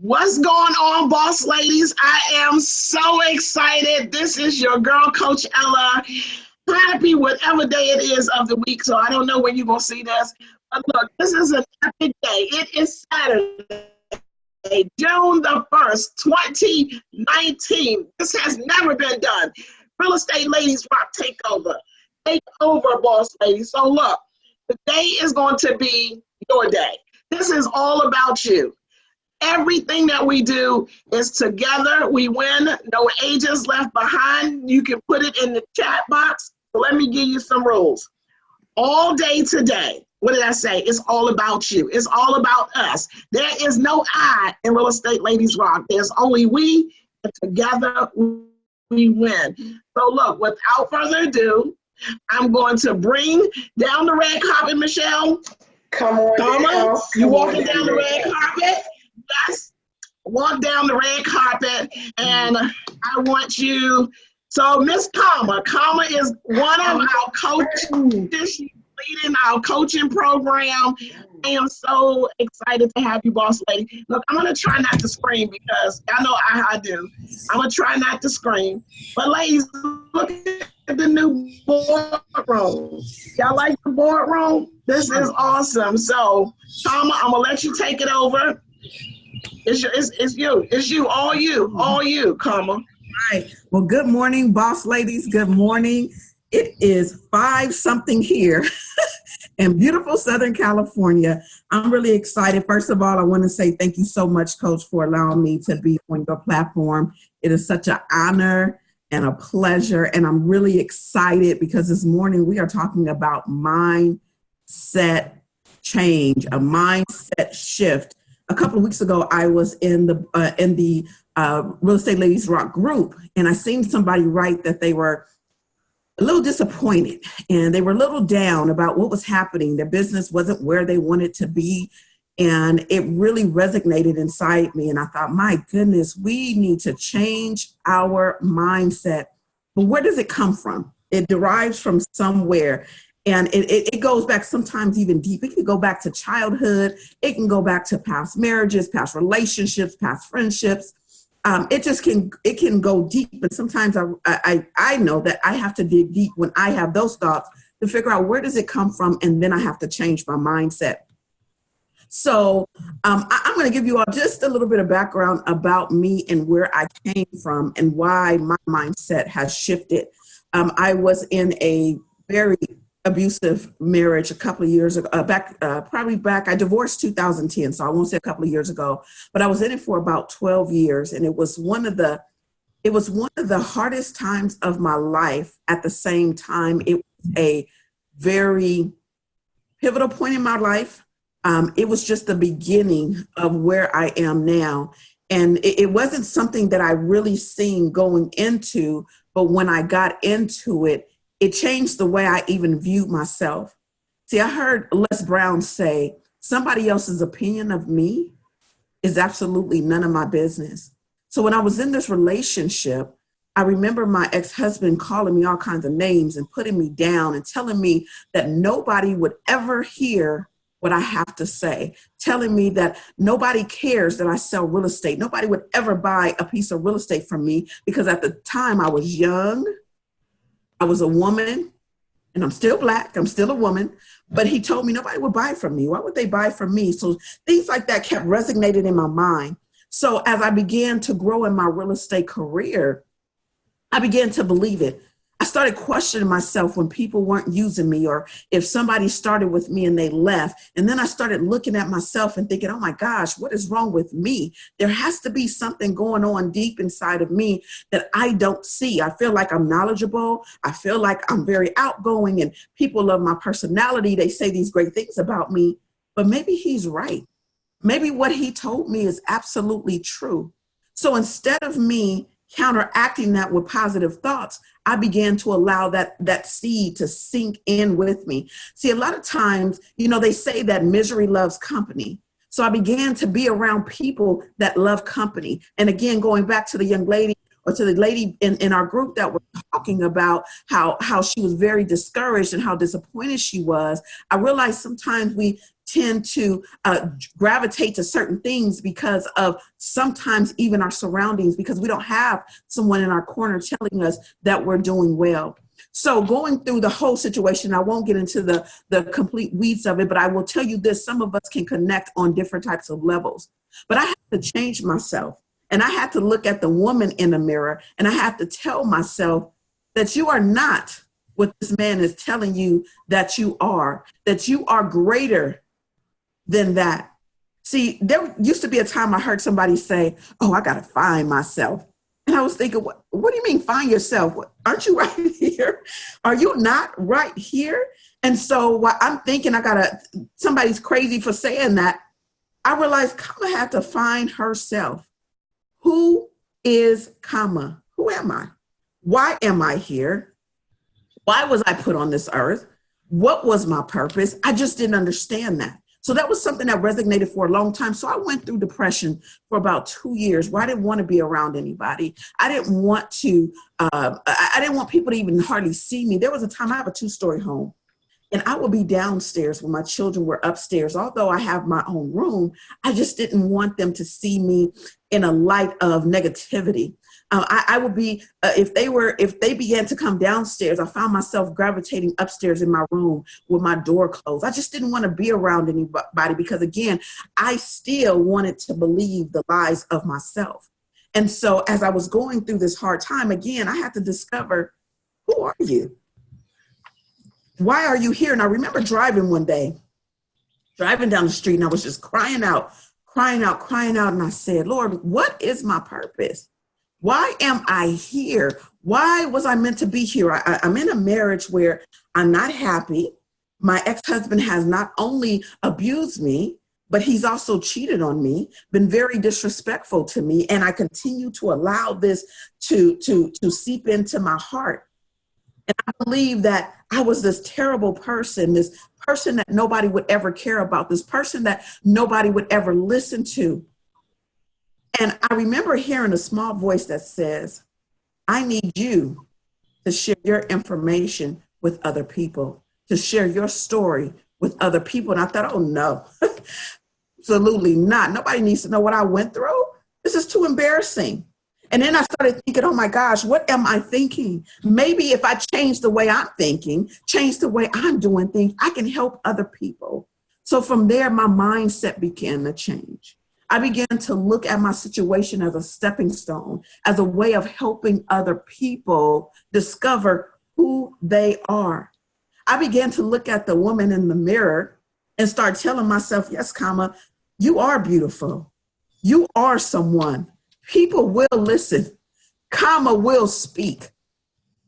What's going on, boss ladies? I am so excited. This is your girl, Coach Ella. Happy whatever day it is of the week. So I don't know when you're going to see this. But look, this is an epic day. It is Saturday, June the 1st, 2019. This has never been done. Real Estate Ladies Rock Takeover. Take over, boss ladies. So look, today is going to be your day. This is all about you. Everything that we do is together. We win. No ages left behind. You can put it in the chat box. Let me give you some rules. All day today, what did I say? It's all about you. It's all about us. There is no I in Real Estate Ladies Rock. There's only we, and together we win. So look, without further ado, I'm going to bring down the red carpet, Michelle. Come on, you walking down the red carpet? Yes, walk down the red carpet, and I want you. So Miss Karma is one of our coaches. She's leading our coaching program. I am so excited to have you, boss lady. Look, I'm gonna try not to scream because I know how I do. I'm gonna try not to scream. But ladies, look at the new boardroom. Y'all like the boardroom? This is awesome. So Karma, I'm gonna let you take it over. It's you, all you, Karma. All right. Well, good morning, boss ladies. Good morning. It is 5-something here in beautiful Southern California. I'm really excited. First of all, I want to say thank you so much, Coach, for allowing me to be on your platform. It is such an honor and a pleasure, and I'm really excited because this morning we are talking about mindset change, a mindset shift. A couple of weeks ago, I was in the Real Estate Ladies Rock group, and I seen somebody write that they were a little disappointed and they were a little down about what was happening. Their business wasn't where they wanted to be, and it really resonated inside me. And I thought, my goodness, we need to change our mindset. But where does it come from? It derives from somewhere. And it goes back sometimes even deep. It can go back to childhood. It can go back to past marriages, past relationships, past friendships. It can go deep. And sometimes I know that I have to dig deep when I have those thoughts to figure out where does it come from, and then I have to change my mindset. So I'm going to give you all just a little bit of background about me and where I came from and why my mindset has shifted. I was in a very abusive marriage a couple of years ago, I divorced 2010, so I won't say a couple of years ago, but I was in it for about 12 years, and it was one of the hardest times of my life. At the same time, it was a very pivotal point in my life. It was just the beginning of where I am now, and it wasn't something that I really seen going into, but when I got into it, it changed the way I even viewed myself. See, I heard Les Brown say, somebody else's opinion of me is absolutely none of my business. So when I was in this relationship, I remember my ex-husband calling me all kinds of names and putting me down and telling me that nobody would ever hear what I have to say, telling me that nobody cares that I sell real estate. Nobody would ever buy a piece of real estate from me because at the time I was young. I was a woman, and I'm still Black. I'm still a woman. But he told me nobody would buy from me. Why would they buy from me? So things like that kept resonating in my mind. So as I began to grow in my real estate career, I began to believe it. I started questioning myself when people weren't using me, or if somebody started with me and they left. And then I started looking at myself and thinking, oh my gosh, what is wrong with me? There has to be something going on deep inside of me that I don't see. I feel like I'm knowledgeable. I feel like I'm very outgoing and people love my personality. They say these great things about me, but maybe he's right. Maybe what he told me is absolutely true. So instead of me counteracting that with positive thoughts, I began to allow that seed to sink in with me. See, a lot of times, they say that misery loves company. So I began to be around people that love company. And again, going back to the young lady or to the lady in our group that we're talking about how she was very discouraged and how disappointed she was, I realized sometimes we tend to gravitate to certain things because of sometimes even our surroundings, because we don't have someone in our corner telling us that we're doing well. So going through the whole situation, I won't get into the complete weeds of it, but I will tell you this: some of us can connect on different types of levels. But I had to change myself, and I had to look at the woman in the mirror, and I had to tell myself that you are not what this man is telling you that you are greater than that. See, there used to be a time I heard somebody say, oh, I got to find myself. And I was thinking, what do you mean find yourself? Aren't you right here? Are you not right here? And so while I'm thinking somebody's crazy for saying that, I realized Kama had to find herself. Who is Kama? Who am I? Why am I here? Why was I put on this earth? What was my purpose? I just didn't understand that. So that was something that resonated for a long time. So I went through depression for about 2 years where I didn't want to be around anybody. I didn't want people to even hardly see me. There was a time, I have a 2-story home, and I would be downstairs when my children were upstairs. Although I have my own room, I just didn't want them to see me in a light of negativity. I would be, if they began to come downstairs, I found myself gravitating upstairs in my room with my door closed. I just didn't want to be around anybody because, again, I still wanted to believe the lies of myself. And so as I was going through this hard time, again, I had to discover, who are you? Why are you here? And I remember driving one day, driving down the street, and I was just crying out. And I said, Lord, what is my purpose? Why am I here? Why was I meant to be here? I'm in a marriage where I'm not happy. My ex-husband has not only abused me, but he's also cheated on me, been very disrespectful to me. And I continue to allow this to seep into my heart. And I believe that I was this terrible person, this person that nobody would ever care about, this person that nobody would ever listen to. And I remember hearing a small voice that says, I need you to share your information with other people, to share your story with other people. And I thought, oh no, absolutely not. Nobody needs to know what I went through. This is too embarrassing. And then I started thinking, oh my gosh, what am I thinking? Maybe if I change the way I'm thinking, change the way I'm doing things, I can help other people. So from there, my mindset began to change. I began to look at my situation as a stepping stone, as a way of helping other people discover who they are. I began to look at the woman in the mirror and start telling myself, yes, Kama, you are beautiful. You are someone. People will listen. Kama will speak.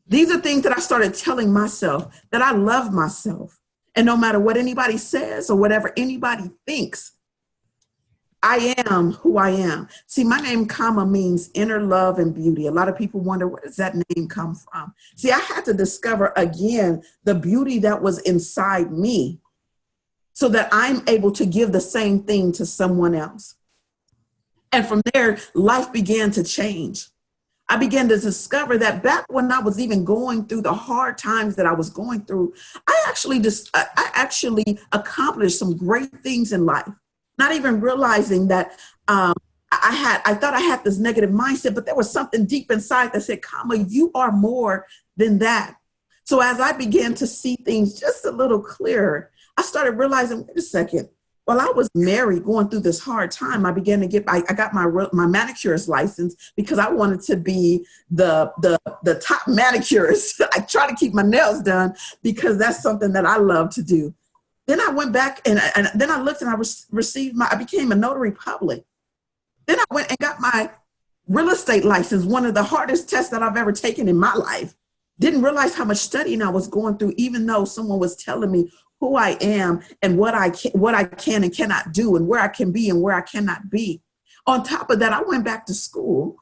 These are things that I started telling myself, that I love myself. And no matter what anybody says or whatever anybody thinks, I am who I am. See, my name Kama means inner love and beauty. A lot of people wonder, where does that name come from? See, I had to discover again the beauty that was inside me so that I'm able to give the same thing to someone else. And from there, life began to change. I began to discover that back when I was even going through the hard times that I was going through, I actually accomplished some great things in life. Not even realizing that I thought I had this negative mindset, but there was something deep inside that said, Kama, you are more than that. So as I began to see things just a little clearer, I started realizing, wait a second, while I was married going through this hard time, I got my manicurist license because I wanted to be the top manicurist. I try to keep my nails done because that's something that I love to do. Then I went back and then I looked and I became a notary public. Then I went and got my real estate license, one of the hardest tests that I've ever taken in my life. Didn't realize how much studying I was going through, even though someone was telling me who I am and what I can and cannot do and where I can be and where I cannot be. On top of that, I went back to school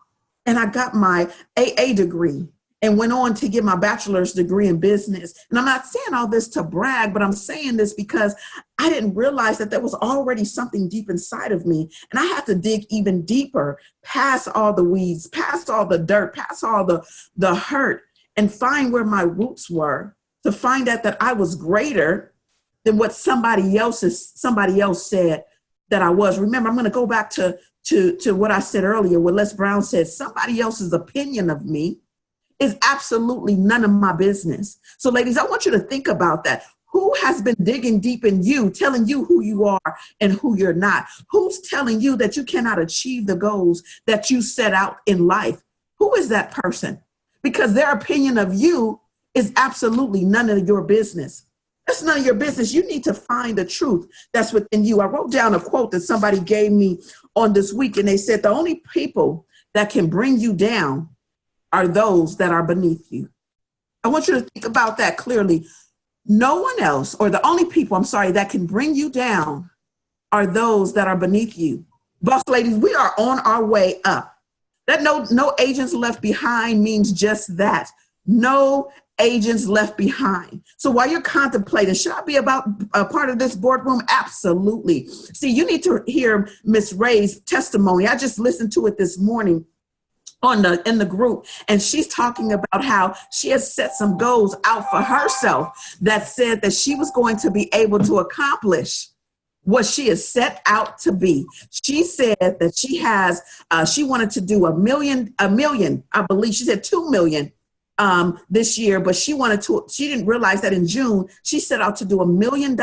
and I got my AA degree and went on to get my bachelor's degree in business. And I'm not saying all this to brag, but I'm saying this because I didn't realize that there was already something deep inside of me. And I had to dig even deeper, past all the weeds, past all the dirt, past all the hurt, and find where my roots were, to find out that I was greater than what somebody else said that I was. Remember, I'm going to go back to what I said earlier, what Les Brown said. Somebody else's opinion of me is absolutely none of my business. So ladies, I want you to think about that. Who has been digging deep in you, telling you who you are and who you're not? Who's telling you that you cannot achieve the goals that you set out in life? Who is that person? Because their opinion of you is absolutely none of your business. That's none of your business. You need to find the truth that's within you. I wrote down a quote that somebody gave me on this week, and they said, the only people that can bring you down are those that are beneath you. I want you to think about that clearly. No one else, or the only people, that can bring you down are those that are beneath you. Boss ladies, we are on our way up. That no agents left behind means just that. No agents left behind. So while you're contemplating, should I be about a part of this boardroom? Absolutely. See, you need to hear Miss Ray's testimony. I just listened to it this morning in the group, and she's talking about how she has set some goals out for herself that said that she was going to be able to accomplish what she is set out to be. She said that she wanted to do a million, I believe she said 2 million this year, but she didn't realize that in June, she set out to do $1 million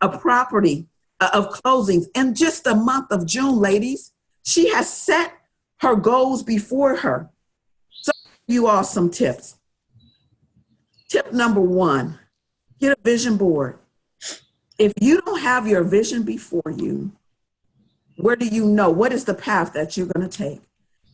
of property of closings in just the month of June, ladies. She has set her goals before her. So you all some tips. Tip number 1, get a vision board. If you don't have your vision before you, where do you know? What is the path that you're going to take?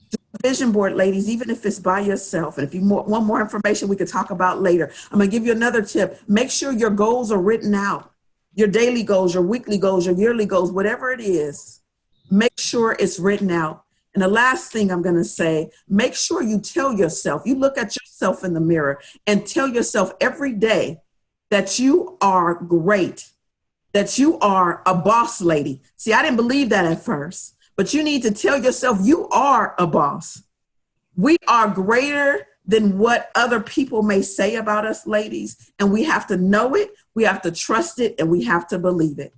Do a vision board, ladies, even if it's by yourself. And if you want more information, we could talk about later. I'm going to give you another tip. Make sure your goals are written out. Your daily goals, your weekly goals, your yearly goals, whatever it is, make sure it's written out. And the last thing I'm going to say, make sure you tell yourself, you look at yourself in the mirror and tell yourself every day that you are great, that you are a boss lady. See, I didn't believe that at first, but you need to tell yourself you are a boss. We are greater than what other people may say about us, ladies, and we have to know it, we have to trust it, and we have to believe it.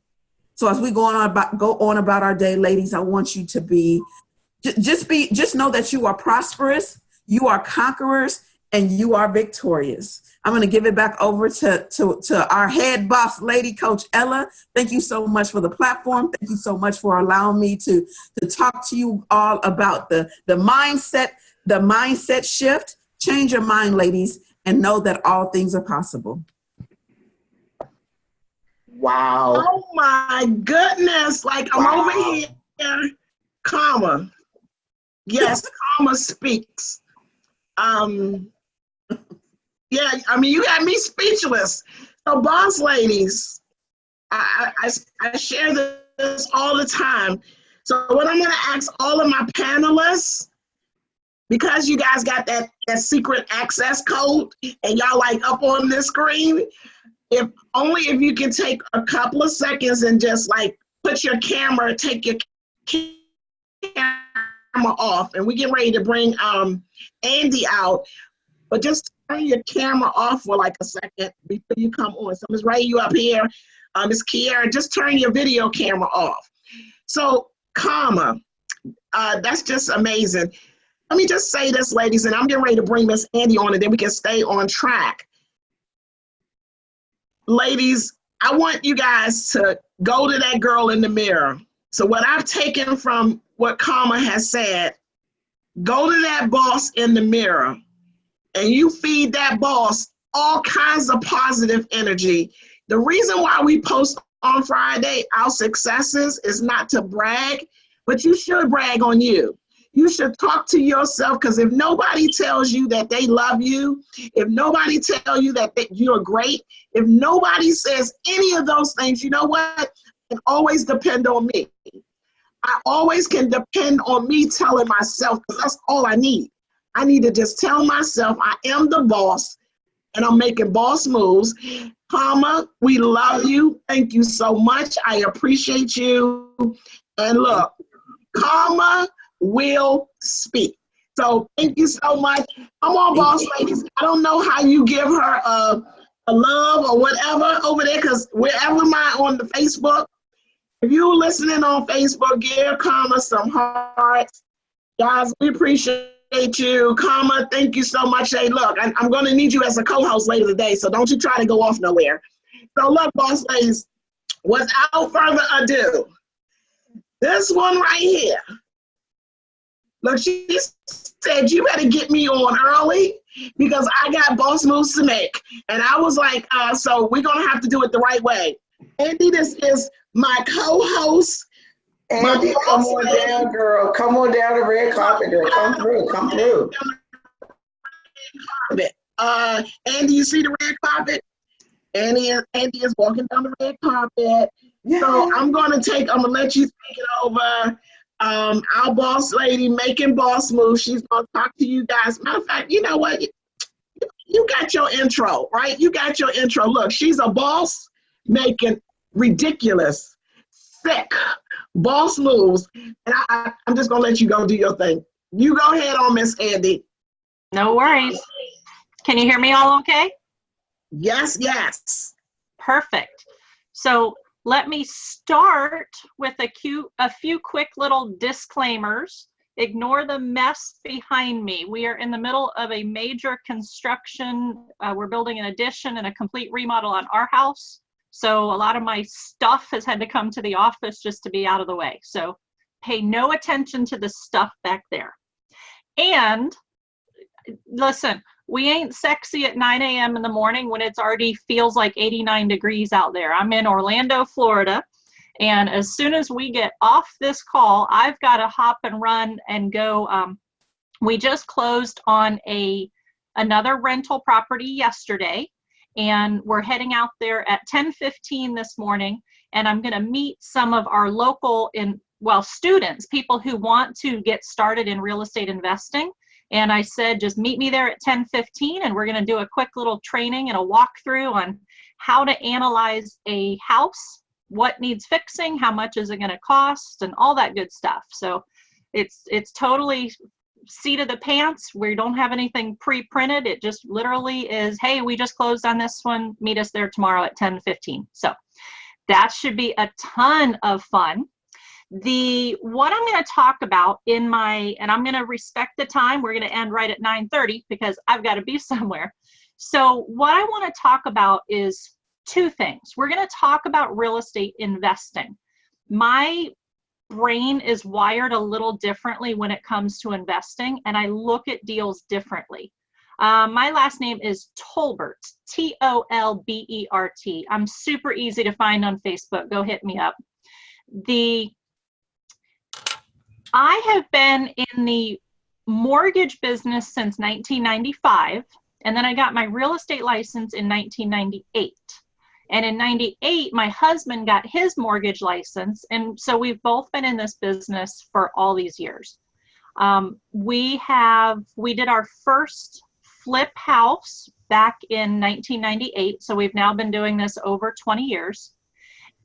So as we go on about our day, ladies, I want you to just know that you are prosperous, you are conquerors, and you are victorious. I'm going to give it back over to our head boss lady, Coach Ella. Thank you so much for the platform. Thank you so much for allowing me to talk to you all about the mindset shift. Change your mind, ladies, and know that all things are possible. Wow. Oh my goodness. Like I'm over here, Karma. Yes, Karma speaks. Yeah, I mean, you got me speechless. So boss ladies, I share this all the time. So what I'm gonna ask all of my panelists, because you guys got that secret access code and y'all like up on this screen, if you can take a couple of seconds and just like take your camera off, and we get ready to bring Andy out, but just turn your camera off for like a second before you come on. So Ms. Ray, you up here, Ms. Kiara, just turn your video camera off. So Karma, that's just amazing. Let me just say this, ladies, and I'm getting ready to bring Miss Andy on, and then we can stay on track. Ladies, I want you guys to go to that girl in the mirror. So what I've taken from what Karma has said, go to that boss in the mirror and you feed that boss all kinds of positive energy. The reason why we post on Friday our successes is not to brag, but you should brag on you. You should talk to yourself, because if nobody tells you that they love you, if nobody tells you that you're great, if nobody says any of those things, you know what? You can always depend on me. I always can depend on me telling myself, because that's all I need. I need to just tell myself I am the boss and I'm making boss moves. Karma, we love you. Thank you so much. I appreciate you. And look, Karma will speak. So thank you so much. Come on, boss ladies. I don't know how you give her a love or whatever over there, because wherever on the Facebook, if you're listening on Facebook, give Karma some hearts. Guys, we appreciate you. Karma, thank you so much. Hey, look, I'm going to need you as a co-host later today, so don't you try to go off nowhere. So look, boss ladies, without further ado, this one right here. Look, she said, you better get me on early because I got boss moves to make. And I was like, so we're going to have to do it the right way. Andy, this is my co-host. Andy, come on down, girl. Come on down the red carpet, girl. Come through. Come through. Andy, you see the red carpet? Andy is walking down the red carpet. Yeah. So I'm going to let you take it over. Our boss lady making boss moves. She's going to talk to you guys. Matter of fact, you know what? You got your intro, right? You got your intro. Look, she's a boss making ridiculous, sick boss moves. And I'm just going to let you go do your thing. You go ahead on, Miss Andy. No worries. Can you hear me all okay? Yes, yes. Perfect. So let me start with a few quick little disclaimers. Ignore the mess behind me. We are in the middle of a major construction. We're building an addition and a complete remodel on our house. So a lot of my stuff has had to come to the office just to be out of the way. So pay no attention to the stuff back there. And listen, we ain't sexy at 9 a.m. in the morning when it's already feels like 89 degrees out there. I'm in Orlando, Florida. And as soon as we get off this call, I've got to hop and run and go. We just closed on another rental property yesterday, and we're heading out there at 10:15 this morning. And I'm going to meet some of our local students, people who want to get started in real estate investing. And I said, just meet me there at 10:15, and we're going to do a quick little training and a walkthrough on how to analyze a house, what needs fixing, how much is it going to cost, and all that good stuff. So it's totally seat of the pants. We don't have anything pre-printed. It just literally is, hey, we just closed on this one. Meet us there tomorrow at 10:15. So that should be a ton of fun. What I'm going to talk about and I'm going to respect the time. We're going to end right at 9:30 because I've got to be somewhere. So what I want to talk about is two things. We're going to talk about real estate investing. My brain is wired a little differently when it comes to investing, and I look at deals differently. My last name is Tolbert, Tolbert. I'm super easy to find on Facebook. Go hit me up. I have been in the mortgage business since 1995, and then I got my real estate license in 1998. And in 98, my husband got his mortgage license, and so we've both been in this business for all these years. We did our first flip house back in 1998, so we've now been doing this over 20 years.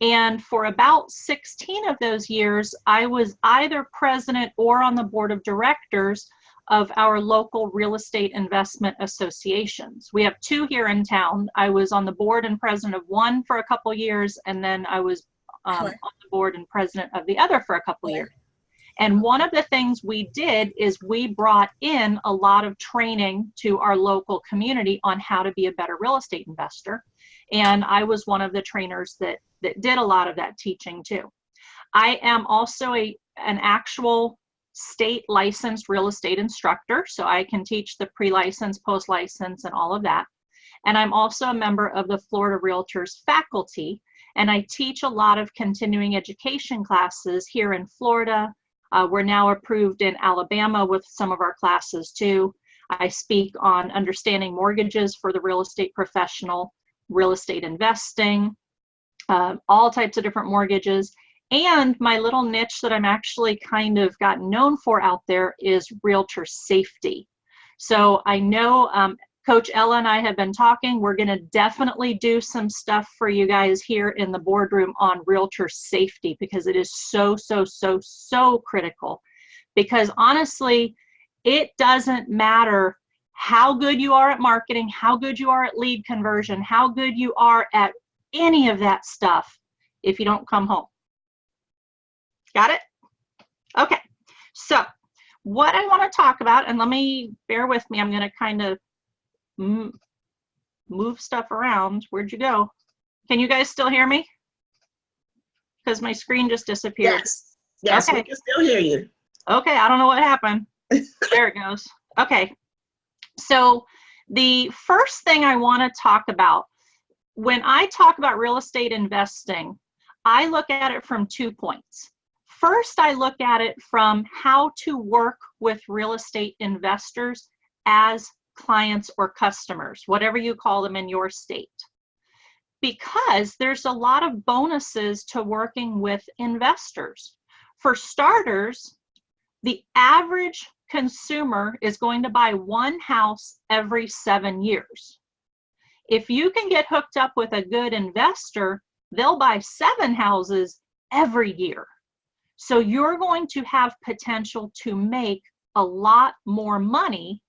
And for about 16 of those years, I was either president or on the board of directors of our local real estate investment associations. We have two here in town. I was on the board and president of one for a couple years, and then I was on the board and president of the other for a couple years. And one of the things we did is we brought in a lot of training to our local community on how to be a better real estate investor. And I was one of the trainers that did a lot of that teaching too. I am also an actual state licensed real estate instructor, so I can teach the pre-license, post-license, and all of that. And I'm also a member of the Florida Realtors faculty, and I teach a lot of continuing education classes here in Florida. We're now approved in Alabama with some of our classes too. I speak on understanding mortgages for the real estate professional, real estate investing, all types of different mortgages. And my little niche that I'm actually kind of gotten known for out there is realtor safety. So I know Coach Ella and I have been talking. We're going to definitely do some stuff for you guys here in the boardroom on realtor safety, because it is so, so, so, so critical. Because honestly, it doesn't matter how good you are at marketing, how good you are at lead conversion, how good you are at any of that stuff if you don't come home. Got it? Okay, so what I want to talk about, and bear with me, I'm going to kind of move stuff around. Where'd you go? Can you guys still hear me? Because my screen just disappeared. Yes, okay. We can still hear you. Okay, I don't know what happened. There it goes. Okay, so the first thing I want to talk about, when I talk about real estate investing, I look at it from 2 points. First, I look at it from how to work with real estate investors as clients or customers, whatever you call them in your state. Because there's a lot of bonuses to working with investors. For starters, the average consumer is going to buy one house every 7 years. If you can get hooked up with a good investor, they'll buy 7 houses every year. So you're going to have potential to make a lot more money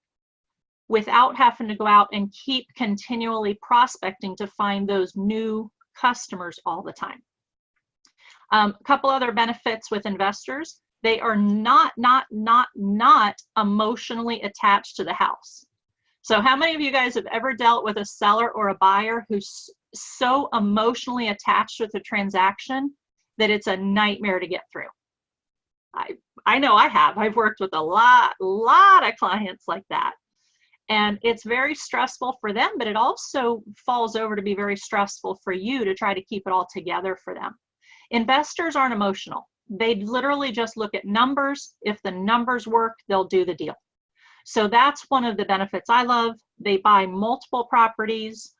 without having to go out and keep continually prospecting to find those new customers all the time. A couple other benefits with investors: they are not emotionally attached to the house. So how many of you guys have ever dealt with a seller or a buyer who's so emotionally attached with the transaction that it's a nightmare to get through? I know I have. I've worked with a lot of clients like that. And it's very stressful for them, but it also falls over to be very stressful for you to try to keep it all together for them. Investors aren't emotional. They literally just look at numbers. If the numbers work, they'll do the deal. So that's one of the benefits I love. They buy multiple properties.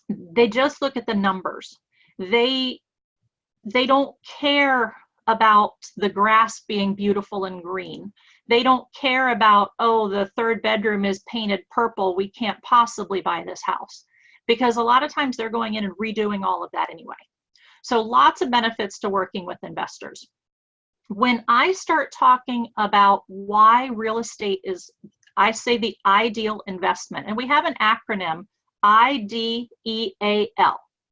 They just look at the numbers. They don't care about the grass being beautiful and green. They don't care about, oh, the 3rd bedroom is painted purple, we can't possibly buy this house. Because a lot of times they're going in and redoing all of that anyway. So lots of benefits to working with investors. When I start talking about why real estate is, I say, the ideal investment, and we have an acronym, IDEAL.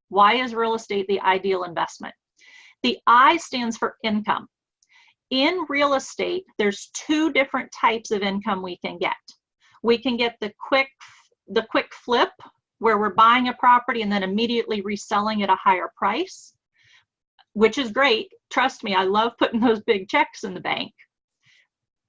Why is real estate the ideal investment? The I stands for income. In real estate, there's 2 different types of income we can get. We can get the quick flip, where we're buying a property and then immediately reselling at a higher price, which is great. Trust me, I love putting those big checks in the bank.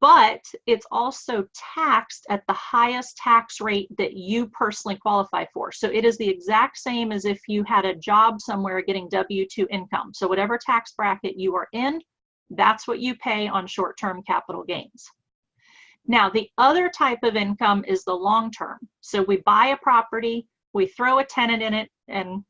But it's also taxed at the highest tax rate that you personally qualify for. So it is the exact same as if you had a job somewhere getting W-2 income. So whatever tax bracket you are in, that's what you pay on short-term capital gains. Now, the other type of income is the long-term. So we buy a property, we throw a tenant in it, and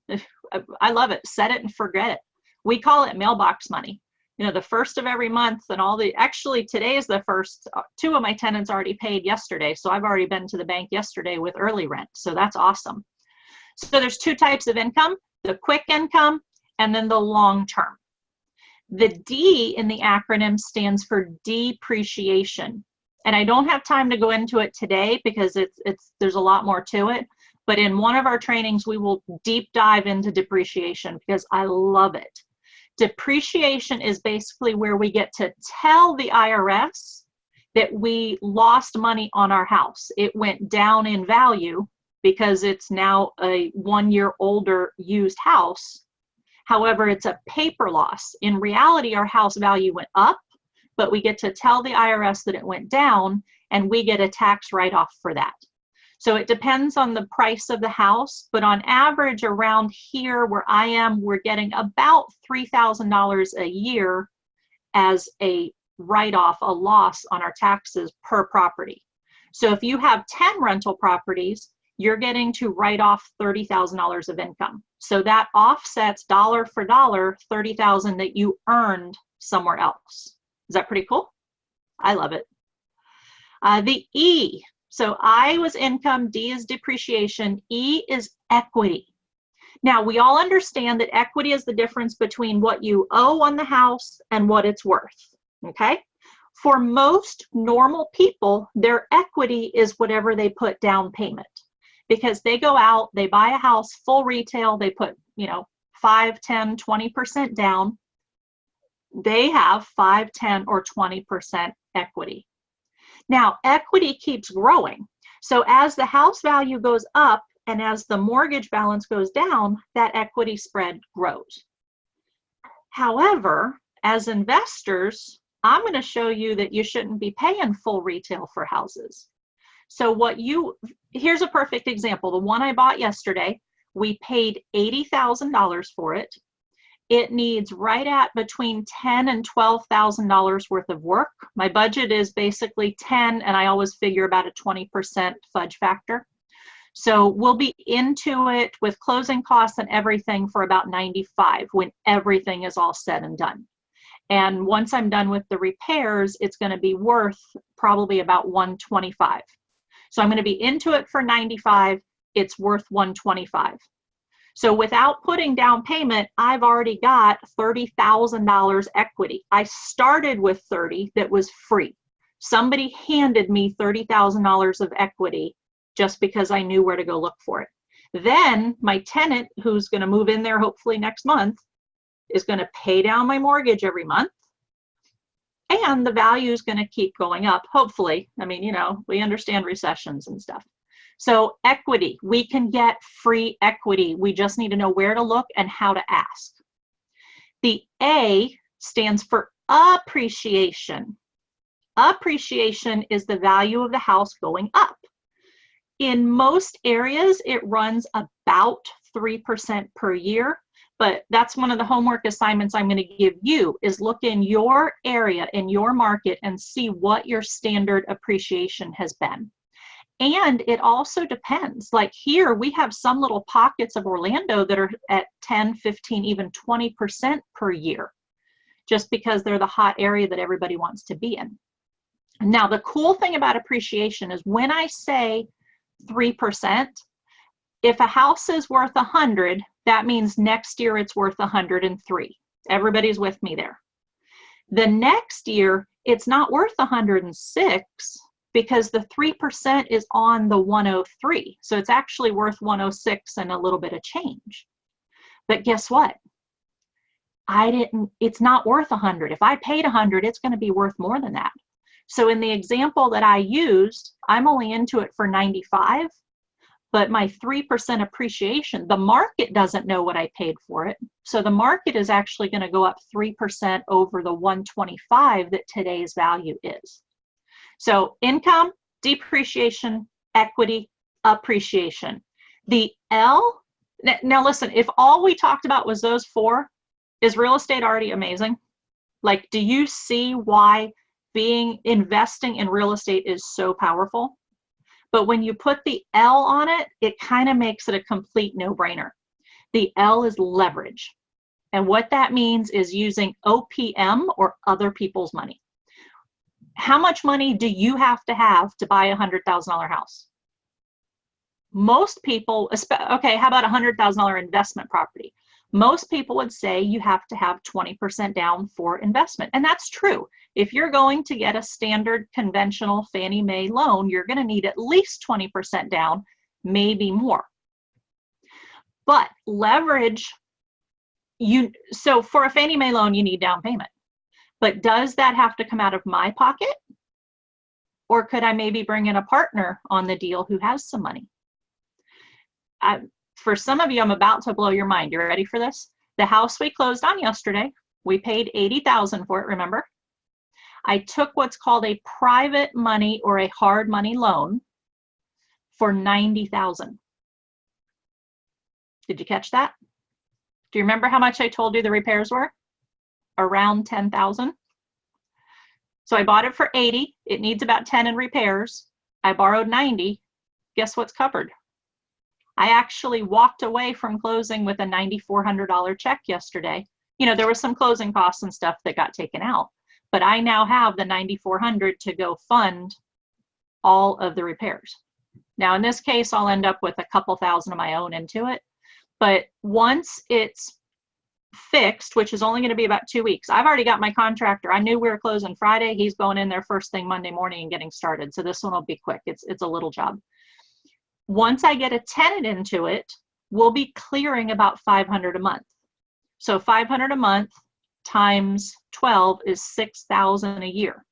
I love it, set it and forget it. We call it mailbox money. You know, the first of every month, and actually today is the first. 2 of my tenants already paid yesterday, so I've already been to the bank yesterday with early rent, so that's awesome. So there's 2 types of income, the quick income and then the long term. The D in the acronym stands for depreciation. And I don't have time to go into it today because there's a lot more to it, but in one of our trainings we will deep dive into depreciation because I love it. Depreciation is basically where we get to tell the IRS that we lost money on our house. It went down in value because it's now a 1 year older used house. However, it's a paper loss. In reality, our house value went up, but we get to tell the IRS that it went down and we get a tax write-off for that. So it depends on the price of the house, but on average around here where I am, we're getting about $3,000 a year as a write-off, a loss on our taxes per property. So if you have 10 rental properties, you're getting to write off $30,000 of income. So that offsets dollar for dollar $30,000 that you earned somewhere else. Is that pretty cool? I love it. The E. So I was income, D is depreciation, E is equity. Now, we all understand that equity is the difference between what you owe on the house and what it's worth, okay? For most normal people, their equity is whatever they put down payment, because they go out, they buy a house full retail, they put, 5, 10, 20% down. They have 5, 10, or 20% equity. Now, equity keeps growing. So as the house value goes up and as the mortgage balance goes down, that equity spread grows. However, as investors, I'm going to show you that you shouldn't be paying full retail for houses. So here's a perfect example. The one I bought yesterday, we paid $80,000 for it. It needs right at between $10,000 and $12,000 worth of work. My budget is basically 10, and I always figure about a 20% fudge factor. So we'll be into it with closing costs and everything for about 95 when everything is all said and done. And once I'm done with the repairs, it's going to be worth probably about 125. So I'm going to be into it for 95. It's worth 125. So without putting down payment, I've already got $30,000 equity. I started with 30 that was free. Somebody handed me $30,000 of equity just because I knew where to go look for it. Then my tenant, who's going to move in there hopefully next month, is going to pay down my mortgage every month. And the value is going to keep going up, hopefully. I mean, we understand recessions and stuff. So equity, we can get free equity. We just need to know where to look and how to ask. The A stands for appreciation. Appreciation is the value of the house going up. In most areas, it runs about 3% per year, but that's one of the homework assignments I'm going to give you, is look in your area, in your market, and see what your standard appreciation has been. And it also depends. Like here, we have some little pockets of Orlando that are at 10, 15, even 20% per year, just because they're the hot area that everybody wants to be in. Now, the cool thing about appreciation is when I say 3%, if a house is worth 100, that means next year it's worth 103. Everybody's with me there. The next year, it's not worth 106 because the 3% is on the 103. So it's actually worth 106 and a little bit of change. But guess what? It's not worth 100. If I paid 100, it's going to be worth more than that. So in the example that I used, I'm only into it for 95, but my 3% appreciation, the market doesn't know what I paid for it. So the market is actually going to go up 3% over the 125 that today's value is. So income, depreciation, equity, appreciation. The L, now listen, if all we talked about was those four, is real estate already amazing? Like, do you see why investing in real estate is so powerful? But when you put the L on it, it kind of makes it a complete no-brainer. The L is leverage. And what that means is using OPM, or other people's money. How much money do you have to buy a $100,000 house? Most people, okay, how about a $100,000 investment property? Most people would say you have to have 20% down for investment. And that's true. If you're going to get a standard conventional Fannie Mae loan, you're going to need at least 20% down, maybe more. But leverage, so for a Fannie Mae loan, you need down payment. But does that have to come out of my pocket? Or could I maybe bring in a partner on the deal who has some money? For some of you, I'm about to blow your mind. You ready for this? The house we closed on yesterday, we paid $80,000 for it, remember? I took what's called a private money or a hard money loan for $90,000. Did you catch that? Do you remember how much I told you the repairs were? Around $10,000. So I bought it for 80. It needs about 10 in repairs. I borrowed 90. Guess what's covered? I actually walked away from closing with a $9,400 check yesterday. There was some closing costs and stuff that got taken out, but I now have the $9,400 to go fund all of the repairs. Now, in this case, I'll end up with a couple thousand of my own into it, but once it's fixed, which is only going to be about 2 weeks. I've already got my contractor. I knew we were closing Friday. He's going in there first thing Monday morning and getting started. So this one will be quick. It's a little job. Once I get a tenant into it, we'll be clearing about $500 a month. So $500 a month times 12 is $6,000 a year.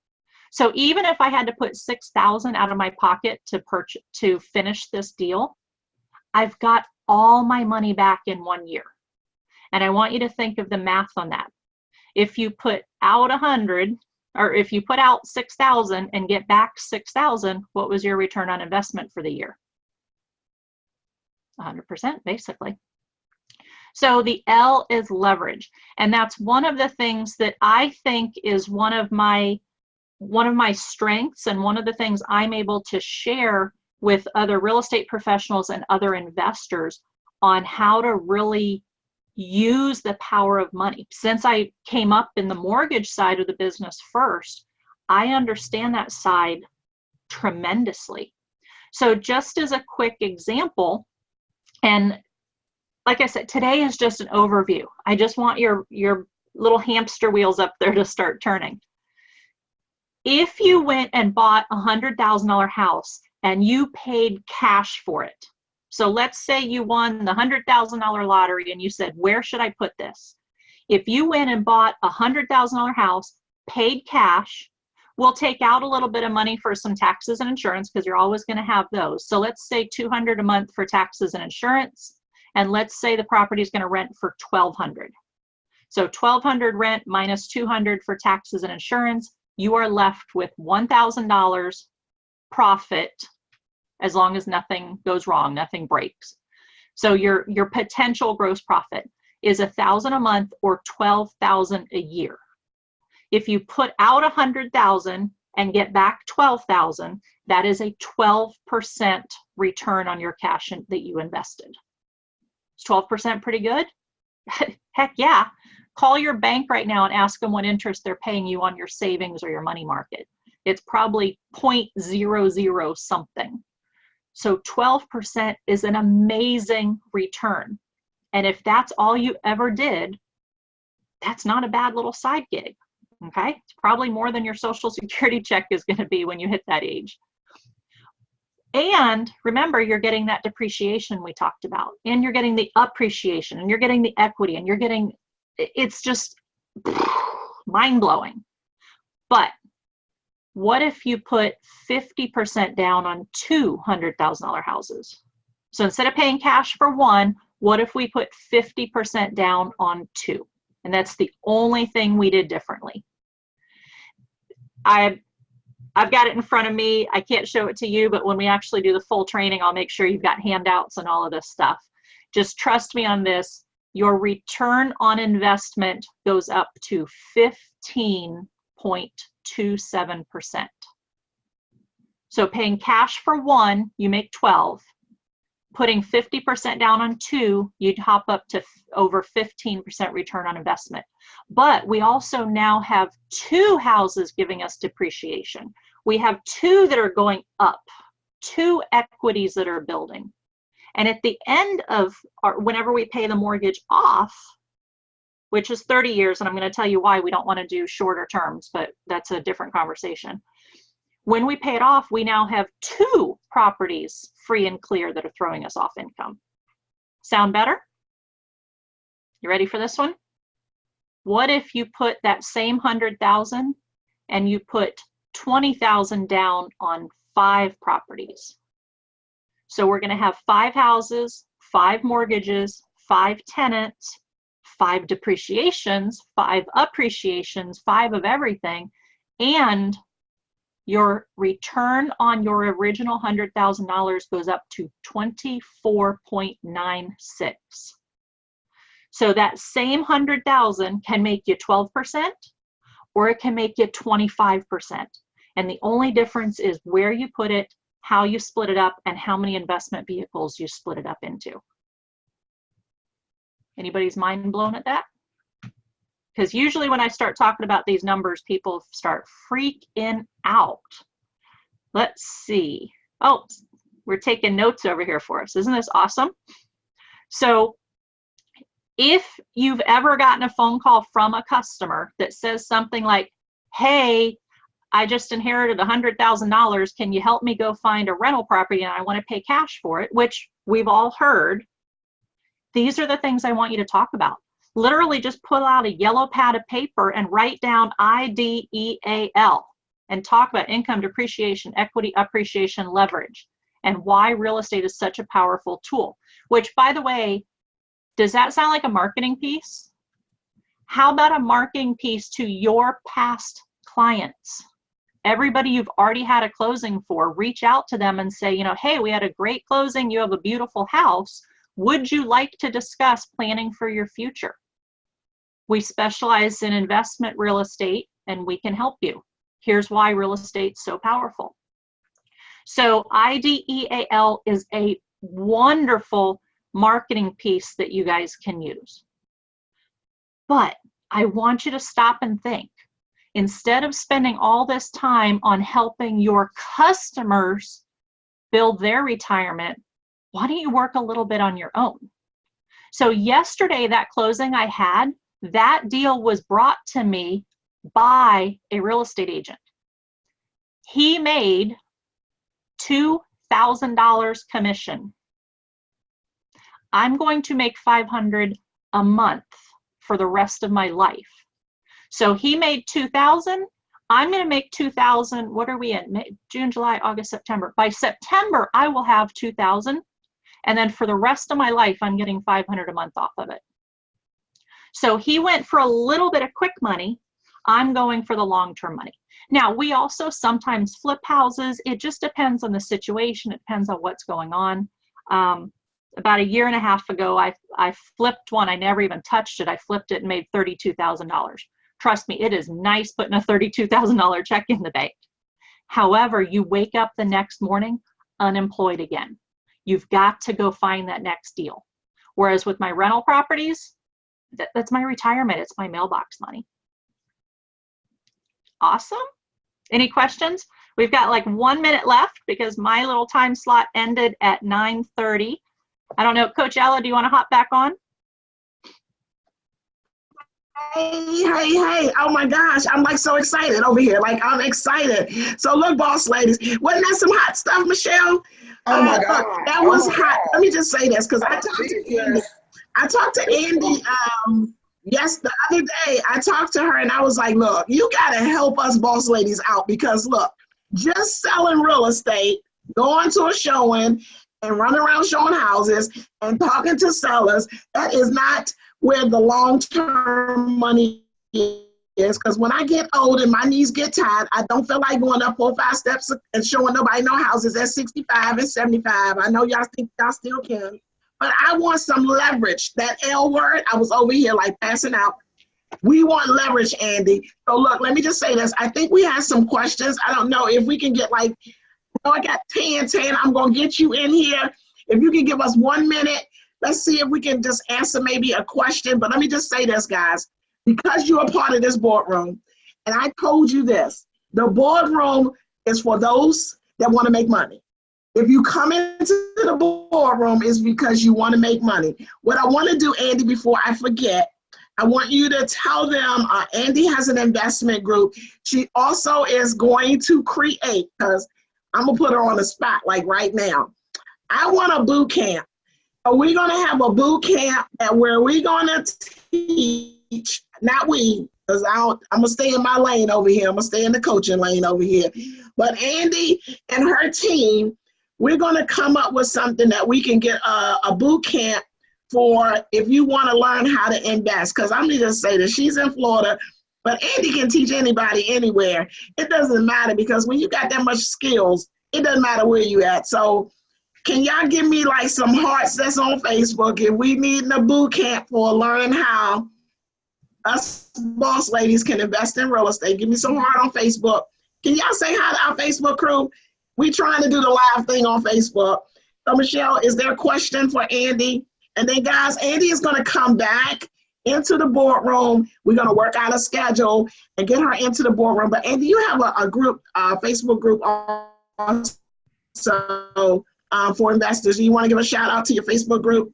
So even if I had to put $6,000 out of my pocket to finish this deal, I've got all my money back in 1 year. And I want you to think of the math on that. If you put out 100, or if you put out 6,000 and get back 6,000, what was your return on investment for the year? 100%, basically. So the L is leverage. And that's one of the things that I think is one of my strengths, and one of the things I'm able to share with other real estate professionals and other investors on how to really use the power of money. Since I came up in the mortgage side of the business first, I understand that side tremendously. So just as a quick example, and like I said, today is just an overview. I just want your little hamster wheels up there to start turning. If you went and bought a $100,000 house and you paid cash for it, so let's say you won the $100,000 lottery and you said, where should I put this? If you went and bought a $100,000 house, paid cash, we'll take out a little bit of money for some taxes and insurance because you're always going to have those. So let's say $200 a month for taxes and insurance. And let's say the property is going to rent for $1,200. So $1,200 rent minus $200 for taxes and insurance, you are left with $1,000 profit as long as nothing goes wrong, nothing breaks. So your potential gross profit is $1,000 a month or $12,000 a year. If you put out $100,000 and get back $12,000, that is a 12% return on your cash that you invested. Is 12% pretty good? Heck yeah. Call your bank right now and ask them what interest they're paying you on your savings or your money market. It's probably 0.00 something. So 12% is an amazing return. And if that's all you ever did, that's not a bad little side gig. Okay? It's probably more than your Social Security check is going to be when you hit that age. And remember, you're getting that depreciation we talked about, and you're getting the appreciation, and you're getting the equity, and you're getting, it's just mind-blowing. But what if you put 50% down on two $100,000 houses? So instead of paying cash for one, what if we put 50% down on two? And that's the only thing we did differently. I've got it in front of me. I can't show it to you, but when we actually do the full training, I'll make sure you've got handouts and all of this stuff. Just trust me on this. Your return on investment goes up to 15.27%. So paying cash for one, you make 12. Putting 50% down on two, you'd hop up to over 15% return on investment. But we also now have two houses giving us depreciation. We have two that are going up, two equities that are building. And at the end of whenever we pay the mortgage off, which is 30 years, and I'm going to tell you why we don't want to do shorter terms, but that's a different conversation. When we pay it off, we now have two properties free and clear that are throwing us off income. Sound better? You ready for this one? What if you put that same 100,000 and you put 20,000 down on 5 properties? So we're going to have 5 houses, 5 mortgages, 5 tenants, 5 depreciations, 5 appreciations, 5 of everything, and your return on your original $100,000 goes up to 24.96. So that same 100,000 can make you 12%, or it can make you 25%. And the only difference is where you put it, how you split it up, and how many investment vehicles you split it up into. Anybody's mind blown at that? Because usually when I start talking about these numbers, people start freaking out. Let's see. Oh, we're taking notes over here for us. Isn't this awesome? So If you've ever gotten a phone call from a customer that says something like, hey, I just inherited $100,000. Can you help me go find a rental property and I want to pay cash for it, which we've all heard. These are the things I want you to talk about. Literally just pull out a yellow pad of paper and write down IDEAL and talk about income depreciation, equity appreciation, leverage, and why real estate is such a powerful tool. Which, by the way, does that sound like a marketing piece? How about a marketing piece to your past clients? Everybody you've already had a closing for, reach out to them and say, hey, we had a great closing. You have a beautiful house. Would you like to discuss planning for your future? We specialize in investment real estate and we can help you. Here's why real estate's so powerful. So IDEAL is a wonderful marketing piece that you guys can use. But I want you to stop and think. Instead of spending all this time on helping your customers build their retirement, why don't you work a little bit on your own? So yesterday, that closing I had, that deal was brought to me by a real estate agent. He made $2,000 commission. I'm going to make $500 a month for the rest of my life. So he made $2,000. I'm going to make $2,000. What are we in? June, July, August, September. By September, I will have $2,000. And then for the rest of my life, I'm getting $500 a month off of it. So he went for a little bit of quick money. I'm going for the long-term money. Now, we also sometimes flip houses. It just depends on the situation. It depends on what's going on. About a year and a half ago, I flipped one. I never even touched it. I flipped it and made $32,000. Trust me, it is nice putting a $32,000 check in the bank. However, you wake up the next morning unemployed again. You've got to go find that next deal. Whereas with my rental properties, that's my retirement. It's my mailbox money. Awesome. Any questions? We've got like 1 minute left because my little time slot ended at 9:30. I don't know, Coach Ella, do you want to hop back on? Hey. Oh my gosh. I'm like so excited over here. Like I'm excited. So look, boss ladies, wasn't that some hot stuff, Michelle? Oh my God. That was hot. Let me just say this because I talked to Andy the other day. I talked to her and I was like, look, you got to help us boss ladies out because look, just selling real estate, going to a showing and running around showing houses and talking to sellers, that is not where the long-term money is. Because when I get old and my knees get tired, I don't feel like going up 4 or 5 steps and showing nobody no houses at 65 and 75. I know y'all think y'all still can. But I want some leverage. That L word, I was over here like passing out. We want leverage, Andy. So look, let me just say this. I think we have some questions. I don't know if we can get like, I got 10. I'm going to get you in here. If you can give us 1 minute, let's see if we can just answer maybe a question. But let me just say this, guys. Because you're a part of this boardroom, and I told you this, the boardroom is for those that want to make money. If you come into the boardroom, it's because you want to make money. What I want to do, Andy, before I forget, I want you to tell them Andy has an investment group. She also is going to create, because I'm going to put her on the spot like right now. I want a boot camp. So we're going to have a boot camp where we're going to teach, not we, because I'm going to stay in my lane over here. I'm going to stay in the coaching lane over here. But Andy and her team, we're going to come up with something that we can get a boot camp for if you want to learn how to invest. Because I'm going to just say that she's in Florida, but Andy can teach anybody anywhere. It doesn't matter because when you got that much skills, it doesn't matter where you at. So can y'all give me like some hearts that's on Facebook if we need a boot camp for learning how us boss ladies can invest in real estate? Give me some heart on Facebook. Can y'all say hi to our Facebook crew? We trying to do the live thing on Facebook. So Michelle, is there a question for Andy? And then guys, Andy is going to come back into the boardroom. We're going to work out a schedule and get her into the boardroom. But Andy, you have a group, Facebook group also for investors. Do you want to give a shout out to your Facebook group?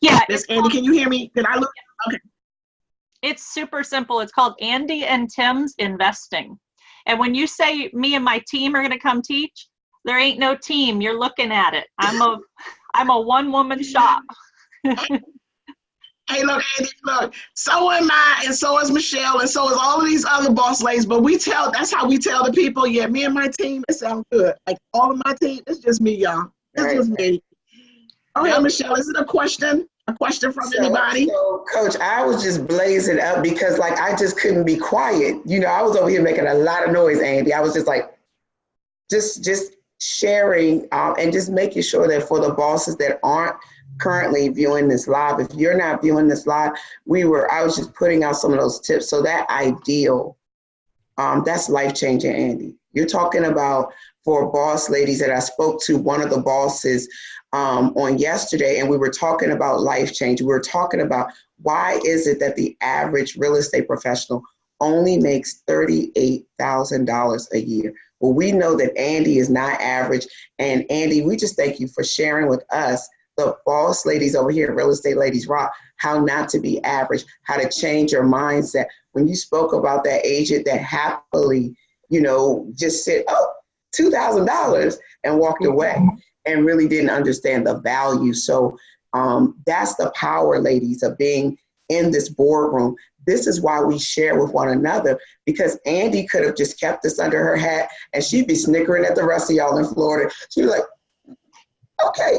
Yeah. Miss Andy, can you hear me? Did I look? Okay. It's super simple. It's called Andy and Tim's Investing. And when you say me and my team are going to come teach, there ain't no team. You're looking at it. I'm a one-woman shop. Hey, look, Andy, look, so am I, and so is Michelle, and so is all of these other boss ladies, but that's how we tell the people, yeah, me and my team, it sounds good. Like, all of my team, it's just me, y'all. It's just me. Oh, yeah, Michelle, is it a question? A question from anybody? So, Coach, I was just blazing up because, like, I just couldn't be quiet. You know, I was over here making a lot of noise, Andy. I was just like, just sharing and just making sure that for the bosses that aren't currently viewing this live, if you're not viewing this live, I was just putting out some of those tips. So that ideal, that's life-changing, Andy. You're talking about for boss ladies that I spoke to, one of the bosses on yesterday, and we were talking about life change. We were talking about why is it that the average real estate professional only makes $38,000 a year? Well, we know that Andy is not average. And Andy, we just thank you for sharing with us, the boss ladies over here, Real Estate Ladies Rock, how not to be average, how to change your mindset. When you spoke about that agent that happily, you know, just said, oh, $2,000 and walked away and really didn't understand the value. So that's the power, ladies, of being in this boardroom. This is why we share with one another, because Andy could have just kept this under her hat and she'd be snickering at the rest of y'all in Florida. She'd be like, okay,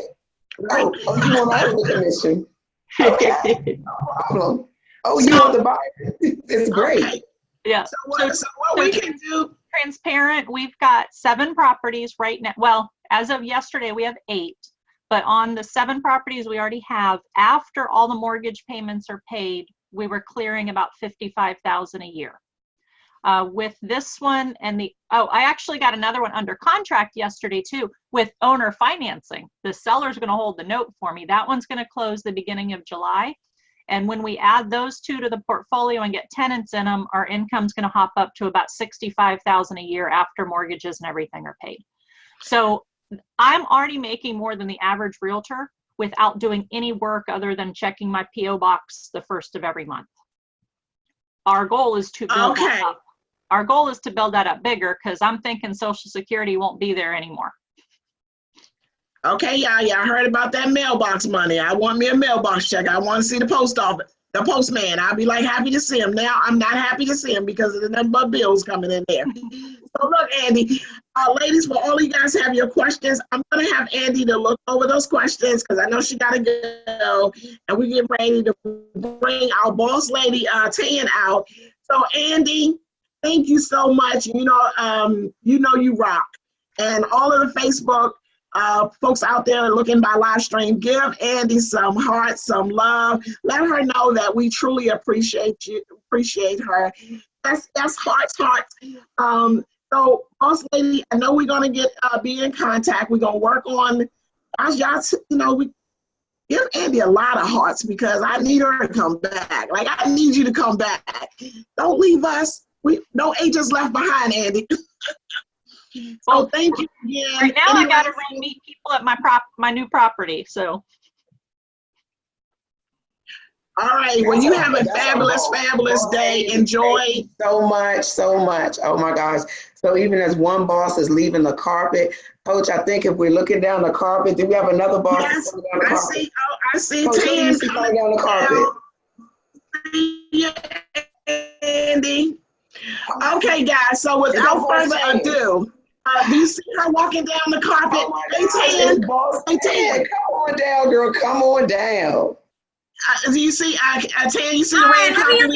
oh, you want all the commission? Okay, no problem. Oh, you want the buyer? It's great. Okay. Yeah. So what we can do? Transparent, we've got 7 properties right now. Well, as of yesterday, we have 8. But on the 7 properties we already have, after all the mortgage payments are paid, we were clearing about $55,000 a year. With this one and I actually got another one under contract yesterday too with owner financing. The seller's going to hold the note for me. That one's going to close the beginning of July. And when we add those 2 to the portfolio and get tenants in them, our income's going to hop up to about $65,000 a year after mortgages and everything are paid. So I'm already making more than the average realtor without doing any work other than checking my P.O. box the first of every month. Our goal is to build that up. Our goal is to build that up bigger, because I'm thinking Social Security won't be there anymore. Okay, y'all heard about that mailbox money. I want me a mailbox check. I want to see the post office, the postman. I'll be like happy to see him. Now I'm not happy to see him because of the number of bills coming in there. So look, Andy, ladies, for all you guys have your questions, I'm going to have Andy to look over those questions because I know she got to go, and we get ready to bring our boss lady, Tan, out. So Andy, thank you so much. You know you rock. And all of the Facebook folks out there looking by live stream, give Andy some hearts, some love. Let her know that we truly appreciate her. That's hearts. So, boss lady, I know we're gonna be in contact. We're gonna work on, we give Andy a lot of hearts because I need her to come back. Like, I need you to come back. Don't leave us. No agents left behind, Andy. So thank you again. Right now, I gotta meet people at my new property. So. All right. Well, you have a fabulous day. Enjoy. Thank you so much. Oh my gosh. So even as one boss is leaving the carpet, Coach, I think if we're looking down the carpet, do we have another boss? Yes, coming down the carpet? I see Coach, Tan coming down the carpet. Andy. Okay, guys. So without further ado, do you see her walking down the carpet? Oh Hey, Tan. Come on down, girl. Come on down. Do you see, Tan, you see the red carpet?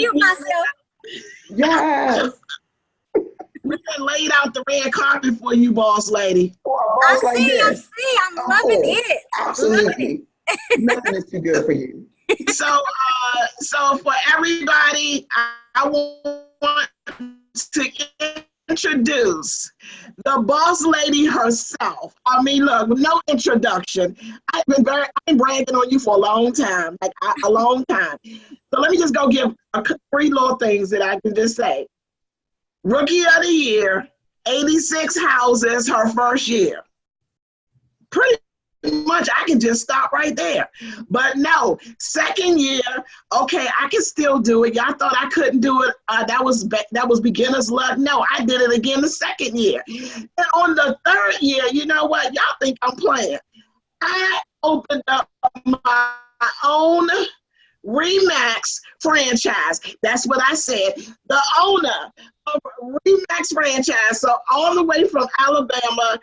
Yes. We done laid out the red carpet for you, boss lady. I see. I'm loving it. Absolutely. Nothing is too good for you. So for everybody, I want to introduce the boss lady herself. I mean, look, no introduction. I've been bragging on you for a long time, a long time. So let me just go give 3 little things that I can just say. Rookie of the year, 86 houses her first year. Pretty much, I can just stop right there. But no, second year, okay, I can still do it. Y'all thought I couldn't do it. That was beginner's luck. No, I did it again the second year. And on the third year, you know what? Y'all think I'm playing. I opened up my own Remax franchise. That's what I said. The owner of Remax franchise. So all the way from Alabama,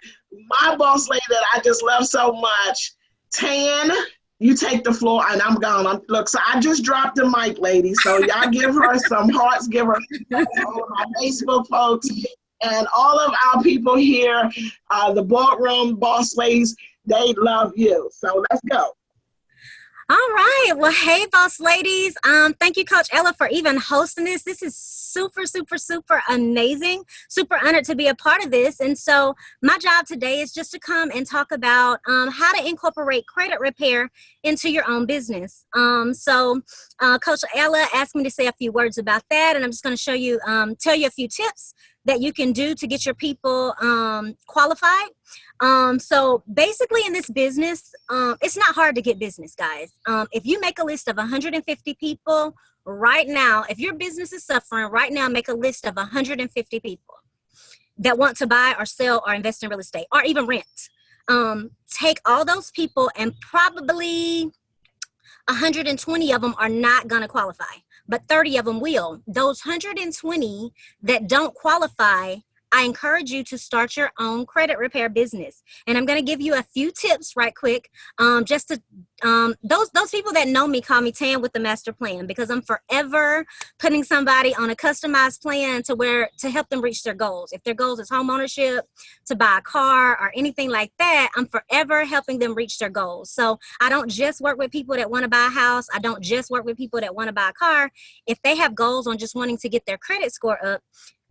my boss lady that I just love so much, Tan, you take the floor and I'm gone. Look, so I just dropped the mic, lady. So y'all give her some hearts, give her all of my Facebook folks and all of our people here, the boardroom boss ladies, they love you. So let's go. All right. Well, hey, boss ladies. Thank you, Coach Ella, for even hosting this. This is super, super, super amazing. Super honored to be a part of this. And so my job today is just to come and talk about how to incorporate credit repair into your own business. Coach Ella asked me to say a few words about that, and I'm just going to show you, tell you a few tips that you can do to get your people qualified. So basically in this business, it's not hard to get business, guys. If you make a list of 150 people right now, if your business is suffering right now, make a list of 150 people that want to buy or sell or invest in real estate or even rent. Take all those people and probably 120 of them are not going to qualify, but 30 of them will. Those 120 that don't qualify, I encourage you to start your own credit repair business. And I'm going to give you a few tips right quick. Just to those people that know me call me Tan with the master plan, because I'm forever putting somebody on a customized plan to help them reach their goals. If their goals is home ownership, to buy a car or anything like that, I'm forever helping them reach their goals. So I don't just work with people that want to buy a house. I don't just work with people that want to buy a car. If they have goals on just wanting to get their credit score up,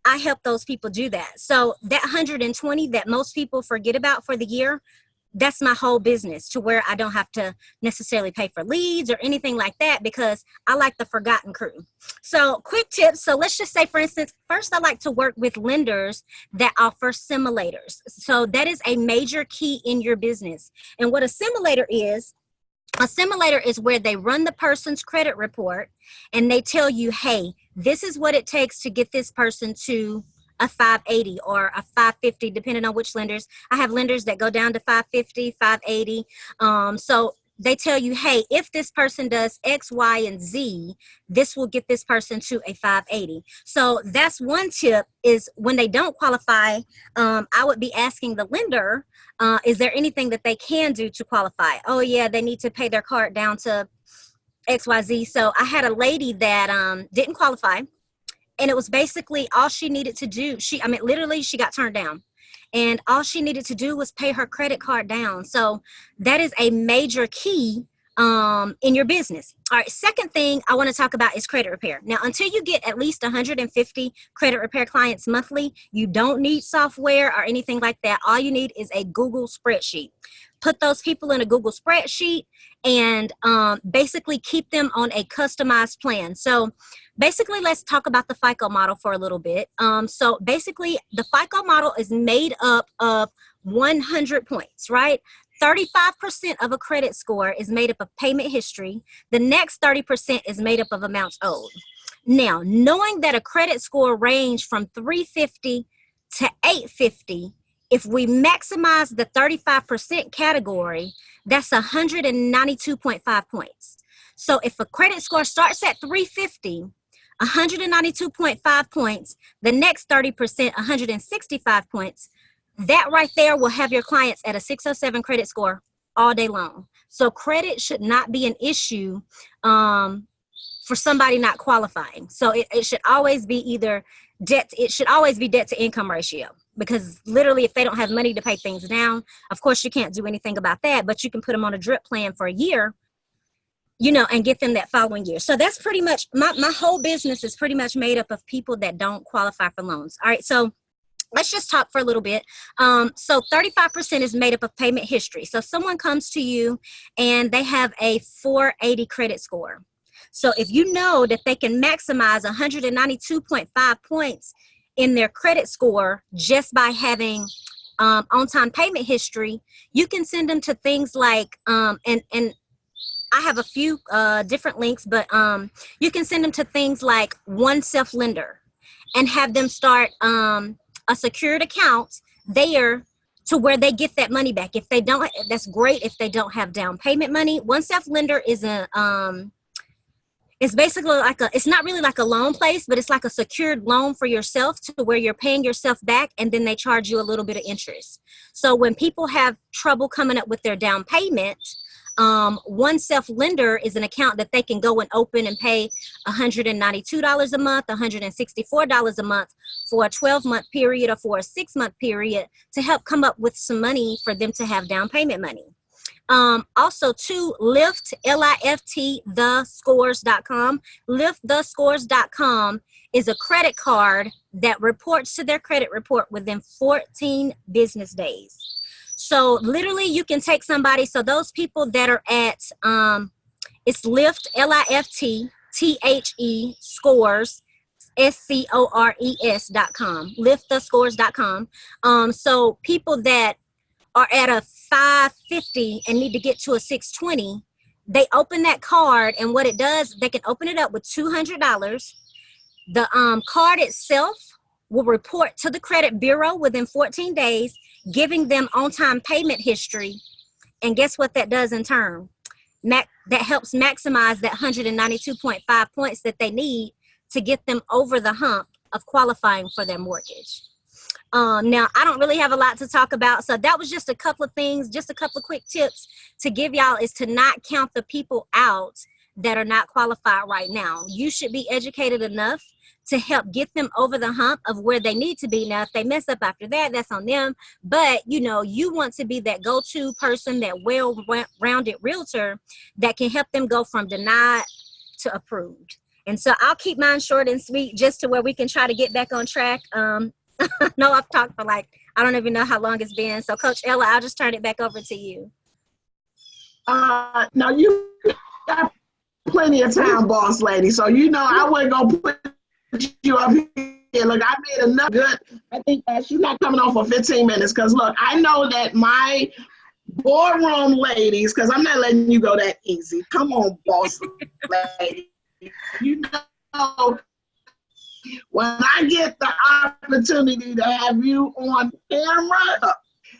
I help those people do that. So that 120 that most people forget about for the year, that's my whole business, to where I don't have to necessarily pay for leads or anything like that, because I like the forgotten crew. So quick tips. So let's just say, for instance, first I like to work with lenders that offer simulators. So that is a major key in your business. And what a simulator is where they run the person's credit report and they tell you, hey, this is what it takes to get this person to a 580 or a 550, depending on which lenders. I have lenders that go down to 550, 580. So they tell you, hey, if this person does X, Y, and Z, this will get this person to a 580. So that's one tip, is when they don't qualify, I would be asking the lender, is there anything that they can do to qualify? Oh yeah, they need to pay their card down to XYZ. So I had a lady that didn't qualify, and it was basically all she needed to do. Literally she got turned down. And all she needed to do was pay her credit card down. So that is a major key in your business. All right, second thing I want to talk about is credit repair. Now, until you get at least 150 credit repair clients monthly, you don't need software or anything like that. All you need is a Google spreadsheet. Put those people in a Google spreadsheet and basically keep them on a customized plan. So basically, let's talk about the FICO model for a little bit. So basically, the FICO model is made up of 100 points, right? 35% of a credit score is made up of payment history. The next 30% is made up of amounts owed. Now, knowing that a credit score range from 350 to 850, if we maximize the 35% category, that's 192.5 points. So if a credit score starts at 350, 192.5 points, the next 30%, 165 points, that right there will have your clients at a 607 credit score all day long. So credit should not be an issue for somebody not qualifying. So it should always be either debt. It should always be debt to income ratio, because literally if they don't have money to pay things down, of course you can't do anything about that, but you can put them on a drip plan for a year, and get them that following year. So that's pretty much, my whole business is pretty much made up of people that don't qualify for loans. All right, so let's just talk for a little bit. So 35% is made up of payment history. So someone comes to you and they have a 480 credit score. So if you know that they can maximize 192.5 points in their credit score just by having on-time payment history, you can send them to things like, and I have a few different links, but you can send them to things like One Self Lender and have them start a secured account there to where they get that money back. If they don't, that's great. If they don't have down payment money, One Self Lender is it's basically like it's not really like a loan place, but it's like a secured loan for yourself to where you're paying yourself back and then they charge you a little bit of interest. So when people have trouble coming up with their down payment, One Self Lender is an account that they can go and open and pay $192 a month, $164 a month for a 12-month period or for a 6-month period to help come up with some money for them to have down payment money. Also to Lift, L-I-F-T, thescores.com. Liftthescores.com is a credit card that reports to their credit report within 14 business days. So literally you can take somebody, so those people that are at, it's Lift, L-I-F-T-T-H-E, scores, SCORES.com, liftthescores.com. So people that are at a 550 and need to get to a 620, they open that card, and what it does, they can open it up with $200. The card itself will report to the credit bureau within 14 days, giving them on-time payment history. And guess what that does in turn? That helps maximize that 192.5 points that they need to get them over the hump of qualifying for their mortgage. Now, I don't really have a lot to talk about, so that was just a couple of things, just a couple of quick tips to give y'all, is to not count the people out that are not qualified right now. You should be educated enough to help get them over the hump of where they need to be. Now, if they mess up after that, that's on them. But, you know, you want to be that go-to person, that well-rounded realtor that can help them go from denied to approved. And so I'll keep mine short and sweet just to where we can try to get back on track. No, I've talked for I don't even know how long it's been. So Coach Ella, I'll just turn it back over to you. Now you got plenty of time, boss lady. So, you know, I wasn't going to put you up here. Look, I made enough good. I think she's not coming on for 15 minutes because, look, I know that my boardroom ladies, because I'm not letting you go that easy. Come on, boss lady. You know, when I get the opportunity to have you on camera,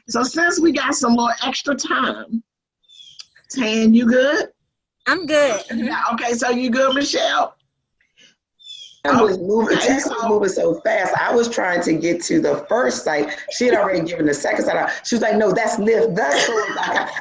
so since we got some more extra time, Tan, you good? I'm good. Yeah, okay, so you good, Michelle? I was moving, Tess was moving so fast. I was trying to get to the first site. She had already given the second site out. She was like, no, that's Lift. That's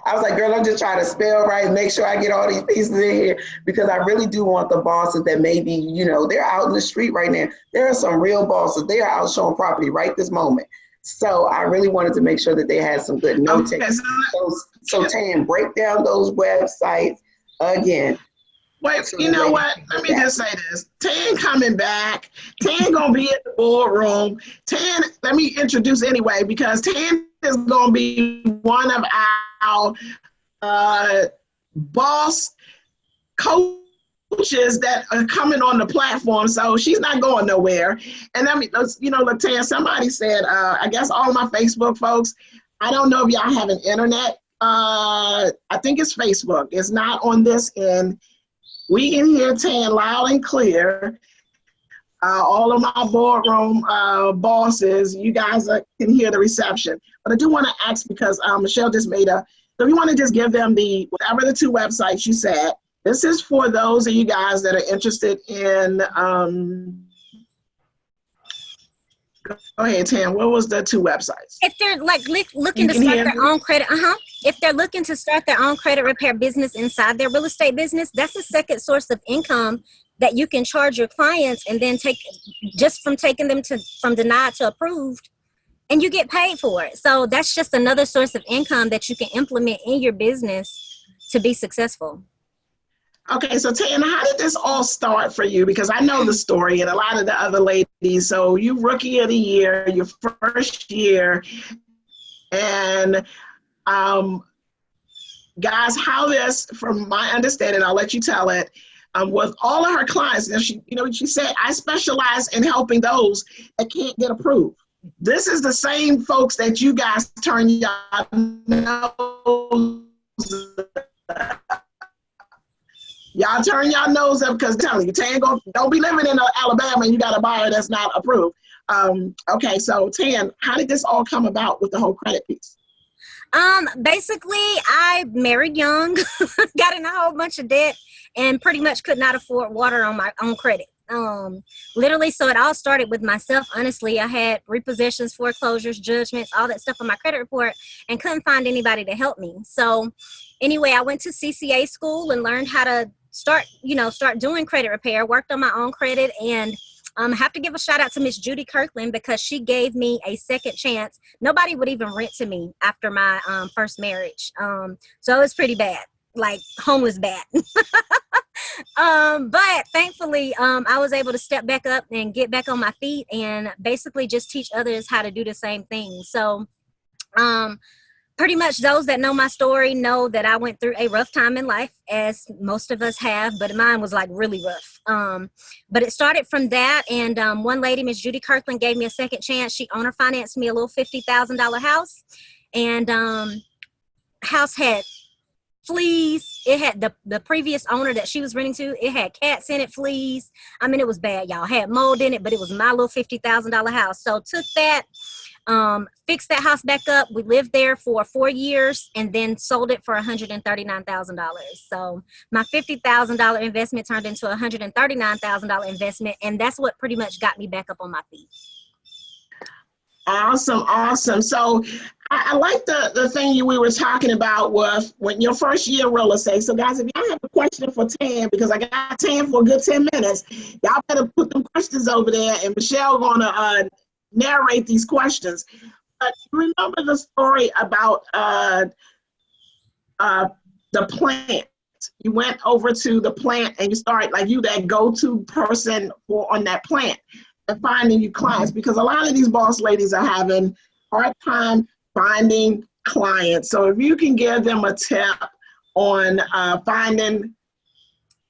I was like, girl, I'm just trying to spell right, make sure I get all these pieces in here, because I really do want the bosses that maybe, you know, they're out in the street right now. There are some real bosses. They are out showing property right this moment. So I really wanted to make sure that they had some good notes. Okay, so Tan, break down those websites again. Wait, you know what? Let me just say this. Tan coming back. Tan gonna be in the boardroom. Tan, let me introduce anyway, because Tan is gonna be one of our boss coaches that are coming on the platform. So she's not going nowhere. And let me, you know, look, Tan, somebody said, I guess all my Facebook folks, I don't know if y'all have an internet. I think it's Facebook. It's not on this end. We can hear Tan loud and clear. All of my boardroom bosses, you guys can hear the reception. But I do want to ask, because Michelle just made so if you want to just give them whatever the two websites you said. This is for those of you guys that are interested in, go ahead, Tan, what was the two websites? If they're looking to start their own credit, if they're looking to start their own credit repair business inside their real estate business, that's a second source of income that you can charge your clients, and then take just from taking them from denied to approved, and you get paid for it. So that's just another source of income that you can implement in your business to be successful. Okay, so Tan, how did this all start for you? Because I know the story, and a lot of the other ladies. So you Rookie of the Year, your first year, and guys, how this, from my understanding, I'll let you tell it, with all of her clients, and she said, I specialize in helping those that can't get approved. This is the same folks that you guys turn your nose. Y'all turn your nose up because I'm telling you, Tan, don't be living in Alabama and you got a buyer that's not approved. Okay, so Tan, how did this all come about with the whole credit piece? Basically, I married young, got in a whole bunch of debt, and pretty much could not afford water on my own credit. Literally, so it all started with myself. Honestly, I had repossessions, foreclosures, judgments, all that stuff on my credit report, and couldn't find anybody to help me. So anyway, I went to CCA school and learned how to start doing credit repair, worked on my own credit, and I have to give a shout out to Miss Judy Kirkland because she gave me a second chance. Nobody would even rent to me after my first marriage. So it was pretty bad, like homeless bad. But thankfully, I was able to step back up and get back on my feet and basically just teach others how to do the same thing. So pretty much those that know my story know that I went through a rough time in life, as most of us have, but mine was like really rough. But it started from that, and one lady, Miss Judy Kirkland, gave me a second chance. She owner financed me a little $50,000 house, and house had fleas. It had the previous owner that she was renting to, it had cats in it, fleas. I mean, it was bad, y'all. Had mold in it, but it was my little $50,000 house. So took that, fixed that house back up. We lived there for 4 years and then sold it for $139,000. So my $50,000 investment turned into a $139,000 investment, and that's what pretty much got me back up on my feet. Awesome, awesome. So I like the thing we were talking about was when your first year real estate. So guys, if y'all have a question for Tan, because I got Tan for a good 10 minutes, y'all better put them questions over there, and Michelle gonna narrate these questions. But remember the story about the plant. You went over to the plant and you started, like, you that go-to person on that plant and finding you clients, because a lot of these boss ladies are having hard time finding clients. So if you can give them a tip on finding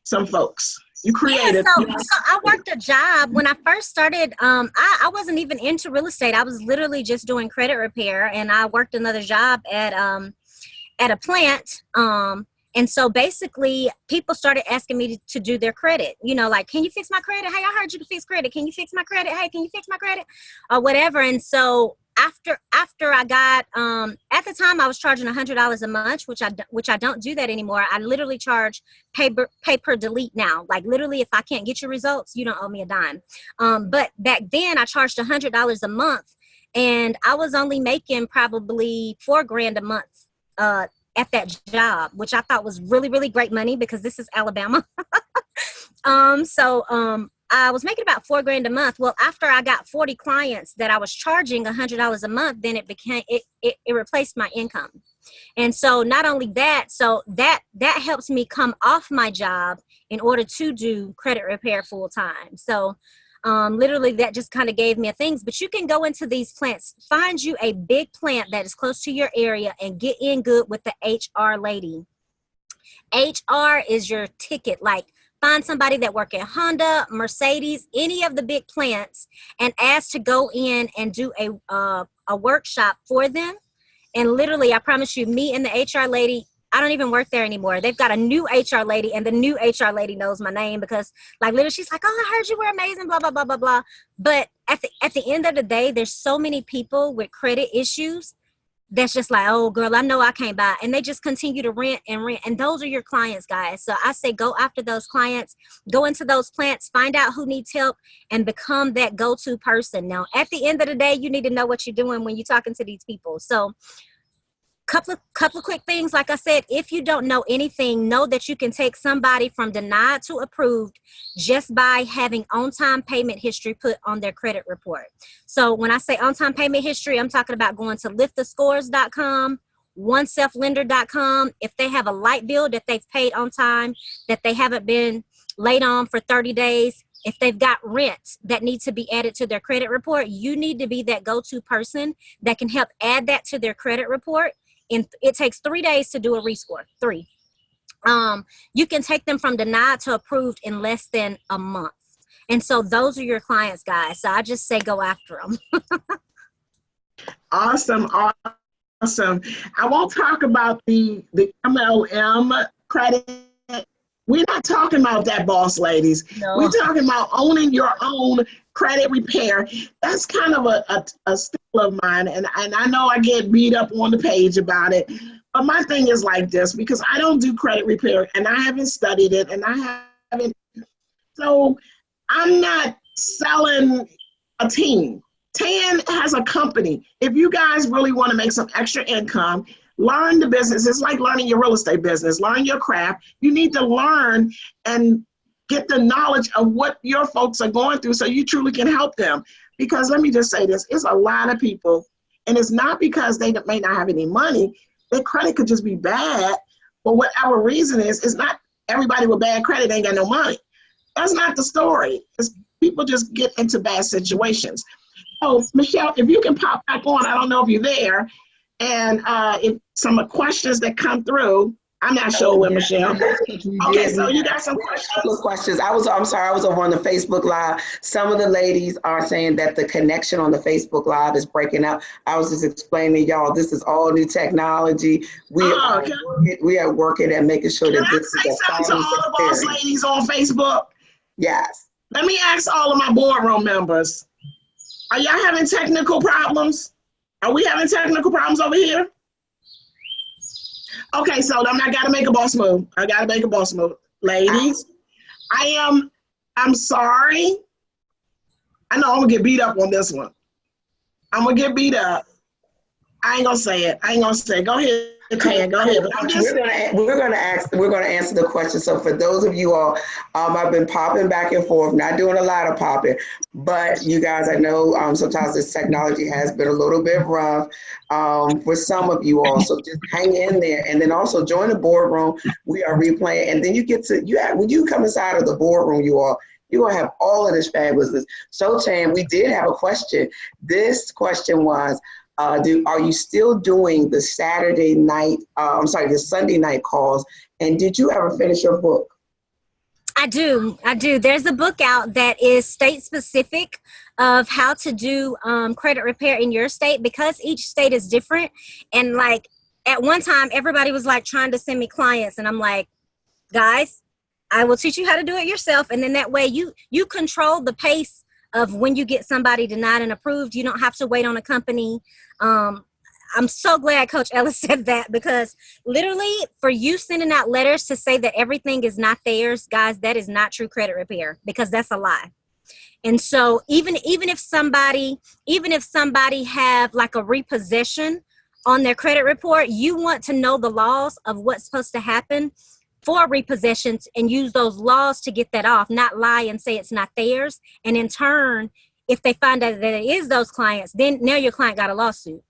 some folks. You created. Yeah, so I worked a job when I first started. I wasn't even into real estate. I was literally just doing credit repair, and I worked another job at a plant. And so basically, people started asking me to do their credit. You know, like, can you fix my credit? Hey, I heard you can fix credit. Can you fix my credit? Hey, can you fix my credit? Or whatever. And so after I got, at the time I was charging $100 a month, which I don't do that anymore. I literally charge pay per delete now. Like, literally, if I can't get your results, you don't owe me a dime. But back then I charged $100 a month, and I was only making probably $4,000 a month, at that job, which I thought was really, really great money because this is Alabama. So I was making about $4,000 a month. Well, after I got 40 clients that I was charging $100 a month, then it replaced my income. And so not only that, so that helps me come off my job in order to do credit repair full time. So literally that just kind of gave me a things. But you can go into these plants, find you a big plant that is close to your area, and get in good with the HR lady. HR is your ticket. Like, find somebody that work at Honda, Mercedes, any of the big plants, and ask to go in and do a workshop for them. And literally, I promise you, me and the HR lady, I don't even work there anymore. They've got a new HR lady, and the new HR lady knows my name because, like, literally, she's like, "Oh, I heard you were amazing, blah, blah, blah, blah, blah." But at the end of the day, there's so many people with credit issues that's just like, "Oh, girl, I know I can't buy." And they just continue to rent and rent. And those are your clients, guys. So I say go after those clients, go into those plants, find out who needs help, and become that go-to person. Now, at the end of the day, you need to know what you're doing when you're talking to these people. So couple of quick things. Like I said, if you don't know anything, know that you can take somebody from denied to approved just by having on-time payment history put on their credit report. So when I say on-time payment history, I'm talking about going to liftthescores.com, oneselflender.com. If they have a light bill that they've paid on time, that they haven't been late on for 30 days, if they've got rent that needs to be added to their credit report, you need to be that go-to person that can help add that to their credit report. And it takes 3 days to do a rescore. 3. You can take them from denied to approved in less than a month. And so those are your clients, guys. So I just say go after them. Awesome, awesome. I won't talk about the MLM credit. We're not talking about that, boss ladies. No. We're talking about owning your own credit repair. That's kind of a skill of mine, and I know I get beat up on the page about it. But my thing is like this, because I don't do credit repair, and I haven't studied it, and I haven't. So I'm not selling a team. Tan has a company. If you guys really want to make some extra income, learn the business. It's like learning your real estate business. Learn your craft. You need to learn and get the knowledge of what your folks are going through so you truly can help them. Because let me just say this, it's a lot of people, and it's not because they may not have any money. Their credit could just be bad for whatever reason is. It's not everybody with bad credit ain't got no money. That's not the story. It's people just get into bad situations. Oh, Michelle, if you can pop back on, I don't know if you're there. And if some questions that come through, I'm not sure where Michelle. Okay, so you got some questions? A couple of questions. I'm sorry, I was over on the Facebook Live. Some of the ladies are saying that the connection on the Facebook Live is breaking up. I was just explaining to y'all, this is all new technology. We are working at making sure that this is a something to all the boss ladies on Facebook? Yes. Let me ask all of my boardroom members. Are y'all having technical problems? Are we having technical problems over here? Okay, so I gotta make a boss move. I gotta make a boss move. Ladies, I'm sorry. I know I'm gonna get beat up on this one. I'm gonna get beat up. I ain't gonna say it. Go ahead, Tan, go ahead. We're gonna answer the question. So for those of you all, I've been popping back and forth, not doing a lot of popping, but you guys, I know sometimes this technology has been a little bit rough for some of you all. So just hang in there, and then also join the boardroom. We are replaying, and then when you come inside of the boardroom, you all, you're going to have all of this fabulousness. So Tan, we did have a question. This question was, are you still doing the Sunday night calls? And did you ever finish your book? I do. There's a book out that is state specific of how to do credit repair in your state, because each state is different. And like at one time, everybody was like trying to send me clients, and I'm like, guys, I will teach you how to do it yourself. And then that way you control the pace of when you get somebody denied and approved. You don't have to wait on a company. I'm so glad Coach Ella said that, because literally for you sending out letters to say that everything is not theirs, guys, that is not true credit repair, because that's a lie. And so even if somebody have like a repossession on their credit report, you want to know the laws of what's supposed to happen for repossessions and use those laws to get that off, not lie and say it's not theirs. And in turn, if they find out that it is those clients, then now your client got a lawsuit.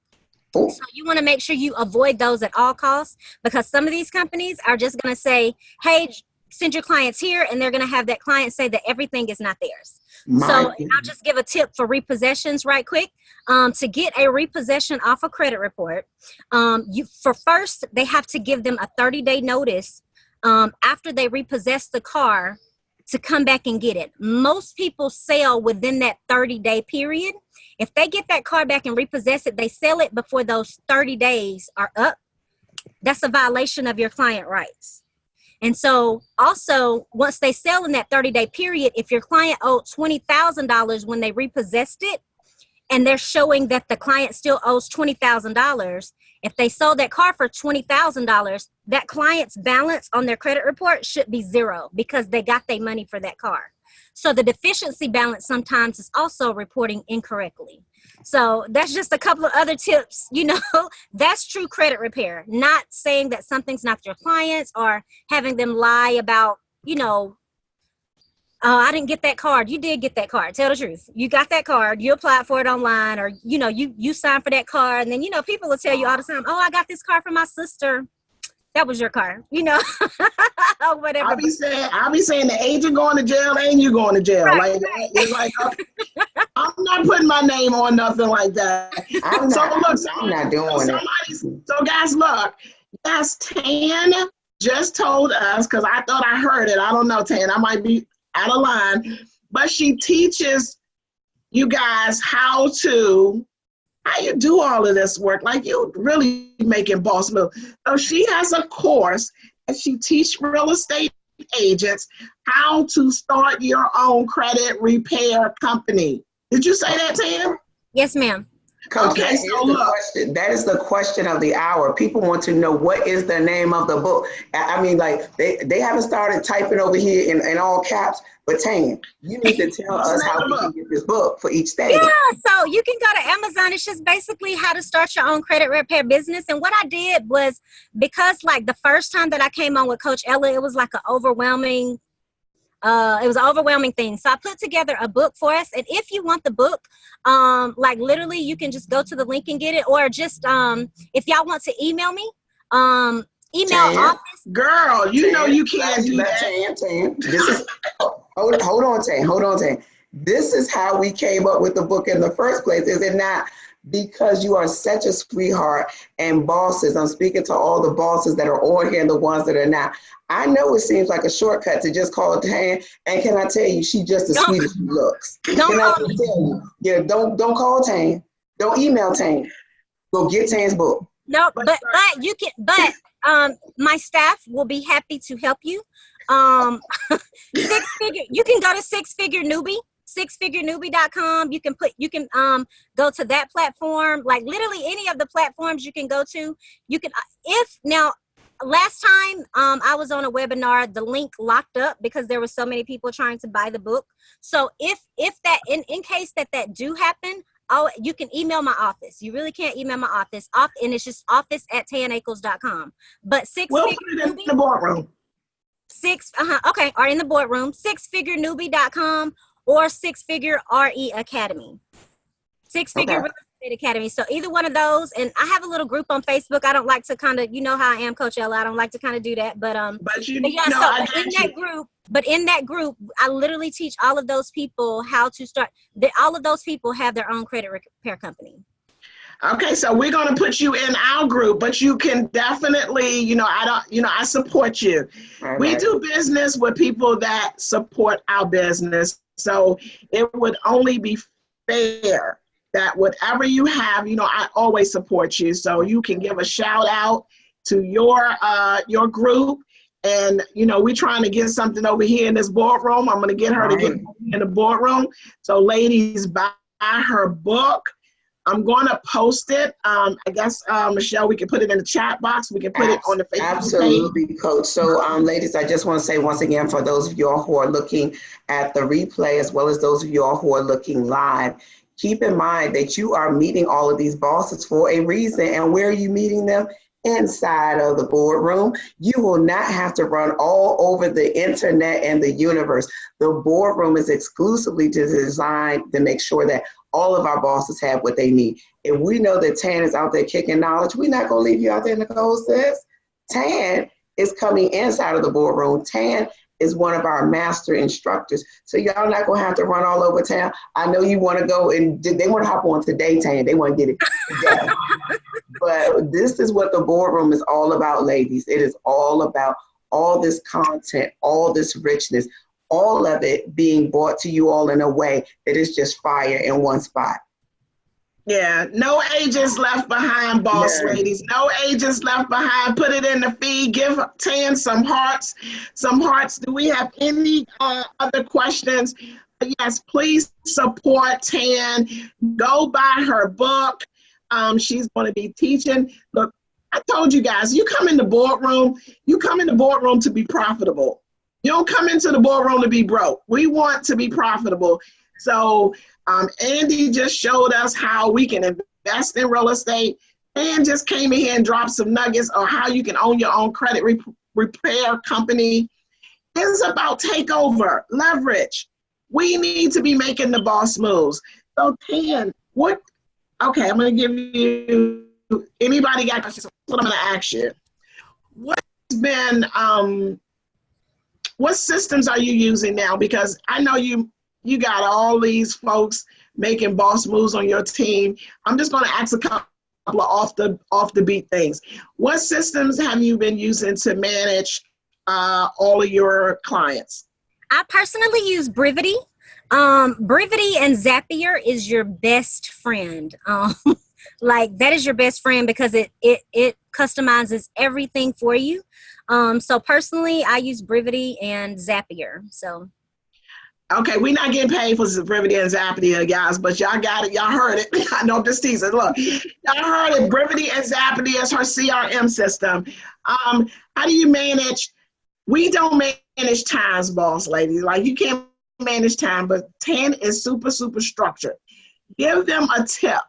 So you want to make sure you avoid those at all costs, because some of these companies are just going to say, hey, send your clients here, and they're going to have that client say that everything is not theirs. So I'll just give a tip for repossessions right quick. To get a repossession off a credit report, first they have to give them a 30-day notice after they repossess the car to come back and get it. Most people sell within that 30-day period. If they get that car back and repossess it, they sell it before those 30 days are up. That's a violation of your client rights. And so also, once they sell in that 30-day period, if your client owed $20,000 when they repossessed it, and they're showing that the client still owes $20,000, if they sold that car for $20,000, that client's balance on their credit report should be zero, because they got their money for that car. So the deficiency balance sometimes is also reporting incorrectly. So that's just a couple of other tips. That's true credit repair, not saying that something's not your client's or having them lie about, oh, I didn't get that card. You did get that card. Tell the truth. You got that card. You applied for it online, or, you signed for that card. And then, people will tell you all the time, oh, I got this car from my sister. That was your car, whatever. I'll be saying the agent going to jail and you going to jail. Right, It's like, I'm not putting my name on nothing like that. I'm not doing it. So guys, look, yes, Tan just told us, because I thought I heard it. I don't know, Tan, I might be out of line, but she teaches you guys how to how you do all of this work. Like, you really making boss moves. So she has a course and she teach real estate agents how to start your own credit repair company. Did you say that, Tam? Yes, ma'am. Coach, Okay, so look. that is the question of the hour. People want to know what is the name of the book. I mean, like, they haven't started typing over here in all caps, but Tan, you need to tell us how we can get this book for each state. Yeah, so you can go to Amazon. It's just basically how to start your own credit repair business. And what I did was, because like the first time that I came on with Coach Ella, it was like an overwhelming thing. So I put together a book for us. And if you want the book, like literally you can just go to the link and get it, or just if y'all want to email me, email office. Girl, you know you can't do that. Tan. This is hold on, Tan. This is how we came up with the book in the first place, is it not? Because you are such a sweetheart and bosses. I'm speaking to all the bosses that are on here and the ones that are not. I know it seems like a shortcut to just call Tan, and can I tell you, she just as sweet as she looks. Can I tell you? Yeah, don't call Tan. Don't email Tan. Go get Tan's book. No, but you can. But my staff will be happy to help you. You can go to sixfigurenewbie.com. You can go to that platform. Like literally any of the platforms you can go to. You can last time I was on a webinar, the link locked up because there were so many people trying to buy the book. So if that in case that do happen, you can email my office. You really can't email my office. And it's just office@tanackles.com. But we'll put it in the boardroom. Okay, or in the boardroom, sixfigurenewbie.com or Six Figure RE Academy. Six Figure Real Estate Academy. So either one of those. And I have a little group on Facebook. I don't like to kind of, you know how I am, Coach Ella. I don't like to kind of do that. But in that group, I literally teach all of those people how to start. All of those people have their own credit repair company. Okay, so we're going to put you in our group, but you can definitely, I support you. Right. We do business with people that support our business. So it would only be fair that whatever you have, I always support you. So you can give a shout out to your group. And, we're trying to get something over here in this boardroom. I'm going to get her to get in the boardroom. So ladies, buy her book. I'm going to post it. I guess, Michelle, we can put it in the chat box. We can put it on the Facebook Absolutely, page. Coach. So, ladies, I just want to say once again, for those of y'all who are looking at the replay, as well as those of y'all who are looking live, keep in mind that you are meeting all of these bosses for a reason. And where are you meeting them? Inside of the boardroom. You will not have to run all over the internet and the universe. The boardroom is exclusively designed to make sure that all of our bosses have what they need. If we know that Tan is out there kicking knowledge, we're not going to leave you out there in the cold, sis. Tan is coming inside of the boardroom. Tan is one of our master instructors. So y'all not going to have to run all over town. I know you want to go and they want to hop on today, Tan. They want to get it today. But this is what the boardroom is all about, ladies. It is all about all this content, all this richness, all of it being brought to you all in a way that is just fire in one spot. Yeah, no agents left behind, boss ladies. No agents left behind. Put it in the feed. Give Tan some hearts. Do we have any other questions? Yes, please support Tan. Go buy her book. She's going to be teaching. Look, I told you guys, you come in the boardroom to be profitable. You don't come into the boardroom to be broke. We want to be profitable. So Andy just showed us how we can invest in real estate, and just came in here and dropped some nuggets on how you can own your own credit repair company. It's about takeover, leverage. We need to be making the boss moves. So Tan, I'm going to give you, anybody got questions? What I'm going to ask you. What systems are you using now? Because I know you got all these folks making boss moves on your team. I'm just going to ask a couple of off the beat things. What systems have you been using to manage all of your clients? I personally use Brivity. Brivity and Zapier is your best friend. Like that is your best friend because it customizes everything for you. So personally, I use Brivity and Zapier. So Okay, we're not getting paid for Brivity and Zapier, guys, but y'all got it. Y'all heard it. I know I'm just teasing. Look, y'all heard it. Brivity and Zapier is her CRM system. How do you manage? We don't manage times, boss ladies. Like you can't manage time, but 10 is super, super structured. Give them a tip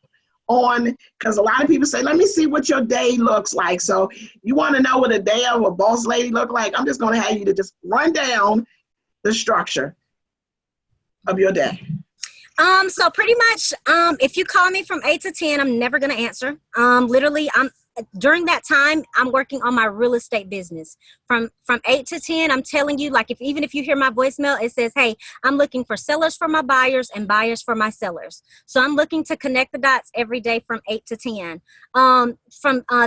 on, because a lot of people say, let me see what your day looks like. So you want to know what a day of a boss lady look like? I'm just going to have you to just run down the structure of your day. So pretty much, if you call me from 8 to 10, I'm never going to answer. Literally, during that time, I'm working on my real estate business. From 8 to 10, I'm telling you, like even if you hear my voicemail, it says, hey, I'm looking for sellers for my buyers and buyers for my sellers. So I'm looking to connect the dots every day from 8 to 10. From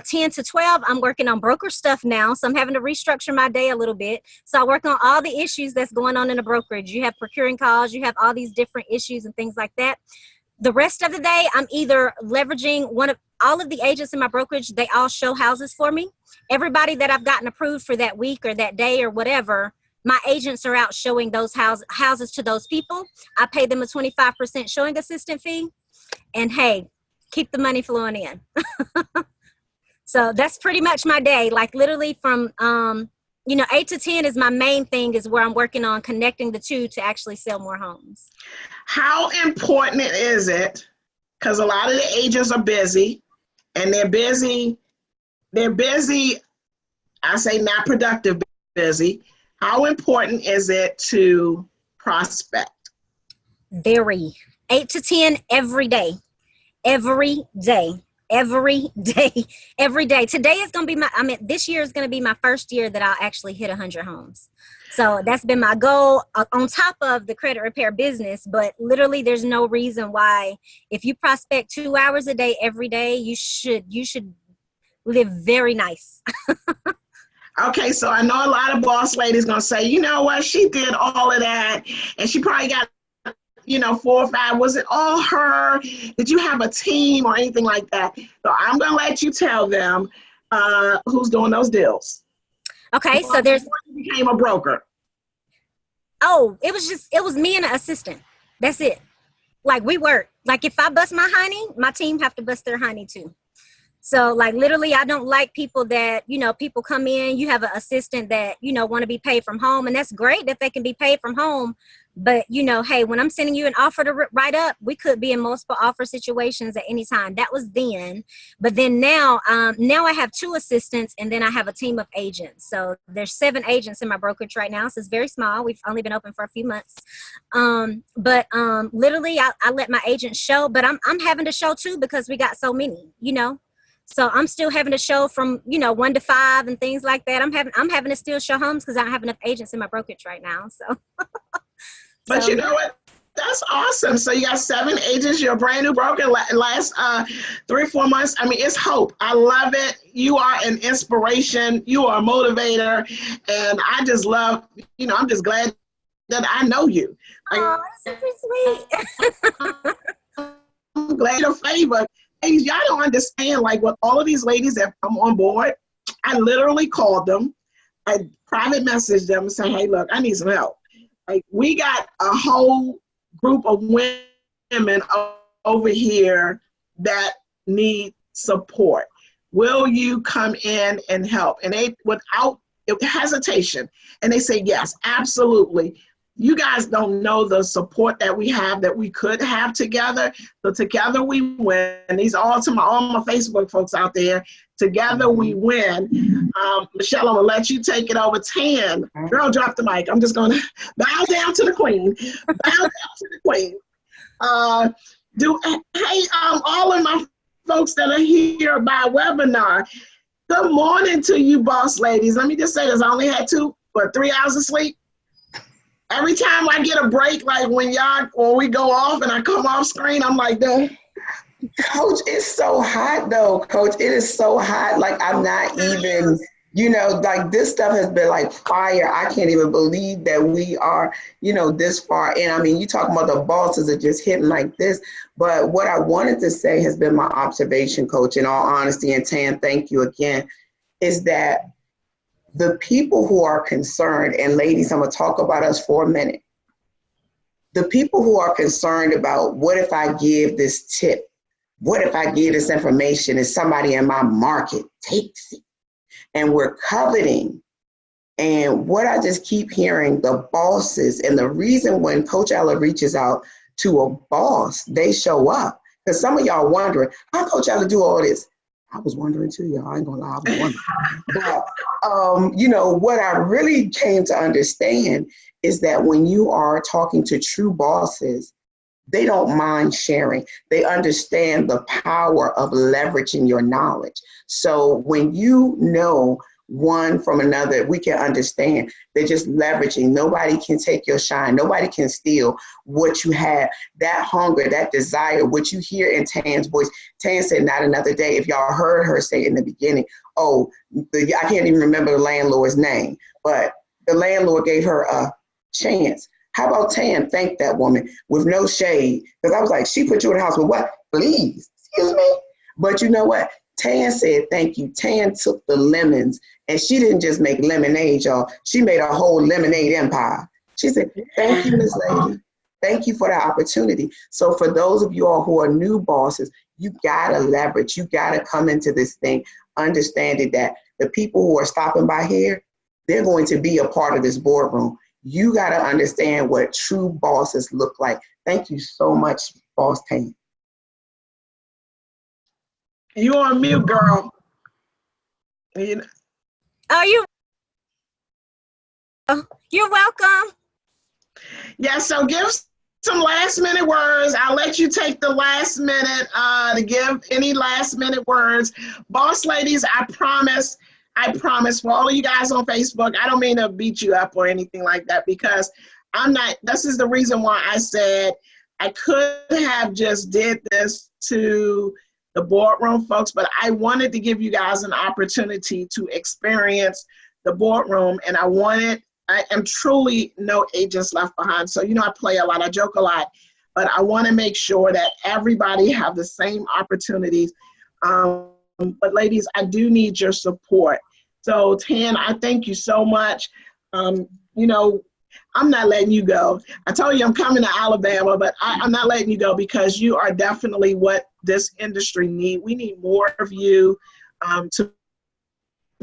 10 to 12, I'm working on broker stuff now. So I'm having to restructure my day a little bit. So I work on all the issues that's going on in a brokerage. You have procuring calls, you have all these different issues and things like that. The rest of the day, I'm either leveraging all of the agents in my brokerage. They all show houses for me. Everybody that I've gotten approved for that week or that day or whatever, my agents are out showing those houses to those people. I pay them a 25% showing assistant fee. And hey, keep the money flowing in. So that's pretty much my day. Like literally from, 8 to 10 is my main thing, is where I'm working on connecting the two to actually sell more homes. How important is it? Because a lot of the agents are busy, and they're busy, I say not productive, busy. How important is it to prospect? Very. 8 to 10 every day. Every day. Every day. Every day. Today is going to be this year is going to be my first year that I'll actually hit 100 homes. So that's been my goal on top of the credit repair business. But literally there's no reason why, if you prospect 2 hours a day, every day, you should live very nice. Okay, so I know a lot of boss ladies going to say, you know what, she did all of that and she probably got 4 or 5. Was it all her? Did you have a team or anything like that? So I'm going to let you tell them who's doing those deals. Okay, so you became a broker. Oh, it was me and an assistant. That's it. Like we work. Like if I bust my honey, my team have to bust their honey too. So like literally, I don't like people that, people come in, you have an assistant that, want to be paid from home. And that's great that they can be paid from home. But, hey, when I'm sending you an offer to write up, we could be in multiple offer situations at any time. That was then. But then now I have 2 assistants, and then I have a team of agents. So there's 7 agents in my brokerage right now. So it's very small. We've only been open for a few months. But literally, I let my agents show. But I'm having to show too because we got so many, So I'm still having to show from, 1 to 5 and things like that. I'm having to still show homes because I don't have enough agents in my brokerage right now. So. But you know what? That's awesome. So you got 7 agents. You're a brand new broker. Last 3 or 4 months. I mean, it's hope. I love it. You are an inspiration. You are a motivator. And I just love, I'm just glad that I know you. Oh, super sweet. I'm glad you're favored. Hey, y'all don't understand, like, with all of these ladies that come on board, I literally called them. I private messaged them and say, hey, look, I need some help. Like, we got a whole group of women over here that need support. Will you come in and help? And they, without hesitation, and they say, yes, absolutely. You guys don't know the support that we have, that we could have together. So together we win. These are all my Facebook folks out there. Together we win. Michelle, I'm gonna let you take it over. 10. Girl, drop the mic. I'm just gonna bow down to the queen. Bow down to the queen. All of my folks that are here by webinar, good morning to you, boss ladies. Let me just say this. I only had 3 hours of sleep. Every time I get a break, like when we go off and I come off screen, I'm like, duh. Coach, it's so hot though, Coach. It is so hot. Like I'm not even You know, like this stuff has been like fire. I can't even believe that we are, you know, this far in. I mean, you talking about the bosses are just hitting like this. But what I wanted to say has been my observation, Coach, in all honesty, and Tan, thank you again, is that the people who are concerned, and ladies, I'm going to talk about us for a minute. The people who are concerned about what if I give this tip? What if I give this information and somebody in my market takes it? And we're coveting. And what I just keep hearing, the bosses, and the reason when Coach Ella reaches out to a boss, they show up. Because some of y'all wondering, how Coach Ella do all this? I was wondering too, y'all. I ain't gonna lie, I was wondering. But, you know, what I really came to understand is that when you are talking to true bosses, they don't mind sharing. They understand the power of leveraging your knowledge. So when you know one from another, we can understand. They're just leveraging. Nobody can take your shine. Nobody can steal what you have. That hunger, that desire, what you hear in Tan's voice. Tan said, not another day. If y'all heard her say in the beginning, I can't even remember the landlord's name, but the landlord gave her a chance. How about Tan thanked that woman with no shade? Because I was like, she put you in the house with what? Please, excuse me. But you know what? Tan said, thank you. Tan took the lemons and she didn't just make lemonade, y'all. She made a whole lemonade empire. She said, thank you, Miss Lady. Thank you for the opportunity. So for those of you all who are new bosses, you gotta leverage. You gotta come into this thing understanding that the people who are stopping by here, they're going to be a part of this boardroom. You got to understand what true bosses look like. Thank you so much, Boss Tan. You on mute, girl. Are you? You're welcome. Yeah, so give some last minute words. I'll let you take the last minute to give any last minute words. Boss ladies, I promise for all of you guys on Facebook, I don't mean to beat you up or anything like that, because this is the reason why I said I could have just did this to the boardroom folks, but I wanted to give you guys an opportunity to experience the boardroom, and I am truly no agents left behind. So, you know, I play a lot, I joke a lot, but I want to make sure that everybody have the same opportunities. But ladies, I do need your support. So Tan, I thank you so much. You know, I'm not letting you go. I told you I'm coming to Alabama, but I'm not letting you go because you are definitely what this industry needs. We need more of you to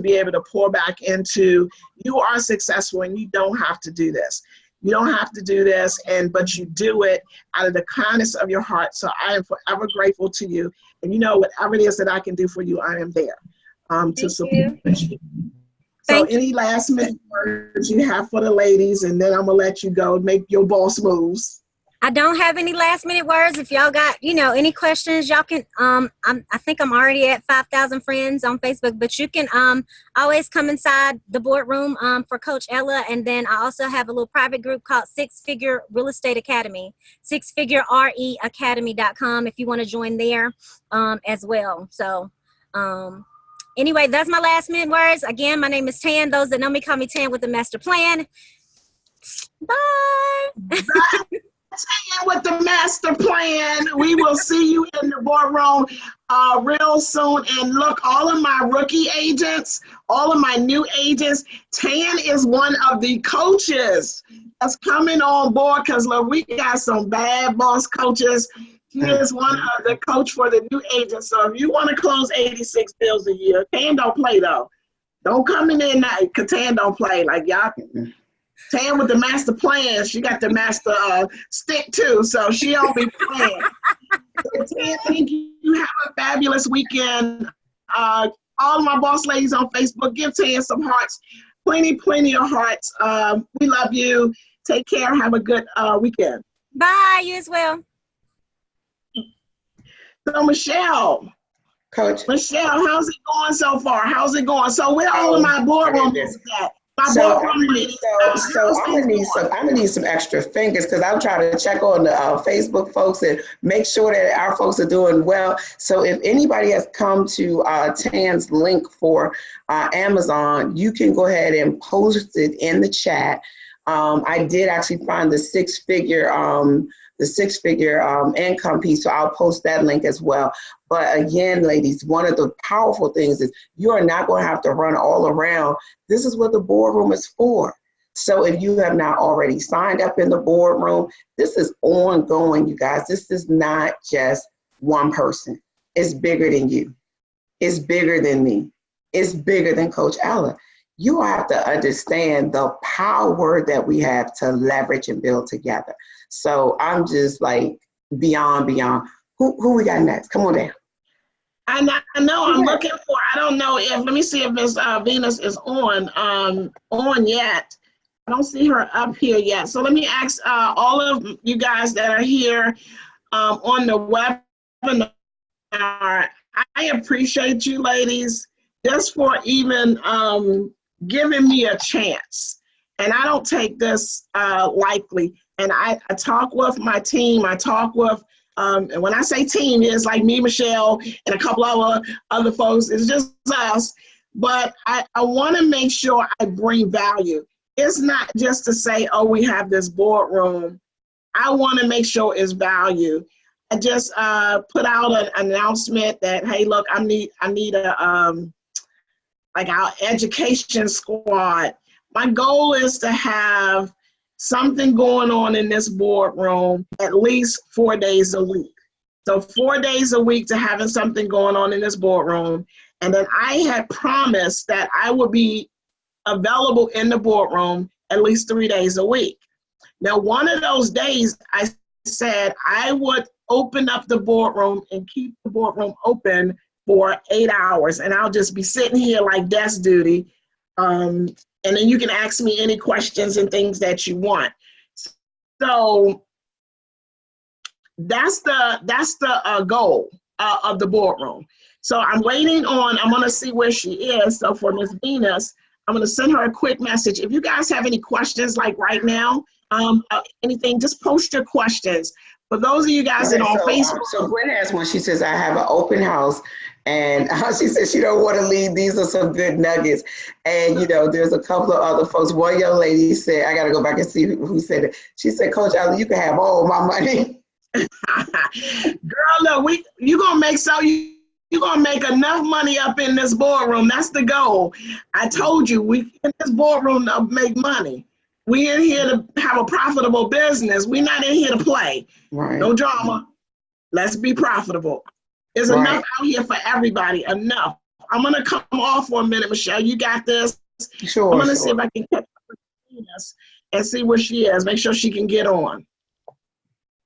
be able to pour back into. You are successful and you don't have to do this. You don't have to do this, but you do it out of the kindness of your heart. So I am forever grateful to you. And you know, whatever it is that I can do for you, I am there to support you. So any last minute words you have for the ladies, and then I'm gonna let you go make your boss moves. I don't have any last minute words. If y'all got, you know, any questions, y'all can, I think I'm already at 5,000 friends on Facebook, but you can always come inside the boardroom for Coach Ella. And then I also have a little private group called Six Figure Real Estate Academy, sixfigurereacademy.com if you want to join there as well. So anyway, that's my last minute words. Again, my name is Tan. Those that know me call me Tan with the master plan. Bye. With the master plan. We will see you in the boardroom real soon. And look, all of my rookie agents, all of my new agents, Tan is one of the coaches that's coming on board, because look, we got some bad boss coaches. He is one of the coach for the new agents. So if you want to close 86 deals a year, Tan don't play though. Don't come in there now, because Tan don't play. Like y'all can. Tan with the master plan, she got the master stick too, so she don't be playing. So Tan, thank you. You have a fabulous weekend. All of my boss ladies on Facebook, give Tan some hearts. Plenty of hearts. We love you. Take care. Have a good weekend. Bye. You as well. So Michelle. Coach. Michelle, how's it going so far? How's it going? So where all of my boardroom is at? So I'm gonna need some extra fingers because I'm trying to check on the Facebook folks and make sure that our folks are doing well. So if anybody has come to Tan's link for Amazon, you can go ahead and post it in the chat. I did actually find the six-figure income piece, so I'll post that link as well. But again, ladies, one of the powerful things is you are not going to have to run all around. This is what the boardroom is for. So if you have not already signed up in the boardroom, this is ongoing, you guys. This is not just one person. It's bigger than you. It's bigger than me. It's bigger than Coach Ella. You have to understand the power that we have to leverage and build together. So I'm just like beyond. Who we got next? Come on down. I know I'm looking for, I don't know if, let me see if Miss Venus is on yet. I don't see her up here yet. So let me ask all of you guys that are here on the webinar. I appreciate you ladies just for even giving me a chance. And I don't take this lightly. And I talk with my team, I talk with, and when I say team, it's like me, Michelle, and a couple of other folks. It's just us. But I want to make sure I bring value. It's not just to say, oh, we have this boardroom. I want to make sure it's value. I just put out an announcement that, hey, look, I need a like our education squad. My goal is to have something going on in this boardroom at least 4 days a week. So 4 days a week to having something going on in this boardroom. And then I had promised that I would be available in the boardroom at least 3 days a week. Now, one of those days I said I would open up the boardroom and keep the boardroom open for 8 hours. And I'll just be sitting here like desk duty. And then you can ask me any questions and things that you want. So that's the goal of the boardroom. So I'm waiting on, I'm gonna see where she is. So for Ms. Venus, I'm gonna send her a quick message. If you guys have any questions like right now, anything, just post your questions. For those of you guys that are on Facebook. So Gwen has one, she says, I have an open house. And she said she don't want to leave. These are some good nuggets. And, you know, there's a couple of other folks. One young lady said, I got to go back and see who said it. She said, Coach Ella, you can have all my money. Girl, look, you're going to make enough money up in this boardroom. That's the goal. I told you, we in this boardroom to make money. We in here to have a profitable business. We're not in here to play. Right. No drama. Let's be profitable. There's enough out here for everybody, enough. I'm going to come off for a minute, Michelle. You got this? Sure. I'm going to see if I can catch up with Venus and see where she is. Make sure she can get on.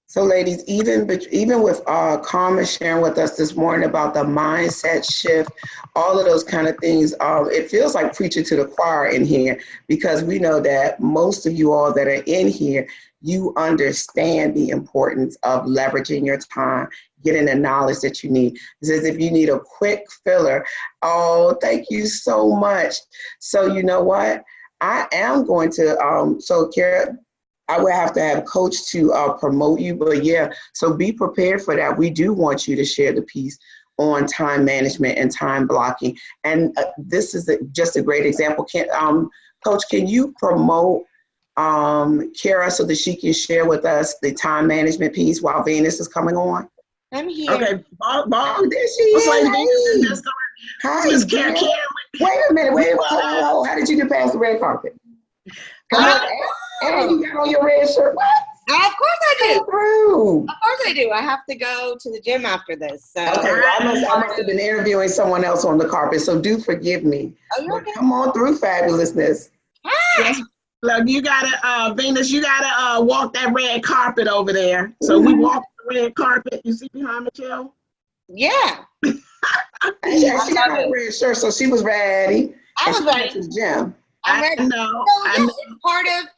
So ladies, even with Carmen sharing with us this morning about the mindset shift, all of those kind of things, it feels like preaching to the choir in here, because we know that most of you all that are in here, you understand the importance of leveraging your time, getting the knowledge that you need. It says if you need a quick filler, oh, thank you so much. So you know what? I am going to, so Kara, I would have to have a coach to promote you, but yeah, so be prepared for that. We do want you to share the piece on time management and time blocking. And this is just a great example. Coach, can you promote Kara so that she can share with us the time management piece while Venus is coming on? I'm here. Okay, There she is. Hi, Kara. Wait a minute. Whoa. How did you get past the red carpet? And you got on your red shirt. What? Of course I do. Come through. Of course I do. I have to go to the gym after this. So. Okay, well, I must have been interviewing someone else on the carpet, so do forgive me. Oh, you're okay. Come on through, fabulousness. Yes. Look, you gotta, Venus, you gotta walk that red carpet over there. So we walked the red carpet. You see behind Michelle? Yeah. She got on a red shirt, so she was ready. I was ready. To the gym. I'm ready. I know. So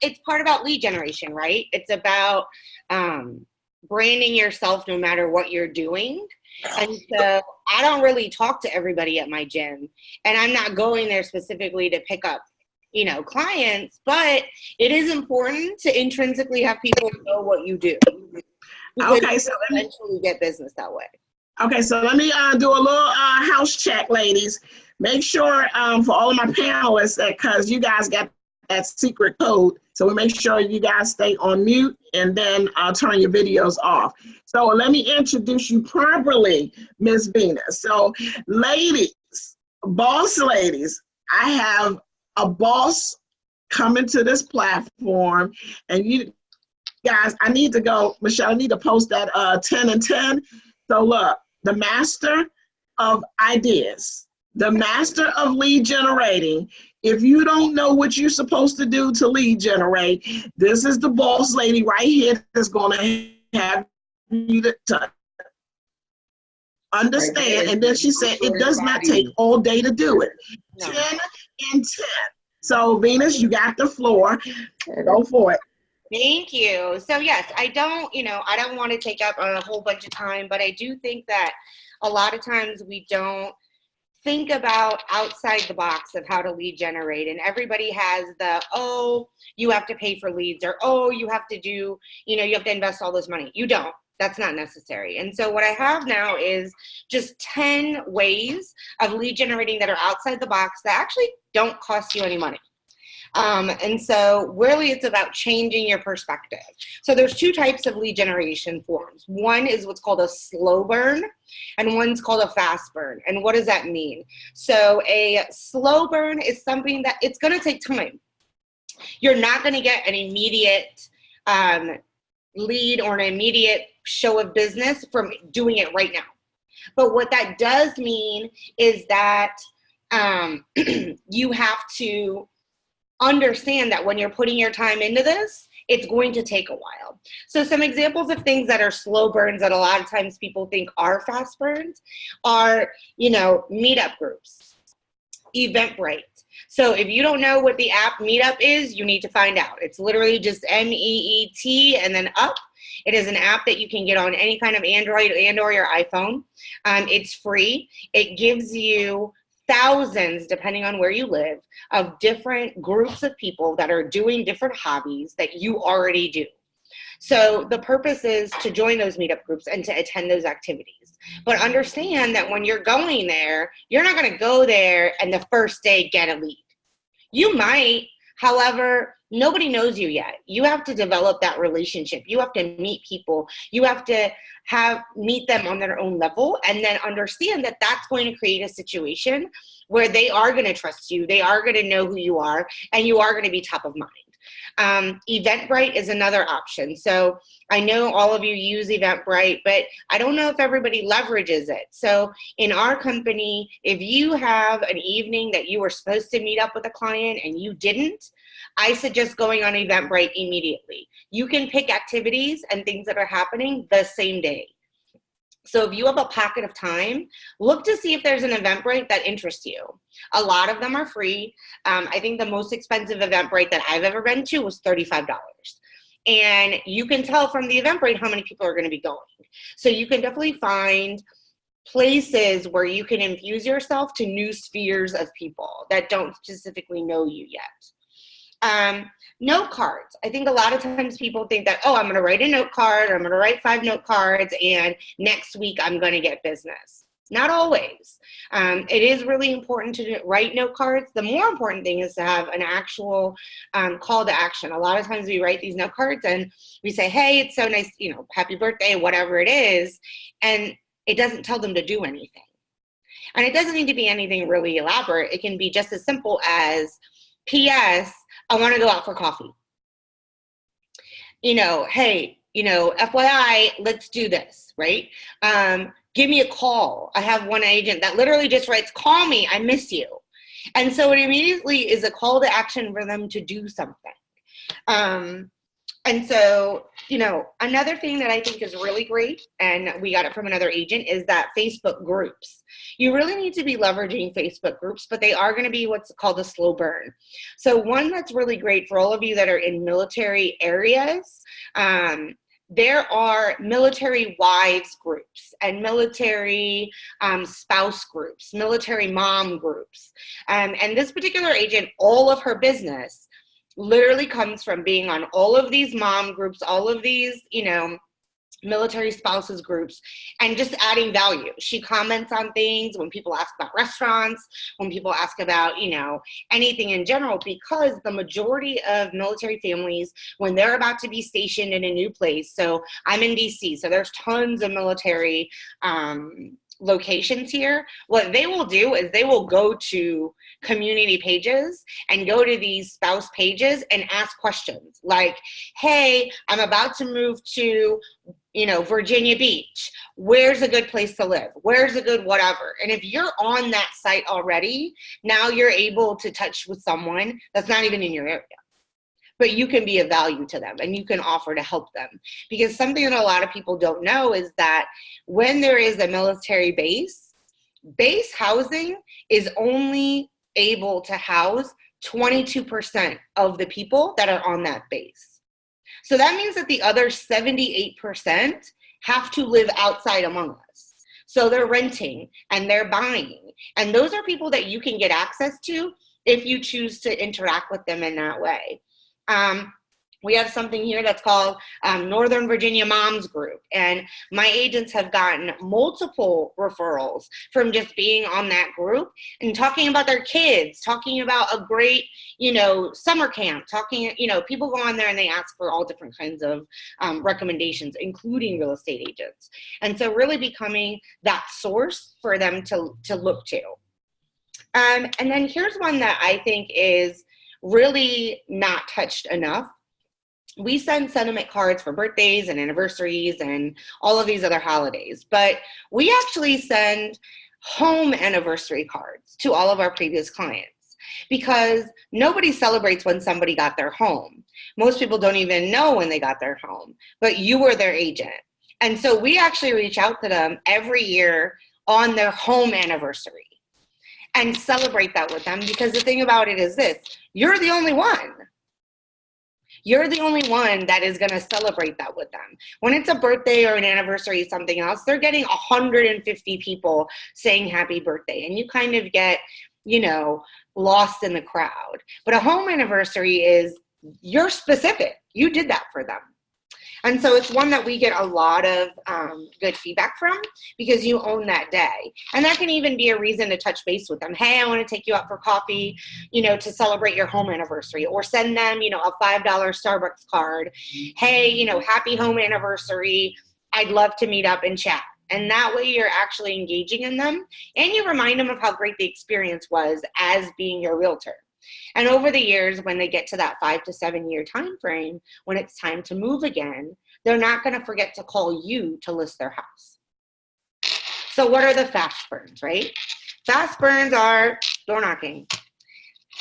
it's part about lead generation, right? It's about branding yourself no matter what you're doing. And so I don't really talk to everybody at my gym, and I'm not going there specifically to pick up, clients, but it is important to intrinsically have people know what you do. Okay, so eventually get business that way. Okay, so let me do a little house check, ladies. Make sure for all of my panelists that, because you guys got that secret code, so we make sure you guys stay on mute and then turn your videos off. So let me introduce you properly, Ms. Venus. So ladies, boss ladies, I have a boss coming to this platform, and you guys, I need to go, Michelle, I need to post that 10 and 10. So look, the master of ideas, the master of lead generating. If you don't know what you're supposed to do to lead generate, this is the boss lady right here that's going to have you to understand. And then she said, it does not take all day to do it. No. 10 and 10. So Venus, you got the floor. Go for it. Thank you. So yes, I don't want to take up a whole bunch of time, but I do think that a lot of times we don't think about outside the box of how to lead generate. And everybody has the, oh, you have to pay for leads, or, oh, you have to do, you have to invest all this money. You don't. That's not necessary. And so what I have now is just 10 ways of lead generating that are outside the box that actually don't cost you any money. And so really it's about changing your perspective. So there's two types of lead generation forms. One is what's called a slow burn, and one's called a fast burn. And what does that mean? So a slow burn is something that it's going to take time. You're not going to get an immediate lead or an immediate show of business from doing it right now. But what that does mean is that you have to understand that when you're putting your time into this, it's going to take a while. So some examples of things that are slow burns that a lot of times people think are fast burns are, meetup groups, Eventbrite. So if you don't know what the app Meetup is, you need to find out. It's literally just MEET and then up. It is an app that you can get on any kind of Android and or your iPhone. It's free. It gives you thousands, depending on where you live, of different groups of people that are doing different hobbies that you already do. So the purpose is to join those meetup groups and to attend those activities. But understand that when you're going there, you're not going to go there and the first day get a lead. You might, however, nobody knows you yet. You have to develop that relationship. You have to meet people. You have to meet them on their own level, and then understand that that's going to create a situation where they are going to trust you. They are going to know who you are, and you are going to be top of mind. Eventbrite is another option. So I know all of you use Eventbrite, but I don't know if everybody leverages it. So in our company, if you have an evening that you were supposed to meet up with a client and you didn't, I suggest going on Eventbrite immediately. You can pick activities and things that are happening the same day. So if you have a pocket of time, look to see if there's an Eventbrite that interests you. A lot of them are free. I think the most expensive Eventbrite that I've ever been to was $35. And you can tell from the Eventbrite how many people are going to be going. So you can definitely find places where you can infuse yourself to new spheres of people that don't specifically know you yet. Note cards. I think a lot of times people think that, oh, I'm going to write a note card, or I'm going to write 5 note cards, and next week I'm going to get business. Not always. It is really important to write note cards. The more important thing is to have an actual call to action. A lot of times we write these note cards and we say, hey, it's so nice, happy birthday, whatever it is. And it doesn't tell them to do anything. And it doesn't need to be anything really elaborate. It can be just as simple as, P.S., I want to go out for coffee. Hey, FYI, let's do this, right? Give me a call. I have one agent that literally just writes, call me, I miss you. And so it immediately is a call to action for them to do something. And so, another thing that I think is really great, and we got it from another agent, is that Facebook groups. You really need to be leveraging Facebook groups, but they are going to be what's called a slow burn. So one that's really great for all of you that are in military areas, there are military wives groups and military spouse groups, military mom groups. And this particular agent, all of her business literally comes from being on all of these mom groups, all of these, military spouses groups, and just adding value. She comments on things when people ask about restaurants, when people ask about, anything in general, because the majority of military families, when they're about to be stationed in a new place, so I'm in DC, so there's tons of military locations here. What they will do is they will go to community pages and go to these spouse pages and ask questions like, hey, I'm about to move to Virginia Beach. Where's a good place to live? Where's a good whatever? And if you're on that site already, now you're able to touch with someone that's not even in your area. But you can be of value to them and you can offer to help them. Because something that a lot of people don't know is that when there is a military base housing is only able to house 22% of the people that are on that base. So that means that the other 78% have to live outside among us. So they're renting and they're buying. And those are people that you can get access to if you choose to interact with them in that way. We have something here that's called Northern Virginia Moms Group. And my agents have gotten multiple referrals from just being on that group and talking about their kids, talking about a great, summer camp, people go on there and they ask for all different kinds of recommendations, including real estate agents. And so really becoming that source for them to look to. And then here's one that I think is really not touched enough. We send sentiment cards for birthdays and anniversaries and all of these other holidays, but we actually send home anniversary cards to all of our previous clients because nobody celebrates when somebody got their home. Most people don't even know when they got their home, but you were their agent. And so we actually reach out to them every year on their home anniversary and celebrate that with them, because the thing about it is this: you're the only one. You're the only one that is going to celebrate that with them. When it's a birthday or an anniversary, something else, they're getting 150 people saying happy birthday. And you kind of get, lost in the crowd. But a home anniversary is, you're specific. You did that for them. And so it's one that we get a lot of good feedback from because you own that day. And that can even be a reason to touch base with them. Hey, I want to take you out for coffee, to celebrate your home anniversary, or send them, a $5 Starbucks card. Hey, happy home anniversary. I'd love to meet up and chat. And that way you're actually engaging in them and you remind them of how great the experience was as being your realtor. And over the years, when they get to that 5 to 7 year time frame, when it's time to move again, they're not going to forget to call you to list their house. So what are the fast burns, right? Fast burns are door knocking,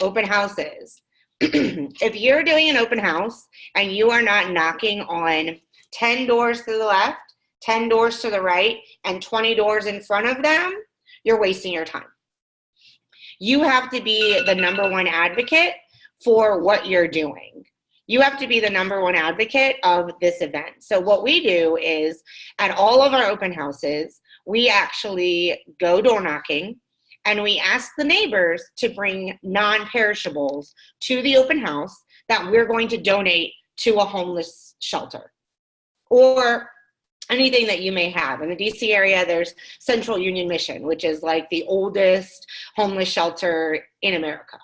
open houses. If you're doing an open house and you are not knocking on 10 doors to the left, 10 doors to the right, and 20 doors in front of them, you're wasting your time. You have to be the number one advocate for what you're doing. You have to be the number one advocate of this event. So what we do is at all of our open houses, we actually go door knocking and we ask the neighbors to bring non-perishables to the open house that we're going to donate to a homeless shelter or anything that you may have. In the DC area, there's Central Union Mission, which is like the oldest homeless shelter in America.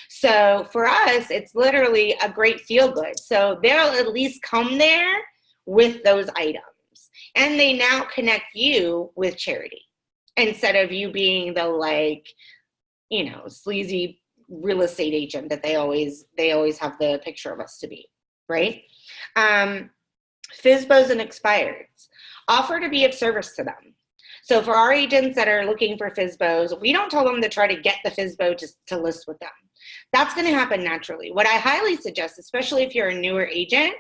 So for us, it's literally a great feel good. So they'll at least come there with those items. And they now connect you with charity instead of you being the sleazy real estate agent that they always have the picture of us to be, right? FSBOs and expireds. Offer to be of service to them. So for our agents that are looking for FSBOs, we don't tell them to try to get the FSBO to list with them. That's going to happen naturally. What I highly suggest, especially if you're a newer agent,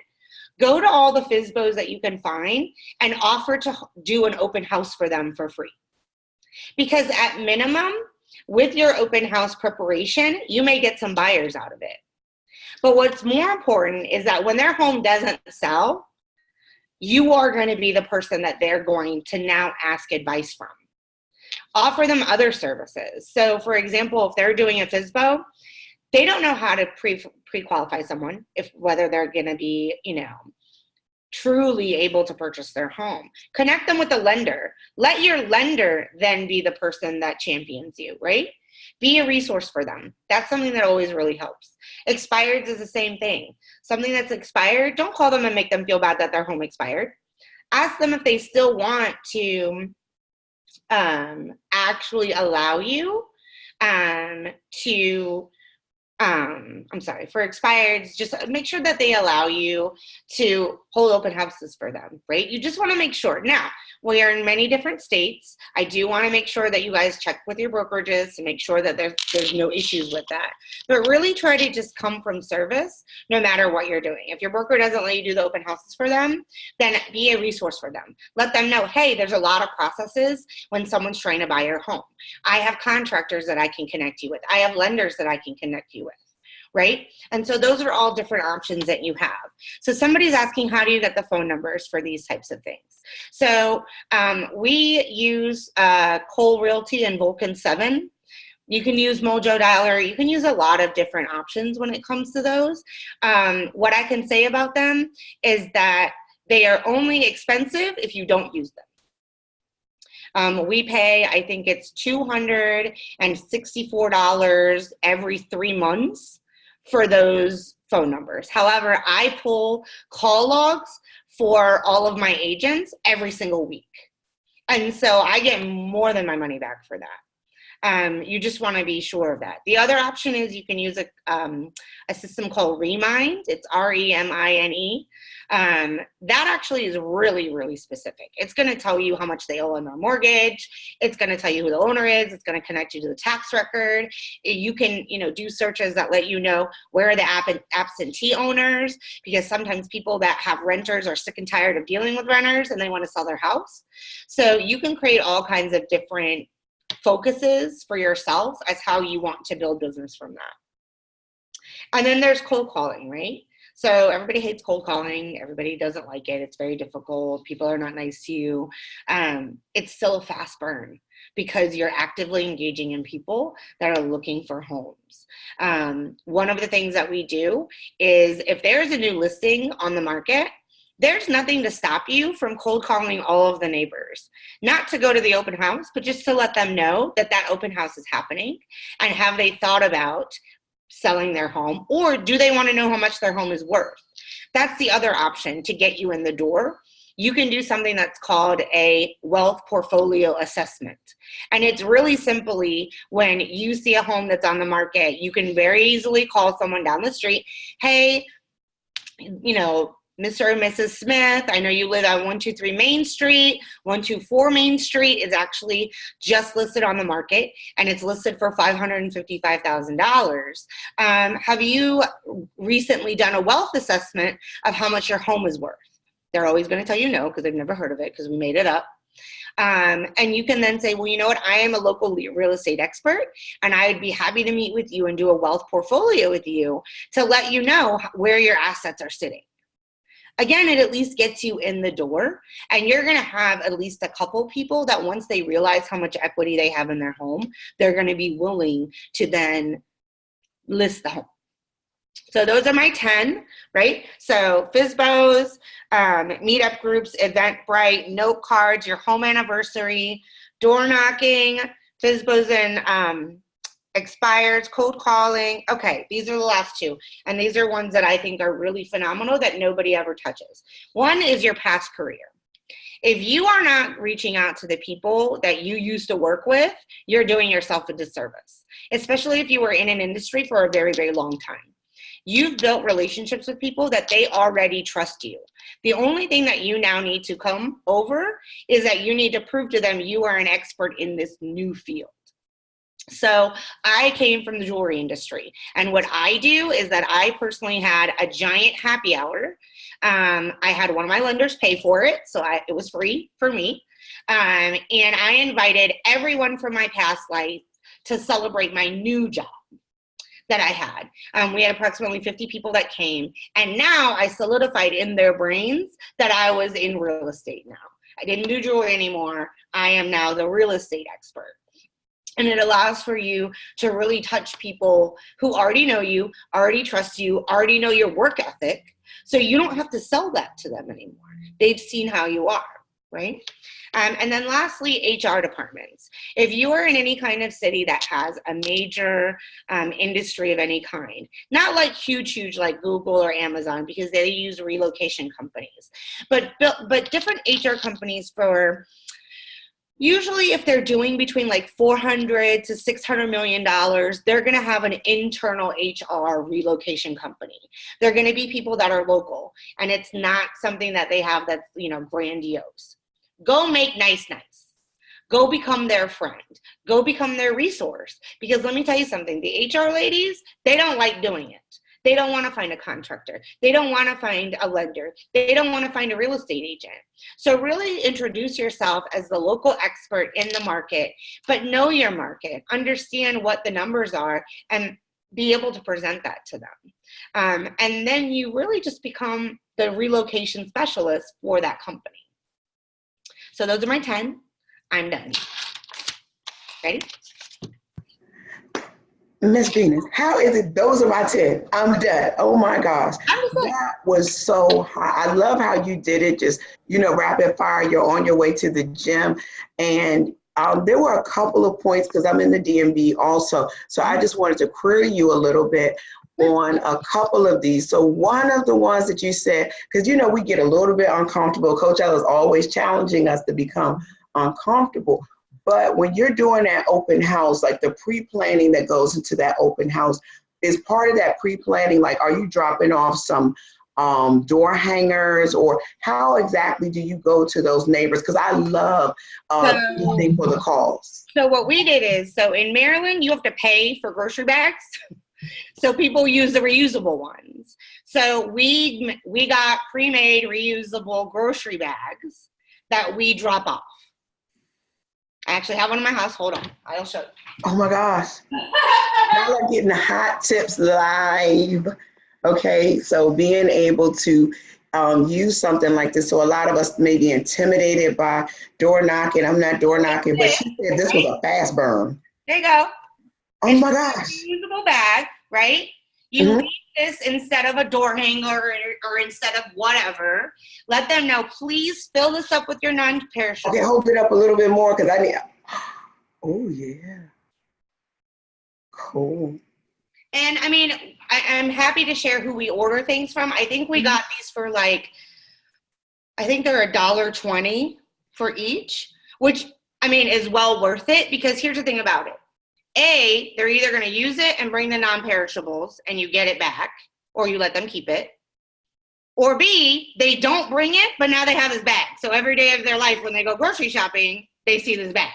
go to all the FSBOs that you can find and offer to do an open house for them for free. Because at minimum, with your open house preparation, you may get some buyers out of it. But what's more important is that when their home doesn't sell, you are going to be the person that they're going to now ask advice from. Offer them other services. So for example, if they're doing a FSBO, they don't know how to pre-qualify someone, whether they're going to be, truly able to purchase their home. Connect them with a lender. Let your lender then be the person that champions you, right? Be a resource for them. That's something that always really helps. Expireds is the same thing. Something that's expired, don't call them and make them feel bad that their home expired. Ask them if they still want to actually allow you for expireds, just make sure that they allow you to hold open houses for them, right? You just want to make sure. Now, we are in many different states. I do want to make sure that you guys check with your brokerages to make sure that there's no issues with that. But really try to just come from service no matter what you're doing. If your broker doesn't let you do the open houses for them, then be a resource for them. Let them know, hey, there's a lot of processes when someone's trying to buy your home. I have contractors that I can connect you with. I have lenders that I can connect you with. Right? And so those are all different options that you have. So somebody's asking, how do you get the phone numbers for these types of things? So we use Cole Realty and Vulcan 7. You can use Mojo Dialer. You can use a lot of different options when it comes to those. What I can say about them is that they are only expensive if you don't use them. We pay, I think it's $264 every 3 months for those phone numbers. However, I pull call logs for all of my agents every single week. And so I get more than my money back for that. You just want to be sure of that. The other option is you can use a system called Remind. It's REMINE. That actually is really, really specific. It's going to tell you how much they owe on their mortgage. It's going to tell you who the owner is. It's going to connect you to the tax record. You can, do searches that let you know where are the absentee owners, because sometimes people that have renters are sick and tired of dealing with renters and they want to sell their house. So you can create all kinds of different focuses for yourself as how you want to build business from that. And then there's cold calling, right? So everybody hates cold calling. Everybody doesn't like it. It's very difficult. People are not nice to you. It's still a fast burn because you're actively engaging in people that are looking for homes. One of the things that we do is if there's a new listing on the market, there's nothing to stop you from cold calling all of the neighbors, not to go to the open house, but just to let them know that that open house is happening, and have they thought about selling their home, or do they want to know how much their home is worth? That's the other option to get you in the door. You can do something that's called a wealth portfolio assessment. And it's really simply when you see a home that's on the market, you can very easily call someone down the street. Hey, Mr. and Mrs. Smith, I know you live at 123 Main Street. 124 Main Street is actually just listed on the market, and it's listed for $555,000. Have you recently done a wealth assessment of how much your home is worth? They're always going to tell you no, because they've never heard of it, because we made it up. And you can then say, well, you know what? I am a local real estate expert, and I would be happy to meet with you and do a wealth portfolio with you to let you know where your assets are sitting. Again, it at least gets you in the door, and you're going to have at least a couple people that once they realize how much equity they have in their home, they're going to be willing to then list the home. So those are my 10, right? So FSBOs, meetup groups, Eventbrite, note cards, your home anniversary, door knocking, FSBOs and expires, cold calling. Okay, these are the last two. And these are ones that I think are really phenomenal that nobody ever touches. One is your past career. If you are not reaching out to the people that you used to work with, you're doing yourself a disservice, especially if you were in an industry for a very, very long time. You've built relationships with people that they already trust you. The only thing that you now need to come over is that you need to prove to them you are an expert in this new field. So I came from the jewelry industry, and what I do is that I personally had a giant happy hour. I had one of my lenders pay for it, so it was free for me. And I invited everyone from my past life to celebrate my new job. that I had. We had approximately 50 people that came, and now I solidified in their brains that I was in real estate now. I didn't do jewelry anymore. I am now the real estate expert. And it allows for you to really touch people who already know you, already trust you, already know your work ethic. So you don't have to sell that to them anymore. They've seen how you are, right? And then lastly, HR departments. If you are in any kind of city that has a major industry of any kind, not like huge like Google or Amazon, because they use relocation companies, but different HR companies for, usually if they're doing between like $400 to $600 million, they're going to have an internal HR relocation company. They're going to be people that are local, and it's not something that they have that's, grandiose. Go make nice. Go become their friend. Go become their resource. Because let me tell you something, the HR ladies, they don't like doing it. They don't want to find a contractor. They don't want to find a lender. They don't want to find a real estate agent. So really introduce yourself as the local expert in the market, but know your market, understand what the numbers are, and be able to present that to them. And then you really just become the relocation specialist for that company. So those are my 10. I'm done. Ready? Miss Venus, how is it? Those are my 10. I'm done. Oh my gosh. That was so high. I love how you did it. Just, rapid fire. You're on your way to the gym. And there were a couple of points, because I'm in the DMV also. So I just wanted to query you a little bit on a couple of these. So one of the ones that you said, because we get a little bit uncomfortable. Coach Ella is always challenging us to become uncomfortable. But when you're doing that open house, like the pre-planning that goes into that open house, is part of that pre-planning, like, are you dropping off some door hangers, or how exactly do you go to those neighbors? Because I love listening for the calls. So what we did is, so in Maryland, you have to pay for grocery bags. So people use the reusable ones. So we got pre-made reusable grocery bags that we drop off. I actually have one in my house. Hold on. I'll show you. Oh my gosh. Y'all are getting the hot tips live. Okay, so being able to use something like this. So a lot of us may be intimidated by door knocking. I'm not door knocking, but she said this was a fast burn. There you go. Oh my gosh. Reusable bag, right? You leave this instead of a door hanger or instead of whatever. Let them know, please fill this up with your non-perishable. Okay, hold it up a little bit more, because I need, oh yeah. Cool. And I mean, I'm happy to share who we order things from. I think we got these for I think they're $1.20 for each, which I mean is well worth it, because here's the thing about it. A, they're either going to use it and bring the non-perishables and you get it back, or you let them keep it. Or B, they don't bring it, but now they have this bag. So every day of their life when they go grocery shopping, they see this bag.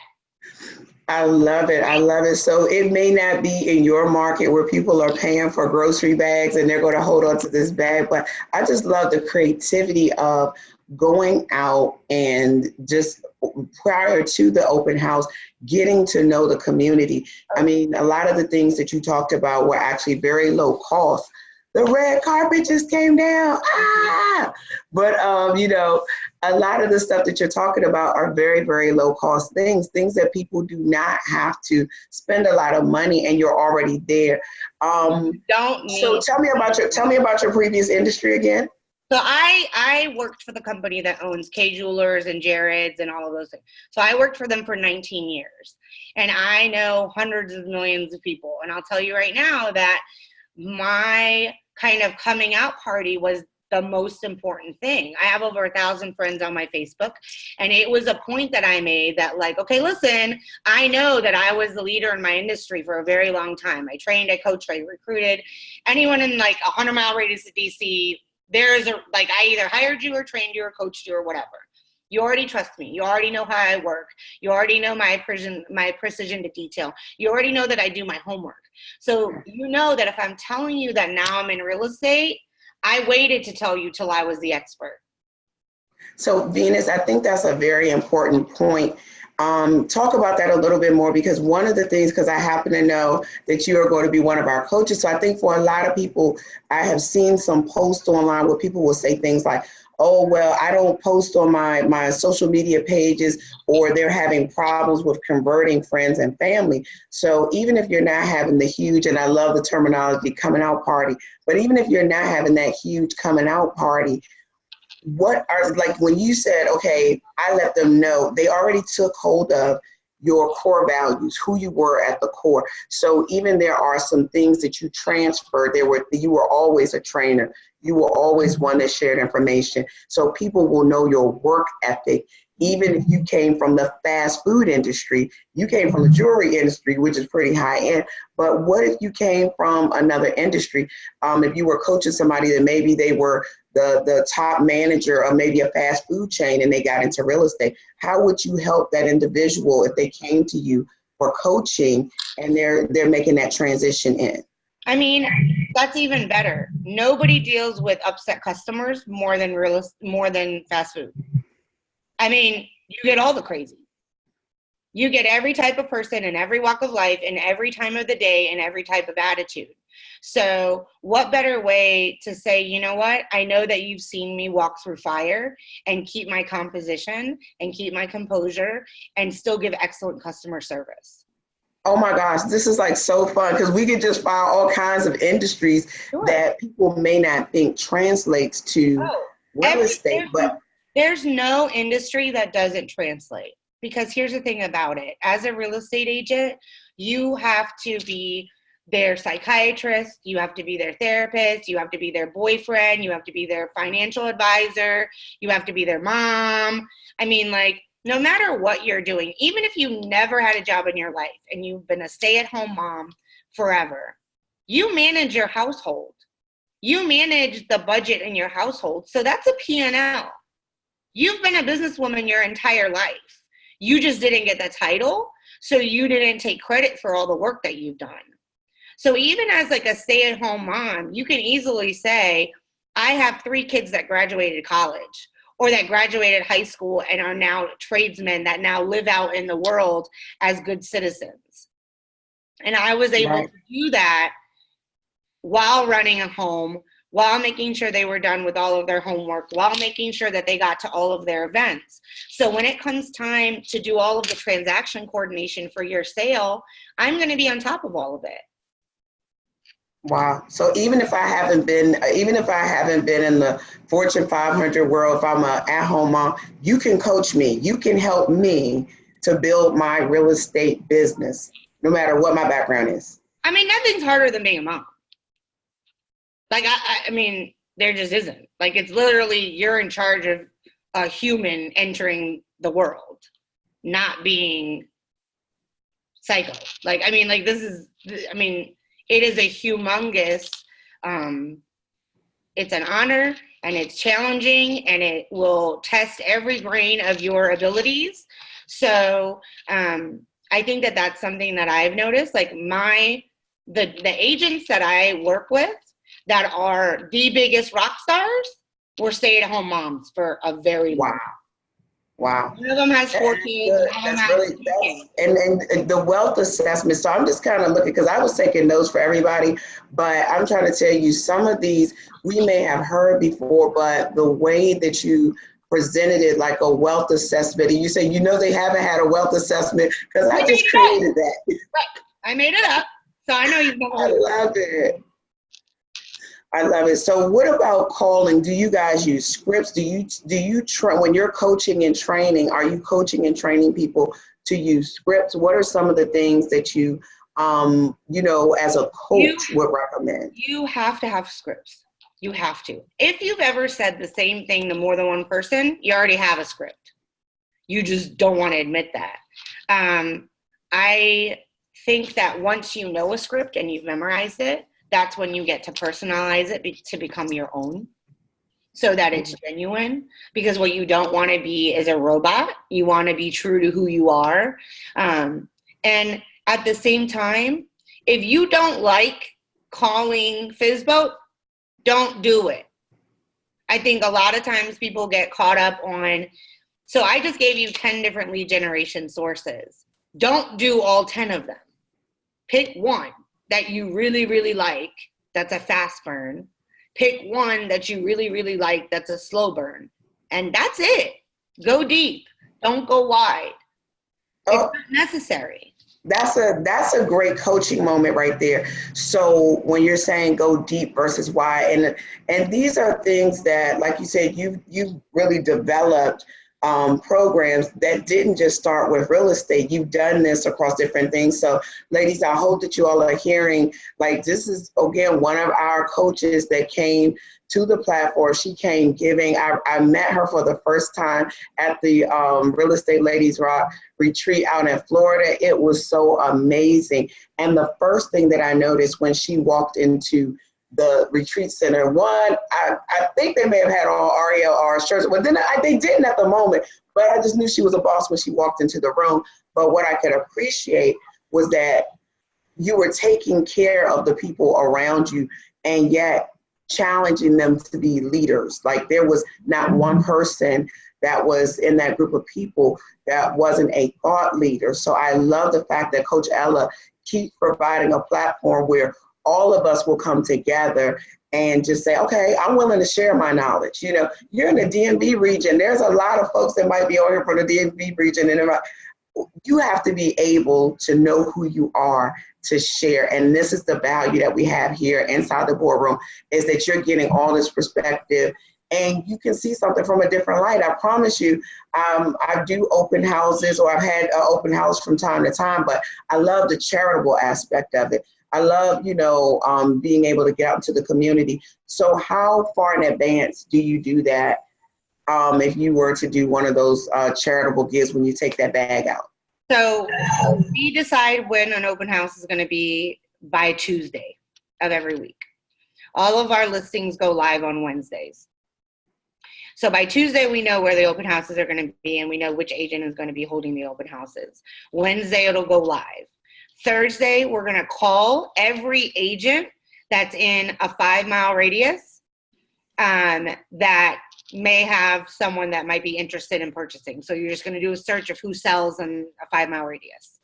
I love it. I love it. So it may not be in your market where people are paying for grocery bags and they're going to hold on to this bag, but I just love the creativity of going out and just prior to the open house, getting to know the community. I mean, a lot of the things that you talked about were actually very low cost. The red carpet just came down. But, a lot of the stuff that you're talking about are very, very low cost things that people do not have to spend a lot of money, and you're already there. So tell me about your previous industry again. So I worked for the company that owns Kay Jewelers and Jared's and all of those things. So I worked for them for 19 years, and I know hundreds of millions of people. And I'll tell you right now that my kind of coming out party was the most important thing. I have over 1,000 friends on my Facebook, and it was a point that I made that okay, listen, I know that I was the leader in my industry for a very long time. I trained, I coached, I recruited anyone in 100-mile radius of DC. I either hired you or trained you or coached you or whatever. You already trust me. You already know how I work. You already know my precision to detail. You already know that I do my homework. So you know that if I'm telling you that now I'm in real estate, I waited to tell you till I was the expert. So Venus, I think that's a very important point. Talk about that a little bit more, because one of the things, because I happen to know that you are going to be one of our coaches. So I think for a lot of people, I have seen some posts online where people will say things like, oh, well, I don't post on my social media pages, or they're having problems with converting friends and family. So even if you're not having the huge, and I love the terminology, coming out party, but even if you're not having that huge coming out party, what are, like when you said, okay, I let them know, they already took hold of your core values, who you were at the core. So even there are some things that you transferred, you were always a trainer. You were always one that shared information. So people will know your work ethic. Even if you came from the fast food industry, you came from the jewelry industry, which is pretty high end. But what if you came from another industry? If you were coaching somebody that maybe they were the top manager of maybe a fast food chain and they got into real estate, how would you help that individual if they came to you for coaching and they're making that transition in? I mean, that's even better. Nobody deals with upset customers more than fast food. I mean, you get all the crazy. You get every type of person in every walk of life, in every time of the day, and every type of attitude. So what better way to say, you know what, I know that you've seen me walk through fire and keep my composition and keep my composure and still give excellent customer service. Oh my gosh, this is like so fun, because we could just find all kinds of industries that people may not think translates to real estate. But there's no industry that doesn't translate, because here's the thing about it. As a real estate agent, you have to be their psychiatrist, you have to be their therapist, you have to be their boyfriend, you have to be their financial advisor, you have to be their mom. I mean, like, no matter what you're doing, even if you never had a job in your life and you've been a stay-at-home mom forever, you manage your household. You manage the budget in your household. So that's a P&L. You've been a businesswoman your entire life. You just didn't get the title, so you didn't take credit for all the work that you've done. So even as like a stay-at-home mom, you can easily say, I have 3 kids that graduated college or that graduated high school and are now tradesmen that now live out in the world as good citizens. And I was able to do that while running a home, while making sure they were done with all of their homework, while making sure that they got to all of their events. So when it comes time to do all of the transaction coordination for your sale, I'm going to be on top of all of it. Wow. So even if I haven't been in the Fortune 500 world, if I'm an at-home mom, you can coach me. You can help me to build my real estate business, no matter what my background is. I mean, nothing's harder than being a mom. Like, I mean, there just isn't. Like, it's literally you're in charge of a human entering the world, not being psycho. Like, I mean, like, it is a humongous, it's an honor, and it's challenging, and it will test every grain of your abilities. So I think that that's something that I've noticed. Like, the agents that I work with that are the biggest rock stars were stay-at-home moms for a very long time. Wow. One of them has 4 kids. And the wealth assessment. So I'm just kind of looking, because I was taking notes for everybody, but I'm trying to tell you, some of these we may have heard before, but the way that you presented it like a wealth assessment, and you say, they haven't had a wealth assessment, because I just created that. Right. I made it up. So I know you've never heard it. I love it. So what about calling? Do you guys use scripts? Do you when you're coaching and training, are you coaching and training people to use scripts? What are some of the things that you, as a coach would recommend? You have to have scripts. You have to. If you've ever said the same thing to more than one person, you already have a script. You just don't want to admit that. I think that once you know a script and you've memorized it, that's when you get to personalize it to become your own, so that it's genuine. Because what you don't want to be is a robot. You want to be true to who you are. And at the same time, if you don't like calling FSBO, don't do it. I think a lot of times people get caught up on So I just gave you 10 different lead generation sources. Don't do all 10 of them. Pick one that you really, really like that's a fast burn. Pick one that you really, really like that's a slow burn. And that's it. Go deep. Don't go wide. It's not necessary. That's a great coaching moment right there. So when you're saying go deep versus wide, and these are things that, like you said, you really developed programs that didn't just start with real estate. You've done this across different things. So ladies, I hope that you all are hearing, like, this is, again, one of our coaches that came to the platform. She came giving, I met her for the first time at the Real Estate Ladies Rock retreat out in Florida. It was so amazing. And the first thing that I noticed when she walked into the retreat center, one, I think they may have had on Ariel or shirts, but then they didn't at the moment, but I just knew she was a boss when she walked into the room. But what I could appreciate was that you were taking care of the people around you, and yet challenging them to be leaders. Like, there was not one person that was in that group of people that wasn't a thought leader. So I love the fact that Coach Ella keeps providing a platform where all of us will come together and just say, okay, I'm willing to share my knowledge. You know, you're in the DMV region. There's a lot of folks that might be over here from the DMV region, and you have to be able to know who you are to share. And this is the value that we have here inside the boardroom, is that you're getting all this perspective and you can see something from a different light. I promise you, I do open houses, or I've had an open house from time to time, but I love the charitable aspect of it. I love, being able to get out into the community. So how far in advance do you do that? If you were to do one of those charitable gives when you take that bag out? So we decide when an open house is going to be by Tuesday of every week. All of our listings go live on Wednesdays. So by Tuesday, we know where the open houses are going to be, and we know which agent is going to be holding the open houses. Wednesday, it'll go live. Thursday, we're going to call every agent that's in a 5-mile radius that may have someone that might be interested in purchasing. So you're just going to do a search of who sells in a 5-mile radius.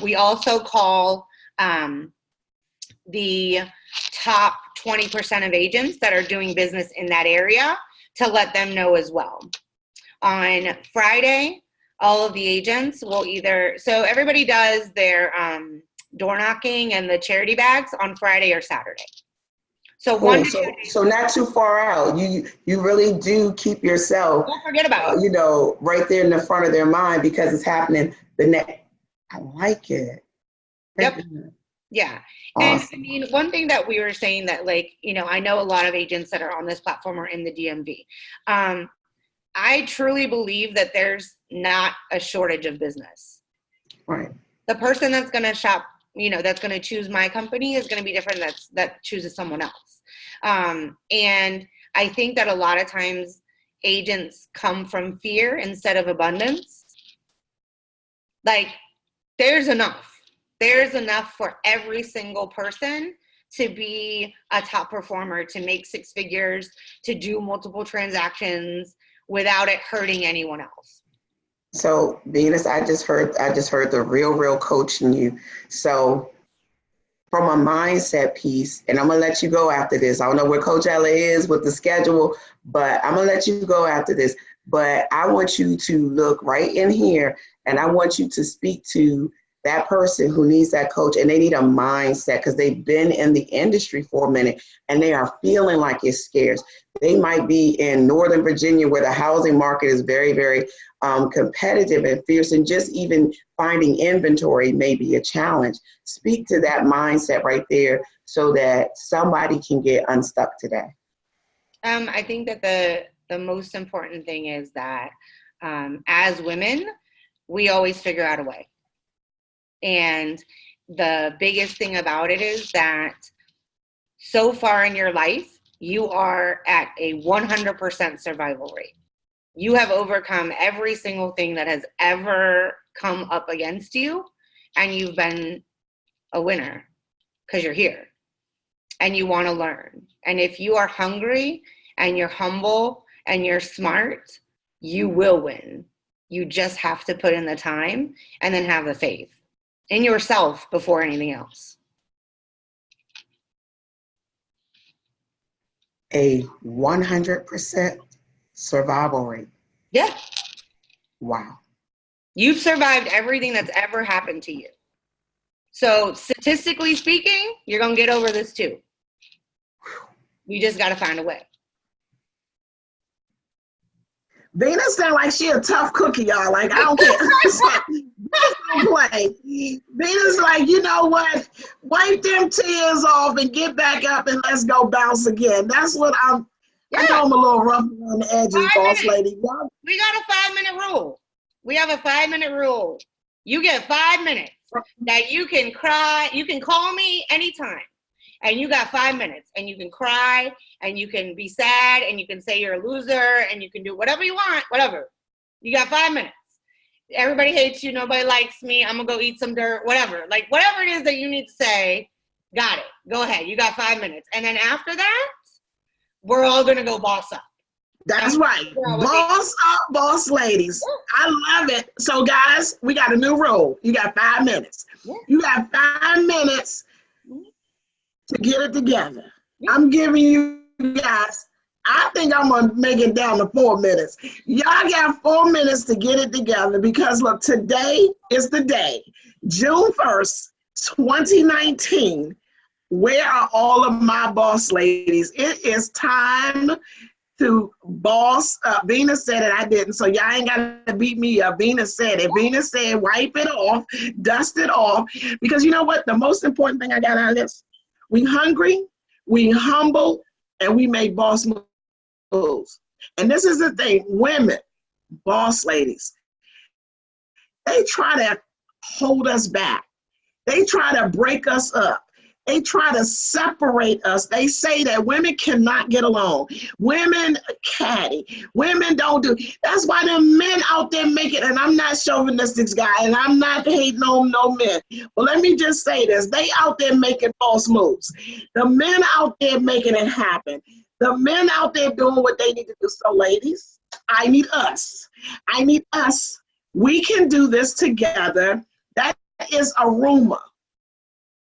We also call the top 20% of agents that are doing business in that area to let them know as well. On Friday, all of the agents will so everybody does their door knocking and the charity bags on Friday or Saturday. So cool. So not too far out. You really do keep yourself. Don't forget about it. Right there in the front of their mind, because it's happening the next. I like it. Yep. Yeah. Awesome. And I mean, one thing that we were saying that, I know a lot of agents that are on this platform are in the DMV. I truly believe that there's not a shortage of business. Right. The person that's going to shop, that's going to choose my company is going to be different that chooses someone else. And I think that a lot of times agents come from fear instead of abundance. Like, there's enough. There's enough for every single person to be a top performer, to make 6 figures, to do multiple transactions without it hurting anyone else. So Venus, I just heard the real coach in you. So from a mindset piece, and I'm gonna let you go after this. I don't know where Coach Ella is with the schedule, but I'm gonna let you go after this. But I want you to look right in here, and I want you to speak to that person who needs that coach, and they need a mindset because they've been in the industry for a minute and they are feeling like it's scarce. They might be in Northern Virginia where the housing market is very, very competitive and fierce, and just even finding inventory may be a challenge. Speak to that mindset right there so that somebody can get unstuck today. I think that the most important thing is that as women, we always figure out a way. And the biggest thing about it is that so far in your life, you are at a 100% survival rate. You have overcome every single thing that has ever come up against you, and you've been a winner because you're here and you want to learn. And if you are hungry and you're humble and you're smart, you will win. You just have to put in the time and then have the faith in yourself before anything else. A 100% survival rate. Yeah. Wow. You've survived everything that's ever happened to you. So statistically speaking, you're going to get over this too. You just got to find a way. Venus sound like she a tough cookie, y'all. Like, I don't care. Venus don't play. Venus like, you know what? Wipe them tears off and get back up and let's go bounce again. That's what I know I'm a little rough on the edges, boss lady. Y'all. We got a 5-minute rule. We have a 5-minute rule. You get 5 minutes that you can cry. You can call me anytime. And you got 5 minutes, and you can cry, and you can be sad, and you can say you're a loser, and you can do whatever you want, whatever. You got 5 minutes. Everybody hates you. Nobody likes me. I'm going to go eat some dirt, whatever. Like, whatever it is that you need to say, got it. Go ahead. You got 5 minutes. And then after that, we're all going to go boss up. That's right. Boss up, boss ladies. I love it. So, guys, we got a new rule. You got 5 minutes. You got 5 minutes to get it together. I'm giving you guys, I think I'm going to make it down to 4 minutes. Y'all got 4 minutes to get it together because, look, today is the day. June 1st, 2019. Where are all of my boss ladies? It is time to boss up. Venus said it, I didn't, so y'all ain't got to beat me up. Venus said it. Venus said wipe it off, dust it off, because you know what? The most important thing I got out of this, we hungry, we humble, and we make boss moves. And this is the thing, women, boss ladies, they try to hold us back. They try to break us up. They try to separate us. They say that women cannot get along. Women catty. Women don't do. That's why the men out there make it, and I'm not chauvinistic guy, and I'm not hating on no men. But let me just say this. They out there making false moves. The men out there making it happen. The men out there doing what they need to do. So ladies, I need us. I need us. We can do this together. That is a rumor.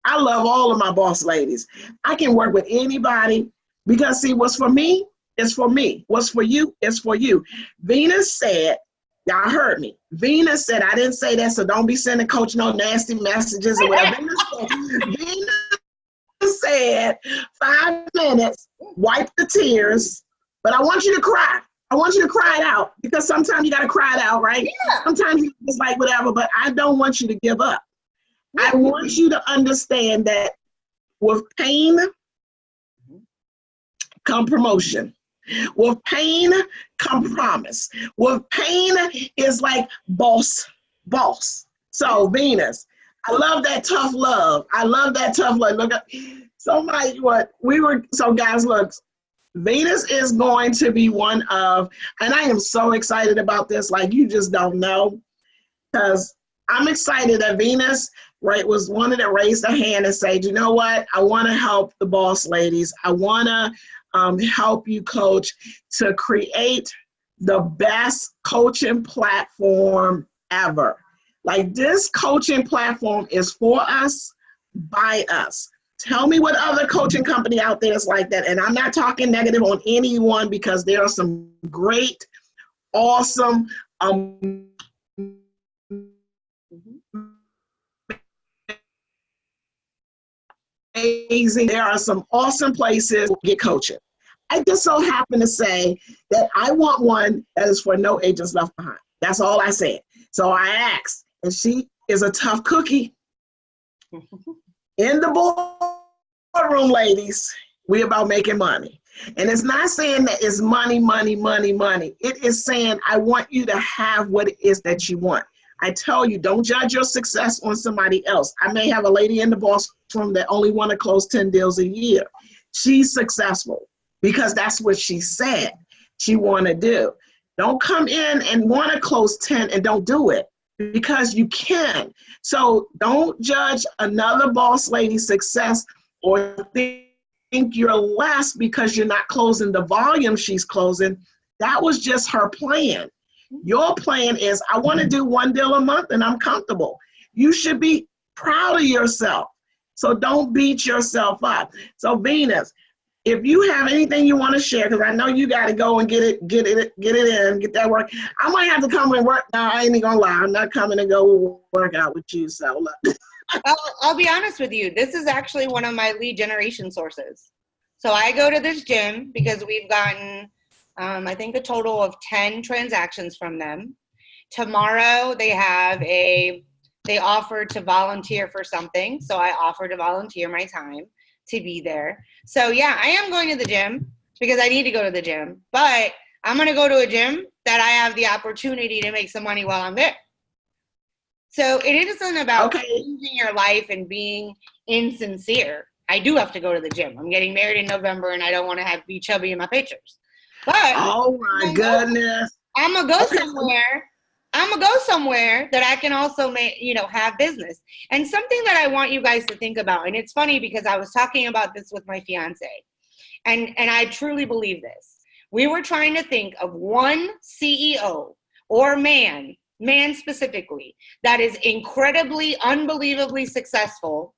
I love all of my boss ladies. I can work with anybody because, see, what's for me is for me. What's for you is for you. Venus said, y'all heard me. Venus said, I didn't say that, so don't be sending Coach no nasty messages or whatever. Venus said 5 minutes, wipe the tears, but I want you to cry. I want you to cry it out because sometimes you got to cry it out, right? Yeah. Sometimes it's like whatever, but I don't want you to give up. I want you to understand that with pain come promotion. With pain come promise. With pain is like boss. So Venus, I love that tough love. I love that tough love. Look at so guys, look, Venus is going to be one of, and I am so excited about this, like you just don't know, because I'm excited that Venus, right, was one that raised a hand and said, you know what, I want to help the boss ladies. I want to help you, coach, to create the best coaching platform ever. Like this coaching platform is for us, by us. Tell me what other coaching company out there is like that. And I'm not talking negative on anyone because there are some great, awesome, amazing. There are some awesome places to get coaching. I just so happen to say that I want one that is for no agents left behind. That's all I said. So I asked, and she is a tough cookie. In the boardroom, ladies, we about making money. And it's not saying that it's money, money, money, money. It is saying I want you to have what it is that you want. I tell you, don't judge your success on somebody else. I may have a lady in the boss room that only want to close 10 deals a year. She's successful because that's what she said she want to do. Don't come in and want to close 10 and don't do it because you can. So don't judge another boss lady's success or think you're less because you're not closing the volume she's closing. That was just her plan. Your plan is, I want to do one deal a month and I'm comfortable. You should be proud of yourself. So don't beat yourself up. So Venus, if you have anything you want to share, because I know you got to go and get it in, get that work. I might have to come and work. Now, I ain't gonna lie, I'm not coming to go work out with you. So look. I'll be honest with you. This is actually one of my lead generation sources. So I go to this gym because we've gotten, I think, a total of 10 transactions from them. Tomorrow they offer to volunteer for something. So I offer to volunteer my time to be there. So yeah, I am going to the gym because I need to go to the gym, but I'm going to go to a gym that I have the opportunity to make some money while I'm there. So it isn't about changing your life and being insincere. I do have to go to the gym. I'm getting married in November and I don't want to be chubby in my pictures. But oh my goodness. I'm going to go somewhere. I'm going to go somewhere that I can also have business. And something that I want you guys to think about, and it's funny because I was talking about this with my fiance, and I truly believe this. We were trying to think of one CEO or man specifically, that is incredibly, unbelievably successful,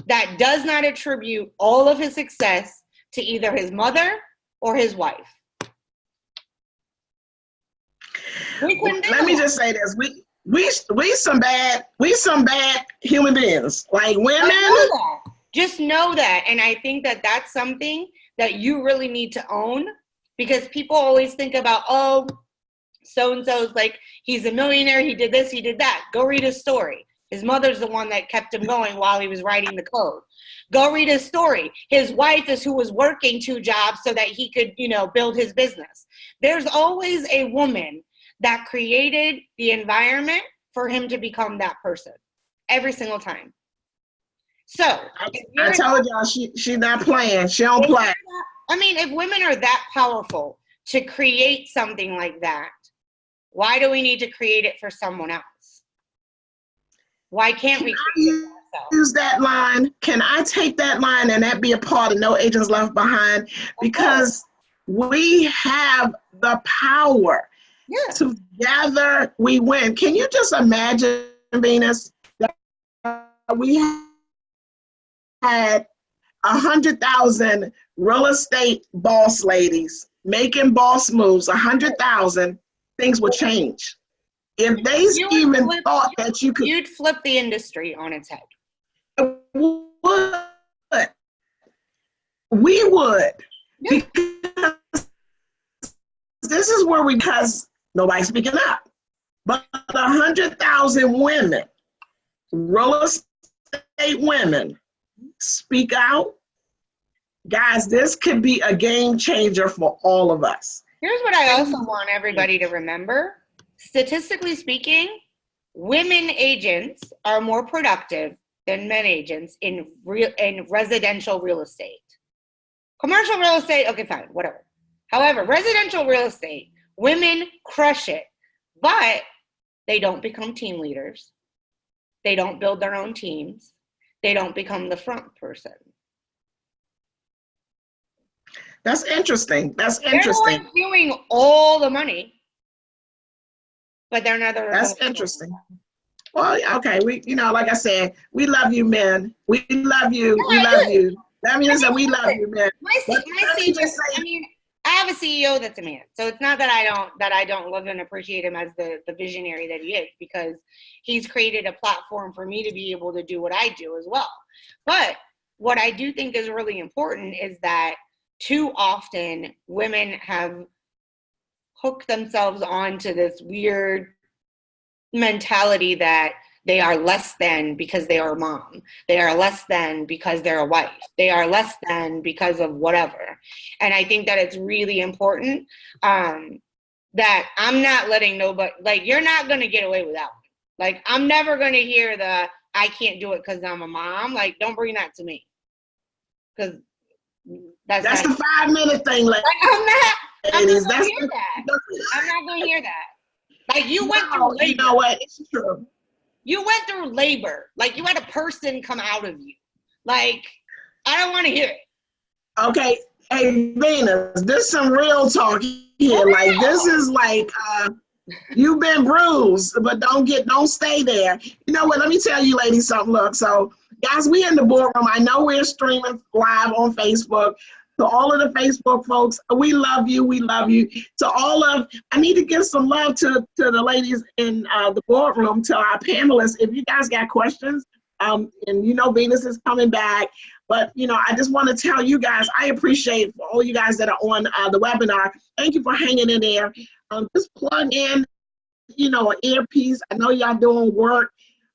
that does not attribute all of his success to either his mother or his wife. Let me just say this: we some bad human beings, like women. Just know that, and I think that that's something that you really need to own, because people always think about, oh, so-and-so's like, he's a millionaire, he did this, he did that. Go read his story. His mother's the one that kept him going while he was writing the code. Go read his story. His wife is who was working 2 jobs so that he could, build his business. There's always a woman that created the environment for him to become that person every single time. So I told y'all she's not playing. She don't play. If women are that powerful to create something like that, why do we need to create it for someone else? Why can't we create it for ourselves? Use that line? Can I take that line and that be a part of No Agents Left Behind? Because we have the power. Yeah. Together we win. Can you just imagine, Venus, that we had 100,000 real estate boss ladies making boss moves, 100,000, things would change. If they even thought that you could. You'd flip the industry on its head. We would. Yeah. Because this is where because nobody's speaking up. But 100,000 women, real estate women, speak out. Guys, this could be a game changer for all of us. Here's what I also want everybody to remember. Statistically speaking, women agents are more productive than men agents in residential real estate. Commercial real estate, okay, fine, whatever. However, residential real estate, women crush it, but they don't become team leaders. They don't build their own teams. They don't become the front person. That's interesting. That's interesting. They're like doing all the money, but they're not. That's interesting. Well, okay. We, like I said, we love you, men. We love you. We love you. That means that we love you, man. I have a CEO that's a man, so it's not that I don't love and appreciate him as the visionary that he is, because he's created a platform for me to be able to do what I do as well. But what I do think is really important is that too often women have hooked themselves onto this weird mentality that they are less than because they are a mom. They are less than because they're a wife. They are less than because of whatever. And I think that it's really important that I'm not letting nobody, like, you're not going to get away with that one. Like, I'm never going to hear the, I can't do it because I'm a mom. Like, don't bring that to me. Because that's the 5-minute thing. Like, I'm not going to hear that. I'm not going to hear that. Like, you went through labor. You know what? It's true. You went through labor. Like, you had a person come out of you. Like, I don't want to hear it. Okay. Hey, Venus, this is some real talk here. Like, this is like, You've been bruised, but don't stay there. You know what? Let me tell you, ladies, something. Look, so guys, we in the boardroom. I know we're streaming live on Facebook. To all of the Facebook folks, we love you. We love you. To all of, I need to give some love to the ladies in the boardroom, to our panelists. If you guys got questions, and you know Venus is coming back, but you know, I just want to tell you guys, I appreciate for all you guys that are on the webinar. Thank you for hanging in there. Just plug in, you know, an earpiece. I know y'all doing work,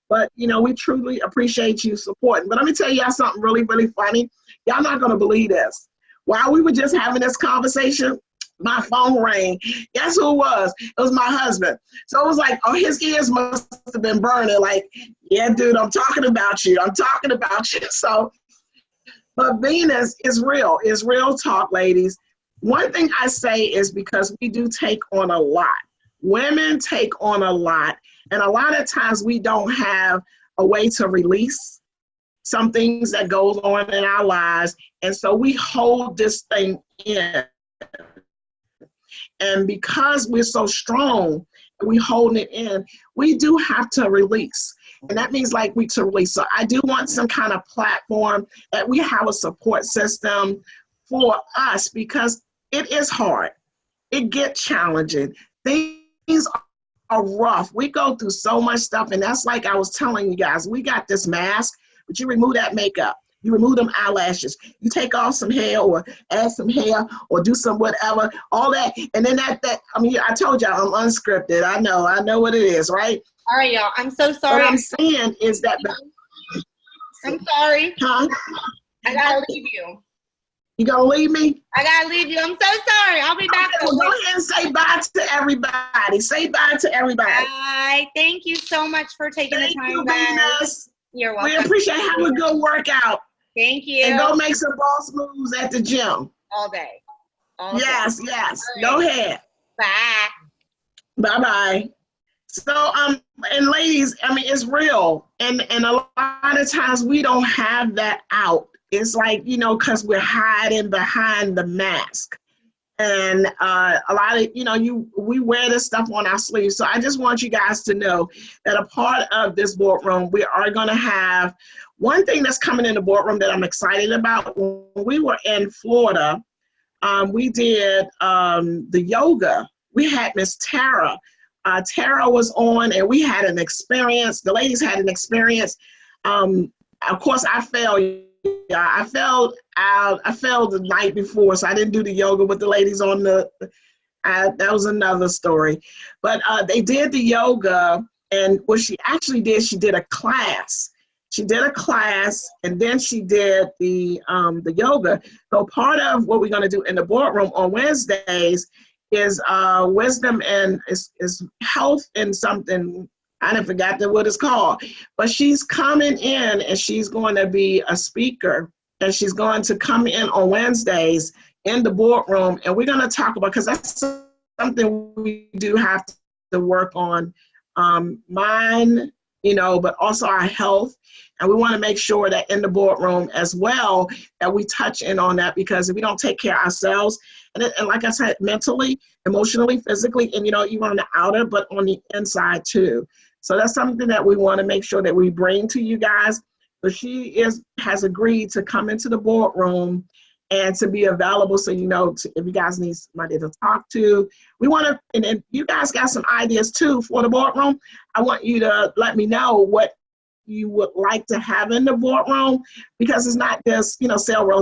but you know, we truly appreciate you supporting. But let me tell y'all something really, really funny. Y'all not gonna believe this. While we were just having this conversation, my phone rang. Guess who it was? It was my husband. So it was like, oh, his ears must have been burning. Like, yeah, dude, I'm talking about you. I'm talking about you. So, but Venus is real. It's real talk, ladies. One thing I say is because we do take on a lot. Women take on a lot. And a lot of times we don't have a way to release some things that goes on in our lives. And so we hold this thing in. And because we're so strong and we holding it in, we do have to release. And that means like we to release. So I do want some kind of platform that we have a support system for us, because it is hard. It gets challenging. Things are rough. We go through so much stuff. And that's like I was telling you guys, we got this mask, but you remove that makeup. You remove them eyelashes. You take off some hair or add some hair or do some whatever, all that. And then I mean, I told y'all I'm unscripted. I know what it is, right? All right, y'all. I'm so sorry. What I'm saying is that. I'm sorry. Huh? I gotta leave you. You gonna leave me? I gotta leave you. I'm so sorry. I'll be back. Okay, well, go ahead and say bye to everybody. Say bye to everybody. Bye. Thank you so much for taking the time, guys. Venus. You're welcome. We appreciate it. Have a good workout. Thank you. And go make some boss moves at the gym. All day. Yes. Right. Go ahead. Bye. Bye-bye. So, and ladies, I mean, it's real. And a lot of times we don't have that out. It's like, you know, because we're hiding behind the mask. And a lot of, you know, we wear this stuff on our sleeves. So I just want you guys to know that a part of this boardroom, we are going to have one thing that's coming in the boardroom that I'm excited about. When we were in Florida, we did the yoga. We had Miss Tara. Tara was on, and we had an experience. The ladies had an experience. Of course, I failed. I failed the night before, so I didn't do the yoga with the ladies on that was another story. But they did the yoga, and what she actually did, she did a class. She did a class, and then she did the yoga. So part of what we're going to do in the boardroom on Wednesdays is wisdom and is health and something. I done forgot what it's called, but she's coming in and she's going to be a speaker, and she's going to come in on Wednesdays in the boardroom, and we're going to talk about, because that's something we do have to work on, mind, you know, but also our health. And we want to make sure that in the boardroom as well, that we touch in on that, because if we don't take care of ourselves, and like I said, mentally, emotionally, physically, and, you know, even on the outer, but on the inside too. So that's something that we want to make sure that we bring to you guys. But she has agreed to come into the boardroom and to be available. So, you know, if you guys need somebody to talk to, we want to, and if you guys got some ideas too for the boardroom, I want you to let me know what you would like to have in the boardroom, because it's not just, you know, sell real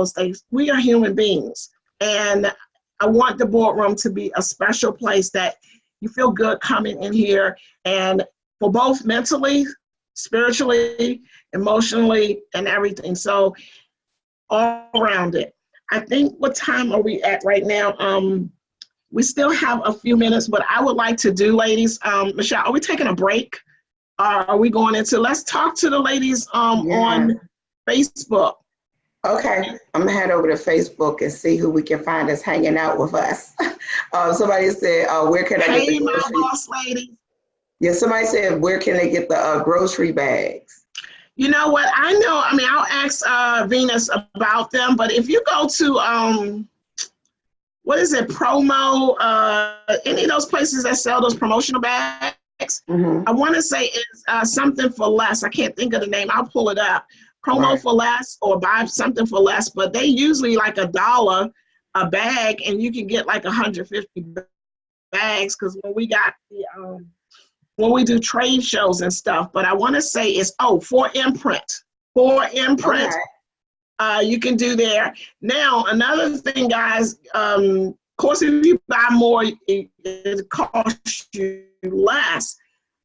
estate. We are human beings. And I want the boardroom to be a special place that you feel good coming in here, and for both mentally, spiritually, emotionally, and everything. So all around it. I think, what time are we at right now? We still have a few minutes, but I would like to do, ladies, Michelle, are we taking a break? Are we going into, let's talk to the ladies on Facebook. Okay, I'm gonna head over to Facebook and see who we can find that's hanging out with us. Somebody said, where can I get the grocery? Hey, my boss lady. Yeah, somebody said, where can they get the grocery bags? You know what, I know, I mean, I'll ask Venus about them, but if you go to, what is it, Promo, any of those places that sell those promotional bags. I want to say it's something for less. I can't think of the name. I'll pull it up. Promo for less or buy something for less, but they usually like $1 a bag, and you can get like 150 bags, because when we got the when we do trade shows and stuff. But I want to say it's for imprint. You can do there. Now another thing, guys, of course, if you buy more, it costs you less,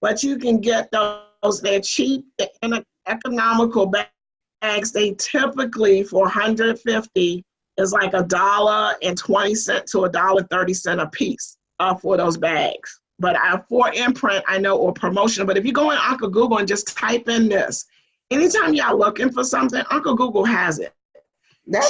but you can get those. They're cheap and economical bags. They typically, for 150, is like $1.20 to $1.30 a piece for those bags. But for imprint, I know, or promotional. But if you go in Uncle Google and just type in this, anytime y'all looking for something, Uncle Google has it. That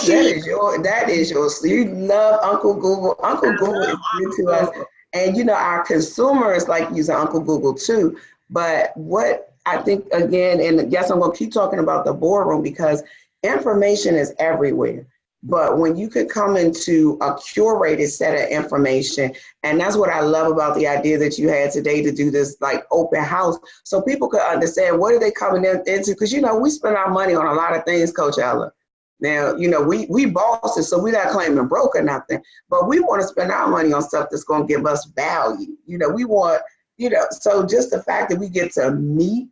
is yours. You love Uncle Google. Uncle Google is good to us. And you know, our consumers like using Uncle Google too. But what I think, again, and yes, I'm gonna keep talking about the boardroom, because information is everywhere. But when you could come into a curated set of information, and that's what I love about the idea that you had today to do this like open house, so people could understand what are they coming into, because you know, we spend our money on a lot of things, Coach Ella. Now, you know, we bosses, so we're not claiming broke or nothing, but we want to spend our money on stuff that's going to give us value. You know, we want, you know, so just the fact that we get to meet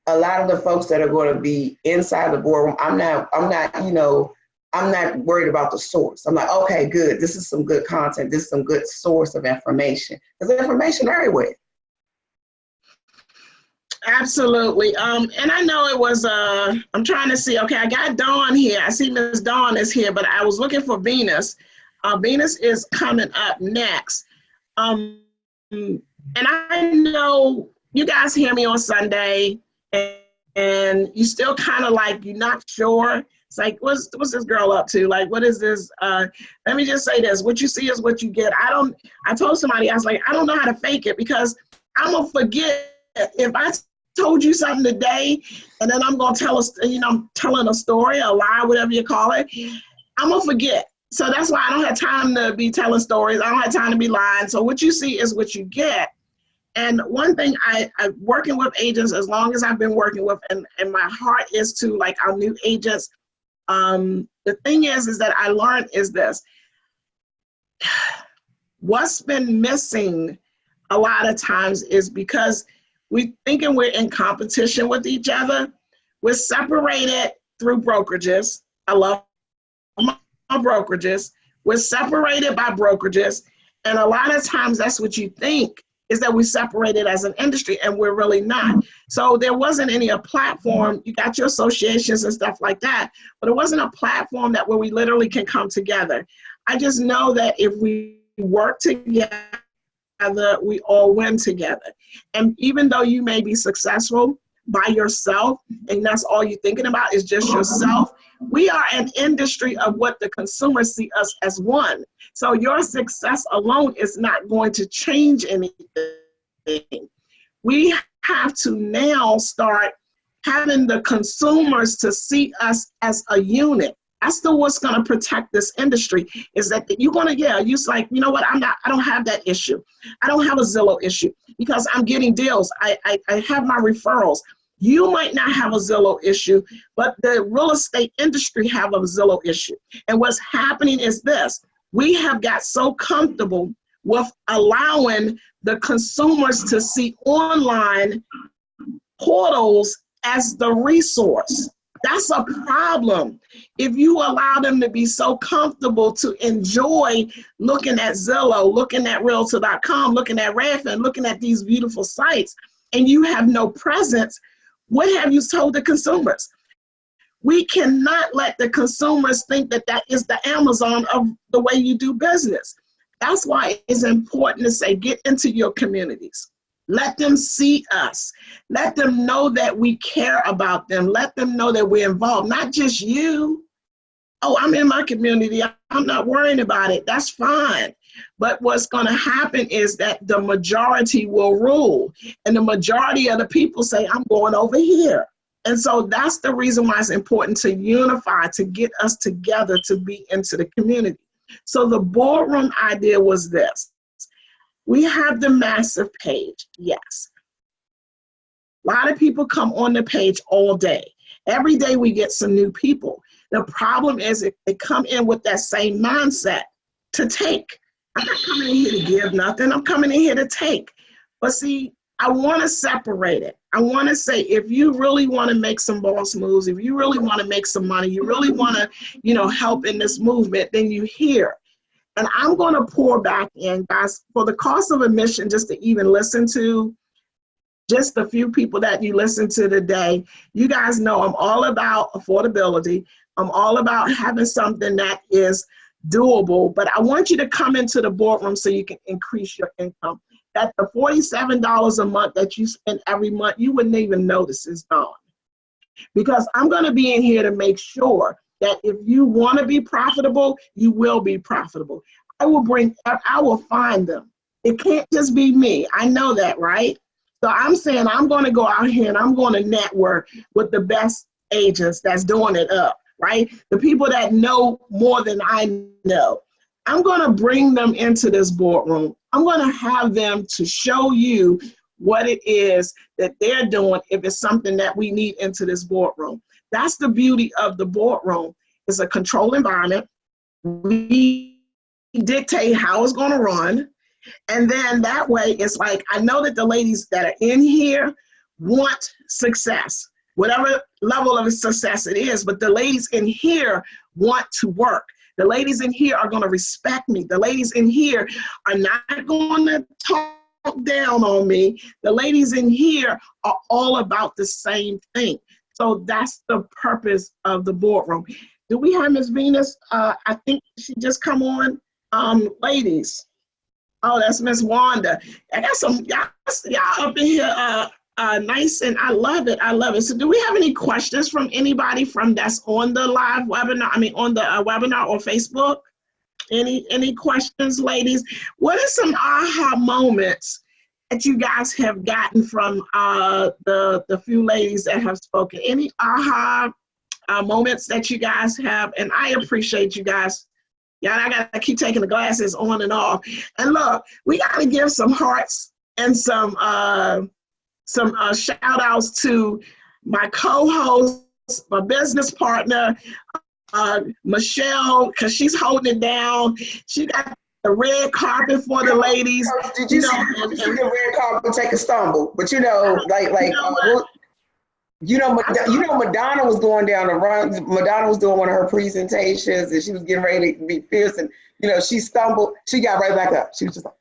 a lot of the folks that are going to be inside the boardroom, I'm not, you know, I'm not worried about the source. I'm like, okay, good. This is some good content. This is some good source of information. There's information everywhere. Absolutely. And I know it was, I'm trying to see, okay, I got Dawn here. I see Miss Dawn is here, but I was looking for Venus. Venus is coming up next. And I know you guys hear me on Sunday, and you still kind of like, you're not sure. It's like, what's this girl up to? Like, what is this? Let me just say this. What you see is what you get. I told somebody, I was like, I don't know how to fake it, because I'm going to forget. If I told you something today, and then I'm going to tell us, you know, I'm telling a story, a lie, whatever you call it, I'm going to forget. So that's why I don't have time to be telling stories. I don't have time to be lying. So what you see is what you get. And one thing I working with agents, as long as I've been working with, and my heart is to like our new agents, the thing is that I learned is this. What's been missing a lot of times is because we thinking we're in competition with each other. We're separated through brokerages. I love my brokerages. We're separated by brokerages. And a lot of times that's what you think, is that we separated as an industry, and we're really not. So there wasn't a platform. You got your associations and stuff like that, but it wasn't a platform where we literally can come together. I just know that if we work together, we all win together. And even though you may be successful by yourself, and that's all you're thinking about is just yourself, we are an industry of what the consumers see us as one. So your success alone is not going to change anything. We have to now start having the consumers to see us as a unit. That's still what's going to protect this industry, is that you're going to, you're like, you know what, I don't have that issue. I don't have a Zillow issue because I'm getting deals. I have my referrals. You might not have a Zillow issue, but the real estate industry have a Zillow issue. And what's happening is this: we have got so comfortable with allowing the consumers to see online portals as the resource. That's a problem. If you allow them to be so comfortable to enjoy looking at Zillow, looking at Realtor.com, looking at Redfin, looking at these beautiful sites, and you have no presence, what have you told the consumers? We cannot let the consumers think that that is the Amazon of the way you do business. That's why it's important to say, get into your communities. Let them see us. Let them know that we care about them. Let them know that we're involved, not just you. Oh, I'm in my community. I'm not worrying about it. That's fine. But what's going to happen is that the majority will rule. And the majority of the people say, I'm going over here. And so that's the reason why it's important to unify, to get us together, to be into the community. So the boardroom idea was this. We have the massive page, yes. A lot of people come on the page all day. Every day we get some new people. The problem is they come in with that same mindset to take. I'm not coming in here to give nothing. I'm coming in here to take. But see, I want to separate it. I want to say, if you really want to make some boss moves, if you really want to make some money, you really want to, help in this movement, then you here. And I'm going to pour back in, guys, for the cost of admission, just to even listen to just a few people that you listen to today. You guys know I'm all about affordability. I'm all about having something that is doable, but I want you to come into the boardroom so you can increase your income. That the $47 a month that you spend every month, you wouldn't even notice is gone. Because I'm going to be in here to make sure that if you want to be profitable, you will be profitable. I will find them. It can't just be me. I know that, right? So I'm saying I'm going to go out here and I'm going to network with the best agents that's doing it up, right? The people that know more than I know. I'm going to bring them into this boardroom. I'm going to have them to show you what it is that they're doing if it's something that we need into this boardroom. That's the beauty of the boardroom. It's a controlled environment. We dictate how it's going to run. And then that way, it's like, I know that the ladies that are in here want success, whatever level of success it is, but the ladies in here want to work. The ladies in here are going to respect me. The ladies in here are not going to talk down on me. The ladies in here are all about the same thing. So that's the purpose of the boardroom. Do we have Miss Venus? I think she just come on. Ladies. Oh, that's Miss Wanda. I got some y'all up in here nice, and I love it. I love it. So do we have any questions from anybody from that's on the live webinar? I mean, on the webinar or Facebook? Any questions, ladies? What are some aha moments that you guys have gotten from the few ladies that have spoken? Any aha moments that you guys have? And I appreciate you guys. Yeah, I gotta keep taking the glasses on and off. And look, we gotta give some hearts and some shout outs to my co-host, my business partner, Michelle, because she's holding it down. She got the red carpet for the ladies. Did you see the red carpet take a stumble? But Madonna was going down the run. Madonna was doing one of her presentations and she was getting ready to be fierce, and she stumbled. She got right back up. She was just like,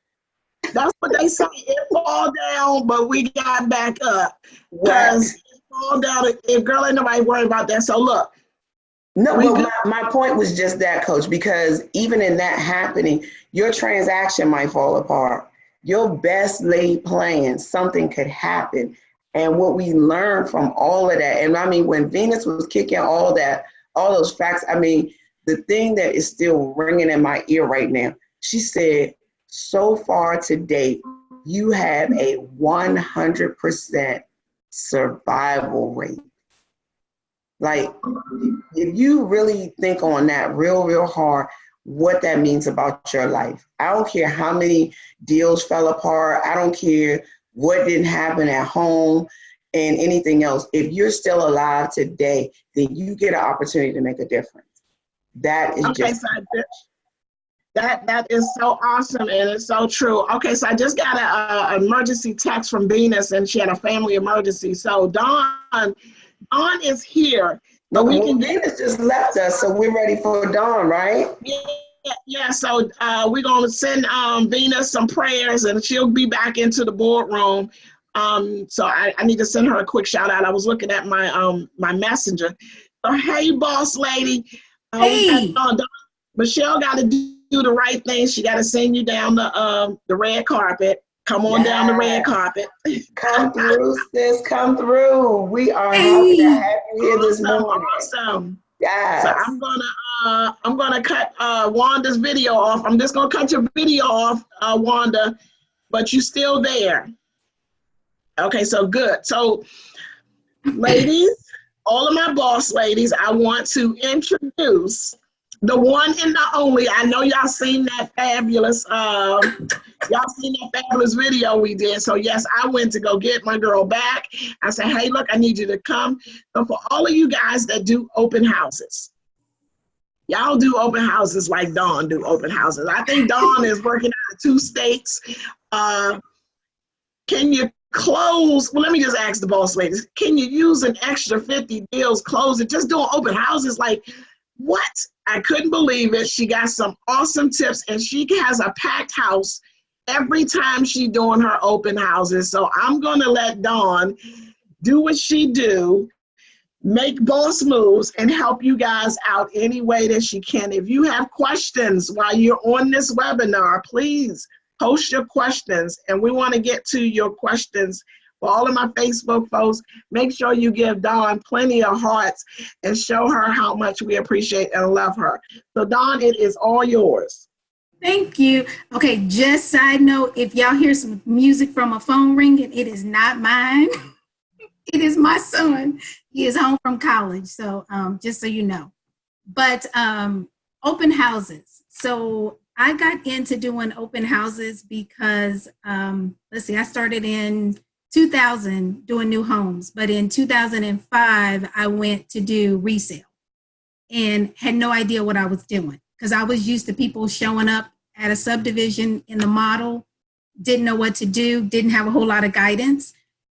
that's what they say. It fall down, but we got back up. Because it fall down. If girl, ain't nobody worried about that. So look. No, well, my point was just that, Coach, because even in that happening, your transaction might fall apart. Your best laid plan, something could happen. And what we learned from all of that, and I mean, when Venus was kicking all those facts, I mean, the thing that is still ringing in my ear right now, she said, so far to date, you have a 100% survival rate. Like, if you really think on that real hard, what that means about your life. I don't care how many deals fell apart. I don't care what didn't happen at home and anything else. If you're still alive today, then you get an opportunity to make a difference. That is that is so awesome, and it's so true. Okay, so I just got an emergency text from Venus, and she had a family emergency. So Dawn is here. But Venus just left us, so we're ready for Dawn, right? Yeah. So we're gonna send Venus some prayers, and she'll be back into the boardroom. So I need to send her a quick shout out. I was looking at my my messenger. So hey, boss lady. Hey. Michelle got to do the right thing. She got to send you down the red carpet. Come on down the red carpet. Come through, sis. Come through. We are happy to have you here this morning. Awesome. Yes. So I'm gonna cut Wanda's video off. I'm just gonna cut your video off, Wanda, but you still there. Okay, so good. So, ladies, all of my boss ladies, I want to introduce The one and the only. I know y'all seen that fabulous video we did. So yes, I went to go get my girl back. I said, hey, look, I need you to come. So for all of you guys that do open houses, y'all do open houses like Dawn do open houses. I think Dawn is working out of 2 states. Can you close? Well, let me just ask the boss ladies. Can you use an extra 50 deals, close it, just doing open houses? Like, what? I couldn't believe it. She got some awesome tips, and she has a packed house every time she doing her open houses. So I'm going to let Dawn do what she do, make boss moves, and help you guys out any way that she can. If you have questions while you're on this webinar, please post your questions, and we want to get to your questions. For all of my Facebook folks, make sure you give Dawn plenty of hearts and show her how much we appreciate and love her. So Dawn, it is all yours. Thank you. Okay, just side note, if y'all hear some music from a phone ringing, it is not mine. It is my son. He is home from college, so just so you know. But open houses. So I got into doing open houses because, I started in 2000 doing new homes, but in 2005, I went to do resale and had no idea what I was doing because I was used to people showing up at a subdivision in the model, didn't know what to do, didn't have a whole lot of guidance.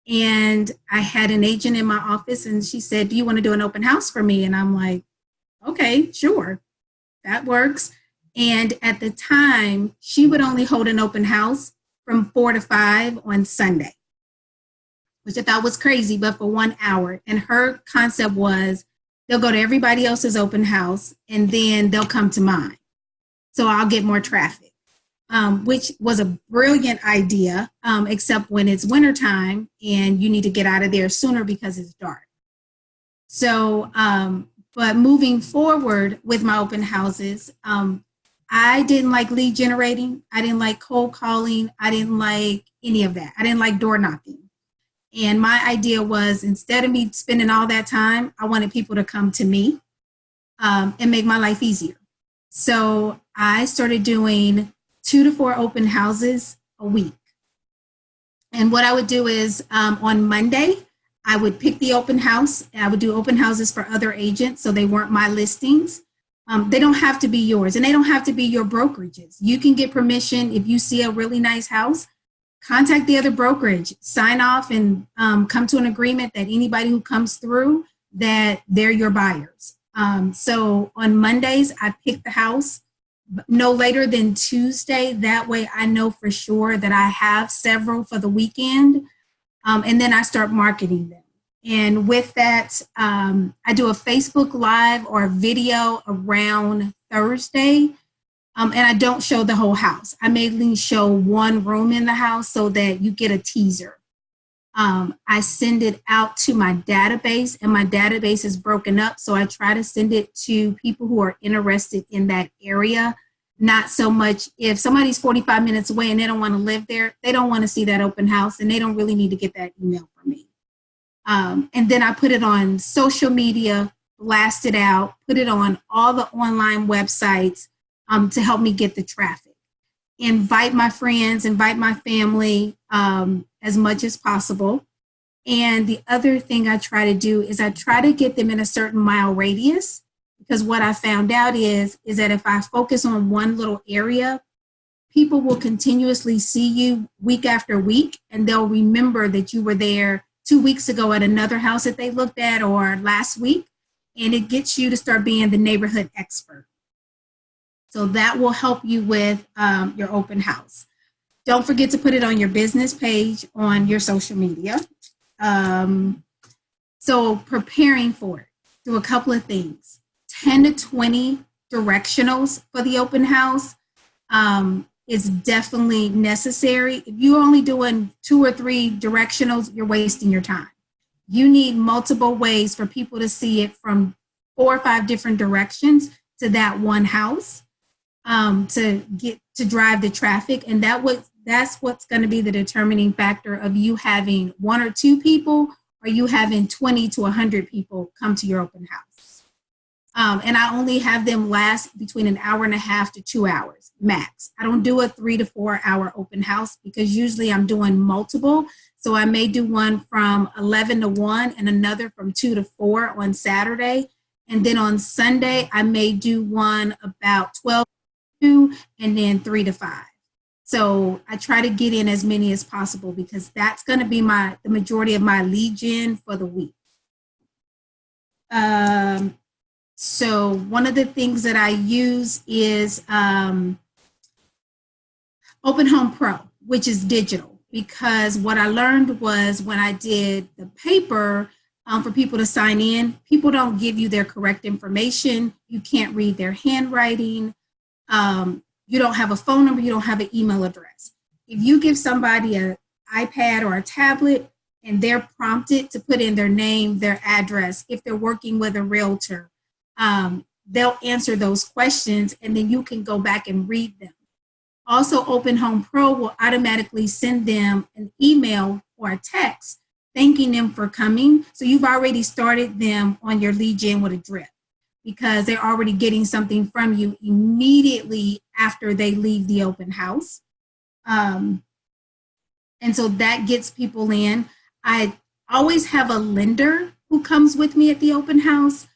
And I had an agent in my office and she said, do you want to do an open house for me? And I'm like, okay, sure, that works. And at the time, she would only hold an open house from 4 to 5 on Sunday, which I thought was crazy, but for 1 hour. And her concept was they'll go to everybody else's open house and then they'll come to mine. So I'll get more traffic, which was a brilliant idea, except when it's wintertime and you need to get out of there sooner because it's dark. So, but moving forward with my open houses, I didn't like lead generating. I didn't like cold calling. I didn't like any of that. I didn't like door knocking. And my idea was instead of me spending all that time, I wanted people to come to me and make my life easier. So I started doing 2 to 4 open houses a week. And what I would do is on Monday, I would pick the open house. And I would do open houses for other agents, so they weren't my listings. They don't have to be yours, and they don't have to be your brokerages. You can get permission if you see a really nice house. Contact the other brokerage, sign off, and come to an agreement that anybody who comes through, that they're your buyers. So on Mondays, I pick the house no later than Tuesday. That way I know for sure that I have several for the weekend. And then I start marketing them. And with that, I do a Facebook Live or a video around Thursday. And I don't show the whole house. I mainly show one room in the house so that you get a teaser. I send it out to my database, and my database is broken up. So I try to send it to people who are interested in that area. Not so much if somebody's 45 minutes away and they don't want to live there, they don't want to see that open house, and they don't really need to get that email from me. And then I put it on social media, blast it out, put it on all the online websites to help me get the traffic. Invite my friends, invite my family as much as possible. And the other thing I try to do is I try to get them in a certain mile radius, because what I found out is that if I focus on one little area, people will continuously see you week after week, and they'll remember that you were there 2 weeks ago at another house that they looked at, or last week, and it gets you to start being the neighborhood expert. So that will help you with your open house. Don't forget to put it on your business page on your social media. So preparing for it, do a couple of things. 10 to 20 directionals for the open house is definitely necessary. If you're only doing 2 or 3 directionals, you're wasting your time. You need multiple ways for people to see it from 4 or 5 different directions to that one house to drive the traffic. And that's what's going to be the determining factor of you having 1 or 2 people, or you having 20 to 100 people come to your open house. And I only have them last between an hour and a half to 2 hours max. I don't do a 3 to 4 hour open house because usually I'm doing multiple. So I may do one from 11 to 1 and another from 2 to 4 on Saturday. And then on Sunday, I may do one about 12 to 2 and then 3 to 5. So I try to get in as many as possible because that's going to be the majority of my lead gen for the week. So one of the things that I use is Open Home Pro, which is digital. Because what I learned was when I did the paper for people to sign in, people don't give you their correct information. You can't read their handwriting. You don't have a phone number. You don't have an email address. If you give somebody an iPad or a tablet and they're prompted to put in their name, their address, if they're working with a realtor, they'll answer those questions and then you can go back and read them. Also, Open Home Pro will automatically send them an email or a text thanking them for coming. So you've already started them on your lead gen with a drip because they're already getting something from you immediately after they leave the open house. And so that gets people in. I always have a lender who comes with me at the open house.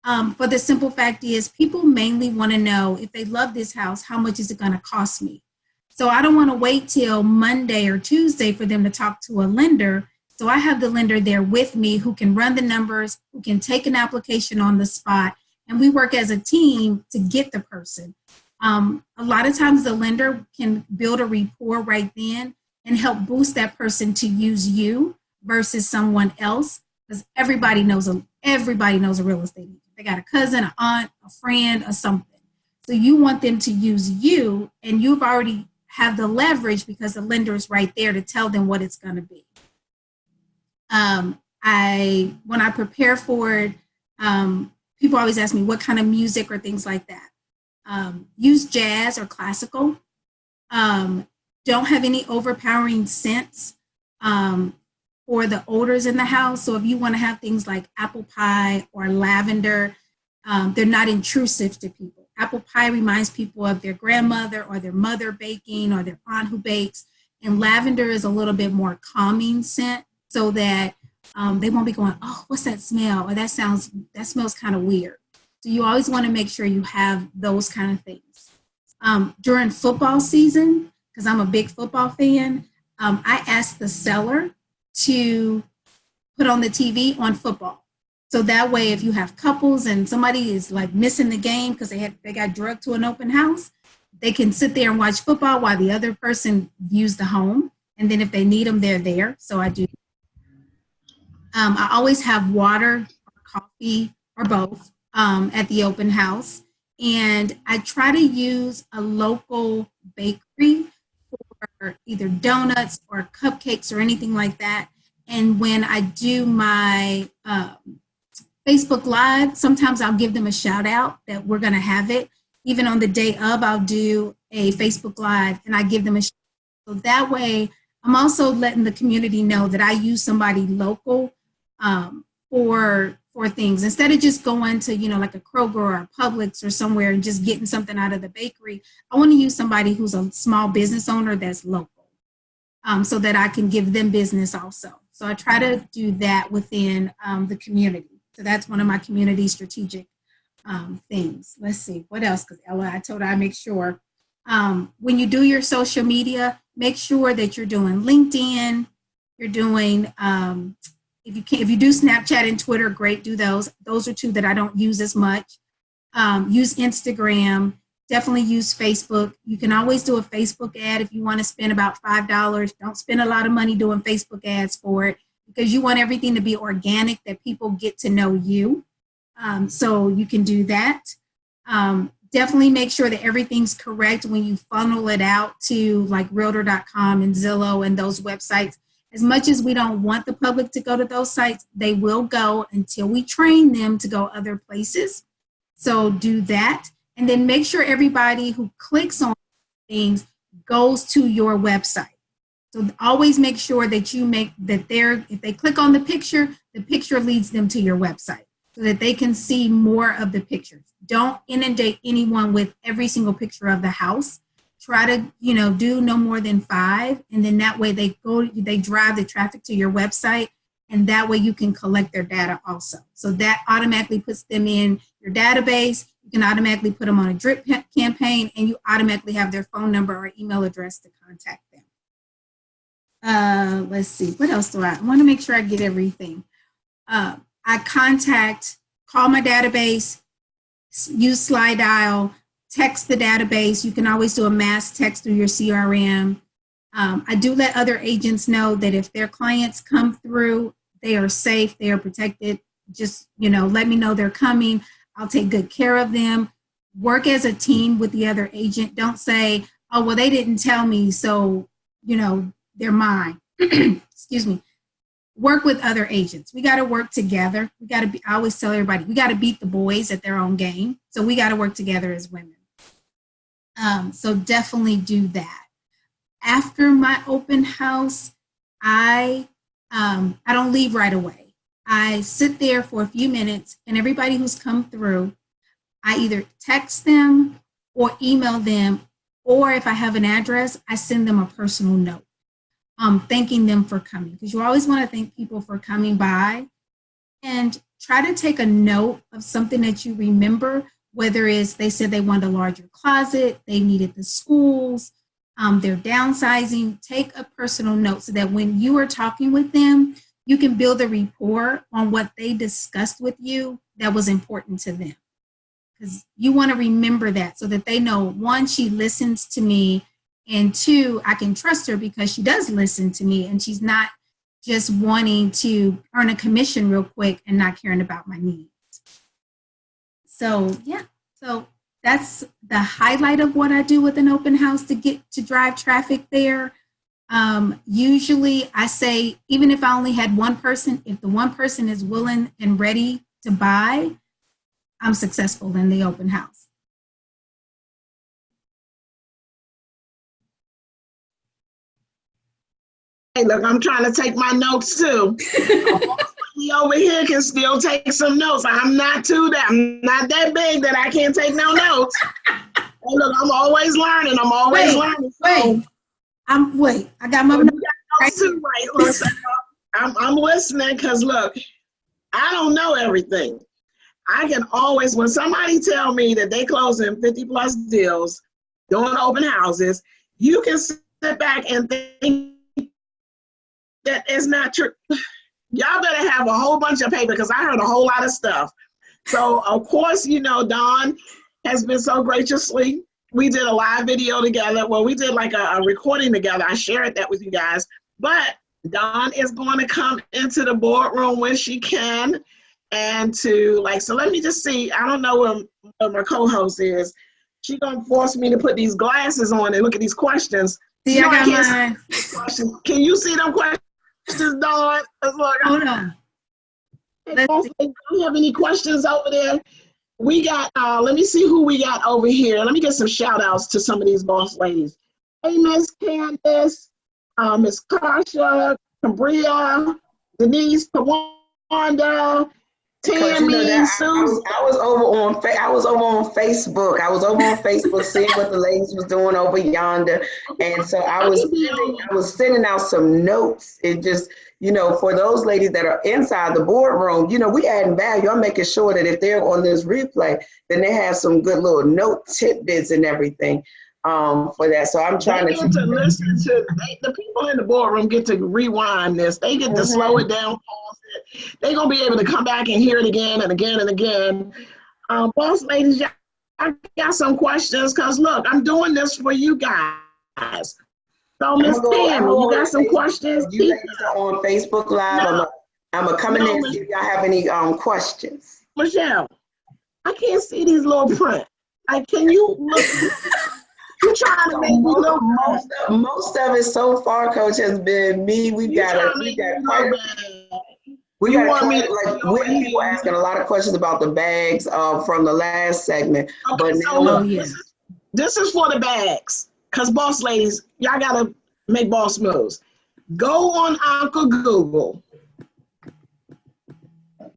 For the simple fact is people mainly want to know if they love this house, how much is it going to cost me? So I don't want to wait till Monday or Tuesday for them to talk to a lender. So I have the lender there with me who can run the numbers, who can take an application on the spot, and we work as a team to get the person. A lot of times the lender can build a rapport right then and help boost that person to use you versus someone else because everybody knows a real estate agent. They got a cousin, an aunt, a friend, or something. So you want them to use you, and you've already have the leverage because the lender is right there to tell them what it's going to be. When I prepare for it, people always ask me what kind of music or things like that. Use jazz or classical. Don't have any overpowering scents for the odors in the house. So if you want to have things like apple pie or lavender, they're not intrusive to people. Apple pie reminds people of their grandmother or their mother baking or their aunt who bakes. And lavender is a little bit more calming scent so that they won't be going, oh, what's that smell? Or that smells kind of weird. So you always want to make sure you have those kind of things. During football season, because I'm a big football fan, I ask the seller to put on the TV on football. So that way, if you have couples and somebody is like missing the game because they got drugged to an open house, they can sit there and watch football while the other person views the home. And then if they need them, they're there. So I do. I always have water or coffee or both at the open house. And I try to use a local bakery for either donuts or cupcakes or anything like that. And when I do my Facebook Live, sometimes I'll give them a shout out that we're going to have it. Even on the day of, I'll do a Facebook Live and I give them a shout out. So that way, I'm also letting the community know that I use somebody local for things. Instead of just going to, like a Kroger or a Publix or somewhere and just getting something out of the bakery, I want to use somebody who's a small business owner that's local so that I can give them business also. So I try to do that within the community. So that's one of my community strategic things. Let's see, what else? Because Ella, I told her I make sure. When you do your social media, make sure that you're doing LinkedIn, you're doing, if you do Snapchat and Twitter, great, do those. Those are two that I don't use as much. Use Instagram, definitely use Facebook. You can always do a Facebook ad if you want to spend about $5. Don't spend a lot of money doing Facebook ads for it, because you want everything to be organic, that people get to know you. So you can do that. Definitely make sure that everything's correct when you funnel it out to like Realtor.com and Zillow and those websites. As much as we don't want the public to go to those sites, they will go until we train them to go other places. So do that. And then make sure everybody who clicks on things goes to your website. So always make sure that you make that if they click on the picture leads them to your website. so that they can see more of the pictures. Don't inundate anyone with every single picture of the house. Try to, do no more than 5. And then that way they drive the traffic to your website. And that way you can collect their data also. So that automatically puts them in your database. You can automatically put them on a drip campaign, and you automatically have their phone number or email address to contact them. Let's see, what else do I want to make sure I get everything. I call my database, use slide dial, text the database. You can always do a mass text through your CRM. I do let other agents know that if their clients come through, they are safe, they are protected. Just, let me know they're coming. I'll take good care of them. Work as a team with the other agent. Don't say, oh, well, they didn't tell me, so, they're mine. Excuse me. Work with other agents. We got to work together. I always tell everybody, we got to beat the boys at their own game. So we got to work together as women. So definitely do that. After my open house, I don't leave right away. I sit there for a few minutes, and everybody who's come through, I either text them or email them, or if I have an address, I send them a personal note, thanking them for coming. Because you always want to thank people for coming by, and try to take a note of something that you remember, whether it's they said they wanted a larger closet, they needed the schools, they're downsizing. Take a personal note so that when you are talking with them, you can build a rapport on what they discussed with you that was important to them. Because you want to remember that so that they know, 1, she listens to me, and 2, I can trust her because she does listen to me and she's not just wanting to earn a commission real quick and not caring about my needs. So, yeah. So that's the highlight of what I do with an open house to drive traffic there. Usually I say, even if I only had one person, if the one person is willing and ready to buy, I'm successful in the open house. Hey, look, I'm trying to take my notes too. Over here can still take some notes. I'm not that big that I can't take no notes. Hey, look, I'm always learning. Learning. So. I got my notes right too. Right, listen, I'm listening because look, I don't know everything. I can always, when somebody tell me that they closing 50 plus deals, doing open houses, you can sit back and think that it's not true. Y'all better have a whole bunch of paper because I heard a whole lot of stuff. So of course, Dawn has been so graciously. We did a live video together. Well, we did like a recording together. I shared that with you guys. But Dawn is going to come into the boardroom when she can. And so let me just see. I don't know where my co-host is. She's going to force me to put these glasses on and look at these questions. See, I got mine. Can you see them questions, Dawn? Hold on. Do you have any questions over there? We got, let me see who we got over here. Let me get some shout outs to some of these boss ladies. Hey, Miss Candace, Miss Kasha, Cambria, Denise, Tawanda, Tammy, Susan. I was over on Facebook. I was over on Facebook seeing what the ladies was doing over yonder. And so I was sending out some notes and just, for those ladies that are inside the boardroom, we adding value. I'm making sure that if they're on this replay, then they have some good little note tidbits and everything for that. So I'm trying to listen to the people in the boardroom get to rewind this. They get to slow it down, pause it. They're going to be able to come back and hear it again and again and again. Boss ladies, I got some questions because look, I'm doing this for you guys. So, Miss Tammy, you got some questions? You ladies are on Facebook Live. No. I'm going to come in there and see if y'all have any questions. Michelle, I can't see these little print. Can you look? You're trying to make me look. Most of it so far, Coach, has been me. We got people asking a lot of questions about the bags from the last segment. Okay, but so look, this is for the bags. Because boss ladies, y'all got to make boss moves. Go on Uncle Google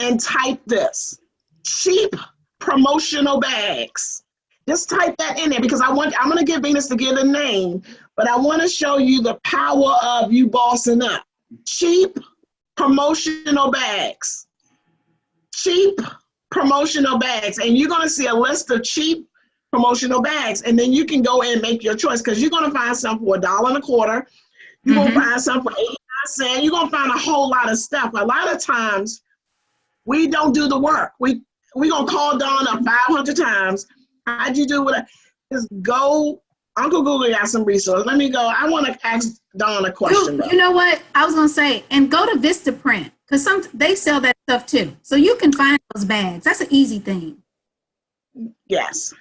and type this. cheap promotional bags. Just type that in there because I'm going to get Venus to get a name, but I want to show you the power of you bossing up. Cheap promotional bags. Cheap promotional bags. And you're going to see a list of cheap promotional bags. And then you can go in and make your choice because you're going to find some for $1.25. You're going to find some for 89 cents. You're going to find a whole lot of stuff. A lot of times we don't do the work. We're going to call Dawn up 500 times. How'd you do it? Just go. Uncle Google got some resources. Let me go. I want to ask Dawn a question. You know what? I was going to say, and go to Vistaprint because they sell that stuff too. So you can find those bags. That's an easy thing. Yes.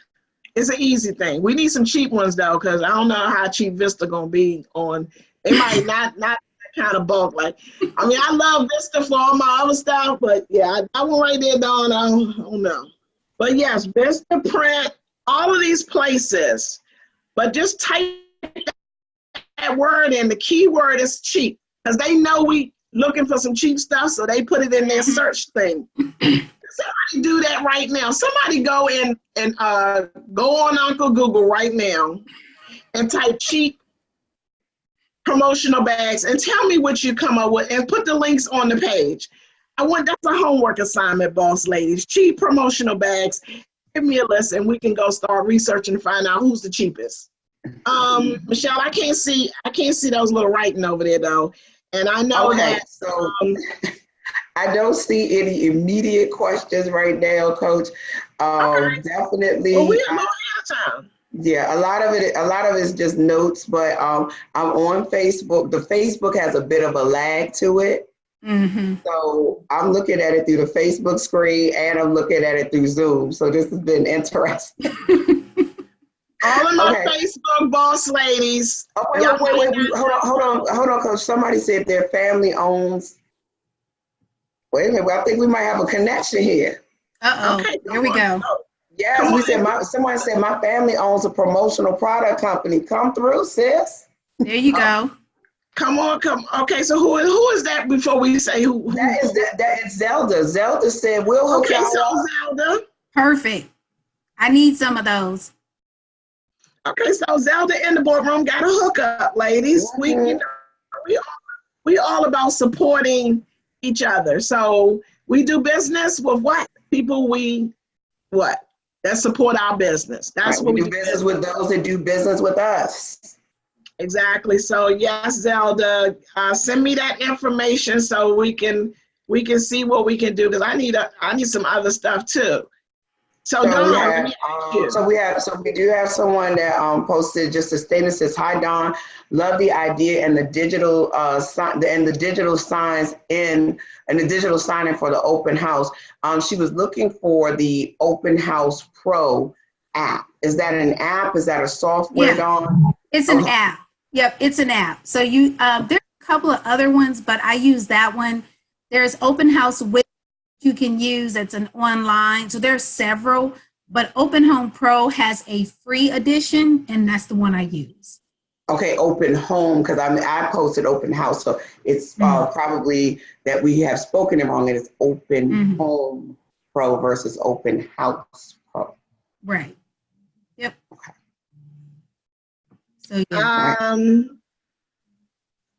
It's an easy thing. We need some cheap ones though, because I don't know how cheap Vista gonna be on. They might not that kind of bulk. Like, I mean, I love Vista for all my other stuff, but yeah, that one right there, Dawn, I don't know. But yes, Vistaprint, all of these places. But just type that word in. The key word is cheap, because they know we looking for some cheap stuff, so they put it in their search thing. Somebody do that right now. Somebody go in and go on Uncle Google right now and type cheap promotional bags and tell me what you come up with and put the links on the page. That's a homework assignment, boss ladies. Cheap promotional bags. Give me a list and we can go start researching and find out who's the cheapest. Michelle, I can't see those little writing over there though. And I know that so I don't see any immediate questions right now, Coach. Okay. Definitely. Well, we have no time. Yeah, a lot of it is just notes, but I'm on Facebook. The Facebook has a bit of a lag to it. Mm-hmm. So I'm looking at it through the Facebook screen and I'm looking at it through Zoom. So this has been interesting. All of my Facebook boss ladies. Oh, wait, hold on, Coach. Somebody said their family owns. Wait a minute. Well, I think we might have a connection here. Uh-oh. Okay, here we go. Yes, someone said my family owns a promotional product company. Come through, sis. There you go. Come on. Okay, so who is that before we say who? That is Zelda. Zelda said we'll hook y'all up. Zelda. Perfect. I need some of those. Okay, so Zelda in the boardroom got a hookup, ladies. Mm-hmm. We all about supporting each other. So we do business with what? People that support our business. That's right, what we do business with those that do business with us. Exactly. So yes, Zelda, send me that information so we can see what we can do, because I need some other stuff too. So Dawn, we do have someone that posted just a statement, says, "Hi Dawn, love the idea and the digital digital signs and the digital signing for the open house." She was looking for the Open House Pro app. Is that an app? Is that a software, Dawn? It's an app. Yep, it's an app. So you there's a couple of other ones, but I use that one. There's Open House with you can use. It's an online. So there's several, but Open Home Pro has a free edition, and that's the one I use. Okay, Open Home, because I posted Open House, so it's probably that we have spoken it wrong, and it's Open Home Pro versus Open House Pro. Right. Yep. Okay. So yeah.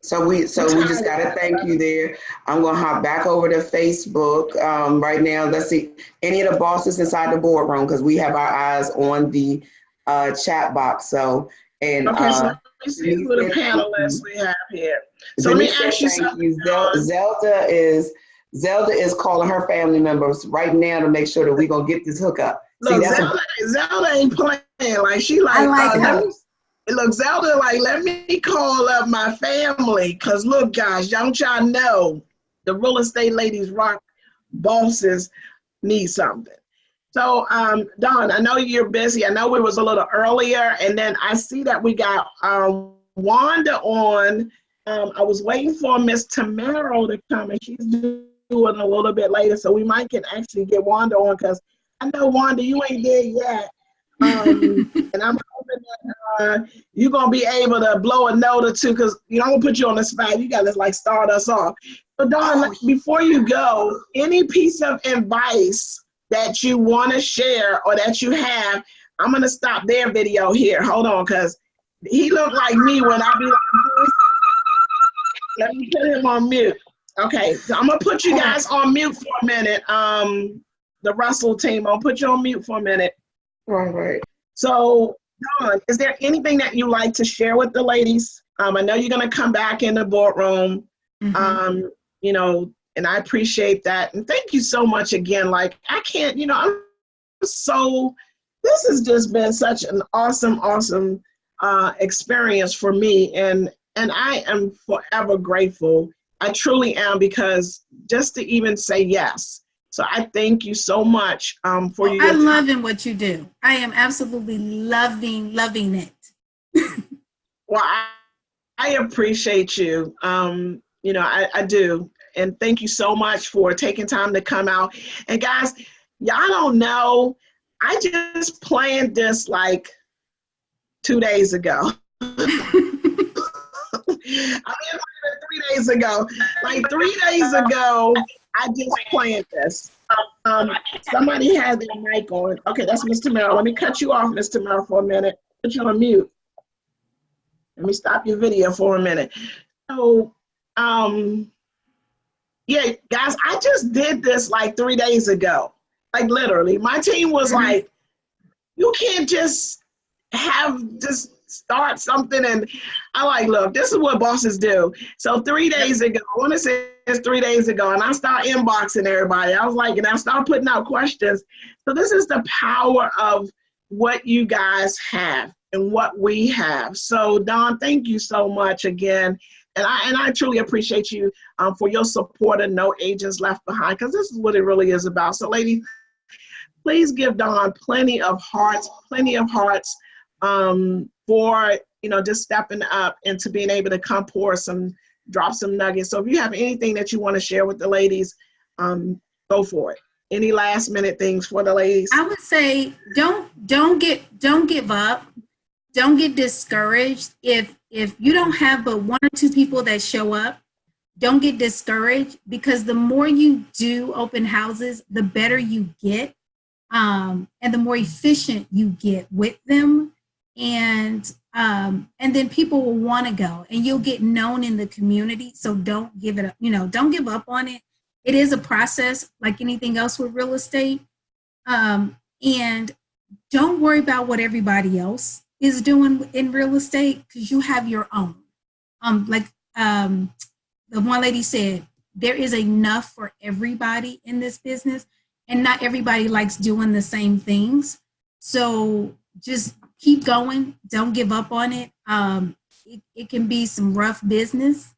So we just gotta thank you there. I'm gonna hop back over to Facebook right now. Let's see any of the bosses inside the boardroom, because we have our eyes on the chat box. So so let me see who the panelists we have here. So let me ask you something. Zelda is calling her family members right now to make sure that we're gonna get this hookup. Look, Zelda ain't playing. Like she like. I like her. Look, Zelda, like, let me call up my family, because look, guys, don't y'all know the real estate ladies rock bosses need something. So, Dawn, I know you're busy. I know we was a little earlier, and then I see that we got Wanda on. I was waiting for Miss Tamaro to come, and she's doing a little bit later, so we might can actually get Wanda on, because I know, Wanda, you ain't there yet. And I'm hoping that you're gonna be able to blow a note or two, because I'm gonna put you on the spot. You gotta like start us off. So Dawn, before you go, any piece of advice that you want to share or that you have. I'm going to stop their video here. Hold on, because he looked like me when I be like, let me put him on mute. Okay, so I'm going to put you guys on mute for a minute. The Russell team, I'll put you on mute for a minute. Right. So, Dawn, is there anything that you like to share with the ladies? I know you're going to come back in the boardroom, you know, and I appreciate that. And thank you so much again. Like, I can't, you know, this has just been such an awesome experience for me. And I am forever grateful. I truly am, because just to even say yes. So I thank you so much for your I'm loving what you do. I am absolutely loving it. Well, I appreciate you. You know, I do. And thank you so much for taking time to come out. And guys, y'all don't know, I just planned this like 2 days ago. I mean, 3 days ago. Like 3 days ago, I just planned this. Somebody had their mic on. Okay, that's Mr. Merrill. Let me cut you off, Mr. Merrill, for a minute. Put you on mute. Let me stop your video for a minute. So, yeah, guys, I just did this like 3 days ago. Like literally, my team was like, you can't just start something. And I like, look, this is what bosses do. So 3 days ago, I want to say it's 3 days ago, and I start inboxing everybody. I was like, and I start putting out questions. So this is the power of what you guys have and what we have. So Dawn, thank you so much again. And I truly appreciate you for your support of No Agents Left Behind, because this is what it really is about. So ladies, please give Dawn plenty of hearts for, you know, just stepping up and to being able to come drop some nuggets. So if you have anything that you want to share with the ladies, go for it. Any last minute things for the ladies? I would say don't give up. Don't get discouraged. If you don't have but 1 or 2 people that show up, don't get discouraged, because the more you do open houses, the better you get, and the more efficient you get with them. And then people will want to go, and you'll get known in the community. So don't give it up, don't give up on it. It is a process like anything else with real estate. And don't worry about what everybody else is doing in real estate, because you have your own. The one lady said, there is enough for everybody in this business, and not everybody likes doing the same things. So just keep going. Don't give up on it. It can be some rough business,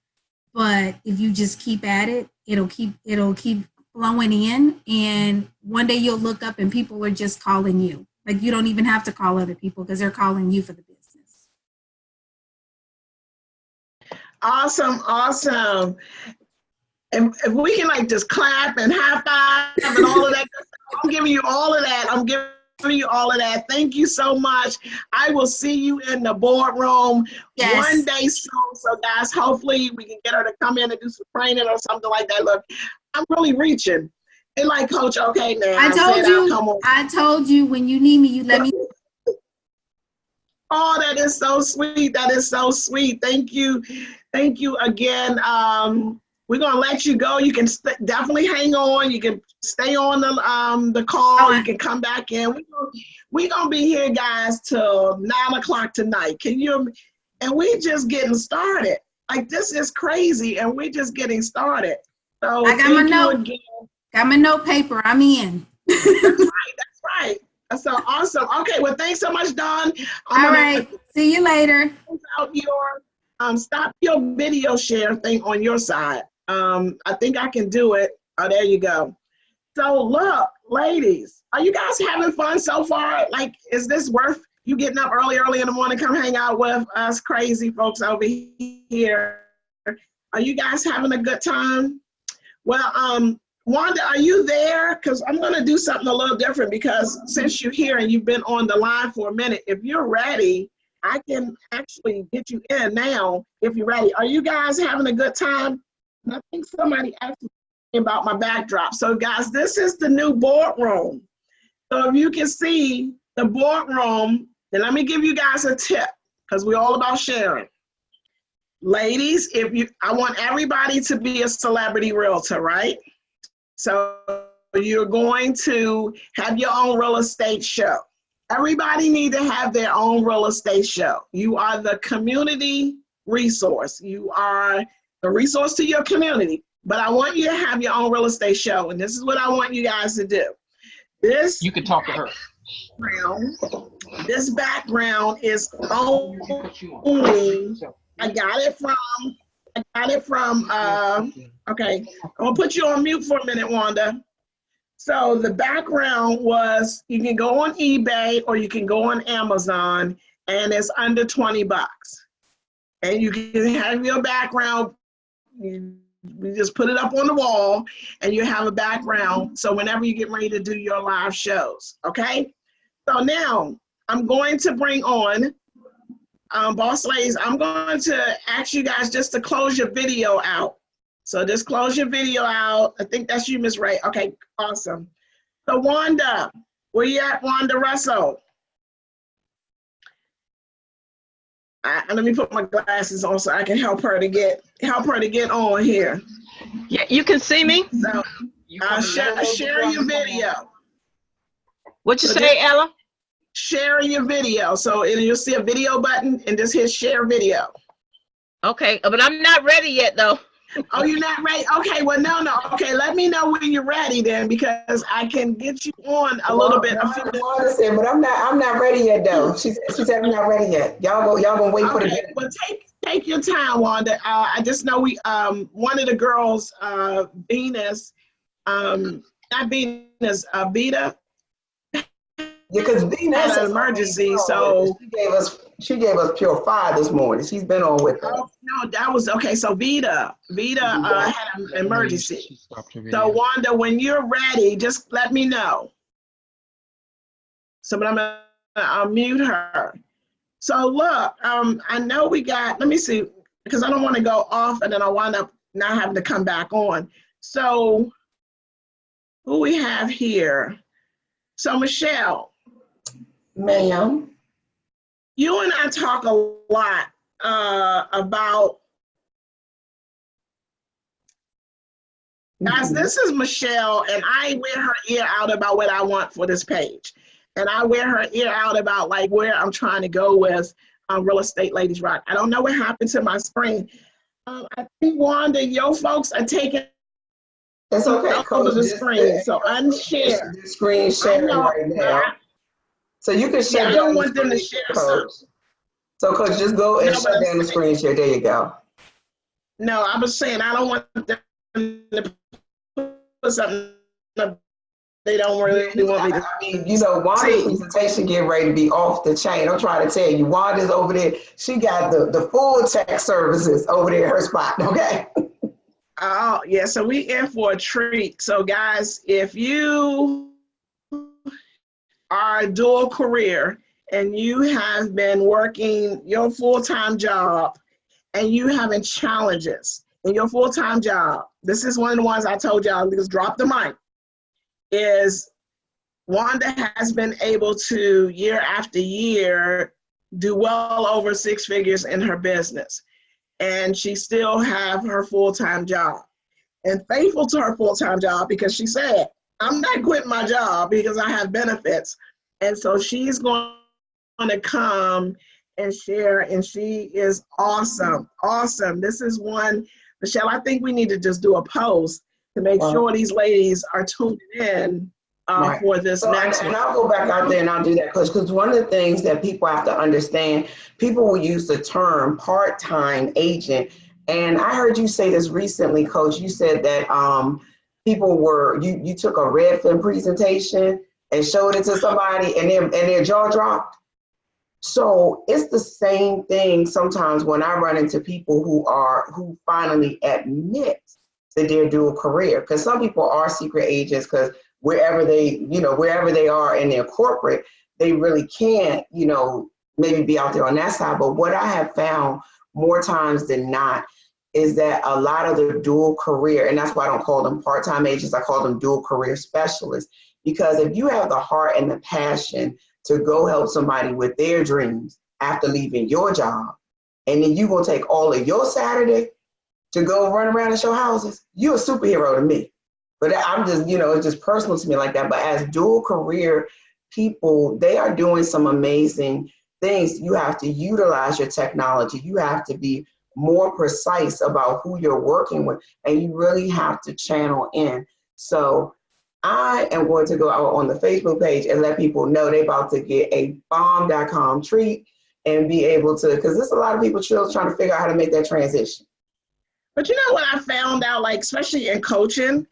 but if you just keep at it, it'll keep flowing in. And one day you'll look up and people are just calling you. Like, you don't even have to call other people, because they're calling you for the business. Awesome. And if we can like just clap and high five and all of that, I'm giving you all of that. Thank you so much. I will see you in the boardroom one day soon. So guys, hopefully we can get her to come in and do some training or something like that. Look, I'm really reaching. And like, Coach, okay, now. I told you when you need me, you let me. Oh, that is so sweet. Thank you again. We're gonna let you go. You can definitely hang on. You can stay on the call. You can come back in. We're gonna be here, guys, till 9 o'clock tonight. And we just getting started. Like, this is crazy, and we're just getting started. So I got my note. Again. Got my note paper. I'm in. That's right. That's so awesome. Okay, well, thanks so much, Dawn. All right. See you later. Out stop your video share thing on your side. I think I can do it. Oh, there you go. So look, ladies, are you guys having fun so far? Like, is this worth you getting up early in the morning, come hang out with us crazy folks over here? Are you guys having a good time? Well, Wanda, are you there? Because I'm going to do something a little different, because since you're here and you've been on the line for a minute, if you're ready, I can actually get you in now if you're ready. Are you guys having a good time? I think somebody asked me about my backdrop. So guys, this is the new boardroom. So if you can see the boardroom, then let me give you guys a tip, because we're all about sharing. Ladies, I want everybody to be a celebrity realtor, right? So you're going to have your own real estate show. Everybody need to have their own real estate show. You are the community resource. You are the resource to your community. But I want you to have your own real estate show, and this is what I want you guys to do. You can talk to her. This background is only, I got it from, okay, I'm gonna put you on mute for a minute, Wanda. So the background was, you can go on eBay or you can go on Amazon, and it's under 20 bucks. And you can have your background, we just put it up on the wall, and you have a background. So whenever you get ready to do your live shows, okay? So now I'm going to bring on Boss Ladies. I'm going to ask you guys just to close your video out. So just close your video out. I think that's you, Ms. Ray. Okay, awesome. So Wanda, where you at, Wanda Russell? Let me put my glasses on so I can help her to get on here. Yeah, you can see me. So share your video. What you say, Ella? Share your video. So you'll see a video button and just hit share video. Okay, but I'm not ready yet though. Oh, you're not ready? Okay, well, no. Okay, let me know when you're ready then, because I can get you on a little bit. Wanda said, but I'm not ready yet though. She said I'm not ready yet. Y'all gonna wait for the video. Well, take your time, Wanda. I just know one of the girls, Venus, not Venus, Vita. Yeah, because Venus had an emergency, so she gave us pure fire this morning. She's been on with us. Oh, no, that was okay. So Vita had an emergency. So Wanda, when you're ready, just let me know. So, but I'll mute her. So look, I know we got. Let me see, because I don't want to go off and then I wind up not having to come back on. So who we have here? So Michelle. Ma'am. You and I talk a lot about, guys, this is Michelle, and I wear her ear out about what I want for this page. And I wear her ear out about like where I'm trying to go with Real Estate Ladies Rock. I don't know what happened to my screen. I think, Wanda, your folks are taking it's okay, over the screen, so unshare. The screen sharing right now. So you can share. I don't want them to share. So Coach, just go and shut down the screen share. There you go. No, I was saying I don't want them to put something up they don't really want me to. I mean, you know, Wanda's presentation getting ready to be off the chain. I'm trying to tell you, Wanda's over there. She got the full tech services over there in her spot, okay? Oh, yeah, so we in for a treat. So guys, if you are a dual career and you have been working your full-time job and you having challenges in your full-time job, this is one of the ones I told y'all, just drop the mic, is Wanda has been able to, year after year, do well over 6 figures in her business. And she still have her full-time job. And faithful to her full-time job, because she said, I'm not quitting my job because I have benefits. And so she's going to come and share, and she is awesome, awesome. This is one, Michelle, I think we need to just do a post to make sure these ladies are tuning in for this next one. And I'll go back out there and I'll do that, because one of the things that people have to understand, people will use the term part-time agent. And I heard you say this recently, Coach. You said that people were, you took a Redfin presentation and showed it to somebody and their jaw dropped. So it's the same thing sometimes when I run into people who finally admit that they're dual career, because some people are secret agents because wherever they are in their corporate, they really can't, maybe be out there on that side. But what I have found more times than not is that a lot of the dual career, and that's why I don't call them part-time agents, I call them dual career specialists, because if you have the heart and the passion to go help somebody with their dreams after leaving your job, and then you gonna take all of your Saturday to go run around and show houses, you're a superhero to me. But I'm just, it's just personal to me like that. But as dual career people, they are doing some amazing things. You have to utilize your technology. You have to be more precise about who you're working with, and you really have to channel in. So I am going to go out on the Facebook page and let people know they're about to get a bomb.com treat and be able to, because there's a lot of people still trying to figure out how to make that transition. But you know what I found out, like, especially in coaching,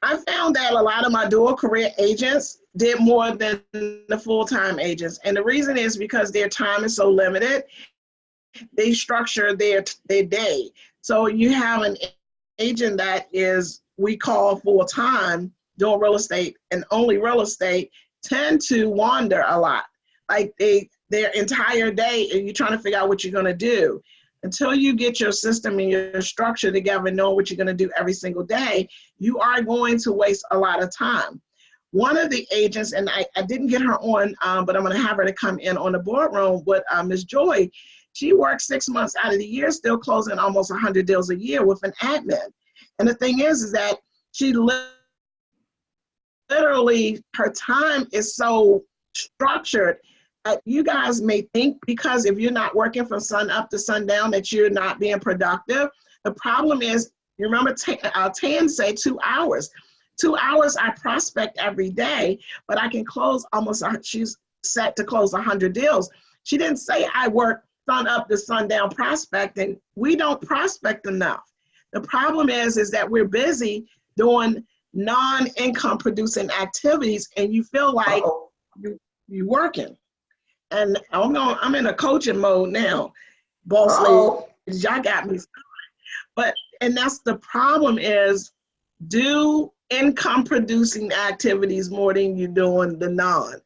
I found that a lot of my dual career agents did more than the full-time agents. And the reason is because their time is so limited. They structure their day. So you have an agent that is, we call full-time, doing real estate and only real estate, tend to wander a lot. Like their entire day, and you're trying to figure out what you're going to do. Until you get your system and your structure together and know what you're going to do every single day, you are going to waste a lot of time. One of the agents, and I didn't get her on, but I'm going to have her to come in on the boardroom with Ms. Joy. She works 6 months out of the year, still closing almost 100 deals a year with an admin. And the thing is that she literally, her time is so structured. You guys may think because if you're not working from sun up to sundown that you're not being productive. The problem is, you remember Tan said 2 hours. 2 hours I prospect every day, but I can close she's set to close 100 deals. She didn't say I work sun up to sundown prospecting. We don't prospect enough. The problem is that we're busy doing non-income producing activities and you feel like you're working. And I'm in a coaching mode now, boss lady. Y'all got me started. And that's the problem is, do income producing activities more than you're doing the non.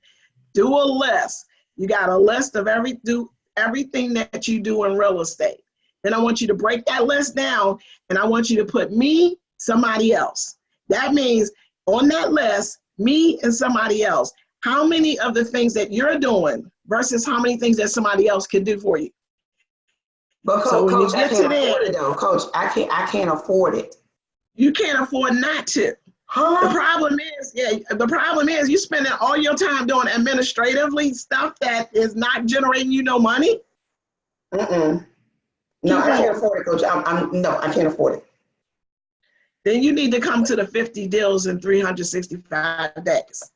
Do a list. You got a list of everything that you do in real estate. Then I want you to break that list down and I want you to put me, somebody else. That means on that list, me and somebody else. How many of the things that you're doing versus how many things that somebody else can do for you? But Coach, I can't afford it though. Coach, I can't afford it. You can't afford not to. Huh? The problem is you're spending all your time doing administratively stuff that is not generating you no money. No, I can't afford it, Coach. No, I can't afford it. Then you need to come to the 50 deals in 365 days.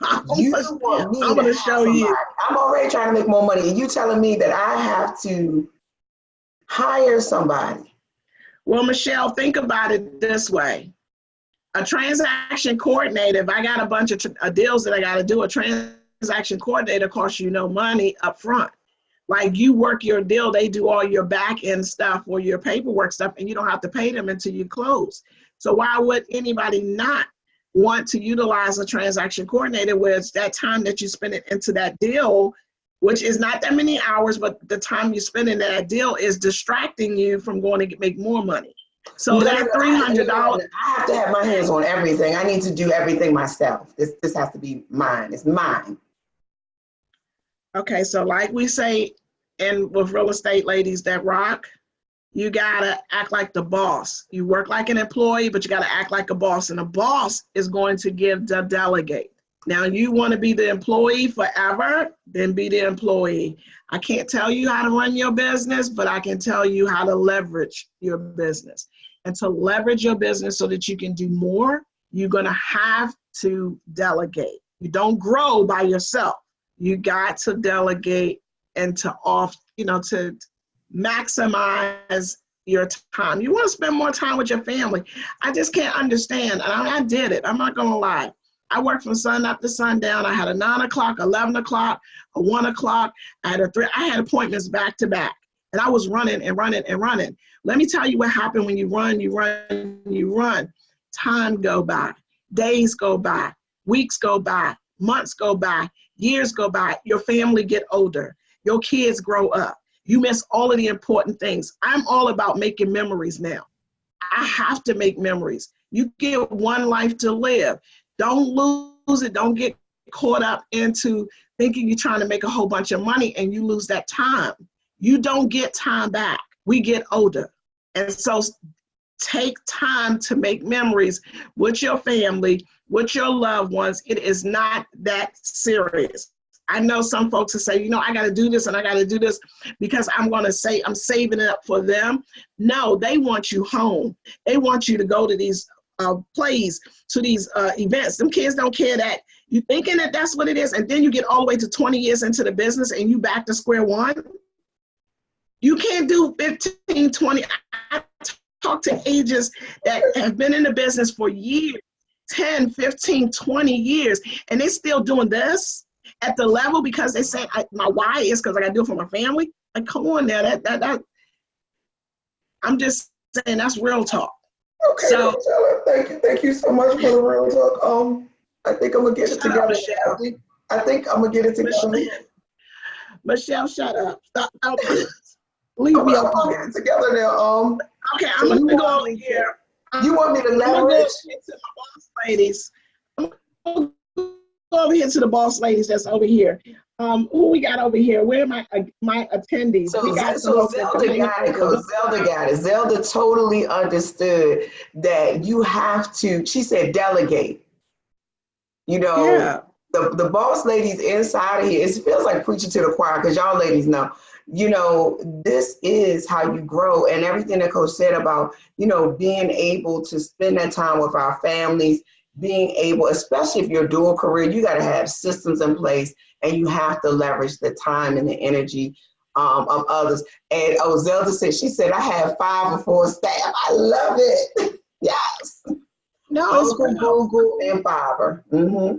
I'm going to show you. I'm already trying to make more money, and you telling me that I have to hire somebody. Well, Michelle, think about it this way. A transaction coordinator, if I got a bunch of deals that I got to do, a transaction coordinator costs you no money up front. Like you work your deal, they do all your back end stuff or your paperwork stuff, and you don't have to pay them until you close. So why would anybody not want to utilize a transaction coordinator where it's that time that you spend it into that deal, which is not that many hours, but the time you spend in that deal is distracting you from going to make more money. So that $300. I have to have my hands on everything. I need to do everything myself. This has to be mine. It's mine. Okay, so like we say, and with real estate ladies that rock, you gotta act like the boss. You work like an employee, but you gotta act like a boss. And a boss is going to delegate. Now you wanna be the employee forever, then be the employee. I can't tell you how to run your business, but I can tell you how to leverage your business. And to leverage your business so that you can do more, you're gonna have to delegate. You don't grow by yourself. You got to delegate and to maximize your time. You want to spend more time with your family. I just can't understand. And I did it. I'm not going to lie. I worked from sun up to sundown. I had a 9 o'clock, 11 o'clock, a 1 o'clock. I had appointments back to back. And I was running and running and running. Let me tell you what happened when you run. Time go by. Days go by. Weeks go by. Months go by. Years go by. Your family get older. Your kids grow up. You miss all of the important things. I'm all about making memories now. I have to make memories. You get one life to live. Don't lose it. Don't get caught up into thinking you're trying to make a whole bunch of money and you lose that time. You don't get time back. We get older. And so take time to make memories with your family, with your loved ones. It is not that serious. I know some folks will say, you know, I got to do this and I got to do this because I'm going to say I'm saving it up for them. No, they want you home. They want you to go to these plays, to these events. Them kids don't care that you thinking that that's what it is. And then you get all the way to 20 years into the business and you back to square one. You can't do 15, 20. I talk to agents that have been in the business for years, 10, 15, 20 years, and they still doing this at the level because they say my why is because I got to do it for my family. Like, come on now, that I'm just saying that's real talk. Okay, so thank you so much for the real talk. I think I'm gonna get it together. I think I'm gonna get it together. Michelle, shut up. Stop. Leave me alone. I'm gonna get it together now. Okay, I'm gonna go over here. You want me to leverage? I'm gonna go into my boss ladies. I'm gonna go over here to the boss ladies that's over here. Who we got over here? Where are my attendees? So Zelda got it, Coach. Zelda got it. Zelda totally understood that you have to, she said, delegate. You know, yeah. the boss ladies inside of here, it feels like preaching to the choir because y'all ladies know, you know, this is how you grow. And everything that Coach said about, you know, being able to spend that time with our families, being able, especially if you're a dual career, you got to have systems in place and you have to leverage the time and the energy of others. And Zelda said, she said, I have 5 or 4 staff. I love it. Yes. No, it's Google and Fiverr. Mm-hmm.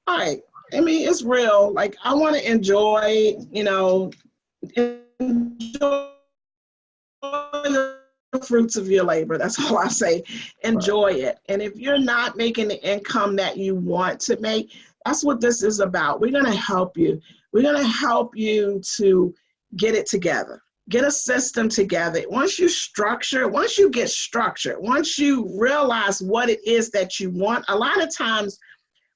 All right. I mean, it's real. Like, I want to enjoy, you know, enjoy the fruits of your labor. That's all I say. Enjoy it. And if you're not making the income that you want to make, that's what this is about. We're going to help you. We're going to help you to get it together. Get a system together. Once you get structured, once you realize what it is that you want, a lot of times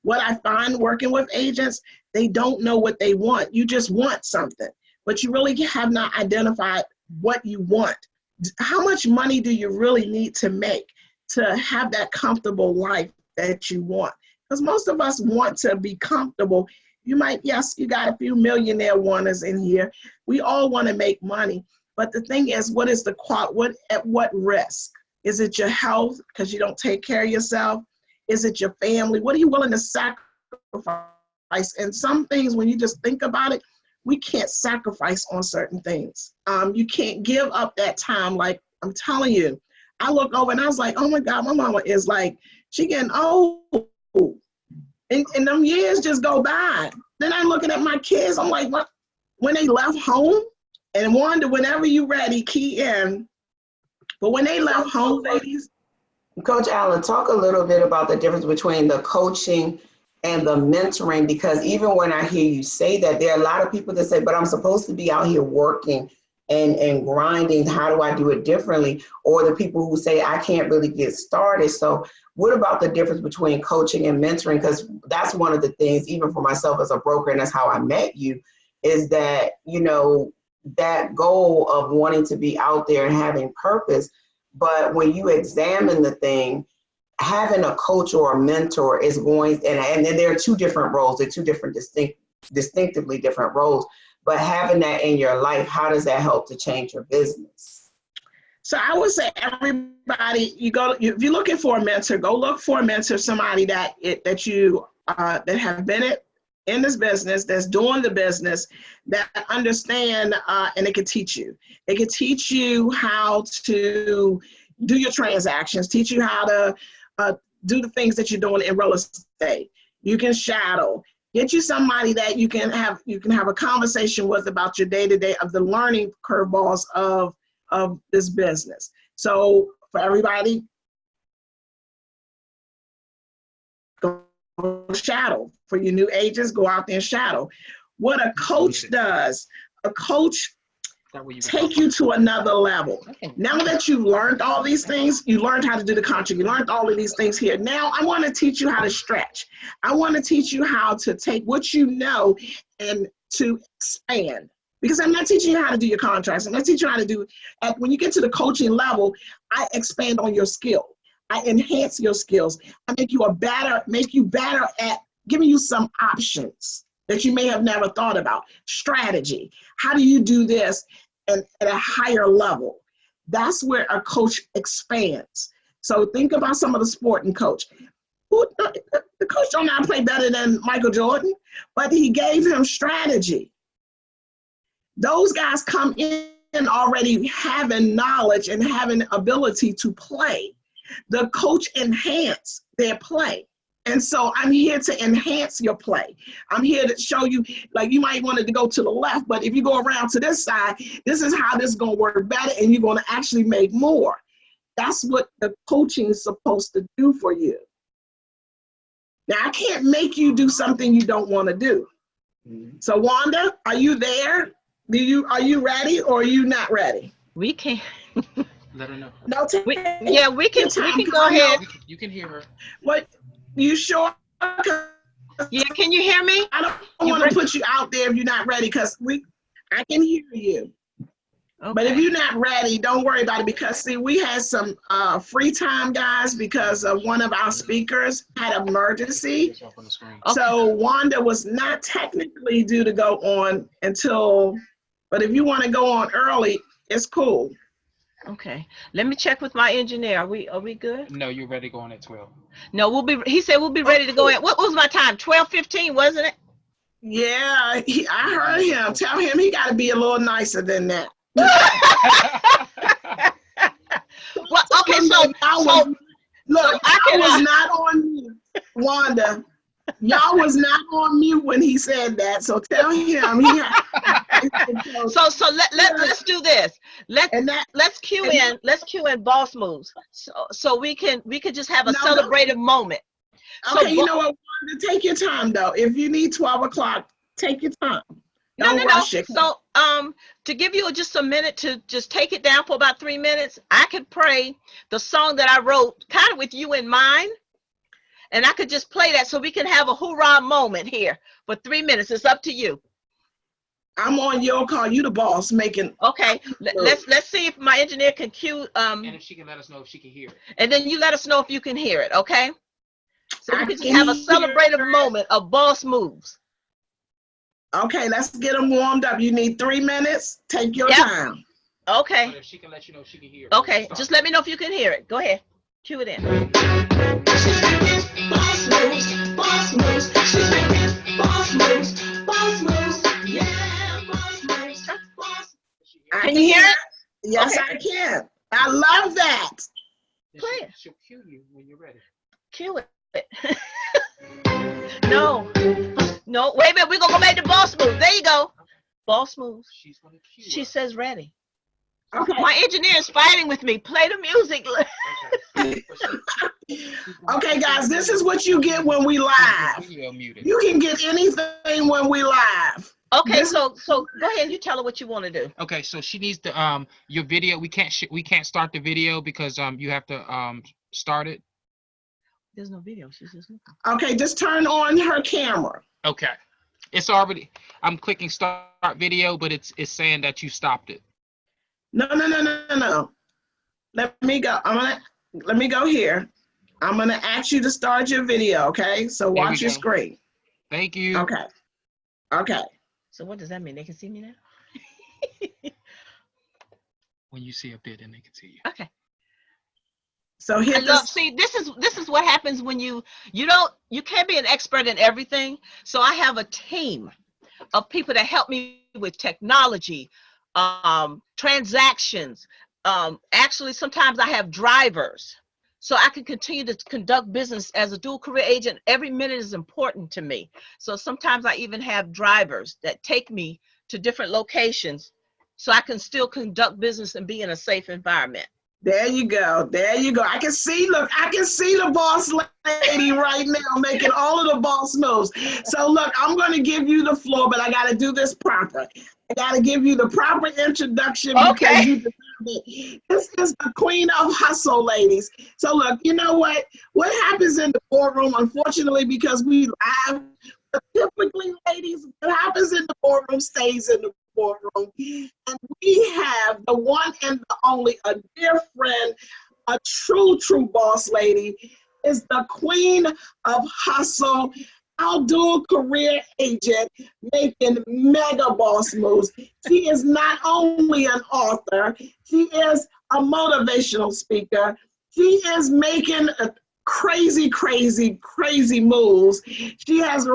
what I find working with agents, they don't know what they want. You just want something, but you really have not identified what you want. How much money do you really need to make to have that comfortable life that you want? Because most of us want to be comfortable. You might, yes, you got a few millionaire wanners in here. We all want to make money. But the thing is, what is at what risk? Is it your health because you don't take care of yourself? Is it your family? What are you willing to sacrifice? And some things, when you just think about it, we can't sacrifice on certain things. You can't give up that time. Like, I'm telling you, I look over and I was like, oh my God, my mama is like, she getting old. And them years just go by. Then I'm looking at my kids, I'm like, what? When they left home, and Wanda, whenever you ready, key in. But when they left home, ladies. Coach Allen, talk a little bit about the difference between the coaching and the mentoring, because even when I hear you say that, there are a lot of people that say, but I'm supposed to be out here working and grinding. How do I do it differently? Or the people who say, I can't really get started. So what about the difference between coaching and mentoring? Because that's one of the things, even for myself as a broker, and that's how I met you, is that, you know, that goal of wanting to be out there and having purpose. But when you examine the thing, having a coach or a mentor is going, and there are 2 different roles. They're 2 different distinctively different roles. But having that in your life, how does that help to change your business? So I would say everybody, if you're looking for a mentor, go look for a mentor, somebody that have been in this business, that's doing the business, that understand, and it can teach you. It can teach you how to do your transactions, teach you how to do the things that you're doing in real estate. You can shadow. Get you somebody that you can have a conversation with about your day-to-day of the learning curveballs of this business. So for everybody, go shadow. For your new agents, go out there and shadow. What a coach does, a coach take you to another level. Now that you've learned all these things, you learned how to do the contract, you learned all of these things here. Now I want to teach you how to stretch. I want to teach you how to take what you know and to expand. Because I'm not teaching you how to do your contracts. I'm not teaching you how to do, when you get to the coaching level, I expand on your skill. I enhance your skills. I make you better at giving you some options that you may have never thought about. Strategy. How do you do this at a higher level? That's where a coach expands. So think about some of the sporting coach. The coach don't not play better than Michael Jordan, but he gave him strategy. Those guys come in already having knowledge and having ability to play. The coach enhance their play. And so I'm here to enhance your play. I'm here to show you, like you might want it to go to the left, but if you go around to this side, this is how this is going to work better and you're going to actually make more. That's what the coaching is supposed to do for you. Now, I can't make you do something you don't want to do. So Wanda, are you there? Are you ready or are you not ready? We can. Let her know. No, we can go ahead. You can hear her. What? You sure? Yeah, can you hear me? I don't want to put you out there if you're not ready because I can hear you. Okay. But if you're not ready, don't worry about it because see, we had some free time, guys, because of one of our speakers had an emergency. Okay. So Wanda was not technically due to go on until, but if you want to go on early, it's cool. Okay, let me check with my engineer. Are we good? No, you're ready to go on at 12. No, he said we'll be ready to go in. What was my time? 12:15, wasn't it? Yeah, I heard him. Tell him he got to be a little nicer than that. Well, okay, so look, I was not on mute, Wanda. Y'all was not on mute when he said that, so tell him. So let's do this. Let's cue in Boss Moves, so we can just have a celebrative moment. Okay, you know what, Wanda, take your time though. If you need 12 o'clock, take your time. No. So to give you just a minute to just take it down for about 3 minutes, I could pray the song that I wrote kind of with you in mind. And I could just play that so we can have a hoorah moment here for 3 minutes. It's up to you. I'm on your call. You the boss making. Okay. Let's see if my engineer can cue. And if she can let us know if she can hear it. And then you let us know if you can hear it. Okay. So we can just have a celebrative moment of Boss Moves. Okay. Let's get them warmed up. You need 3 minutes. Take your time. Okay. But if she can let you know if she can hear it. Okay. Just let me know if you can hear it. Go ahead. Cue it in. Boss moves, boss moves, she's making boss moves, yeah, boss moves, boss. Can you hear it? Yes, okay. I can. I love that. Play it. She'll cue you when you're ready. Cue it. No, wait a minute. We're going to go back to Boss Moves. There you go. Boss Moves. She's going to cue She says ready. Okay. My engineer is fighting with me. Play the music. Okay, guys, this is what you get when we live. You can get anything when we live. Okay, so go ahead and you tell her what you want to do. Okay, so she needs the your video. We can't start the video because you have to start it. There's no video. She's just looking. Okay, just turn on her camera. Okay, it's already. I'm clicking start video, but it's saying that you stopped it. No. Let me go. Let me go here. I'm gonna ask you to start your video, okay? So watch your screen. Thank you. Okay. So what does that mean? They can see me now? When you see up there, then they can see you. Okay. So here. See, this is what happens when you can't be an expert in everything. So I have a team of people that help me with technology, transactions. Actually, sometimes I have drivers, so I can continue to conduct business as a dual career agent. Every minute is important to me. So sometimes I even have drivers that take me to different locations so I can still conduct business and be in a safe environment. There you go. There you go. I can see, look, I can see the boss lady right now making all of the boss moves. So look, I'm going to give you the floor, but I got to do this proper. I got to give you the proper introduction because you deserve it. This is the queen of hustle, ladies. So look, you know what? What happens in the boardroom, unfortunately, because we laugh, but typically, ladies, what happens in the boardroom stays in the boardroom. And we have the one and the only, a dear friend, a true boss lady, is the queen of hustle, our dual career agent, making mega boss moves. She is not only an author, she is a motivational speaker. She is making crazy moves. She has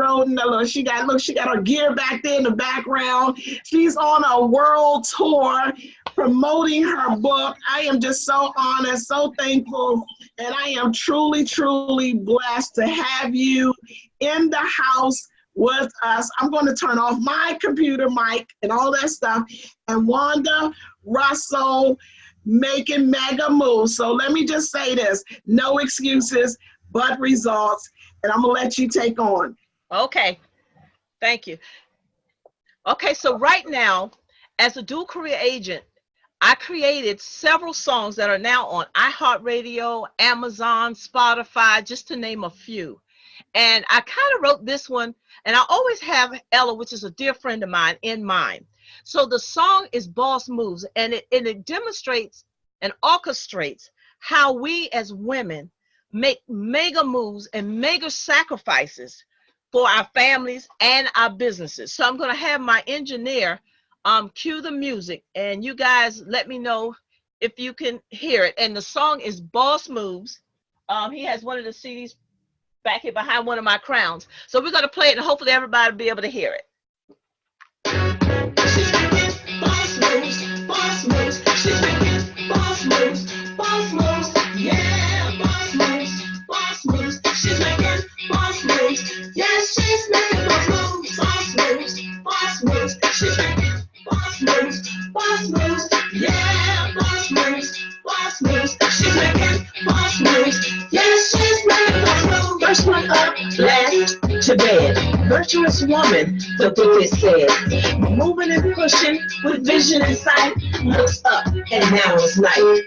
she got her gear back there in the background. She's on a world tour promoting her book. I am just so honored, so thankful, and I am truly blessed to have you in the house with us. I'm going to turn off my computer mic and all that stuff, and Wanda Russell making mega moves. So let me just say this, no excuses, but results. And I'm gonna let you take on. Okay, thank you. Okay, so right now, as a dual career agent, I created several songs that are now on iHeartRadio, Amazon, Spotify, just to name a few. And I kind of wrote this one, and I always have Ella, which is a dear friend of mine, in mind. So the song is Boss Moves, and it demonstrates and orchestrates how we as women make mega moves and mega sacrifices for our families and our businesses. So I'm going to have my engineer cue the music, and you guys let me know if you can hear it. And the song is Boss Moves. He has one of the CDs back here behind one of my crowns. So we're going to play it, and hopefully everybody will be able to hear it. She's making boss moves, boss moves. She's making boss moves, boss moves. Yeah, boss moves, boss moves. She's making boss moves. Yes, she's making boss moves, boss moves, boss moves. She's making boss moves, boss moves. Yeah, boss moves, boss moves. She's making boss moves. Yes, she's making boss moves. First one up, last to bed. Virtuous woman, the book is said. Moving and pushing with vision and sight. Looks up and now it's night.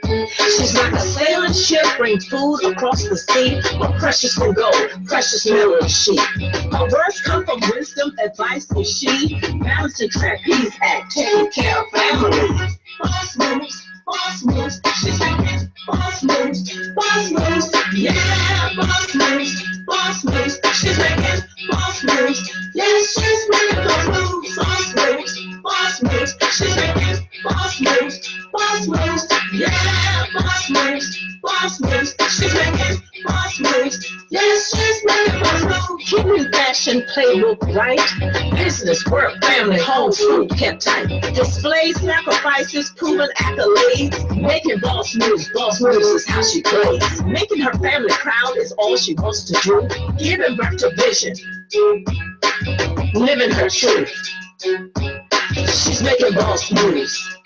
She's like a sailing ship, bring food across the sea. More precious than gold, precious metal is she. Her words come from wisdom, advice is she. Balancing trapeze act, taking care of family. Boss moves, boss moves. She's making boss moves, boss moves. Yeah, boss moves, boss moves. She's making boss moves. Yes, she's making boss moves, boss moves, boss moves. She's making boss moves, boss moves. Yeah, boss moves, boss moves. She's making boss moves. Yes, she's making boss moves. Keeping fashion playbook right. Business, work, family, home, food kept tight. Display sacrifices, proven accolades. Making boss moves is how she plays. Making her family proud is all she wants to do. Giving birth to vision, living her truth. She's making boss moves.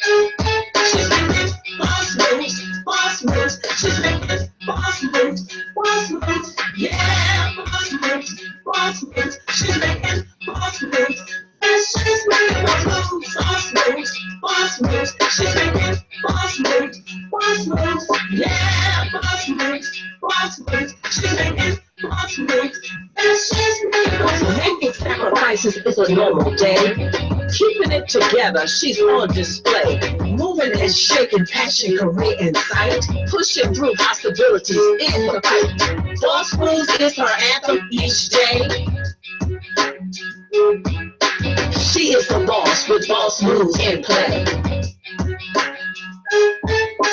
She's making boss moves, boss moves. She's making boss moves, boss moves. Yeah, boss moves, boss moves. She's making boss moves. Yes, she's making boss moves, boss moves, boss moves. She's making boss moves, boss moves. Yeah, boss moves, boss moves. She's making boss moves. Yes, she's making boss moves. Making sacrifices is a normal day. Keeping it together, she's on display. Moving and shaking, passion, career in sight. Pushing through possibilities in the fight. Boss moves is her anthem each day. She is the boss with boss moves in play.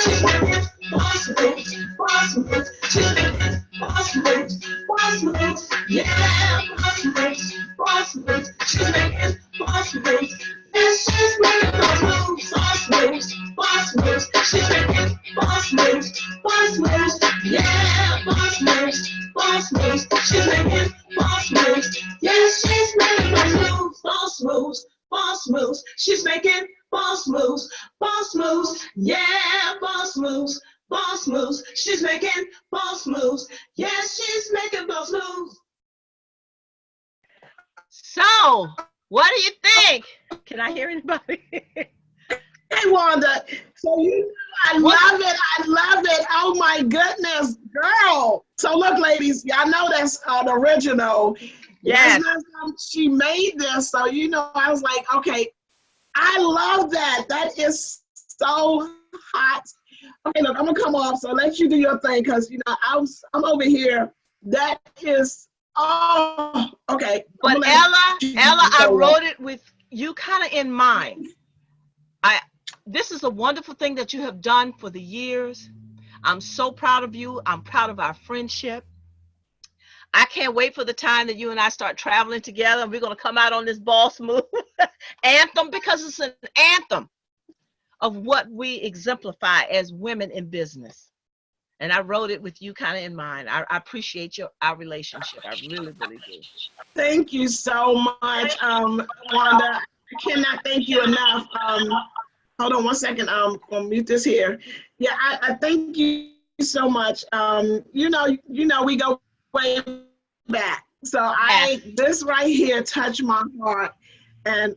She's making boss moves, boss moves. She's making boss moves, boss moves. Yeah, boss moves, boss moves. She's making boss moves. Yes, she's making boss moves, boss moves, boss moves. She's making boss moves, boss moves. Yeah, boss moves, boss moves. She's making boss moves. Yes, she's making boss moves, boss moves, boss moves. She's making boss moves, boss moves. Yeah, boss moves, boss making boss moves. Yes, she's making boss moves. So, what do you think? Can I hear anybody? Hey, Wanda. So you know, I love it. I love it. Oh my goodness, girl. So look, ladies, y'all know that's an original. Yes. That's not something she made this. So you know, I was like, okay, I love that. That is so hot. Okay, look, I'm gonna come off. So let you do your thing, cause you know I'm over here. That is okay. But Ella, I wrote it with you kind of in mind. This is a wonderful thing that you have done for the years. I'm so proud of you. I'm proud of our friendship. I can't wait for the time that you and I start traveling together and we're going to come out on this boss move anthem, because it's an anthem of what we exemplify as women in business. And I wrote it with you kind of in mind. I appreciate our relationship. I really, really do. Thank you so much, Wanda. I cannot thank you enough. Hold on one second. I'm gonna mute this here. Yeah, I thank you so much. You know, we go way back. So this right here touched my heart, and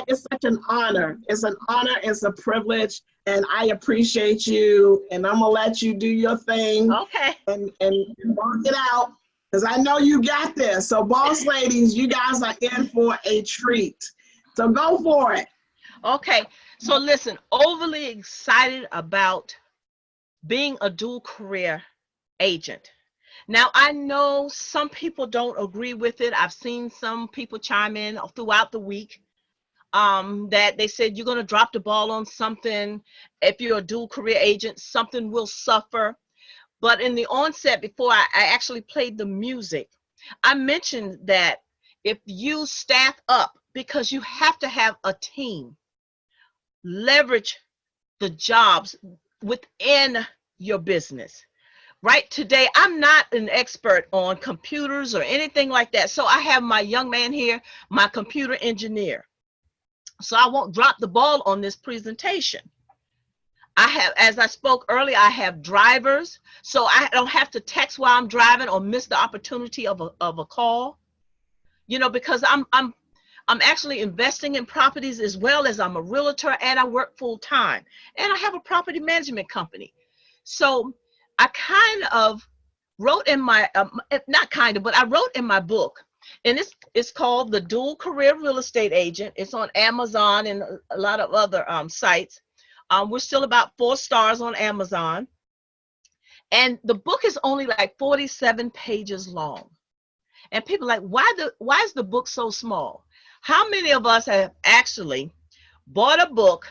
it's such an honor. It's an honor. It's a privilege, and I appreciate you. And I'm gonna let you do your thing. Okay. And work it out, because I know you got this. So, boss ladies, you guys are in for a treat. So go for it. Okay. So listen, overly excited about being a dual career agent. Now, I know some people don't agree with it. I've seen some people chime in throughout the week that they said you're going to drop the ball on something. If you're a dual career agent, something will suffer. But in the onset, before I actually played the music, I mentioned that if you staff up, because you have to have a team, leverage the jobs within your business. Right today, I'm not an expert on computers or anything like that. So I have my young man here, my computer engineer. So I won't drop the ball on this presentation. I have, as I spoke earlier, I have drivers. So I don't have to text while I'm driving or miss the opportunity of a call, you know, because I'm actually investing in properties, as well as I'm a realtor and I work full time, and I have a property management company. So I kind of wrote in my, not kind of, but I wrote in my book, and it's called The Dual Career Real Estate Agent. It's on Amazon and a lot of other sites. We're still about 4 stars on Amazon. And the book is only like 47 pages long. And people are like, why is the book so small? How many of us have actually bought a book,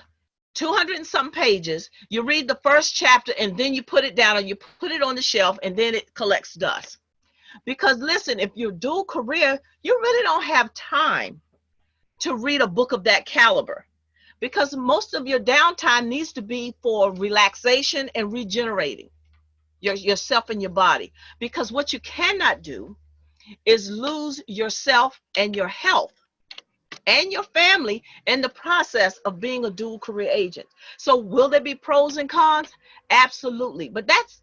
200 and some pages, you read the first chapter and then you put it down, or you put it on the shelf and then it collects dust? Because listen, if you're dual career, you really don't have time to read a book of that caliber, because most of your downtime needs to be for relaxation and regenerating yourself and your body. Because what you cannot do is lose yourself and your health and your family in the process of being a dual career agent. So will there be pros and cons? Absolutely. But that's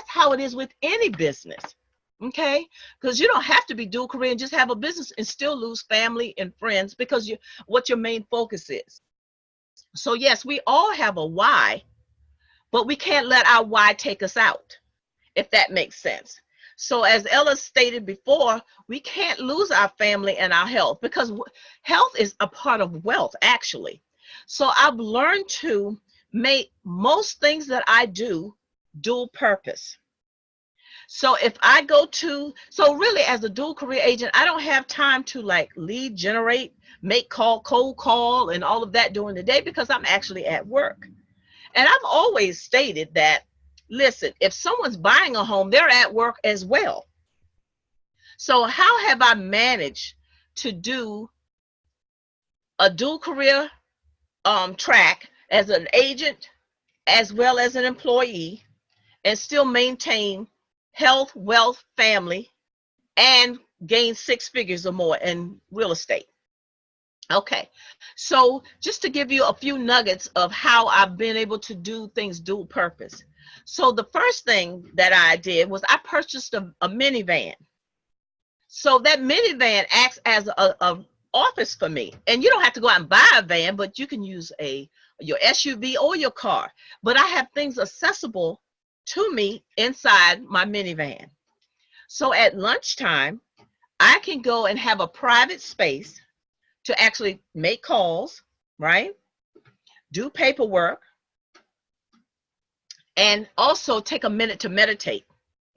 how it is with any business. Okay? Because you don't have to be dual career and just have a business and still lose family and friends, because what your main focus is. So yes, we all have a why, but we can't let our why take us out, if that makes sense. So as Ella stated before, we can't lose our family and our health, because health is a part of wealth, actually. So I've learned to make most things that I do dual purpose. So if I so really as a dual career agent, I don't have time to like lead generate, make cold call and all of that during the day, because I'm actually at work. And I've always stated that, listen, if someone's buying a home, they're at work as well. So how have I managed to do a dual career track as an agent as well as an employee, and still maintain health, wealth, family, and gain 6 figures or more in real estate? Okay, so just to give you a few nuggets of how I've been able to do things dual purpose. So the first thing that I did was I purchased a minivan. So that minivan acts as a office for me. And you don't have to go out and buy a van, but you can use your SUV or your car. But I have things accessible to me inside my minivan. So at lunchtime, I can go and have a private space to actually make calls, right? Do paperwork, and also take a minute to meditate,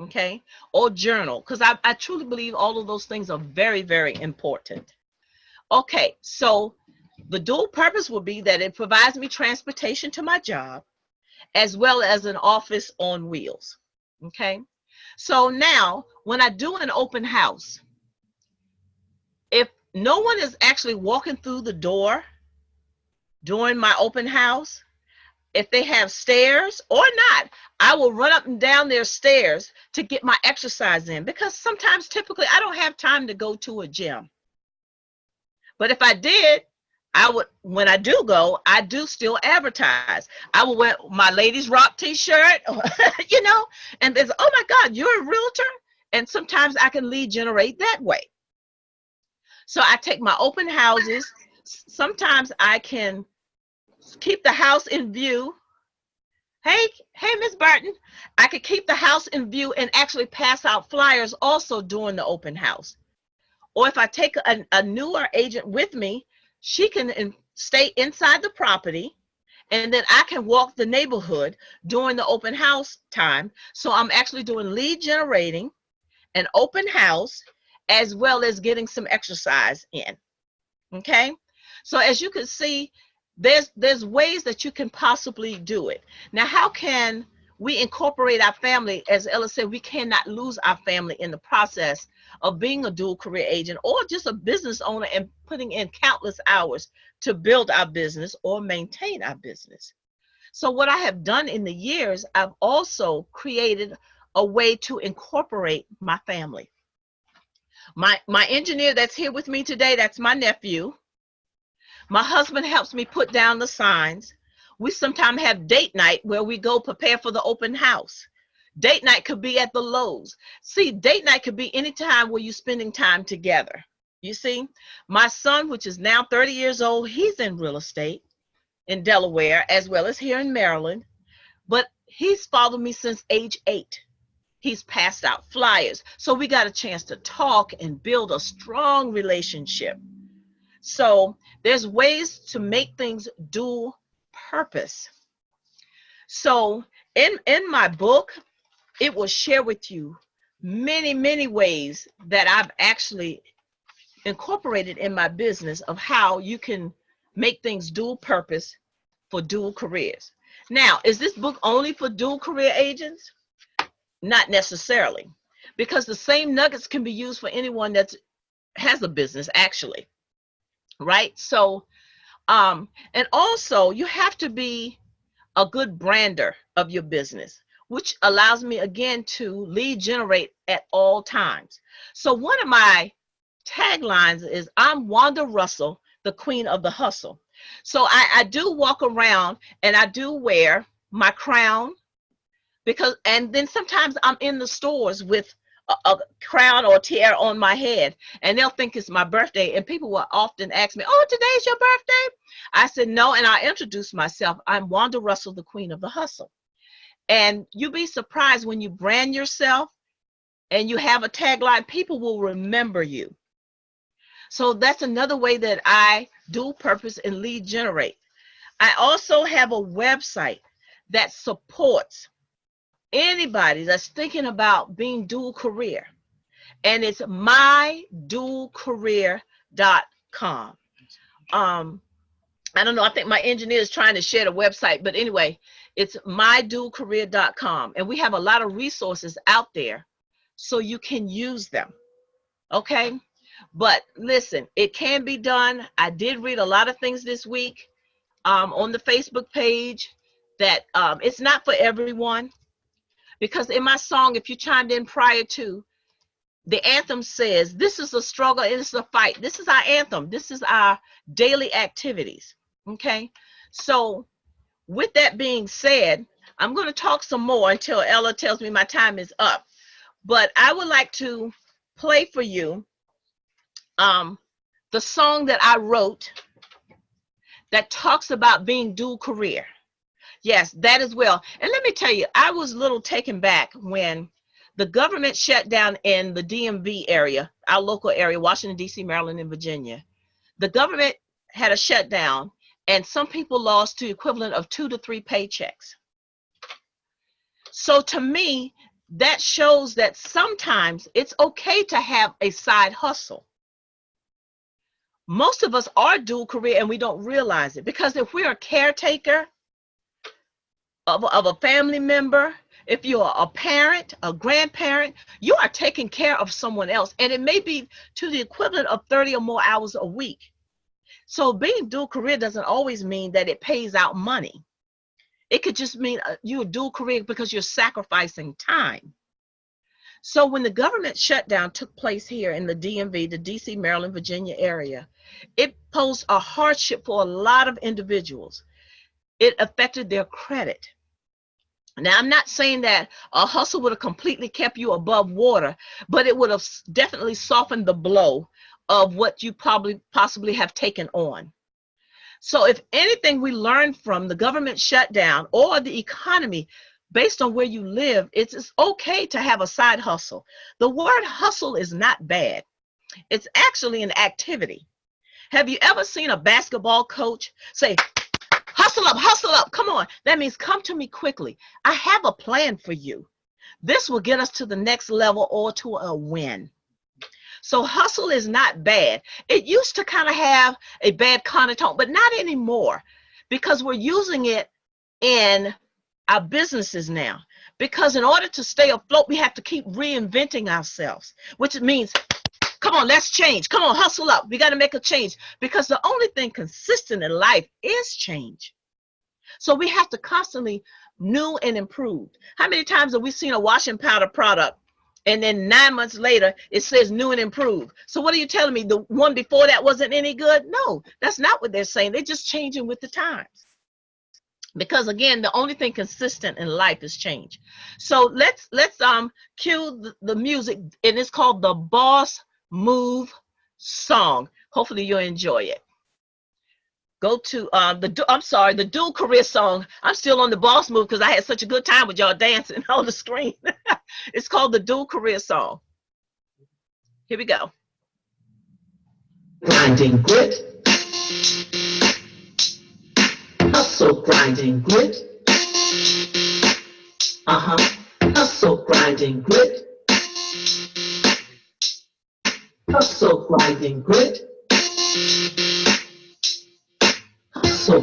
okay? Or journal, because I truly believe all of those things are very, very important. Okay, so the dual purpose will be that it provides me transportation to my job as well as an office on wheels, okay? So now, when I do an open house, if no one is actually walking through the door during my open house, if they have stairs or not, I will run up and down their stairs to get my exercise in, because sometimes typically I don't have time to go to a gym. But if I did, I would, when I do go, I do still advertise. I will wear my Ladies Rock t-shirt, you know, and there's, oh my God, you're a realtor? And sometimes I can lead generate that way. So I take my open houses. Sometimes I can keep the house in view. Hey, Miss Burton, I could keep the house in view and actually pass out flyers also during the open house. Or if I take a newer agent with me, she can stay inside the property, and then I can walk the neighborhood during the open house time. So I'm actually doing lead generating, an open house, as well as getting some exercise in, okay? So as you can see, there's ways that you can possibly do it. Now, how can we incorporate our family? As Ella said, we cannot lose our family in the process of being a dual career agent or just a business owner and putting in countless hours to build our business or maintain our business. So what I have done in the years, I've also created a way to incorporate my family. My engineer that's here with me today, that's my nephew. My husband helps me put down the signs. We sometimes have date night where we go prepare for the open house. Date night could be at the Lowe's. See, date night could be any time where you're spending time together. You see, my son, which is now 30 years old, he's in real estate in Delaware, as well as here in Maryland. But he's followed me since age 8. He's passed out flyers. So we got a chance to talk and build a strong relationship. So there's ways to make things dual purpose. So in my book, it will share with you many, many ways that I've actually incorporated in my business of how you can make things dual purpose for dual careers. Now, is this book only for dual career agents? Not necessarily, because the same nuggets can be used for anyone that has a business actually, right? So, and also you have to be a good brander of your business, which allows me again to lead generate at all times. So one of my taglines is, I'm Wanda Russell, the queen of the hustle. So I do walk around and I do wear my crown, because, and then sometimes I'm in the stores with a crown or tiara on my head, and they'll think it's my birthday, and people will often ask me, oh, today's your birthday? I said no, and I introduce myself. I'm Wanda Russell, the queen of the hustle. And you'll be surprised when you brand yourself and you have a tagline, people will remember you. So that's another way that I dual purpose and lead generate. I also have a website that supports anybody that's thinking about being dual career, and it's mydualcareer.com. I don't know, I think my engineer is trying to share the website, but anyway, it's mydualcareer.com, and we have a lot of resources out there so you can use them, okay? But listen, it can be done. I did read a lot of things this week on the Facebook page that it's not for everyone. Because in my song, if you chimed in prior to, the anthem says, this is a struggle, it's a fight. This is our anthem. This is our daily activities, okay? So with that being said, I'm going to talk some more until Ella tells me my time is up. But I would like to play for you the song that I wrote that talks about being dual career. Yes, that as well. And let me tell you, I was a little taken back when the government shut down in the DMV area, our local area, Washington, D.C., Maryland, and Virginia. The government had a shutdown, and some people lost the equivalent of 2 to 3 paychecks. So to me, that shows that sometimes it's okay to have a side hustle. Most of us are dual career and we don't realize it, because if we're a caretaker of a family member, if you're a parent, a grandparent, you are taking care of someone else, and it may be to the equivalent of 30 or more hours a week. So being dual career doesn't always mean that it pays out money. It could just mean you're a dual career because you're sacrificing time. So when the government shutdown took place here in the DMV, the DC, Maryland, Virginia area, it posed a hardship for a lot of individuals. It affected their credit. Now, I'm not saying that a hustle would have completely kept you above water, but it would have definitely softened the blow of what you possibly have taken on. So if anything we learned from the government shutdown or the economy, based on where you live, it's okay to have a side hustle. The word hustle is not bad. It's actually an activity. Have you ever seen a basketball coach say, hustle up, come on. That means come to me quickly. I have a plan for you. This will get us to the next level or to a win. So hustle is not bad. It used to kind of have a bad connotation, but not anymore, because we're using it in our businesses now. Because in order to stay afloat, we have to keep reinventing ourselves, which means, come on, let's change. Come on, hustle up. We got to make a change, because the only thing consistent in life is change. So we have to constantly new and improved. How many times have we seen a washing powder product and then 9 months later it says new and improved? So what are you telling me? The one before that wasn't any good? No, that's not what they're saying. They're just changing with the times. Because again, the only thing consistent in life is change. So let's cue the music, and it's called the Boss Move song. Hopefully you'll enjoy it. Go to the dual career song. I'm still on the Boss Move because I had such a good time with y'all dancing on the screen. It's called the dual career song. Here we go. Grinding grit. Hustle, grinding grit. Hustle, grinding grit. Hustle, grinding grit. Hustle,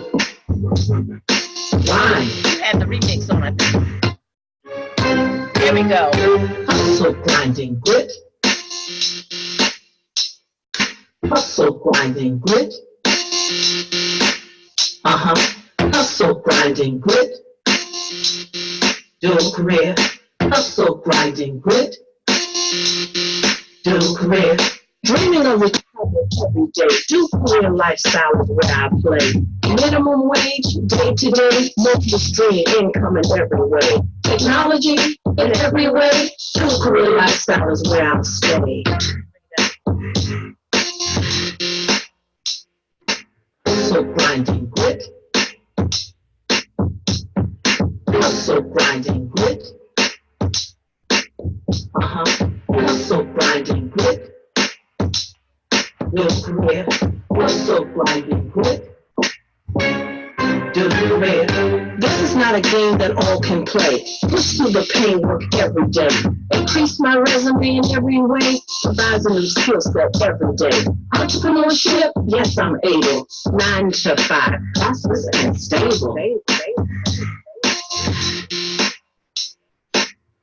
grind. You had the remix on, I think. Here we go. Hustle, grinding grit. Hustle, grinding grit. Hustle, grinding grit. Dual career. Hustle, grinding grit. Dual career. Dreaming of recovery every day. Dual career lifestyle is where I play. Minimum wage, day to day, multiple stream income in every way. Technology in every way. Dual career lifestyle is where I stay. Hustle, grinding grit. Hustle, grinding grit. Hustle, grinding grit. Dual career. Hustle, grinding grit. Dual career. This is not a game that all can play. Push through the pain, work every day. Increase my resume in every way. Provides a new skill set every day. Entrepreneurship, yes, I'm able. 9 to 5, prosperous and stable.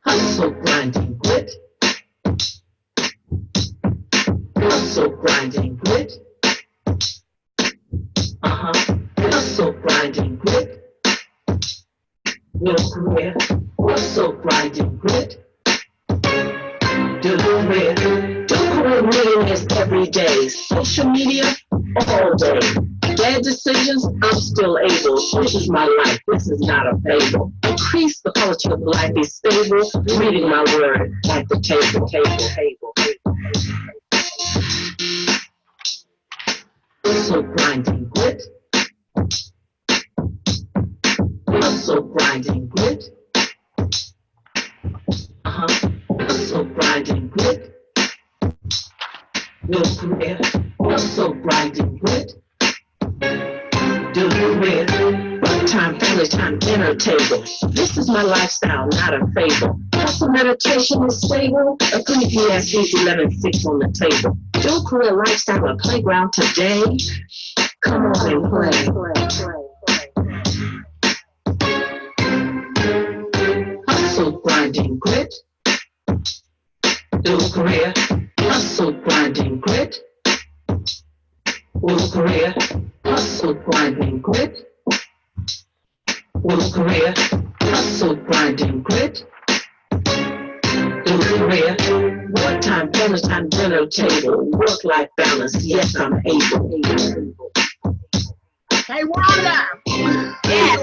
Hustle, grinding grit. Hustle, grinding grit. Hustle, grinding grit. Dual career. Hustle, grinding grit. Dual career. Dual career meaning is every day. Social media, all day. bad decisions, I'm still able. This is my life. This is not a fable. Increase the quality of life is stable. Reading my word at the table. So grinding grit. So grinding grit. So grinding grit. No career. So grinding grit. Do career. Time, family time, dinner table. This is my lifestyle, not a fable. Hustle meditation is stable. Ecclesiastes 11:6 on the table. Do career lifestyle a playground today. Come on and play. Hustle, grinding, grit. Do career. Hustle, grinding, grit. Do career. Hustle, grinding, grit. Do career. Hustle, grinding, grit. Do career. Work time, family time, dinner table. Work-life balance. Yes, I'm able. Hey, Wanda. Yes.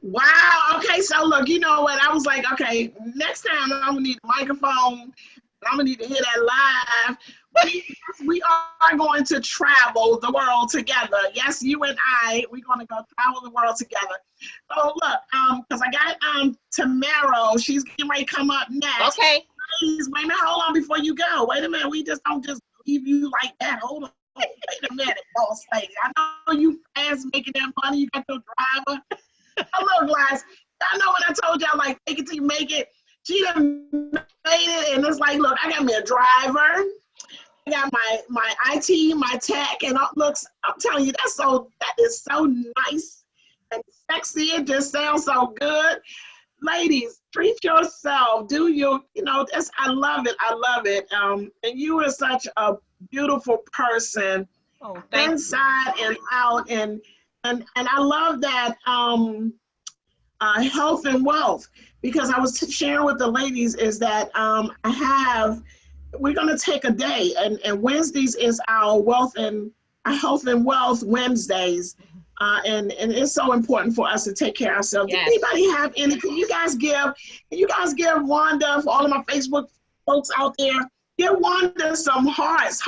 Wow. Okay. So look, you know what? I was like, okay, next time I'm gonna need a microphone. I'm gonna need to hear that live. But we are going to travel the world together. Yes, you and I, we're gonna go travel the world together. So look, because I got Tamara, she's getting ready to come up next. Okay. Please, wait a minute, hold on before you go. Wait a minute, we just don't just leave you like that. Hold on. Wait a minute, boss lady. I know you fast making that money. You got your driver. Oh, look, guys. I know when I told y'all, like, take it till you make it. She done made it, and it's like, look, I got me a driver. I got my IT, my tech, and it looks, I'm telling you, that is so nice and sexy. It just sounds so good. Ladies, treat yourself. Do you know, I love it. I love it. And you are such a beautiful person, inside and out. And I love that health and wealth, because I was sharing with the ladies is that we're going to take a day, and Wednesdays is our health and wealth Wednesdays. And it's so important for us to take care of ourselves. Yes. Does anybody have any? Can you guys give Wanda, for all of my Facebook folks out there, give Wanda some hearts.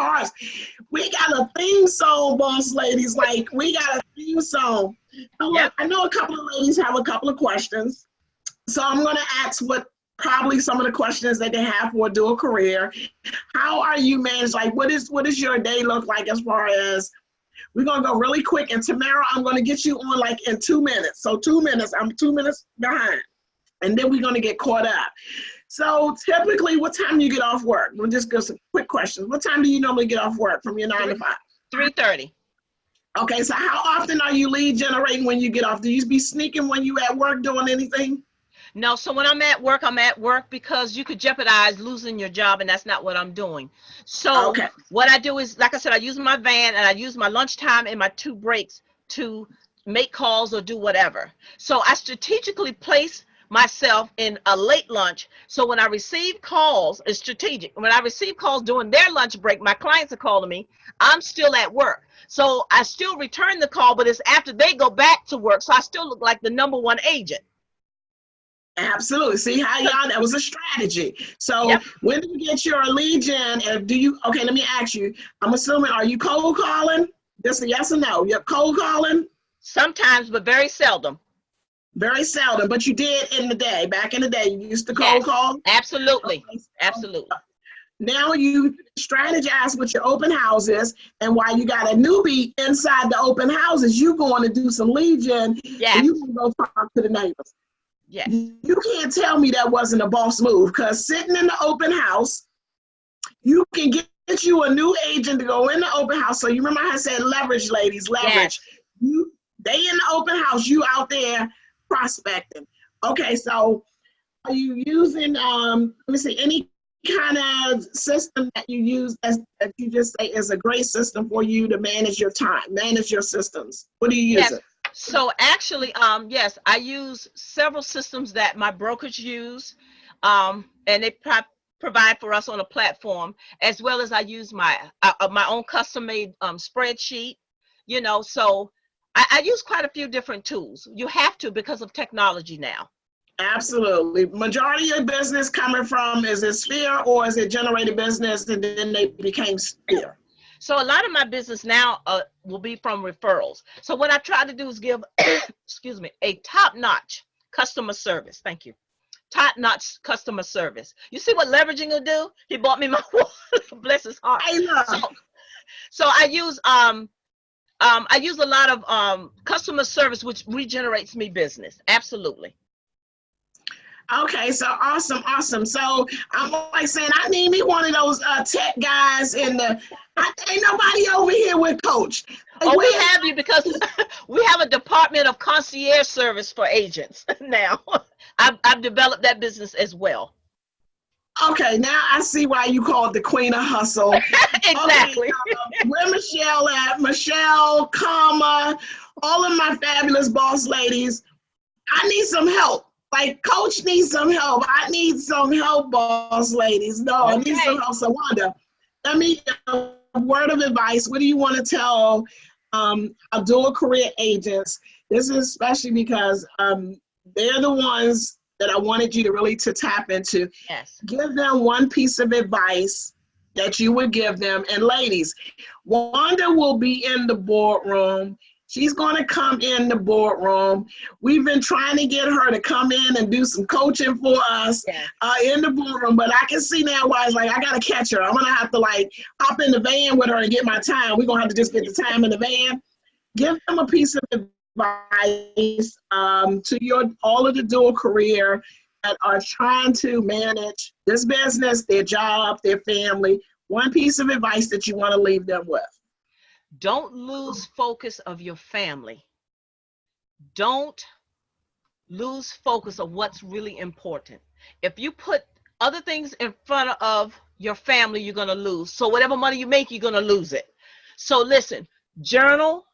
We got a theme song, boss ladies. Like, we got a theme song. So look, I know a couple of ladies have a couple of questions. So I'm going to ask probably some of the questions that they have for a dual career. How are you managed? Like, what is your day look like as far as, we're going to go really quick. And Tamara, I'm going to get you on like in 2 minutes. So 2 minutes, I'm 2 minutes behind. And then we're going to get caught up. So typically, what time do you get off work? We'll just go some quick questions. What time do you normally get off work from your 9 to 5? 3:30. Okay, so how often are you lead generating when you get off? Do you be sneaking when you at work doing anything? No, so when I'm at work because you could jeopardize losing your job, and that's not what I'm doing. So what I do is, like I said, I use my van and I use my lunchtime and my 2 breaks to make calls or do whatever. So I strategically place myself in a late lunch. So when I receive calls, it's strategic. When I receive calls during their lunch break, my clients are calling me, I'm still at work. So I still return the call, but it's after they go back to work. So I still look like the #1 agent. Absolutely. See how y'all, that was a strategy. So when do you get your lead gen? And okay, let me ask you, I'm assuming, are you cold calling? Just a yes or no? You're cold calling? Sometimes, but very seldom. Very seldom, but you did in the day. Back in the day, you used to cold call? Absolutely. Okay. Absolutely. Now you strategize with your open houses, and while you got a newbie inside the open houses, you going to do some lead gen, and you can go talk to the neighbors. Yes. You can't tell me that wasn't a boss move, because sitting in the open house, you can get you a new agent to go in the open house. So you remember how I said leverage, ladies, leverage. Yes. They in the open house, you out there prospecting. Okay, so are you using, let me see, any kind of system that you use that you just say is a great system for you to manage your time, manage your systems? What do you use? Yes. So actually, yes, I use several systems that my brokers use, and they provide for us on a platform, as well as I use my own custom-made spreadsheet. You know, so I use quite a few different tools. You have to because of technology now. Absolutely. Majority of business coming from, is it Sphere or is it generated business and then they became Sphere? So a lot of my business now will be from referrals. So what I try to do is give, excuse me, a top-notch customer service. Thank you. Top-notch customer service. You see what leveraging will do? He bought me my wallet. Bless his heart. I know. So I use a lot of customer service, which regenerates me business. Absolutely. Okay, so awesome. So I'm like saying, I need me one of those tech guys in the. Ain't nobody over here with Coach. Like, Oh, we have you because we have a department of concierge service for agents now. I've developed that business as well. Okay, now I see why you call it the Queen of Hustle. Exactly. Okay, where Michelle at? Michelle, comma, all of my fabulous boss ladies. I need some help. Like, Coach needs some help. I need some help, boss ladies. No, I need some help. So, Wanda, let me a word of advice. What do you want to tell our dual career agents? This is especially because they're the ones that I wanted you to really to tap into. Yes. Give them one piece of advice that you would give them. And ladies, Wanda will be in the boardroom. She's going to come in the boardroom. We've been trying to get her to come in and do some coaching for us in the boardroom, but I can see now why it's like, I got to catch her. I'm going to have to like hop in the van with her and get my time. We're going to have to just get the time in the van. Give them a piece of advice to all of the dual career that are trying to manage this business, their job, their family. One piece of advice that you want to leave them with. Don't lose focus of your family. Don't lose focus of what's really important. If you put other things in front of your family, you're going to lose. So whatever money you make, you're going to lose it. So listen, journal,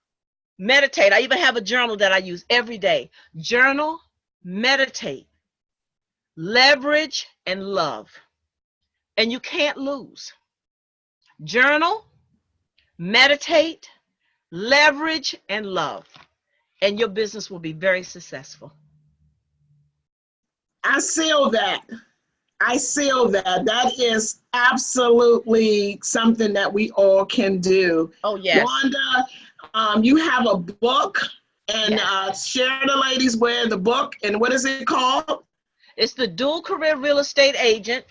meditate. I even have a journal that I use every day. Journal, meditate, leverage, and love. And you can't lose. Journal, meditate, leverage, and love, and your business will be very successful. I seal that. That is absolutely something that we all can do. Oh, yes. Wanda, you have a book, and share the ladies where the book, and what is it called? It's the Dual Career Real Estate Agent.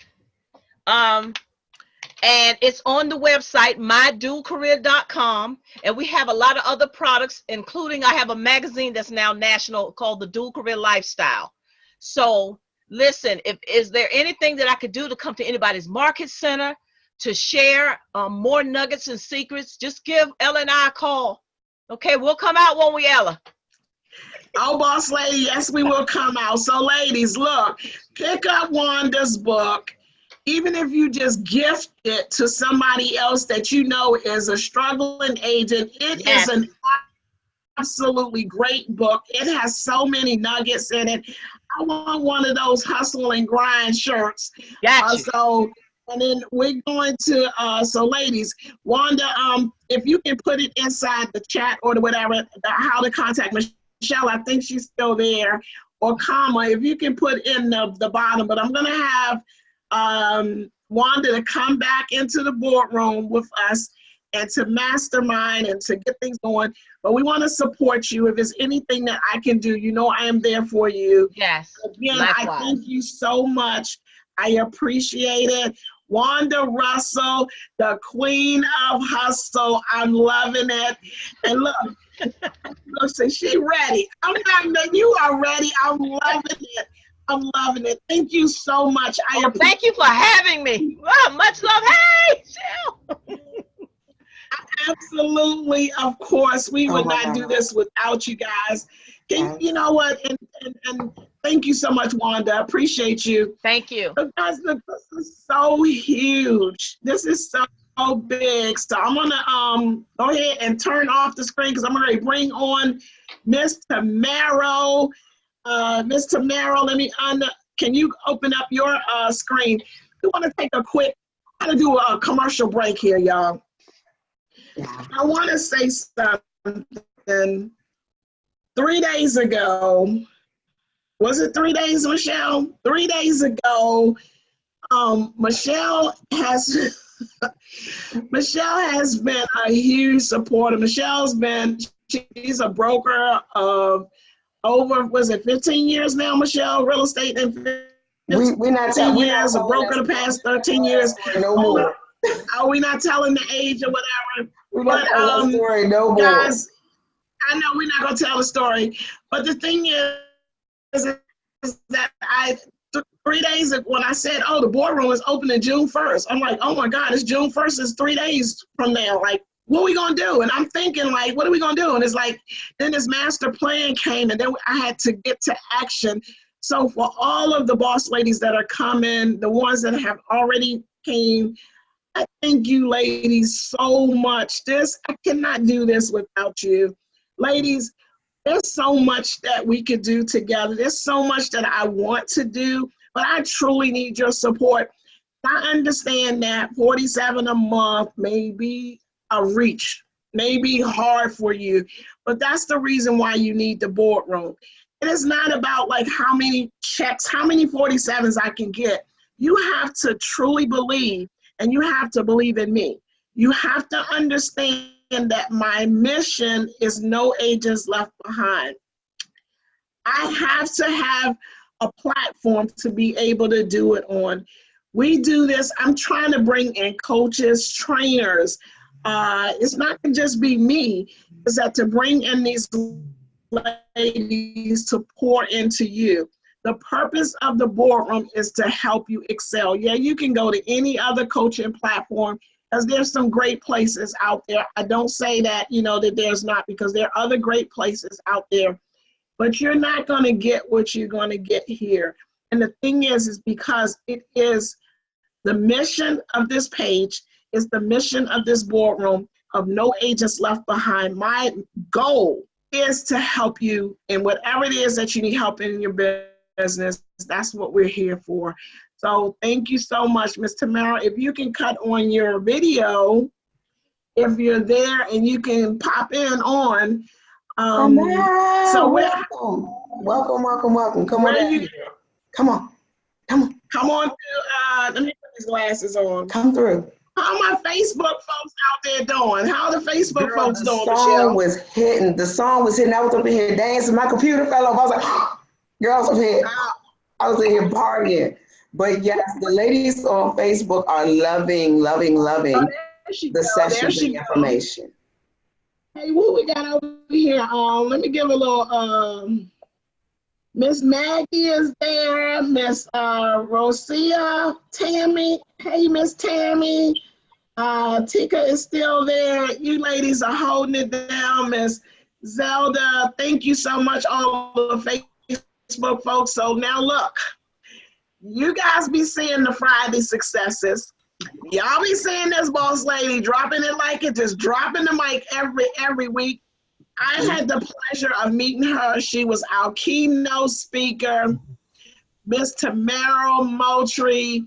And it's on the website, mydualcareer.com. And we have a lot of other products, including I have a magazine that's now national called the Dual Career Lifestyle. So listen, is there anything that I could do to come to anybody's market center to share more nuggets and secrets? Just give Ella and I a call. Okay, we'll come out, won't we, Ella? Oh, boss lady, yes, we will come out. So ladies, look, pick up Wanda's book. Even if you just gift it to somebody else that you know is a struggling agent, it is an absolutely great book. It has so many nuggets in it. I want one of those hustle and grind shirts. So, and then we're going to, so ladies, Wanda, if you can put it inside the chat or whatever, how to contact Michelle, I think she's still there, or comma, if you can put in the bottom, but I'm going to have Wanda to come back into the boardroom with us and to mastermind and to get things going. But we want to support you. If there's anything that I can do, you know I am there for you. Yes. Again, likewise. I thank you so much. I appreciate it. Wanda Russell, the Queen of Hustle. I'm loving it. And look, so she ready. I'm not, you are ready. I'm loving it. I'm loving it. Thank you so much. Thank you for having me. Wow, much love. Hey, Jill. Absolutely, of course. We would not do this without you guys. You know what? And thank you so much, Wanda. I appreciate you. Thank you. But guys, look, this is so huge. This is so big. So I'm gonna go ahead and turn off the screen because I'm gonna bring on Miss Tamaro. Miss Tamaro, let me can you open up your screen? We want to take a quick, gotta do a commercial break here, y'all. I want to say something. 3 days ago, was it 3 days, Michelle? 3 days ago, Michelle has been a huge supporter. She's a broker of over, was it 15 years now, Michelle? Real estate and we're not 15 years, a broker the past 13 years. No more. Are we not telling the age or whatever? We're not telling the story no more. Guys, I know we're not gonna tell the story, but the thing is that 3 days ago when I said, oh, the boardroom is opening June 1st, I'm like, oh my God, it's June 1st, it's 3 days from now. Like, what are we gonna do? And I'm thinking, like, what are we gonna do? And it's like, then this master plan came, and then I had to get to action. So for all of the boss ladies that are coming, the ones that have already came, I thank you ladies so much. I cannot do this without you. Ladies, there's so much that we could do together. There's so much that I want to do, but I truly need your support. I understand that 47 a month may be a reach, may be hard for you, but that's the reason why you need the boardroom. It is not about like how many checks, how many 47s I can get. You have to truly believe, and you have to believe in me. You have to understand that my mission is no agents left behind. I have to have a platform to be able to do it on. We do this, I'm trying to bring in coaches, trainers. It's not gonna just be me, it's that to bring in these ladies to pour into you. The purpose of the boardroom is to help you excel. Yeah, you can go to any other coaching platform, because there's some great places out there. I don't say that, that there's not, because there are other great places out there, but you're not going to get what you're going to get here. And the thing is because it is the mission of this page, is the mission of this boardroom of No Agents Left Behind. My goal is to help you in whatever it is that you need help in your business. That's what we're here for. So thank you so much, Ms. Tamara. If you can cut on your video, if you're there and you can pop in on. So welcome. Come on. Come on. Let me put these glasses on. Come through. How my Facebook folks out there doing? How the Facebook folks doing, Michelle? The song was hitting. I was up in here dancing. My computer fell off. I was like, girls up here. I was in here partying. But yes, the ladies on Facebook are loving the sessions and information. Hey, what we got over here? Let me give a little, Miss Maggie is there, Miss Rosia, Tammy. Hey, Miss Tammy. Tika is still there. You ladies are holding it down. Miss Zelda, thank you so much, all the Facebook folks. So now look, you guys be seeing the Friday successes. Y'all be seeing this boss lady dropping it like it, just dropping the mic every week. I had the pleasure of meeting her. She was our keynote speaker, Miss Tamara Moultrie,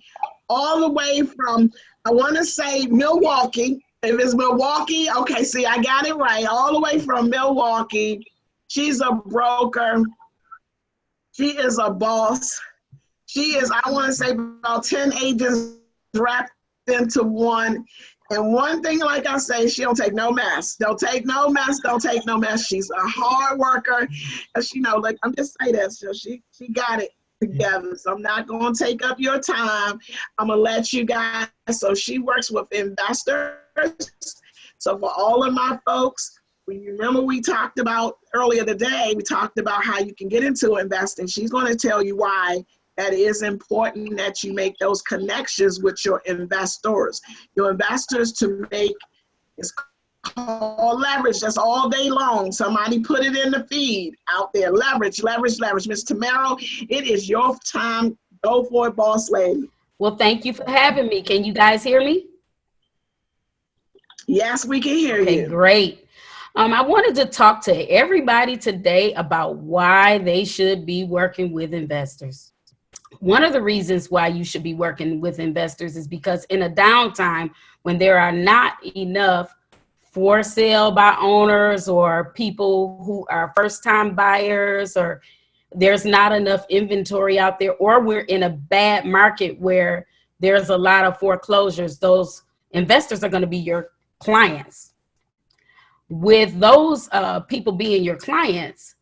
all the way from, I want to say Milwaukee. If it's Milwaukee, okay, see, I got it right. All the way from Milwaukee. She's a broker. She is a boss. She is, I want to say, about 10 agents wrapped into one. And one thing, like I say, she don't take no mess. Don't take no mess. She's a hard worker. And she like, I'm just saying that. So she got it together. So I'm not going to take up your time. I'm going to let you guys. So she works with investors. So for all of my folks, you remember we talked about earlier today, we talked about how you can get into investing. She's going to tell you why that is important, that you make those connections with your investors. Your investors to make, it's called leverage. That's all day long. Somebody put it in the feed out there. Leverage. Ms. Tamara, it is your time. Go for it, boss lady. Well, thank you for having me. Can you guys hear me? Yes, we can hear you. Okay, great. I wanted to talk to everybody today about why they should be working with investors. one of the reasons why you should be working with investors is because in a downtime, when there are not enough for sale by owners or people who are first-time buyers, or there's not enough inventory out there, or we're in a bad market where there's a lot of foreclosures, those investors are going to be your clients. With those people being your clients,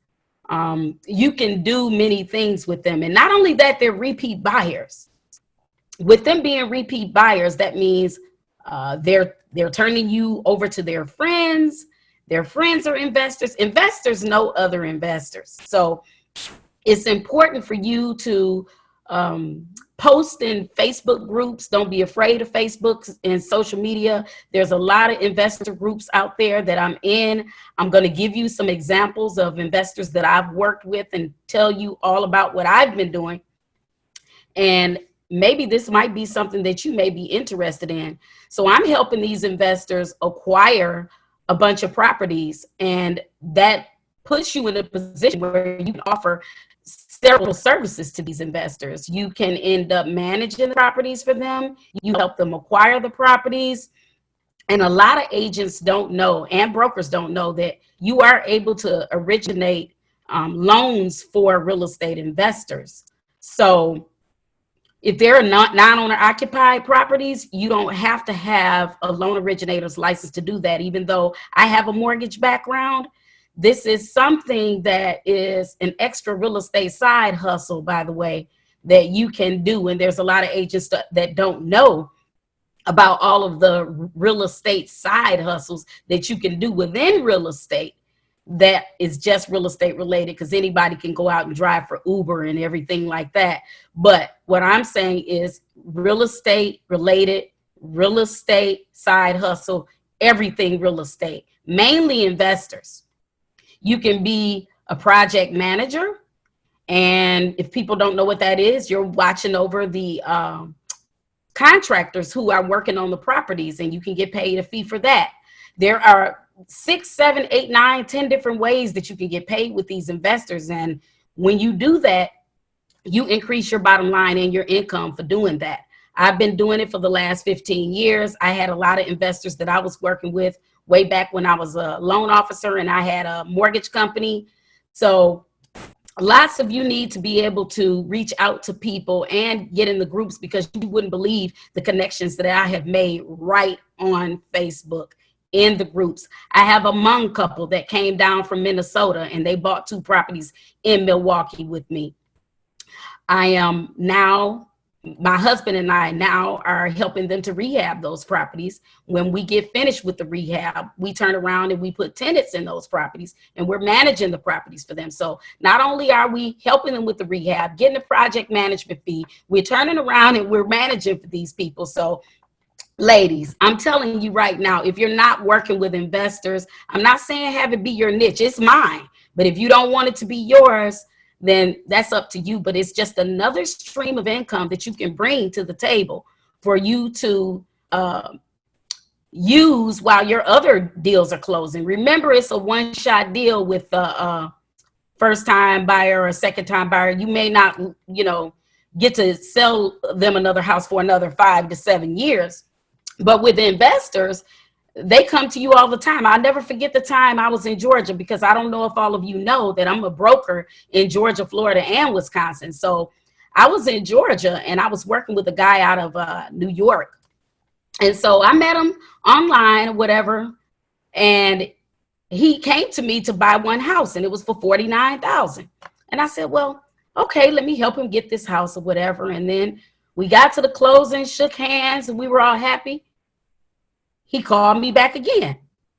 you can do many things with them. And not only that, they're repeat buyers. With them being repeat buyers, that means they're turning you over to their friends. Their friends are investors. Investors know other investors. So it's important for you to post in Facebook groups. Don't be afraid of Facebook and social media. There's a lot of investor groups out there that I'm in. I'm going to give you some examples of investors that I've worked with and tell you all about what I've been doing. And maybe this might be something that you may be interested in. So I'm helping these investors acquire a bunch of properties, and that puts you in a position where you can offer several services to these investors. You can end up managing the properties for them. You help them acquire the properties. And a lot of agents don't know, and brokers don't know, that you are able to originate loans for real estate investors. So if they're not non-owner occupied properties, you don't have to have a loan originator's license to do that. Even though I have a mortgage background, this is something that is an extra real estate side hustle, by the way, that you can do. And there's a lot of agents that don't know about all of the real estate side hustles that you can do within real estate that is just real estate related, because anybody can go out and drive for Uber and everything like that. But what I'm saying is real estate related, real estate side hustle, everything real estate, mainly investors. You can be a project manager. And if people don't know what that is, you're watching over the contractors who are working on the properties, and you can get paid a fee for that. There are 6, 7, 8, 9, 10 different ways that you can get paid with these investors. And when you do that, you increase your bottom line and your income for doing that. I've been doing it for the last 15 years. I had a lot of investors that I was working with way back when I was a loan officer and I had a mortgage company. So lots of you need to be able to reach out to people and get in the groups, because you wouldn't believe the connections that I have made right on Facebook in the groups. I have a Hmong couple that came down from Minnesota and they bought 2 properties in Milwaukee with me. I am now, my husband and I now are helping them to rehab those properties. When we get finished with the rehab, we turn around and we put tenants in those properties, and we're managing the properties for them. So not only are we helping them with the rehab, getting a project management fee, we're turning around and we're managing for these people. So ladies, I'm telling you right now, if you're not working with investors, I'm not saying have it be your niche, it's mine. But if you don't want it to be yours, then that's up to you. But it's just another stream of income that you can bring to the table for you to use while your other deals are closing. Remember, it's a one-shot deal with a first-time buyer or a second-time buyer. You may not, get to sell them another house for another 5 to 7 years. But with investors, they come to you all the time. I'll never forget the time I was in Georgia, because I don't know if all of you know that I'm a broker in Georgia, Florida, and Wisconsin. So I was in Georgia and I was working with a guy out of New York. And so I met him online or whatever. And he came to me to buy one house, and it was for $49,000. And I said, well, okay, let me help him get this house or whatever. And then we got to the closing, shook hands, and we were all happy. He called me back again.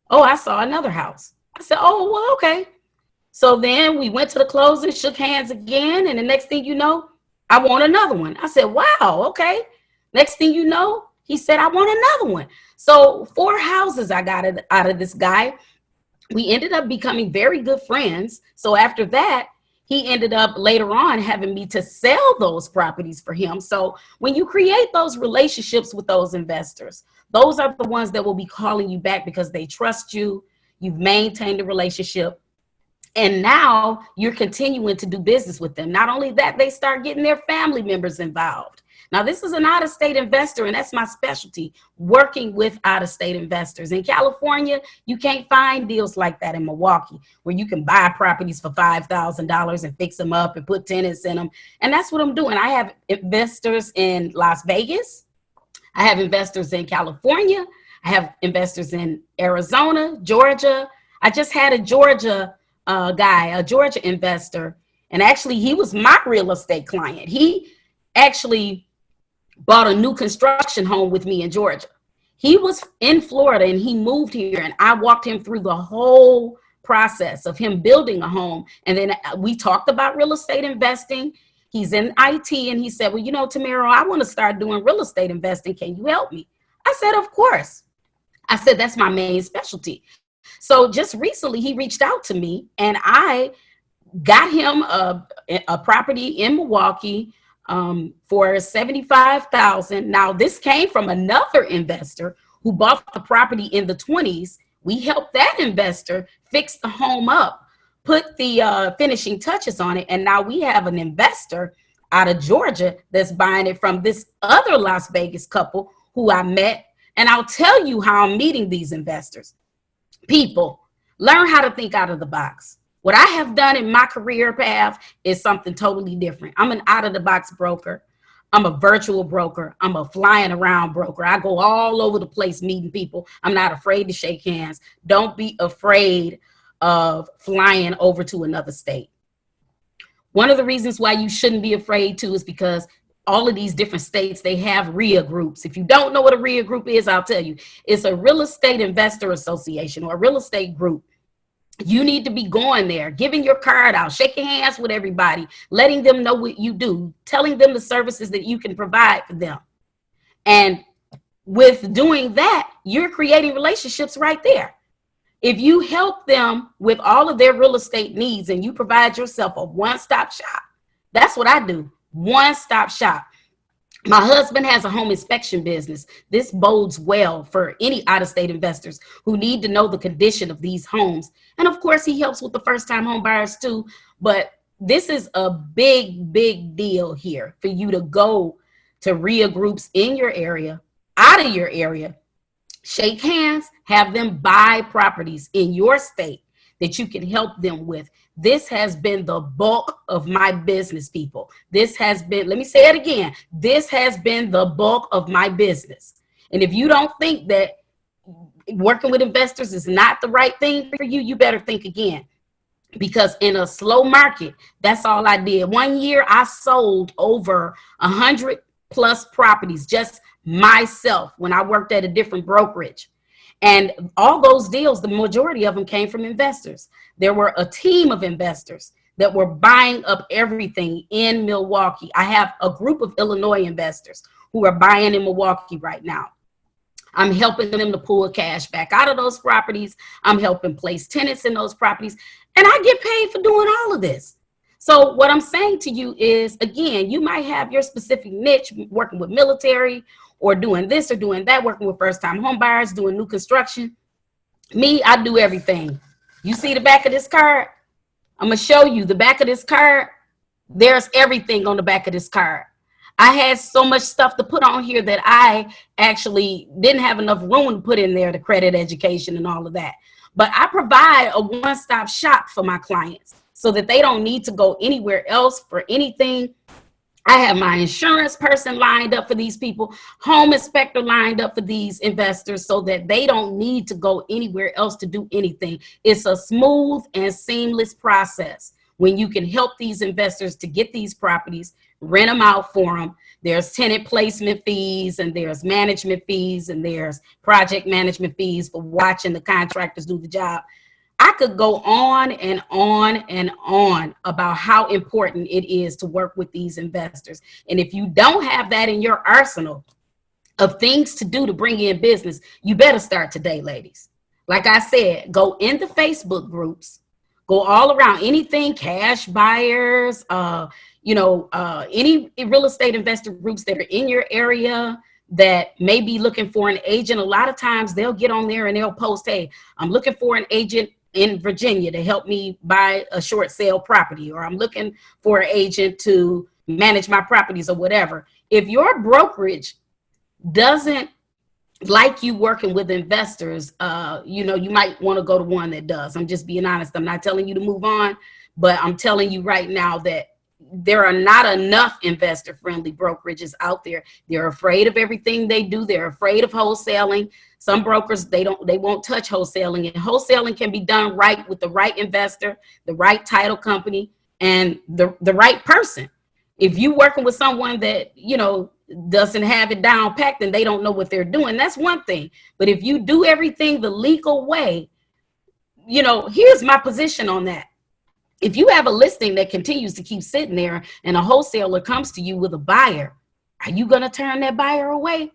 Oh, I saw another house. I said, oh, well, okay. So then we went to the closing, shook hands again. And the next thing you know, I want another one. I said, wow, okay. Next thing you know, he said, I want another one. So 4 houses I got out of this guy. We ended up becoming very good friends. So after that, he ended up later on having me to sell those properties for him. So when you create those relationships with those investors, those are the ones that will be calling you back because they trust you. You've maintained a relationship. And now you're continuing to do business with them. Not only that, they start getting their family members involved. Now, this is an out-of-state investor, and that's my specialty, working with out-of-state investors. In California, you can't find deals like that in Milwaukee, where you can buy properties for $5,000 and fix them up and put tenants in them. And that's what I'm doing. I have investors in Las Vegas. I have investors in California. I have investors in Arizona, Georgia. I just had a Georgia guy, a Georgia investor, and actually he was my real estate client. He actually bought a new construction home with me in Georgia. He was in Florida and he moved here, and I walked him through the whole process of him building a home. And then we talked about real estate investing. He's in IT, and he said, well, you know, Tamara, I want to start doing real estate investing. Can you help me? I said, of course. I said, that's my main specialty. So just recently he reached out to me, and I got him a property in Milwaukee for $75,000. Now, this came from another investor who bought the property in the 20s. We helped that investor fix the home up, put the finishing touches on it. And now we have an investor out of Georgia that's buying it from this other Las Vegas couple who I met. And I'll tell you how I'm meeting these investors. People, learn how to think out of the box. What I have done in my career path is something totally different. I'm an out-of-the-box broker. I'm a virtual broker. I'm a flying around broker. I go all over the place meeting people. I'm not afraid to shake hands. Don't be afraid of flying over to another state. One of the reasons why you shouldn't be afraid to is because all of these different states, they have RIA groups. If you don't know what a RIA group is, I'll tell you. It's a real estate investor association or a real estate group. You need to be going there, giving your card out, shaking hands with everybody, letting them know what you do, telling them the services that you can provide for them. And with doing that, you're creating relationships right there. If you help them with all of their real estate needs and you provide yourself a one-stop shop, that's what I do, one-stop shop. My husband has a home inspection business. This bodes well for any out-of-state investors who need to know the condition of these homes. And of course, he helps with the first-time home buyers too. But this is a big, big deal here for you to go to RIA groups in your area, out of your area, shake hands, have them buy properties in your state that you can help them with. This has been the bulk of my business, people. This has been, let me say it again, this has been the bulk of my business. And if you don't think that working with investors is not the right thing for you, you better think again. Because in a slow market, that's all I did. 1 year, I sold over 100 plus properties, just myself, when I worked at a different brokerage. And all those deals, the majority of them came from investors. There were a team of investors that were buying up everything in Milwaukee. I have a group of Illinois investors who are buying in Milwaukee right now. I'm helping them to pull cash back out of those properties. I'm helping place tenants in those properties. And I get paid for doing all of this. So what I'm saying to you is, again, you might have your specific niche working with military or doing this or doing that, working with first-time home buyers, doing new construction. Me, I do everything. You see the back of this card? I'm going to show you the back of this card. There's everything on the back of this card. I had so much stuff to put on here that I actually didn't have enough room to put in there, the credit, education, and all of that. But I provide a one-stop shop for my clients so that they don't need to go anywhere else for anything. I have my insurance person lined up for these people, home inspector lined up for these investors so that they don't need to go anywhere else to do anything. It's a smooth and seamless process when you can help these investors to get these properties, rent them out for them. There's tenant placement fees, and there's management fees, and there's project management fees for watching the contractors do the job. I could go on and on and on about how important it is to work with these investors. And if you don't have that in your arsenal of things to do to bring in business, you better start today, ladies. Like I said, go in the Facebook groups, go all around, anything, cash buyers, any real estate investor groups that are in your area that may be looking for an agent. A lot of times they'll get on there and they'll post, hey, I'm looking for an agent in Virginia to help me buy a short sale property, or I'm looking for an agent to manage my properties or whatever. If your brokerage doesn't like you working with investors, you might want to go to one that does. I'm just being honest. I'm not telling you to move on, but I'm telling you right now that there are not enough investor-friendly brokerages out there. They're afraid of everything they do. They're afraid of wholesaling. Some brokers, they won't touch wholesaling, and wholesaling can be done right with the right investor, the right title company, and the right person. If you're working with someone that, doesn't have it down packed and they don't know what they're doing, that's one thing. But if you do everything the legal way, here's my position on that. If you have a listing that continues to keep sitting there and a wholesaler comes to you with a buyer, are you going to turn that buyer away?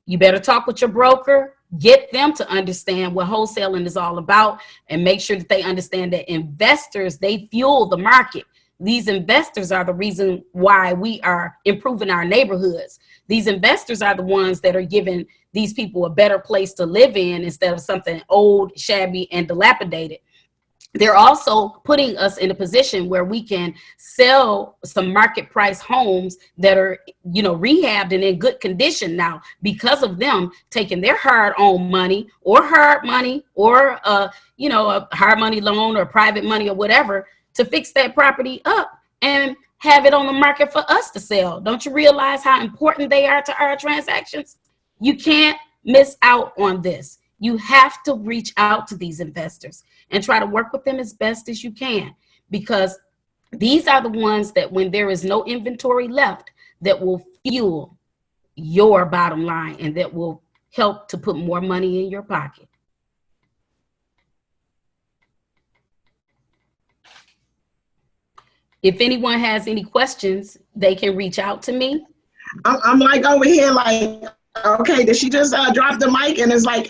You better talk with your broker, get them to understand what wholesaling is all about, and make sure that they understand that investors, they fuel the market. These investors are the reason why we are improving our neighborhoods. These investors are the ones that are giving these people a better place to live in instead of something old, shabby, and dilapidated. They're also putting us in a position where we can sell some market price homes that are, rehabbed and in good condition now because of them taking their hard-earned money or hard money or, a hard money loan or private money or whatever to fix that property up and have it on the market for us to sell. Don't you realize how important they are to our transactions? You can't miss out on this. You have to reach out to these investors and try to work with them as best as you can, because these are the ones that when there is no inventory left, that will fuel your bottom line and that will help to put more money in your pocket. If anyone has any questions, they can reach out to me. I'm like over here like, okay, did she just drop the mic? And it's like,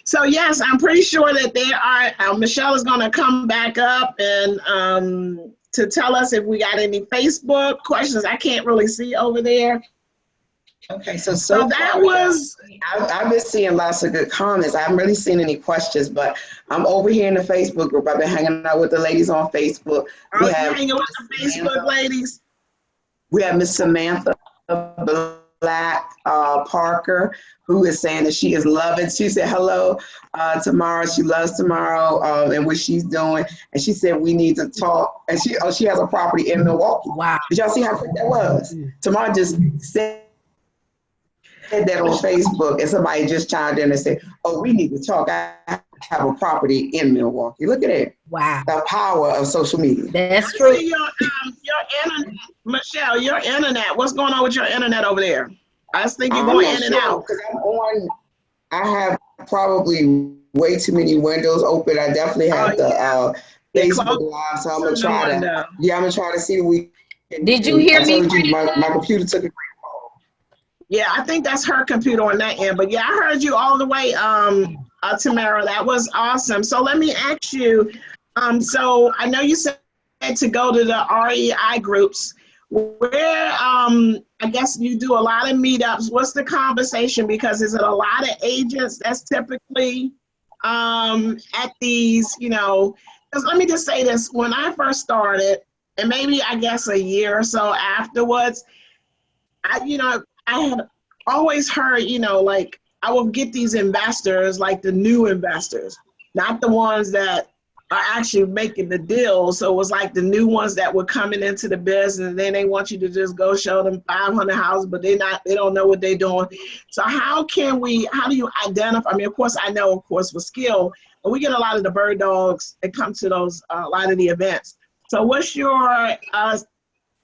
so yes, I'm pretty sure that there are, Michelle is gonna come back up and to tell us if we got any Facebook questions. I can't really see over there. Okay, so that was. I've been seeing lots of good comments. I haven't really seen any questions, but I'm over here in the Facebook group. I've been hanging out with the ladies on Facebook. We have hanging with the Facebook ladies. We have Miss Samantha Black Parker, who is saying that she is loving. She said hello tomorrow. She loves tomorrow and what she's doing. And she said we need to talk. And she has a property in Milwaukee. Wow! Did y'all see how quick that was? Tamara just said that on Facebook, and somebody just chimed in and said, "Oh, we need to talk. I have a property in Milwaukee." Look at it. Wow. The power of social media. That's true. Your internet, Michelle, your internet. What's going on with your internet over there? I was thinking going in and out. I have probably way too many windows open. I definitely have the Facebook Live, so I'm gonna try to. Yeah, I'm gonna try to see the week. Did you hear me? My computer took a great fall. Yeah, I think that's her computer on that end. But yeah, I heard you all the way, Tamara. That was awesome. So let me ask you. So I know you said to go to the REI groups. Where I guess you do a lot of meetups. What's the conversation? Because is it a lot of agents that's typically at these, because let me just say this, when I first started, and maybe I guess a year or so afterwards, I had always heard, like I will get these investors, like the new investors, not the ones that are actually making the deal. So it was like the new ones that were coming into the business, and then they want you to just go show them 500 houses, but they don't know what they're doing. So how do you identify? I mean, of course, I know, with skill, but we get a lot of the bird dogs that come to those, a lot of the events. So what's your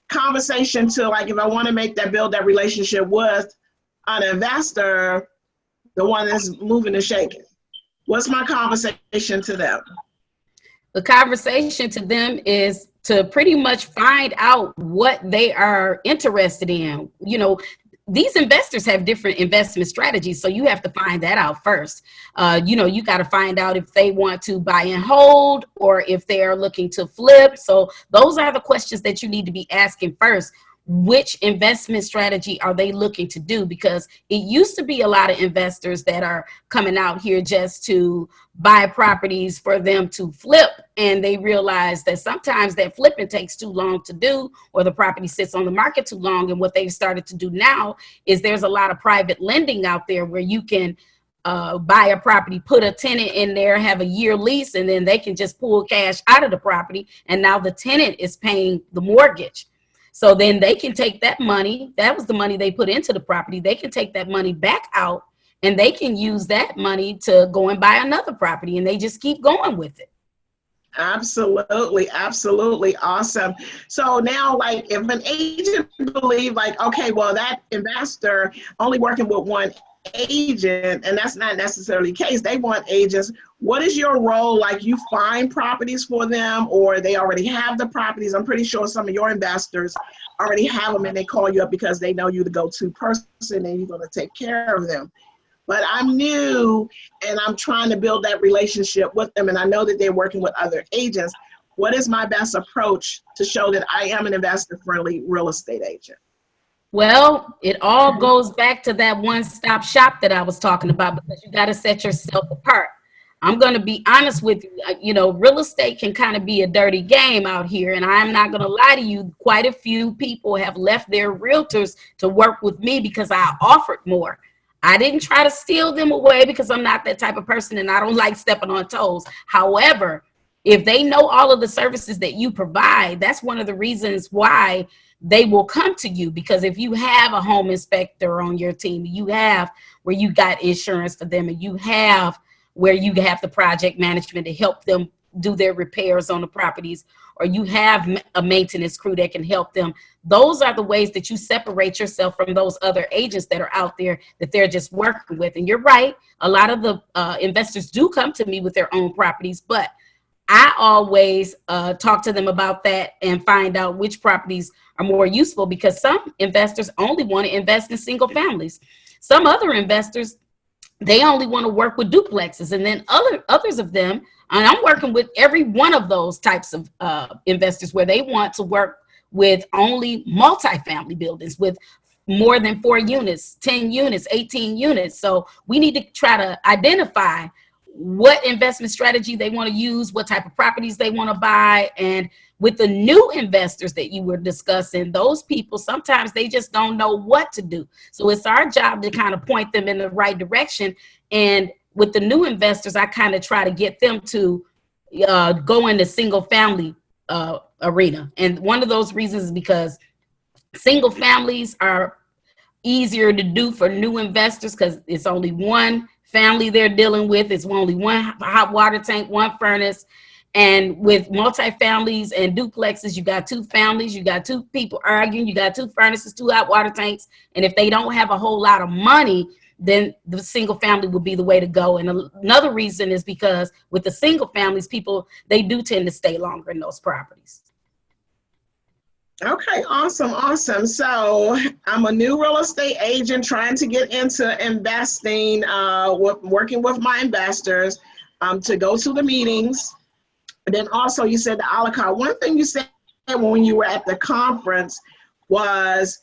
conversation to, like, if I want to build that relationship with an investor, the one that's moving and shaking? What's my conversation to them? The conversation to them is to pretty much find out what they are interested in. These investors have different investment strategies, so you have to find that out first. You got to find out if they want to buy and hold or if they are looking to flip. So those are the questions that you need to be asking first. which investment strategy are they looking to do? Because it used to be a lot of investors that are coming out here just to buy properties for them to flip, and they realize that sometimes that flipping takes too long to do, or the property sits on the market too long. And what they've started to do now is there's a lot of private lending out there where you can buy a property, put a tenant in there, have a year lease, and then they can just pull cash out of the property, and now the tenant is paying the mortgage. So then they can take that money, that was the money they put into the property, they can take that money back out, and they can use that money to go and buy another property, and they just keep going with it. Absolutely, absolutely awesome. So now, like, if an agent believe, like, okay, well, that investor only working with one agent, and that's not necessarily the case, they want agents. What is your role? Like, you find properties for them, or they already have the properties? I'm pretty sure some of your investors already have them, and they call you up because they know you the go-to person and you're going to take care of them. But I'm new and I'm trying to build that relationship with them, and I know that they're working with other agents. What is my best approach to show that I am an investor-friendly real estate agent? Well, it all goes back to that one-stop shop that I was talking about, because you got to set yourself apart. I'm going to be honest with you. You know, real estate can kind of be a dirty game out here, and I'm not going to lie to you. Quite a few people have left their realtors to work with me because I offered more. I didn't try to steal them away because I'm not that type of person, and I don't like stepping on toes. However, if they know all of the services that you provide, that's one of the reasons why they will come to you. Because if you have a home inspector on your team, you have where you got insurance for them, and you have where you have the project management to help them do their repairs on the properties, or you have a maintenance crew that can help them. Those are the ways that you separate yourself from those other agents that are out there that they're just working with. And you're right, a lot of the investors do come to me with their own properties, but I always talk to them about that and find out which properties are more useful, because some investors only want to invest in single families. Some other investors, they only want to work with duplexes. And then others of them, and I'm working with every one of those types of investors, where they want to work with only multifamily buildings with more than 4 units, 10 units, 18 units. So we need to try to identify what investment strategy they want to use, what type of properties they want to buy. And with the new investors that you were discussing, those people, sometimes they just don't know what to do. So it's our job to kind of point them in the right direction. And with the new investors, I kind of try to get them to go in the single family arena. And one of those reasons is because single families are easier to do for new investors, because it's only one family they're dealing with. It's only one hot water tank, one furnace. And with multifamilies and duplexes, you got 2 families, you got 2 people arguing, you got 2 furnaces, 2 hot water tanks. And if they don't have a whole lot of money, then the single family will be the way to go. And another reason is because with the single families, people, they do tend to stay longer in those properties. Okay, awesome, awesome. So I'm a new real estate agent trying to get into investing, working with my investors to go to the meetings. And then also you said the a la carte. One thing you said when you were at the conference was,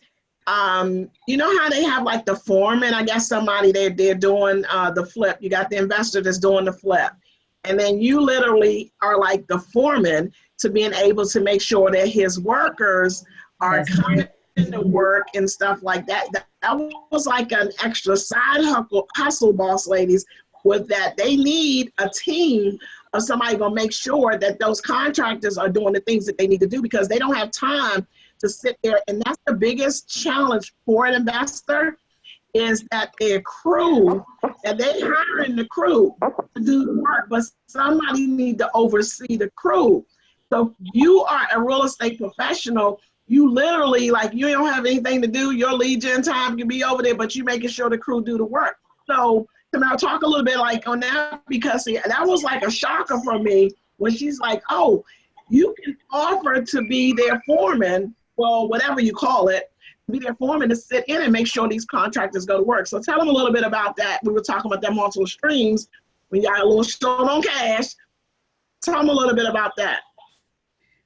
you know how they have like the foreman, I guess somebody they're doing the flip. You got the investor that's doing the flip. And then you literally are like the foreman to being able to make sure that his workers are coming to work and stuff like that. That was like an extra side hustle, boss ladies, with that. They need a team of somebody gonna make sure that those contractors are doing the things that they need to do, because they don't have time to sit there. And that's the biggest challenge for an investor, is that their crew, and they hiring the crew to do the work, but somebody need to oversee the crew. So you are a real estate professional. You literally, like, you don't have anything to do. Your lead gen time can be over there, but you making sure the crew do the work. So can I talk a little bit like on that? Because see, that was like a shocker for me when she's like, oh, you can offer to be their foreman, well, whatever you call it, be their foreman to sit in and make sure these contractors go to work. So tell them a little bit about that. We were talking about them multiple streams when you got a little short on cash. Tell them a little bit about that.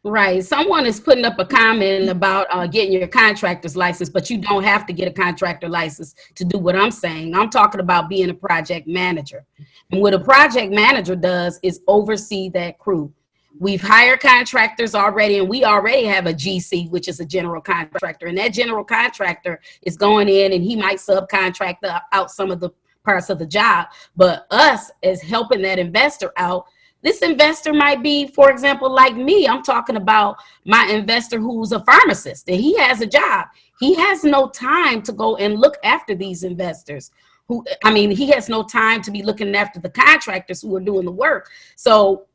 Right. Someone is putting up a comment about getting your contractor's license, but you don't have to get a contractor license to do what I'm saying. I'm talking about being a project manager. And what a project manager does is oversee that crew. We've hired contractors already, and we already have a GC, which is a general contractor. And that general contractor is going in and he might subcontract out some of the parts of the job. But us as helping that investor out, this investor might be, for example, like me. I'm talking about my investor who's a pharmacist and he has a job. He has no time to go and look after these investors. He has no time to be looking after the contractors who are doing the work. So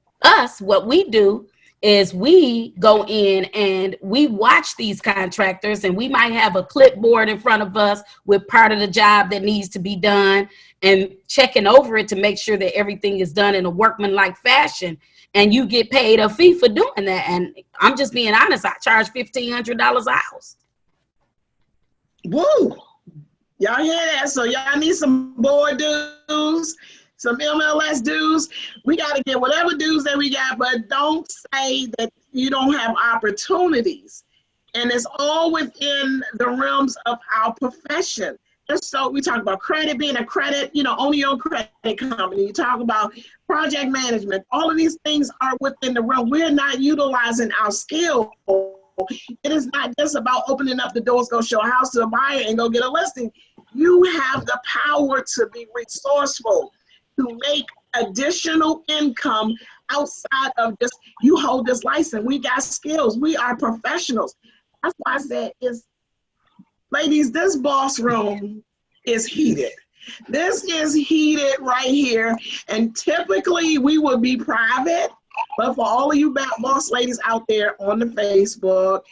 what we do is we go in and we watch these contractors, and we might have a clipboard in front of us with part of the job that needs to be done and checking over it to make sure that everything is done in a workmanlike fashion. And you get paid a fee for doing that. And I'm just being honest, I charge $1,500 a house. Woo! Y'all hear that? So y'all need some board dues, some MLS dues. We got to get whatever dues that we got, but don't say that you don't have opportunities. And it's all within the realms of our profession. Just so we talk about credit, being a credit, owning your credit company. You talk about project management. All of these things are within the realm. We're not utilizing our skill. It is not just about opening up the doors, go show a house to a buyer and go get a listing. You have the power to be resourceful, to make additional income outside of just, you hold this license. We got skills. We are professionals. That's why I said, ladies, this boss room is heated. This is heated right here. And typically we would be private, but for all of you boss ladies out there on the Facebook,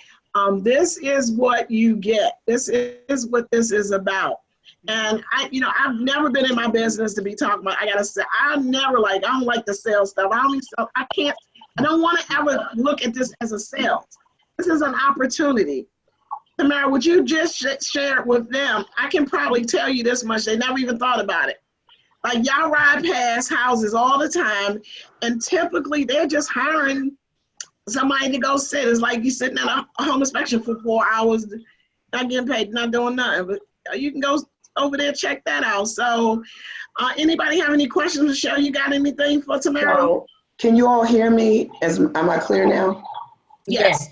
this is what you get. This is what this is about. And I've never been in my business to be talking about, I gotta say, I don't like to sell stuff. I don't want to ever look at this as a sales. This is an opportunity. Tamara, would you just share it with them? I can probably tell you this much. They never even thought about it. Like, y'all ride past houses all the time, and typically they're just hiring somebody to go sit. It's like you sitting at a home inspection for 4 hours, not getting paid, not doing nothing. But you can go over there, check that out. So anybody have any questions? Michelle, you got anything for Tamara? So, can you all hear me? Am I clear now? Yes.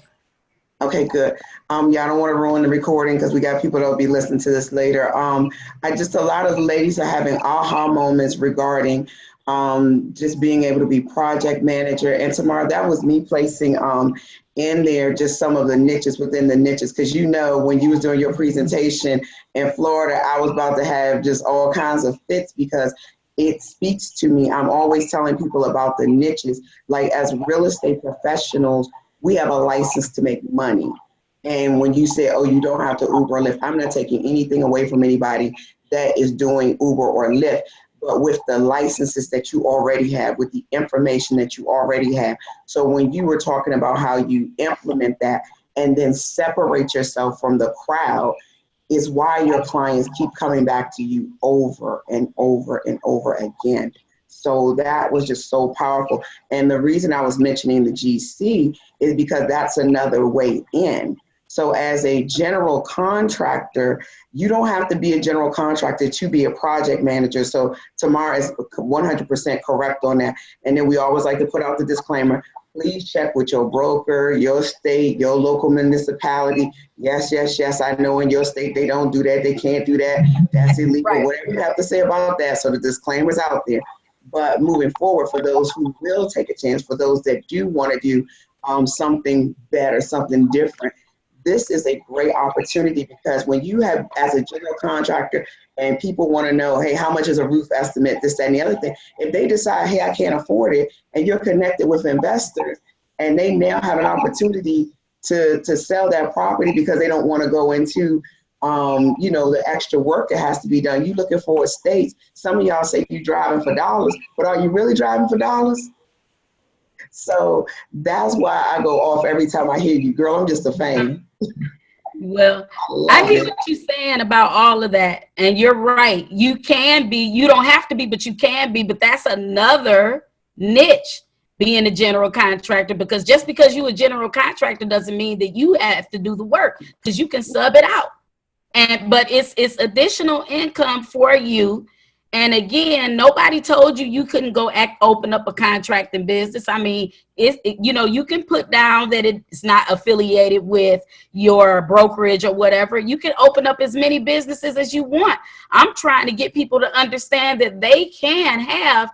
Okay, good. Y'all don't want to ruin the recording because we got people that'll be listening to this later. A lot of ladies are having aha moments regarding just being able to be project manager. And Tamara, that was me placing in there just some of the niches within the niches. Because when you was doing your presentation in Florida, I was about to have just all kinds of fits because it speaks to me. I'm always telling people about the niches. Like, as real estate professionals, we have a license to make money. And when you say, oh, you don't have to Uber or Lyft, I'm not taking anything away from anybody that is doing Uber or Lyft, but with the licenses that you already have, with the information that you already have. So when you were talking about how you implement that and then separate yourself from the crowd, is why your clients keep coming back to you over and over and over again. So that was just so powerful. And the reason I was mentioning the GC is because that's another way in. So as a general contractor, you don't have to be a general contractor to be a project manager. So Tamara is 100% correct on that. And then we always like to put out the disclaimer, please check with your broker, your state, your local municipality. Yes, I know in your state they don't do that. They can't do that. That's illegal. Right. Whatever you have to say about that. So the disclaimer's out there. But moving forward, for those who will take a chance, for those that do want to do something better, something different, this is a great opportunity, because when you have, as a general contractor, and people want to know, hey, how much is a roof estimate, this, that, and the other thing, if they decide, hey, I can't afford it, and you're connected with investors, and they now have an opportunity to sell that property because they don't want to go into the extra work that has to be done. You looking for estates. Some of y'all say you driving for dollars, but are you really driving for dollars? So that's why I go off every time I hear you, girl. I'm just a fan. Well, I hear what you're saying about all of that. And you're right. You can be, you don't have to be, but you can be. But that's another niche being a general contractor, because just because you're a general contractor doesn't mean that you have to do the work, because you can sub it out. But it's additional income for you. And again, nobody told you you couldn't go open up a contracting business. I mean, you can put down that it's not affiliated with your brokerage or whatever. You can open up as many businesses as you want. I'm trying to get people to understand that they can have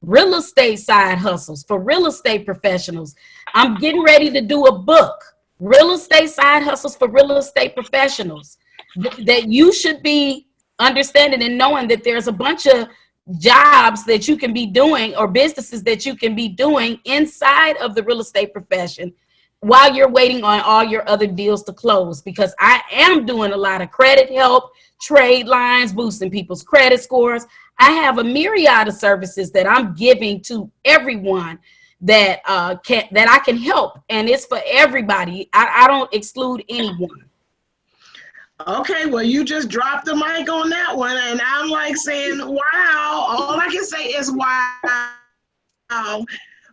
real estate side hustles for real estate professionals. I'm getting ready to do a book, Real Estate Side Hustles for Real Estate Professionals, that you should be understanding and knowing that there's a bunch of jobs that you can be doing or businesses that you can be doing inside of the real estate profession while you're waiting on all your other deals to close. Because I am doing a lot of credit help, trade lines, boosting people's credit scores. I have a myriad of services that I'm giving to everyone that I can help, and it's for everybody. I don't exclude anyone. Okay, well, you just dropped the mic on that one, and I'm like saying, wow. All I can say is wow.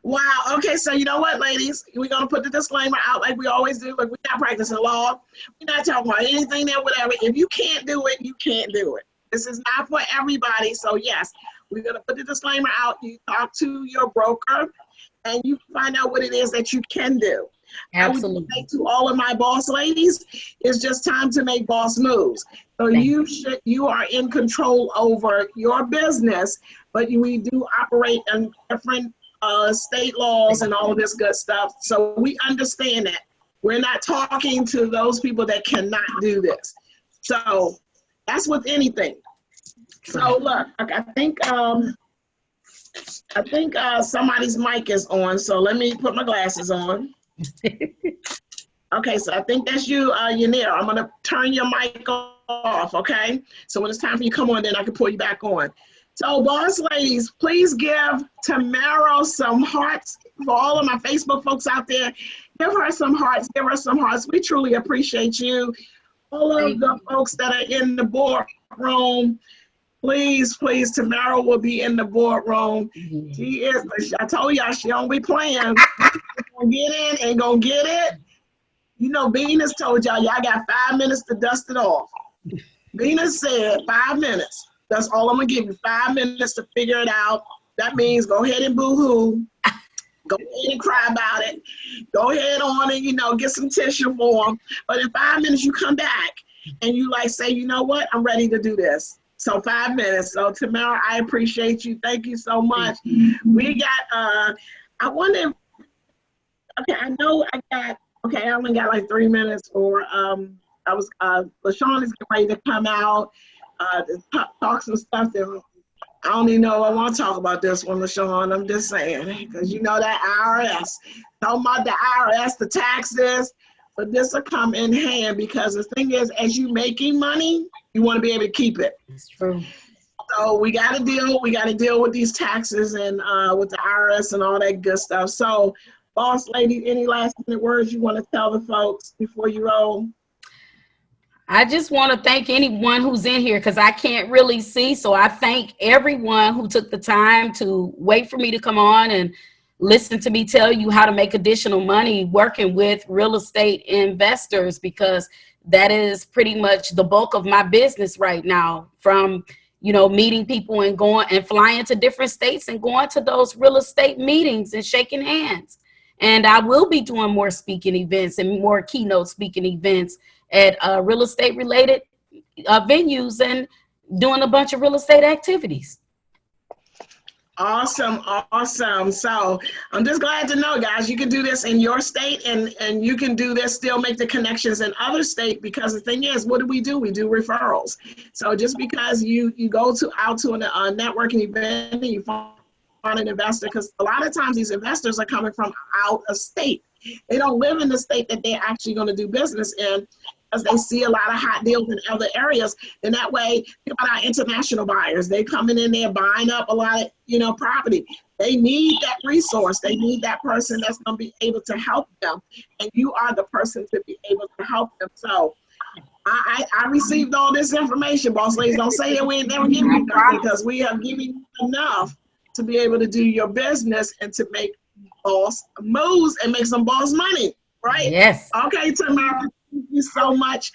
Wow. Okay, so you know what, ladies? We're going to put the disclaimer out like we always do. Like, we're not practicing law. We're not talking about anything there, whatever. If you can't do it, you can't do it. This is not for everybody. So, yes, we're going to put the disclaimer out. You talk to your broker, and you find out what it is that you can do. Absolutely. I would say to all of my boss ladies, it's just time to make boss moves. So you are in control over your business, but we do operate in different state laws and all of this good stuff. So we understand that. We're not talking to those people that cannot do this. So that's with anything. So look, I think somebody's mic is on. So let me put my glasses on. Okay, so I think that's you, Yanira. I'm gonna turn your mic off, okay? So when it's time for you to come on, then I can pull you back on. So boss ladies, please give Tamara some hearts. For all of my Facebook folks out there, give her some hearts, give her some hearts. We truly appreciate you. All of the folks that are in the boardroom, please, Tamara will be in the boardroom. She is, I told y'all, she don't be playing. Gonna get in and gonna get it. You know, Venus told y'all got 5 minutes to dust it off. Venus said 5 minutes. That's all I'm gonna give you, 5 minutes to figure it out. That means go ahead and boo-hoo. Go ahead and cry about it. Go ahead on and, get some tissue for them. But in 5 minutes, you come back and you say, you know what? I'm ready to do this. So 5 minutes. So Tamara, I appreciate you. Thank you so much. We got, I wonder, okay, I only got 3 minutes for, LaShawn is getting ready to come out, to talk some stuff that I don't even know if I want to talk about this one, LaShawn. I'm just saying, because that IRS, talking about the IRS, the taxes, but this will come in hand, because the thing is, as you making money, you want to be able to keep it. It's true. So we got to deal with these taxes and with the IRS and all that good stuff. So boss lady, any last minute words you want to tell the folks before you roll? I just want to thank anyone who's in here, because I can't really see. So I thank everyone who took the time to wait for me to come on and listen to me tell you how to make additional money working with real estate investors, because that is pretty much the bulk of my business right now, from meeting people and going and flying to different states and going to those real estate meetings and shaking hands. And I will be doing more speaking events and more keynote speaking events at real estate related venues and doing a bunch of real estate activities. Awesome. So I'm just glad to know, guys, you can do this in your state, and you can do this, still make the connections in other states, because the thing is, what do? We do referrals. So just because you go out to a networking event and you find an investor, because a lot of times these investors are coming from out of state. They don't live in the state that they're actually going to do business in, because they see a lot of hot deals in other areas. And that way, our international buyers, they coming in there buying up a lot of, property. They need that resource. They need that person that's going to be able to help them. And you are the person to be able to help them. So I received all this information, boss ladies. Don't say that we ain't never giving you nothing, because we have given you enough to be able to do your business and to make boss moves and make some boss money, right? Yes. Okay, Tamara, thank you so much.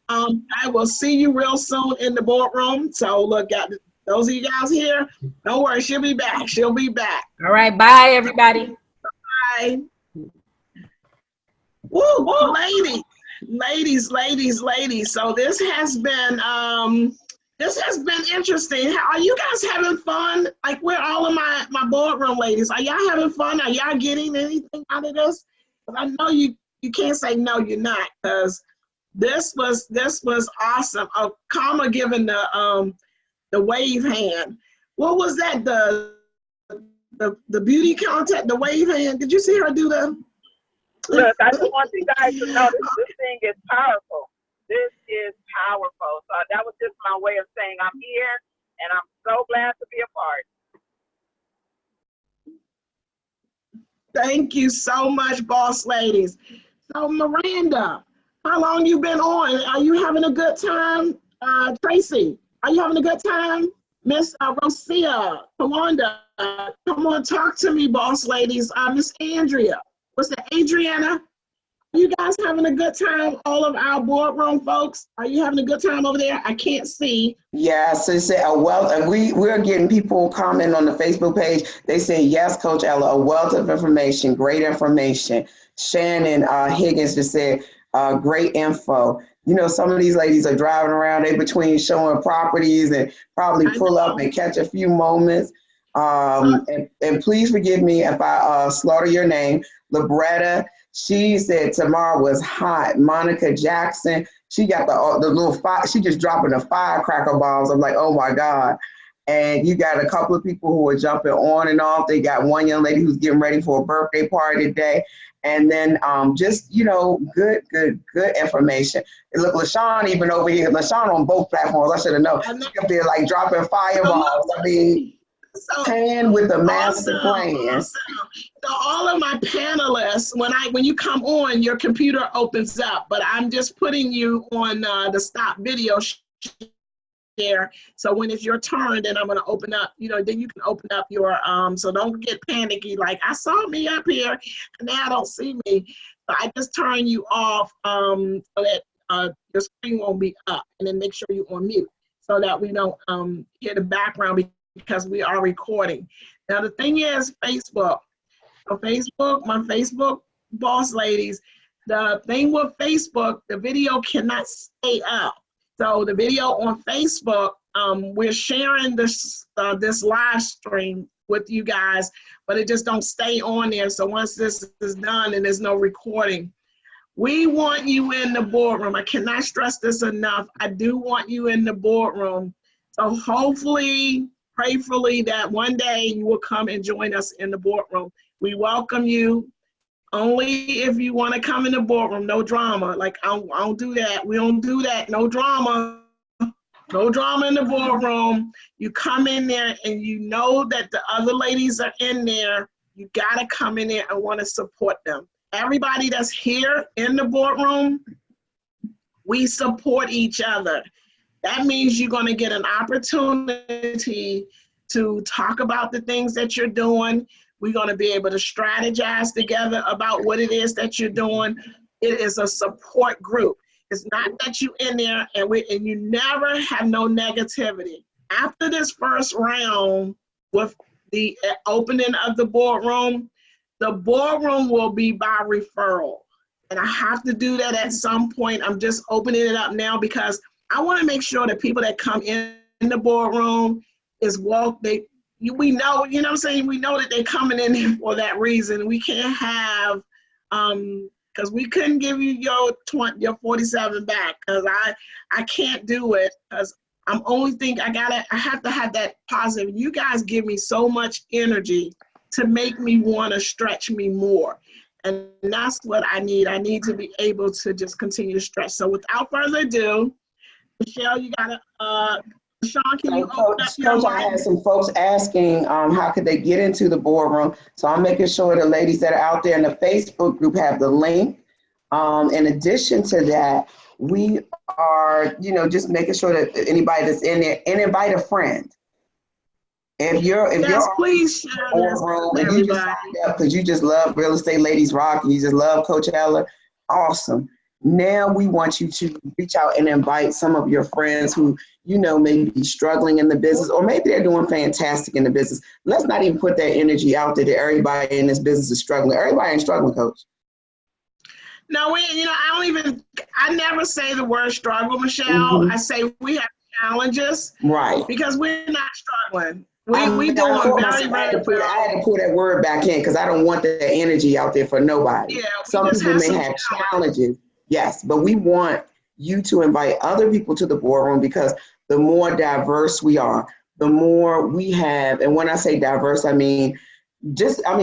I will see you real soon in the boardroom. So look, those of you guys here, don't worry, she'll be back. She'll be back. All right. Bye, everybody. Bye. Woo, ladies. So this has been interesting. Are you guys having fun? Like, where all of my boardroom ladies? Are y'all having fun? Are y'all getting anything out of this? 'Cause I know you can't say no, you're not, because this was awesome. Karma giving the wave hand. What was that? The beauty contest, the wave hand. Did you see her do the? Look, I just want you guys to know this thing is powerful. This is powerful. So that was just my way of saying I'm here, and I'm so glad to be a part. Thank you so much, boss ladies. So Miranda, how long you been on? Are you having a good time? Tracy, are you having a good time? Miss Rosia, Tawanda, come on, talk to me, boss ladies. Miss Andrea, what's that, Adriana? Are you guys having a good time? All of our boardroom folks, are you having a good time over there? I can't see. Yes, they say a wealth, and we're getting people comment on the Facebook page. They say, yes, Coach Ella, a wealth of information, great information. Shannon Higgins just said, great info. You know, some of these ladies are driving around, they between showing properties and probably pull up and catch a few moments. And please forgive me if I slaughter your name. Libretta, she said tomorrow was hot. Monica Jackson, she got the little fire, she just dropping the firecracker bombs. I'm like, oh my God. And you got a couple of people who are jumping on and off. They got one young lady who's getting ready for a birthday party today. And then just, you know, good information. And look, LaShawn even over here, LaShawn on both platforms, I should have known. She up there like dropping fireballs. I mean, pan with a master plan. So all of my panelists, when you come on, your computer opens up, but I'm just putting you on the stop video share. So when it's your turn, then I'm going to open up, you know, then you can open up your, so don't get panicky, like I saw me up here and now I don't see me. So I just turn you off so that your screen won't be up, and then make sure you're on mute so that we don't hear the background, because we are recording. Now the thing is, Facebook. So Facebook, my Facebook boss ladies, the thing with Facebook, the video cannot stay up. So the video on Facebook, we're sharing this live stream with you guys, but it just don't stay on there. So once this is done and there's no recording, we want you in the boardroom. I cannot stress this enough. I do want you in the boardroom. So hopefully, prayerfully, that one day you will come and join us in the boardroom. We welcome you. Only if you want to come in the boardroom, no drama. Like, I don't do that. We don't do that. No drama. No drama in the boardroom. You come in there and you know that the other ladies are in there. You got to come in there and want to support them. Everybody that's here in the boardroom, we support each other. That means you're going to get an opportunity to talk about the things that you're doing. We're going to be able to strategize together about what it is that you're doing. It is a support group. It's not that you in there and you never have no negativity. After this first round with the opening of the boardroom will be by referral. And I have to do that at some point. I'm just opening it up now because I want to make sure that people that come in the boardroom we know, you know what I'm saying? We know that they're coming in there for that reason. We can't have, because we couldn't give you your 47 back, because I can't do it, because I'm only thinking I have to have that positive. You guys give me so much energy to make me want to stretch me more. And that's what I need. I need to be able to just continue to stretch. So without further ado, Michelle, you got to, Sean, can you open up your mic? I had some folks asking how could they get into the boardroom. So I'm making sure the ladies that are out there in the Facebook group have the link. In addition to that, we are, just making sure that anybody that's in there, and invite a friend. If you're please share this room with and you just everybody. signed up because you just love Real Estate Ladies Rock and you just love Coach Ella, awesome. Now we want you to reach out and invite some of your friends who you know may be struggling in the business, or maybe they're doing fantastic in the business. Let's not even put that energy out there that everybody in this business is struggling. Everybody ain't struggling, Coach. No, I never say the word struggle, Michelle. I say we have challenges. Right. Because we're not struggling. We doing very, I had to put that word back in because I don't want that energy out there for nobody. Yeah, some people may have challenges. Yes, but we want you to invite other people to the boardroom because the more diverse we are, the more we have. And when I say diverse, I mean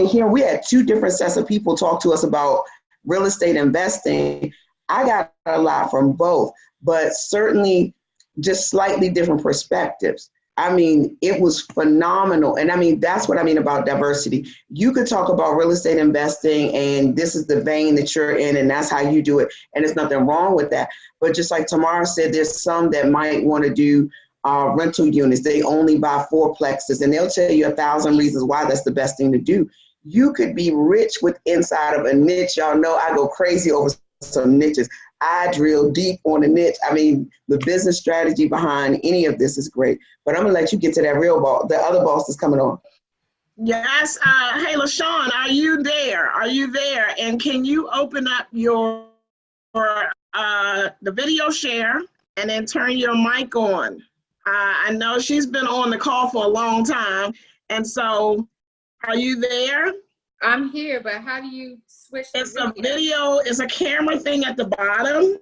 here we had 2 different sets of people talk to us about real estate investing. I got a lot from both, but certainly just slightly different perspectives. I mean, it was phenomenal. And I mean, that's what I mean about diversity. You could talk about real estate investing and this is the vein that you're in and that's how you do it. And there's nothing wrong with that. But just like Tamara said, there's some that might want to do rental units. They only buy 4plexes and they'll tell you 1,000 reasons why that's the best thing to do. You could be rich with inside of a niche. Y'all know I go crazy over some niches. I drill deep on a niche. I mean, the business strategy behind any of this is great. But I'm gonna let you get to that real boss. The other boss is coming on. Yes. Hey, LaShawn, are you there? Are you there? And can you open up your the video share and then turn your mic on? I know she's been on the call for a long time, and so are you there? I'm here, but how do you switch? It's a video, it's a camera thing at the bottom.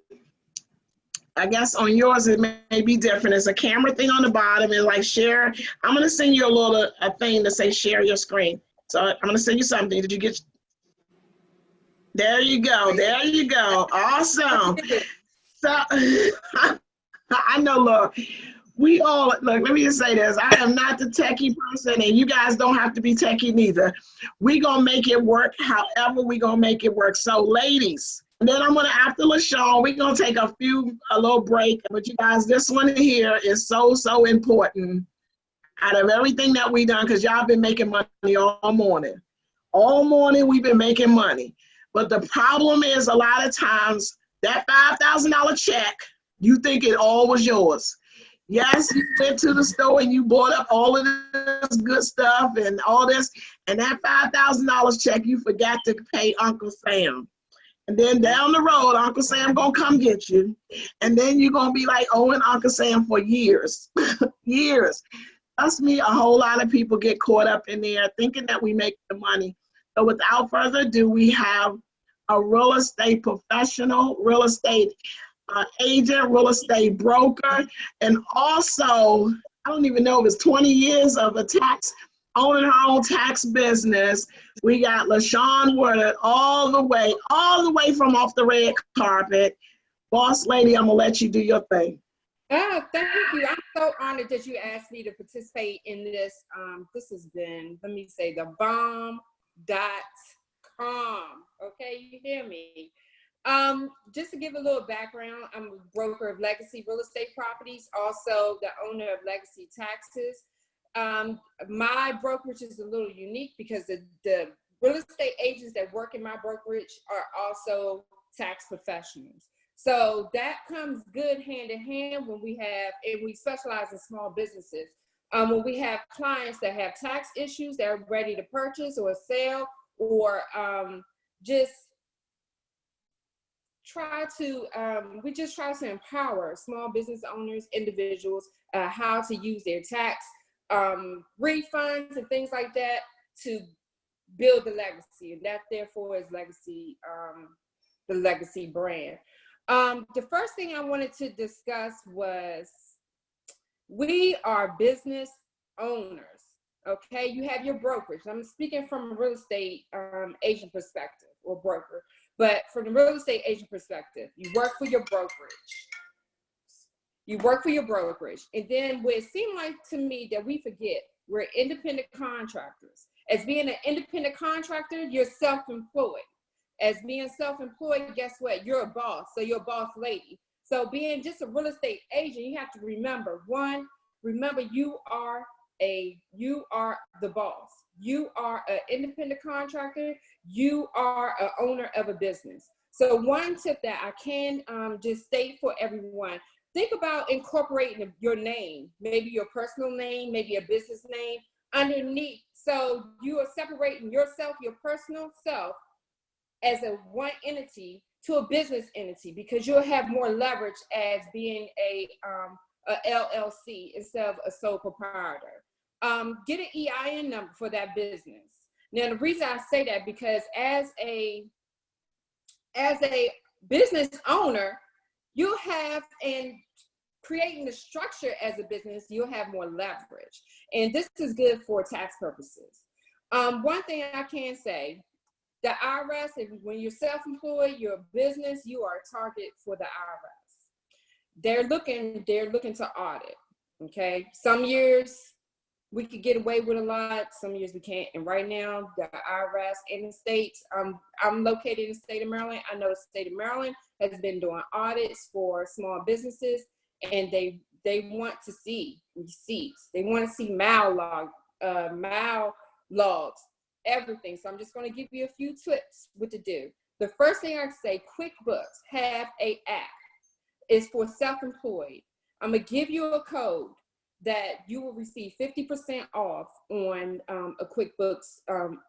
I guess on yours it may be different. It's a camera thing on the bottom and like share. I'm gonna send you a thing to say share your screen. So I'm gonna send you something. Did you get? There you go. There you go. Awesome. So I know. Look. Let me just say this. I am not the techie person and you guys don't have to be techie neither. We gonna make it work however we gonna make it work. So ladies, and then I'm gonna, after LaShawn, we're gonna take a little break. But you guys, this one here is so important out of everything that we done because y'all been making money all morning. All morning we've been making money. But the problem is a lot of times that $5,000 check, you think it all was yours. Yes, you went to the store and you bought up all of this good stuff and all this, and that $5,000 check you forgot to pay Uncle Sam. And then down the road, Uncle Sam gonna come get you, and then you're gonna be like owing Uncle Sam for years, years. Trust me, a whole lot of people get caught up in there thinking that we make the money. So without further ado, we have a real estate professional, real estate agent, real estate broker, and also, I don't even know if it's 20 years of owning her own tax business. We got LaShawn Woodard all the way from off the red carpet. Boss lady, I'm gonna let you do your thing. Oh, thank you. I'm so honored that you asked me to participate in this. This has been, let me say, the bomb.com. Okay, you hear me? Just to give a little background, I'm a broker of Legacy Real Estate Properties, also the owner of Legacy Taxes. My brokerage is a little unique because the real estate agents that work in my brokerage are also tax professionals. So that comes good hand in hand when we specialize in small businesses. When we have clients that have tax issues that are ready to purchase or sell or we just try to empower small business owners, individuals, how to use their tax refunds and things like that to build the legacy. And that therefore is Legacy, the Legacy brand. The first thing I wanted to discuss was we are business owners, okay? You have your brokerage. I'm speaking from a real estate agent perspective or broker. But from the real estate agent perspective, you work for your brokerage. And then what it seemed like to me that we forget, we're independent contractors. As being an independent contractor, you're self-employed. As being self-employed, guess what? You're a boss, so you're a boss lady. So being just a real estate agent, you have to remember, one, remember you are you are the boss. You are an independent contractor. You are an owner of a business. So one tip that I can just state for everyone, think about incorporating your name, maybe your personal name, maybe a business name underneath. So you are separating yourself, your personal self, as a one entity to a business entity, because you'll have more leverage as being a LLC instead of a sole proprietor. Get an EIN number for that business. Now, the reason I say that, because as a business owner, you have, and creating the structure as a business, you'll have more leverage. And this is good for tax purposes. One thing I can say, the IRS, when you're self-employed, you're a business, you are a target for the IRS. They're looking to audit, okay? Some years we could get away with a lot, some years we can't. And right now, the IRS in the states, I'm located in the state of Maryland. I know the state of Maryland has been doing audits for small businesses, and they want to see receipts. They want to see MAL logs, everything. So I'm just going to give you a few tips what to do. The first thing I say, QuickBooks have a app. It's for self-employed. I'm going to give you a code that you will receive 50% off on a QuickBooks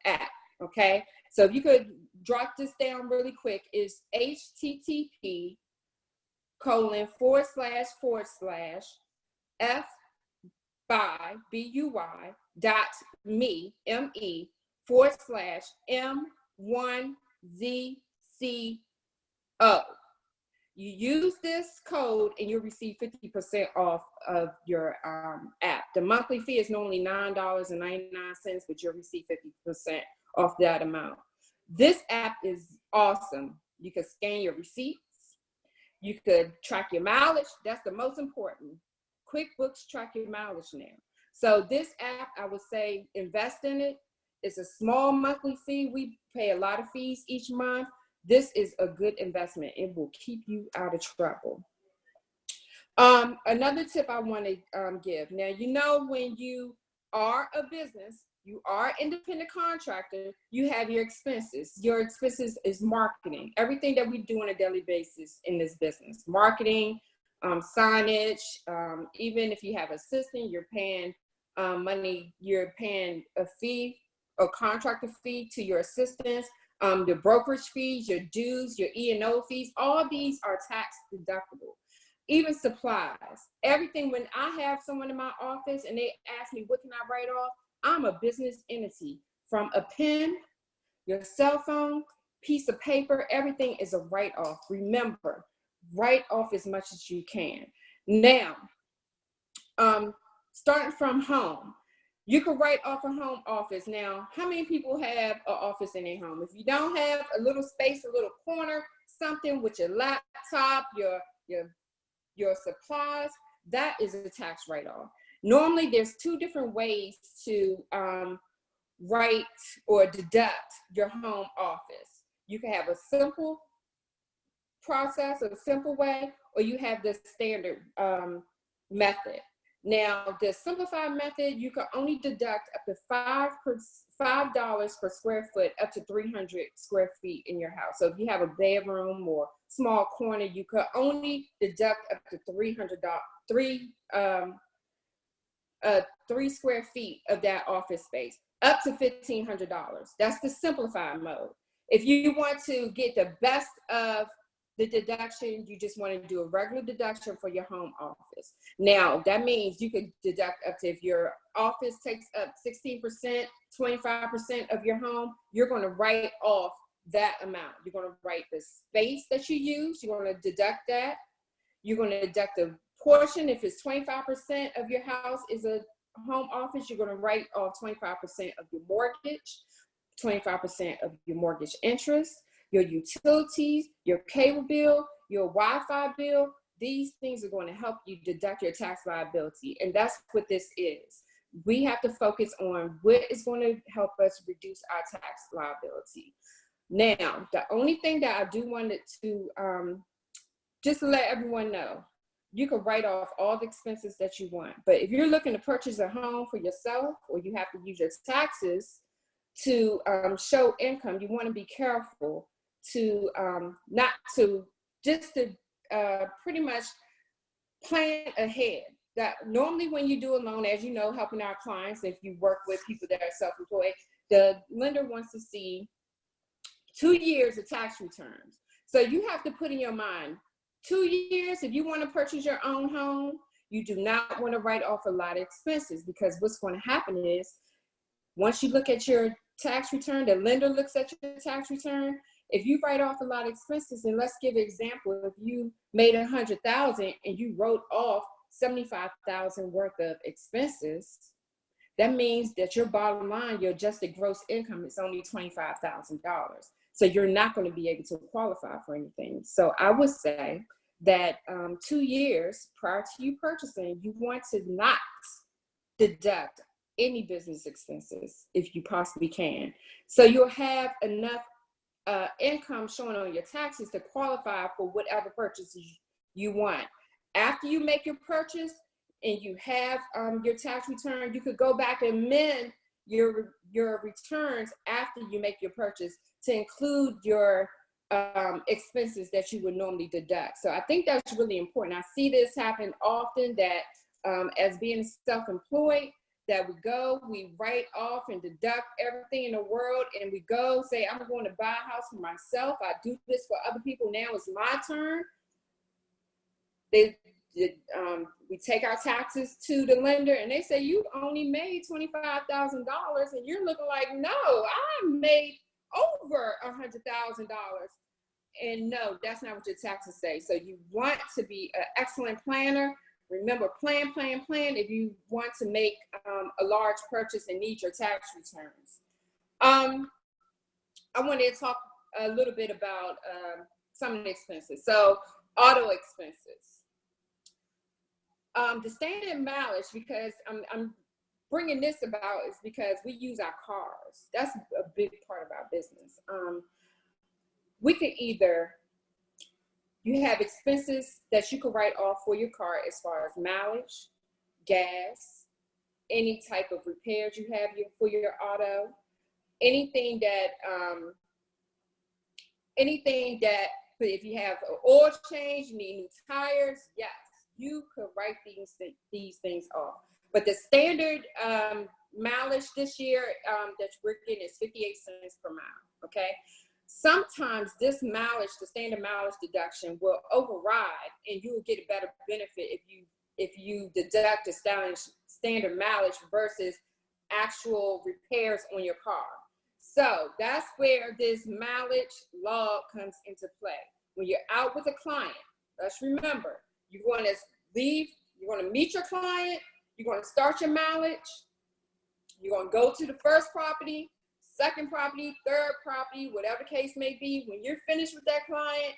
app, okay? So if you could drop this down really quick, is http://buy.me/m1ZCO. You use this code and you'll receive 50% off of your app. The monthly fee is normally $9.99, but you'll receive 50% off that amount. This app is awesome. You can scan your receipts. You could track your mileage. That's the most important. QuickBooks track your mileage now. So this app, I would say invest in it. It's a small monthly fee. We pay a lot of fees each month. This is a good investment. It will keep you out of trouble. Another tip I want to give. Now, you know, when you are a business, you are an independent contractor, you have your expenses. Your expenses is marketing. Everything that we do on a daily basis in this business. Marketing, signage, even if you have an assistant, you're paying money, you're paying a fee, a contractor fee to your assistants. The brokerage fees, your dues, your E&O fees, all these are tax deductible. Even supplies, everything. When I have someone in my office and they ask me, what can I write off? I'm a business entity. From a pen, your cell phone, piece of paper, everything is a write-off. Remember, write off as much as you can. Now, starting from home, you can write off a home office. Now, how many people have an office in their home? If you don't have a little space, a little corner, something with your laptop, your supplies, that is a tax write-off. Normally, there's two different ways to write or deduct your home office. You can have a simple process, a simple way, or you have the standard method. Now, the simplified method, you can only deduct up to $5 per square foot, up to 300 square feet in your house. So if you have a bedroom or small corner, you could only deduct up to 3 square feet of that office space, up to $1,500. That's the simplified mode. If you want to get the best of the deduction, you just want to do a regular deduction for your home office. Now, that means you could deduct up to, if your office takes up 16%, 25% of your home, you're going to write off that amount. You're going to write the space that you use. You're going to deduct that. You're going to deduct the portion. If it's 25% of your house is a home office, you're going to write off 25% of your mortgage, 25% of your mortgage interest, your utilities, your cable bill, your Wi-Fi bill. These things are going to help you deduct your tax liability. And that's what this is. We have to focus on what is going to help us reduce our tax liability. Now, the only thing that I do want to just to let everyone know, you can write off all the expenses that you want. But if you're looking to purchase a home for yourself, or you have to use your taxes to show income, you want to be careful to not to just to pretty much plan ahead. That normally when you do a loan, as you know, helping our clients, if you work with people that are self-employed, the lender wants to see 2 years of tax returns. So you have to put in your mind, 2 years, if you want to purchase your own home, you do not want to write off a lot of expenses, because what's going to happen is once you look at your tax return, the lender looks at your tax return. If you write off a lot of expenses, and let's give an example, if you made $100,000 and you wrote off $75,000 worth of expenses, that means that your bottom line, your adjusted gross income is only $25,000. So you're not going to be able to qualify for anything. So I would say that 2 years prior to you purchasing, you want to not deduct any business expenses if you possibly can. So you'll have enough income showing on your taxes to qualify for whatever purchases you want. After you make your purchase and you have your tax return, you could go back and amend your returns after you make your purchase to include your expenses that you would normally deduct. So I think that's really important. I see this happen often, that as being self-employed, that we write off and deduct everything in the world, and we go say, I'm going to buy a house for myself. I do this for other people. Now it's my turn. We take our taxes to the lender, and they say, you only made $25,000, and you're looking like, no, I made over $100,000. And no, that's not what your taxes say. So you want to be an excellent planner. Remember, plan, plan, plan if you want to make a large purchase and need your tax returns. I wanted to talk a little bit about some of the expenses. So auto expenses. The standard mileage, because I'm bringing this about, is because we use our cars. That's a big part of our business. We could either, you have expenses that you can write off for your car as far as mileage, gas, any type of repairs you have for your auto, anything that if you have an oil change, you need new tires, yes, you could write these things off. But the standard mileage this year that we're getting is 58 cents per mile, okay? Sometimes this mileage, the standard mileage deduction, will override, and you will get a better benefit if you deduct the standard mileage versus actual repairs on your car. So that's where this mileage law comes into play. When you're out with a client, let's remember, you're going to leave, you're going to meet your client, you're going to start your mileage, you're going to go to the first property, second property, third property, whatever the case may be. When you're finished with that client,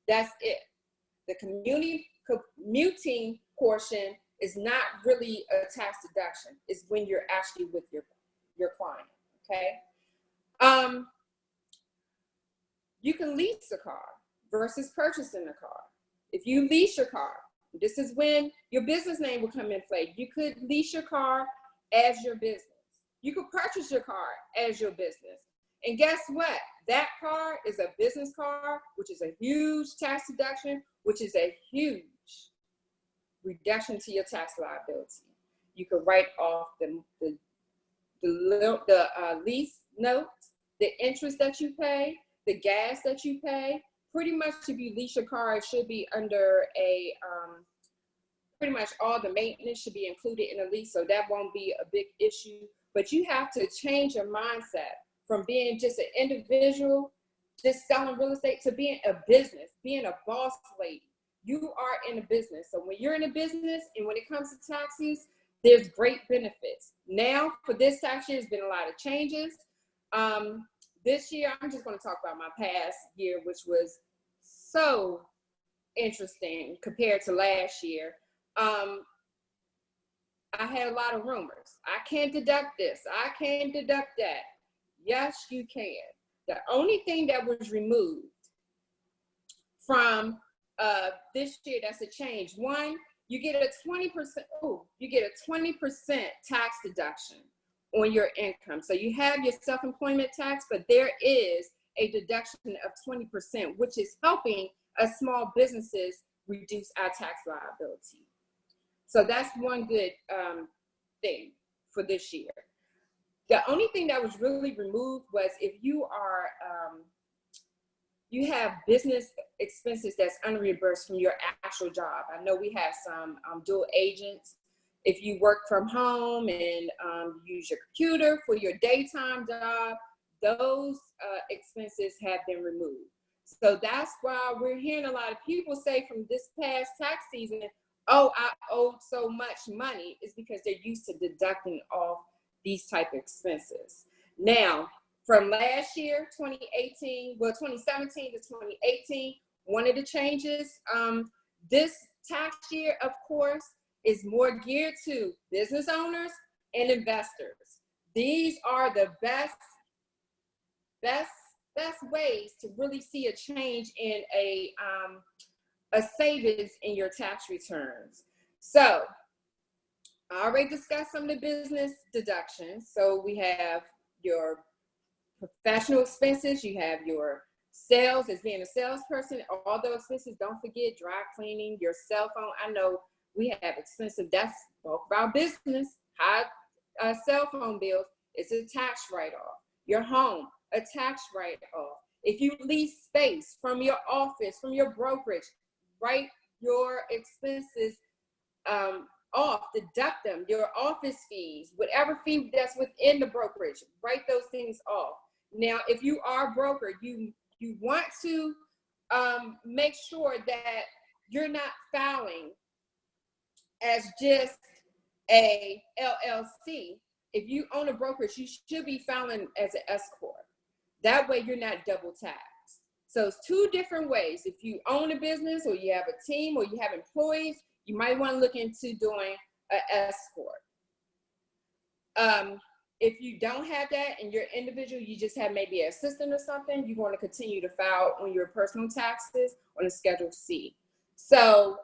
that's it. The commuting portion is not really a tax deduction. It's when you're actually with your client, okay? You can lease a car versus purchasing a car. If you lease your car, this is when your business name will come in play. You could lease your car as your business. You could purchase your car as your business. And guess what? That car is a business car, which is a huge tax deduction, which is a huge reduction to your tax liability. You could write off the lease note, the interest that you pay, the gas that you pay. Pretty much if you lease your car, it should be under a, pretty much all the maintenance should be included in a lease, so that won't be a big issue. But you have to change your mindset from being just an individual, just selling real estate, to being a business, being a boss lady. You are in a business. So when you're in a business and when it comes to taxes, there's great benefits. Now for this tax year, there's been a lot of changes. This year, I'm just going to talk about my past year, which was so interesting compared to last year. I had a lot of rumors. I can't deduct this. I can't deduct that. Yes, you can. The only thing that was removed from this year, that's a change. One, you get a 20%, you get a 20% tax deduction on your income. So you have your self-employment tax, but there is a deduction of 20%, which is helping us small businesses reduce our tax liability. So that's one good thing for this year. The only thing that was really removed was if you are, you have business expenses that's unreimbursed from your actual job. I know we have some dual agents. If you work from home and use your computer for your daytime job, those expenses have been removed. So that's why we're hearing a lot of people say from this past tax season, oh, I owed so much money. It's because they're used to deducting off these type of expenses. Now, from last year, 2017 to 2018, one of the changes this tax year, of course, is more geared to business owners and investors. These are the best ways to really see a change in a savings in your tax returns. So I already discussed some of the business deductions. So we have your professional expenses, you have your sales as being a salesperson, all those expenses. Don't forget dry cleaning, your cell phone. I know we have expensive, that's both of our business, high cell phone bills. It's a tax write-off. Your home, a tax write-off. If you lease space from your office, from your brokerage, write your expenses off, deduct them, your office fees, whatever fee that's within the brokerage, write those things off. Now, if you are a broker, you want to make sure that you're not filing as just a LLC. If you own a brokerage, you should be filing as an S Corp. That way you're not double taxed. So it's two different ways. If you own a business or you have a team or you have employees, you might want to look into doing an S Corp. If you don't have that and you're individual, you just have maybe an assistant or something, you want to continue to file on your personal taxes on a Schedule C. So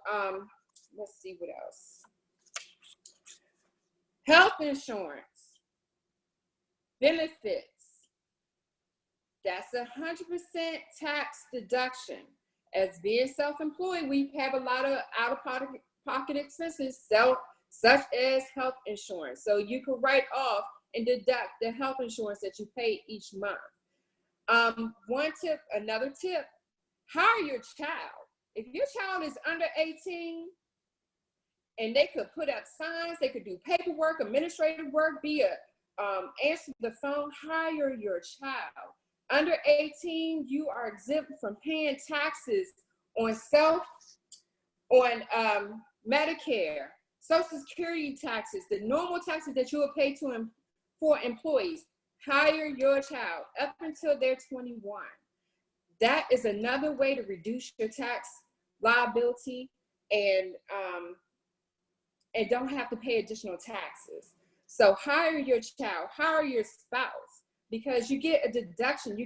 let's see what else. Health insurance, benefits. That's 100% tax deduction. As being self-employed, we have a lot of out-of-pocket expenses, such as health insurance. So you can write off and deduct the health insurance that you pay each month. One tip, another tip, hire your child. If your child is under 18, and they could put up signs, they could do paperwork, administrative work, answer the phone, hire your child. Under 18, you are exempt from paying taxes on Medicare, Social Security taxes, the normal taxes that you will pay for employees. Hire your child up until they're 21. That is another way to reduce your tax liability and don't have to pay additional taxes. So hire your child, hire your spouse, because you get a deduction.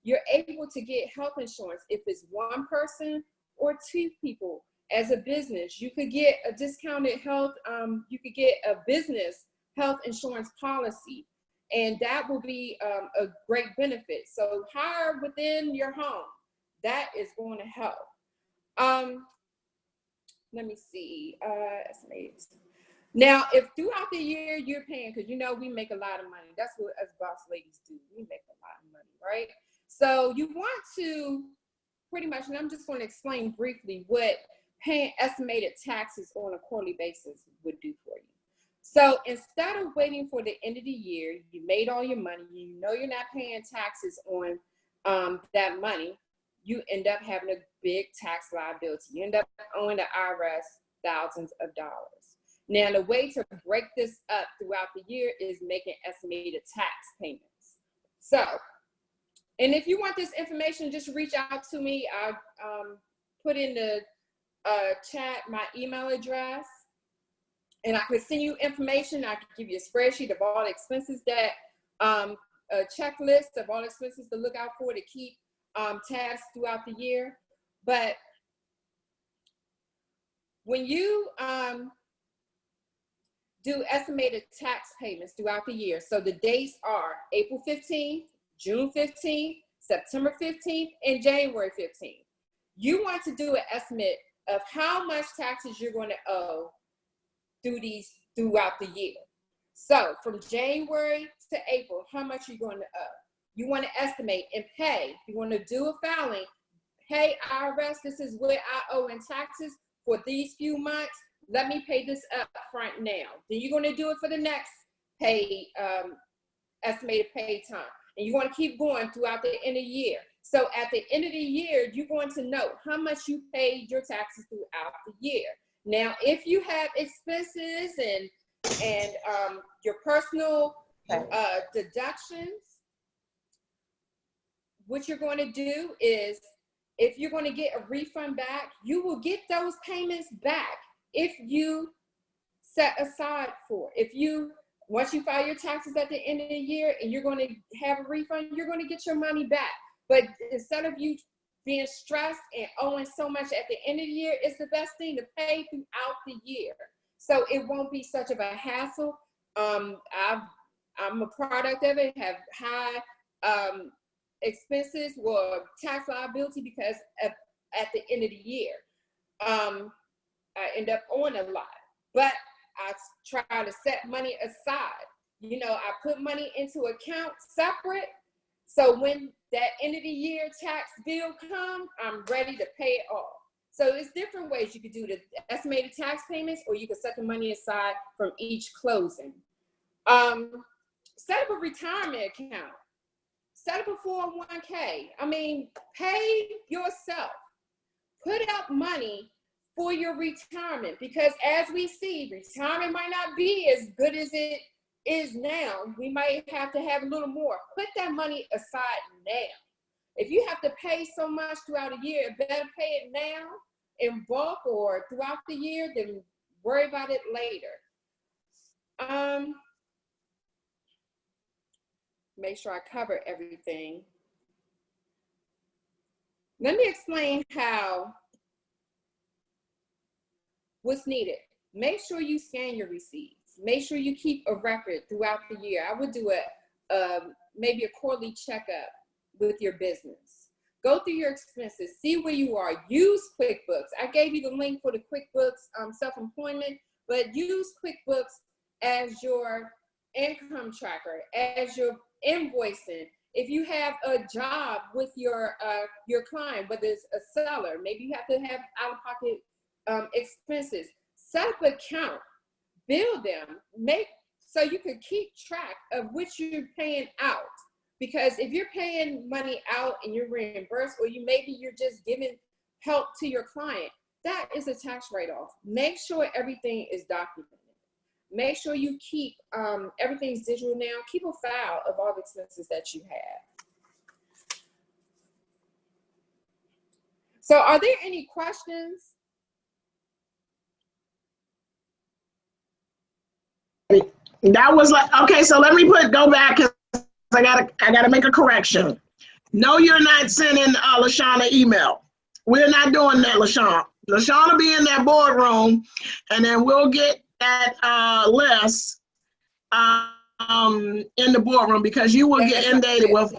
You're able to get health insurance if it's one person or two people. As a business, you could get a discounted health, you could get a business health insurance policy, and that will be a great benefit. So hire within your home. That is going to help. Let me see, estimates. Now, if throughout the year you're paying, because you know we make a lot of money. That's what us boss ladies do. We make a lot of money, right? So you want to pretty much, and I'm just going to explain briefly what paying estimated taxes on a quarterly basis would do for you. So instead of waiting for the end of the year, you made all your money, you know you're not paying taxes on that money, you end up having a big tax liability. You end up owing the IRS thousands of dollars. Now, the way to break this up throughout the year is making estimated tax payments. So, and if you want this information, just reach out to me. I'll put in the chat my email address, and I could send you information. I could give you a spreadsheet of all the expenses that, a checklist of all expenses to look out for to keep tabs throughout the year. But when you do estimated tax payments throughout the year, so the dates are April 15th, June 15th, September 15th, and January 15th. You want to do an estimate of how much taxes you're going to owe throughout the year. So from January to April, how much are you going to owe? You want to estimate and pay. You want to do a filing. Hey, IRS, this is what I owe in taxes for these few months. Let me pay this up front now. Then you're going to do it for the next estimated pay time. And you're going to keep going throughout the end of the year. So at the end of the year, you're going to know how much you paid your taxes throughout the year. Now, if you have expenses and your personal deductions, what you're going to do is, if you're going to get a refund back, you will get those payments back if you set aside for it. Once you file your taxes at the end of the year and you're going to have a refund, you're going to get your money back. But instead of you being stressed and owing so much at the end of the year, it's the best thing to pay throughout the year. So it won't be such of a hassle. I'm a product of it, have high expenses or tax liability because at the end of the year, I end up owing a lot. But I try to set money aside. You know, I put money into account separate. So when that end of the year tax bill comes, I'm ready to pay it off. So it's different ways you could do the estimated tax payments, or you could set the money aside from each closing. Set up a retirement account. Set up a 401k. I mean, pay yourself. Put up money for your retirement, because as we see, retirement might not be as good as it is now. We might have to have a little more. Put that money aside now. If you have to pay so much throughout a year, better pay it now in bulk or throughout the year than worry about it later. Make sure I cover everything. Let me explain what's needed. Make sure you scan your receipts. Make sure you keep a record throughout the year. I would do maybe a quarterly checkup with your business. Go through your expenses, see where you are. Use QuickBooks. I gave you the link for the QuickBooks self-employment, but use QuickBooks as your income tracker, as your invoicing. If you have a job with your client, whether it's a seller, maybe you have to have out-of-pocket expenses. Set up an account, build them, so you can keep track of what you're paying out. Because if you're paying money out and you're reimbursed, or maybe you're just giving help to your client, that is a tax write-off. Make sure everything is documented. Make sure you keep everything's digital now. Keep a file of all the expenses that you have. So are there any questions? That was like, okay, so let me go back, because I gotta make a correction. No, you're not sending LaShawn email. We're not doing that, LaShawn. LaShawn will be in that boardroom, and then we'll get that list in the boardroom, because you will get inundated with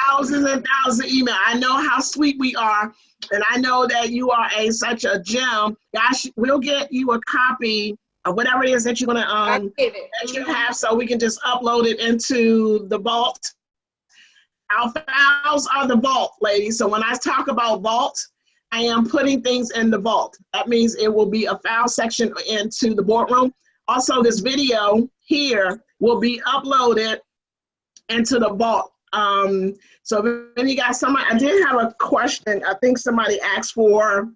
thousands and thousands of emails. I know how sweet we are, and I know that you are such a gem. Gosh, we'll get you a copy of whatever it is that you're gonna that you have, so we can just upload it into the vault. Our files are the vault, ladies. So when I talk about vault, I am putting things in the vault. That means it will be a file section into the boardroom. Also, this video here will be uploaded into the vault. So if you got somebody, I did have a question. I think somebody asked for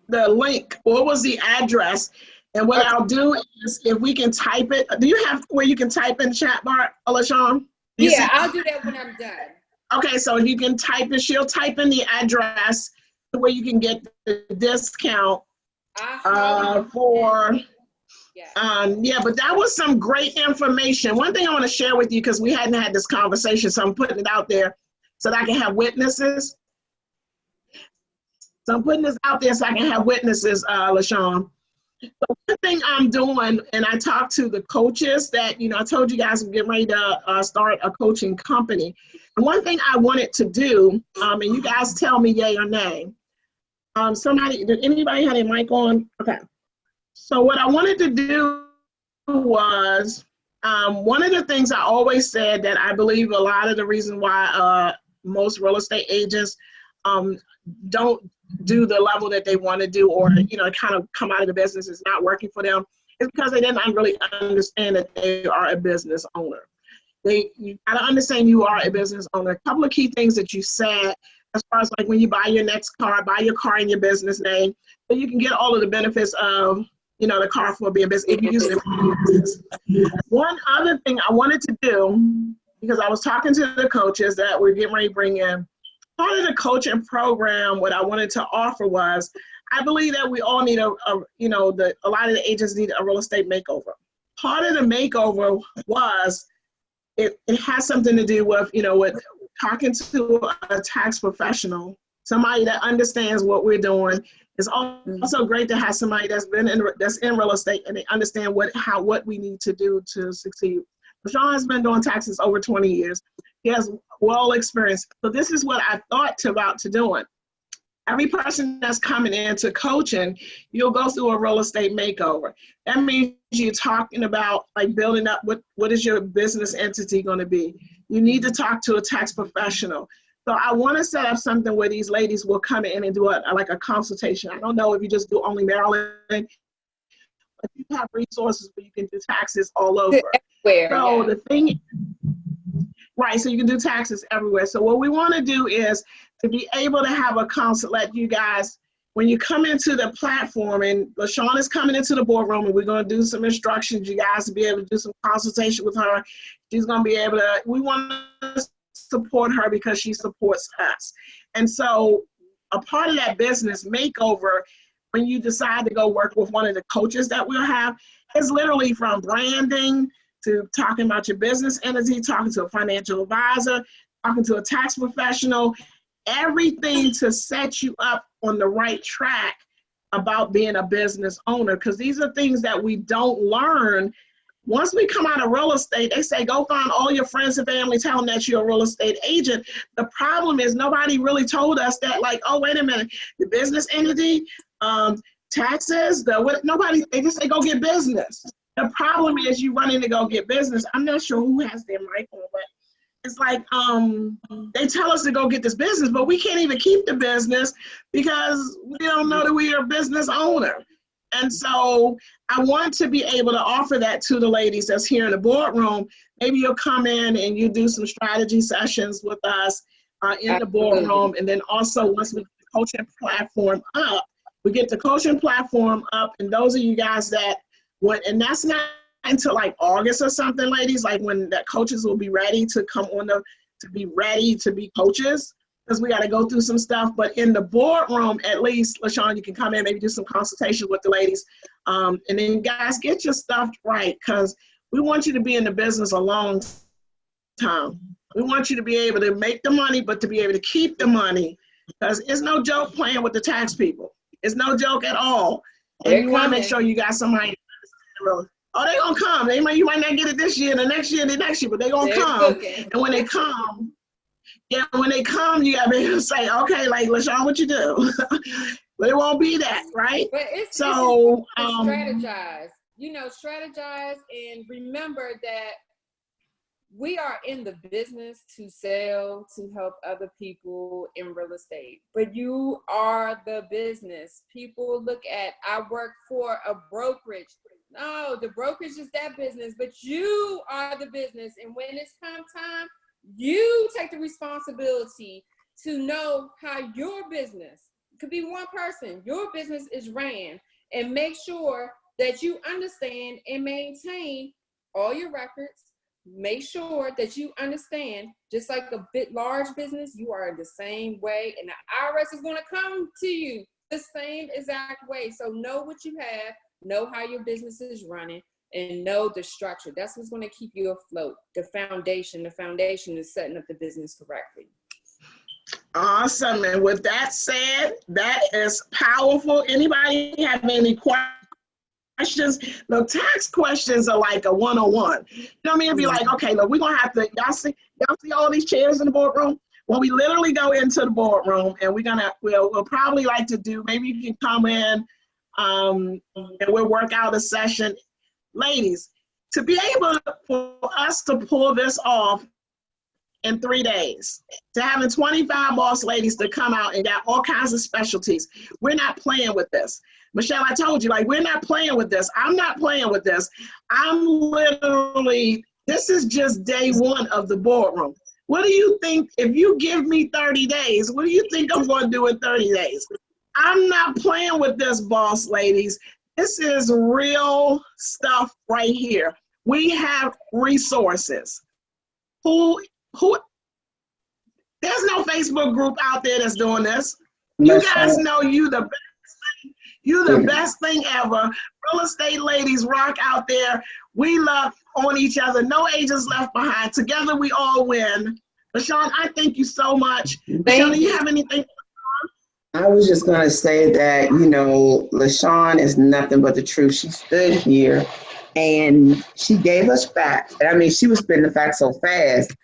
the link. What was the address? And what I'll do is, if we can type it, do you have where you can type in chat bar, LaShawn? Yeah, I'll do that when I'm done. Okay, so if you can type it, she'll type in the address where you can get the discount for, yeah, but that was some great information. One thing I want to share with you, because we hadn't had this conversation, so I'm putting it out there so that I can have witnesses. So I'm putting this out there so I can have witnesses, LaShawn. So one thing I'm doing, and I talked to the coaches that, I told you guys I'm getting ready to start a coaching company. And one thing I wanted to do, and you guys tell me yay or nay. Did anybody have their mic on? Okay. So what I wanted to do was, one of the things I always said that I believe a lot of the reason why most real estate agents don't do the level that they want to do, or kind of come out of the business is not working for them, is because they didn't really understand that they are a business owner. You gotta understand you are a business owner. A couple of key things that you said, as far as like when you buy your next car, buy your car in your business name, so you can get all of the benefits of the car for being business if you use it for business. One other thing I wanted to do, because I was talking to the coaches that we're getting ready to bring in, part of the coaching program, what I wanted to offer was, I believe that we all need a lot of the agents need a real estate makeover. Part of the makeover was, it has something to do with, with talking to a tax professional, somebody that understands what we're doing. It's also great to have somebody that's in real estate and they understand what we need to do to succeed. Sean has been doing taxes over 20 years. He has well experience. So this is what I thought about doing. Every person that's coming into coaching, you'll go through a real estate makeover. That means you're talking about like building up what is your business entity going to be. You need to talk to a tax professional. So I want to set up something where these ladies will come in and do like a consultation. I don't know if you just do only Maryland, but you have resources where you can do taxes all over. Everywhere, so yeah. The thing, right, so you can do taxes everywhere. So what we want to do is to be able to have a consult, let you guys, when you come into the platform, and LaShawn is coming into the boardroom, and we're going to do some instructions, you guys to be able to do some consultation with her. She's going to be able to, we want to support her because she supports us. And so a part of that business makeover, when you decide to go work with one of the coaches that we'll have, is literally from branding to talking about your business entity, talking to a financial advisor, talking to a tax professional, everything to set you up on the right track about being a business owner. Because these are things that we don't learn. Once we come out of real estate, they say, go find all your friends and family, tell them that you're a real estate agent. The problem is nobody really told us that, like, oh, wait a minute, the business entity, taxes, nobody, they just say, go get business. The problem is you run in to go get business. I'm not sure who has their mic on, but it's like, they tell us to go get this business, but we can't even keep the business because we don't know that we are a business owner. And so I want to be able to offer that to the ladies that's here in the boardroom. Maybe you'll come in and you do some strategy sessions with us in the boardroom. And then also once we get the coaching platform up, and those of you guys that went, and that's not until like August or something, ladies, like when the coaches will be ready to come on to be coaches, because we got to go through some stuff. But in the boardroom, at least, LaShawn, you can come in, maybe do some consultation with the ladies. And then guys, get your stuff right, because we want you to be in the business a long time. We want you to be able to make the money, but to be able to keep the money, because it's no joke playing with the tax people. It's no joke at all. And you want to make sure you got somebody. Oh, they're going to come. You might not get it this year, the next year, but they're going to come. And when they come, you got to be able to say, okay, like, LaShawn, what you do? But it won't be that, right? But it's so strategize. Strategize, and remember that we are in the business to sell, to help other people in real estate. But you are the business. People look at, I work for a brokerage. No, the brokerage is that business, but you are the business. And when it's time, you take the responsibility to know how your business, it could be one person, your business is ran, and make sure that you understand and maintain all your records. Make sure that you understand, just like a large business, you are the same way, and the IRS is going to come to you the same exact way. So know what you have, know how your business is running, and know the structure. That's what's going to keep you afloat. The foundation is setting up the business correctly. Awesome. And with that said, that is powerful. Anybody have any questions? The tax questions are like a one-on-one. You know what I mean? It'd be like, okay, look, we're gonna have to, y'all see all these chairs in the boardroom? Well, we literally go into the boardroom and we'll probably like to do, maybe you can come in and we'll work out a session. Ladies, to be able for us to pull this off in 3 days, to having 25 boss ladies to come out and got all kinds of specialties. We're not playing with this. Michelle, I told you, like, we're not playing with this. I'm not playing with this. I'm literally, this is just day one of the boardroom. What do you think, if you give me 30 days, what do you think I'm going to do in 30 days? I'm not playing with this, boss ladies. This is real stuff right here. We have resources. There's no Facebook group out there that's doing this. You guys know you the best thing ever. Real estate ladies rock out there. We love on each other. No agents left behind. Together we all win. LaShawn, I thank you so much. LaShawn, do you have anything? I was just going to say that, you know, LaShawn is nothing but the truth. She stood here and she gave us facts. And I mean, she was spitting the facts so fast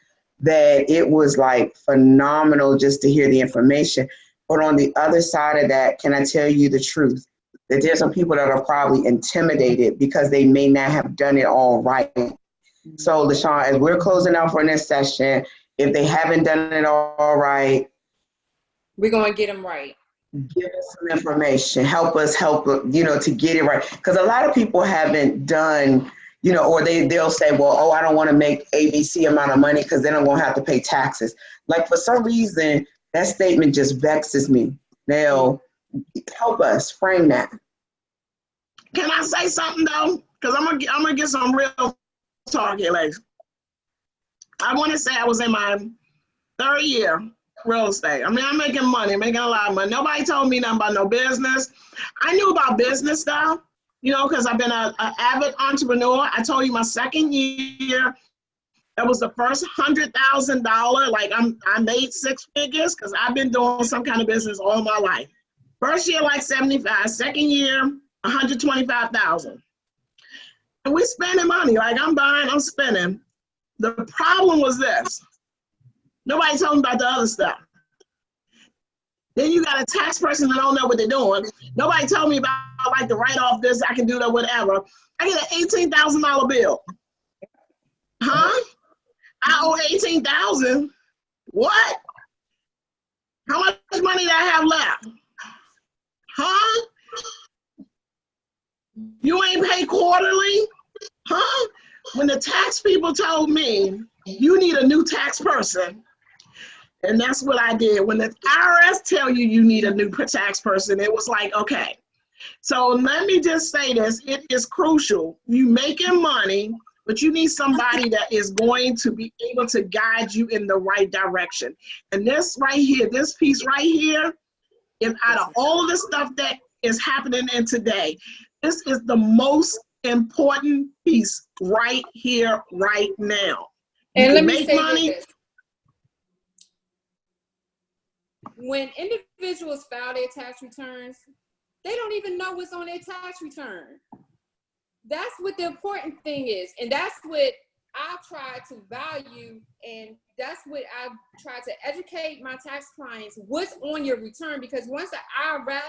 that it was like phenomenal just to hear the information. But on the other side of that, can I tell you the truth? That there's some people that are probably intimidated because they may not have done it all right. So LaShawn, as we're closing out for this session, if they haven't done it all right, we're going to get them right. Give us some information. Help us help, you know, to get it right. Because a lot of people haven't done, you know, or they'll say, well, oh, I don't want to make ABC amount of money because then I'm going to have to pay taxes. Like, for some reason, that statement just vexes me. Now, help us frame that. Can I say something, though? Because I'm gonna get some real talk here, ladies. I want to say I was in my 3rd year real estate. I mean, I'm making money, making a lot of money. Nobody told me nothing about no business. I knew about business stuff, you know, because I've been an avid entrepreneur. I told you my 2nd year, that was the first $100,000. Like, I made 6 figures because I've been doing some kind of business all my life. First year, like 75. 2nd year, 125,000. And we spending money. Like, I'm buying, I'm spending. The problem was this. Nobody told me about the other stuff. Then you got a tax person that don't know what they're doing. Nobody told me about, like, to write off this, I can do that, whatever. I get an $18,000 bill. Huh? I owe $18,000. What? How much money do I have left? Huh? You ain't pay quarterly? Huh? When the tax people told me, you need a new tax person, and that's what I did. When the IRS tell you you need a new tax person, it was like, okay. So let me just say this, it is crucial. You making money, but you need somebody that is going to be able to guide you in the right direction. And this right here, this piece right here, is out of all of the stuff that is happening in today, this is the most important piece right here, right now. And let me say this. When individuals file their tax returns, they don't even know what's on their tax return. That's what the important thing is. And that's what I try to value, and that's what I try to educate my tax clients, what's on your return. Because once the IRS,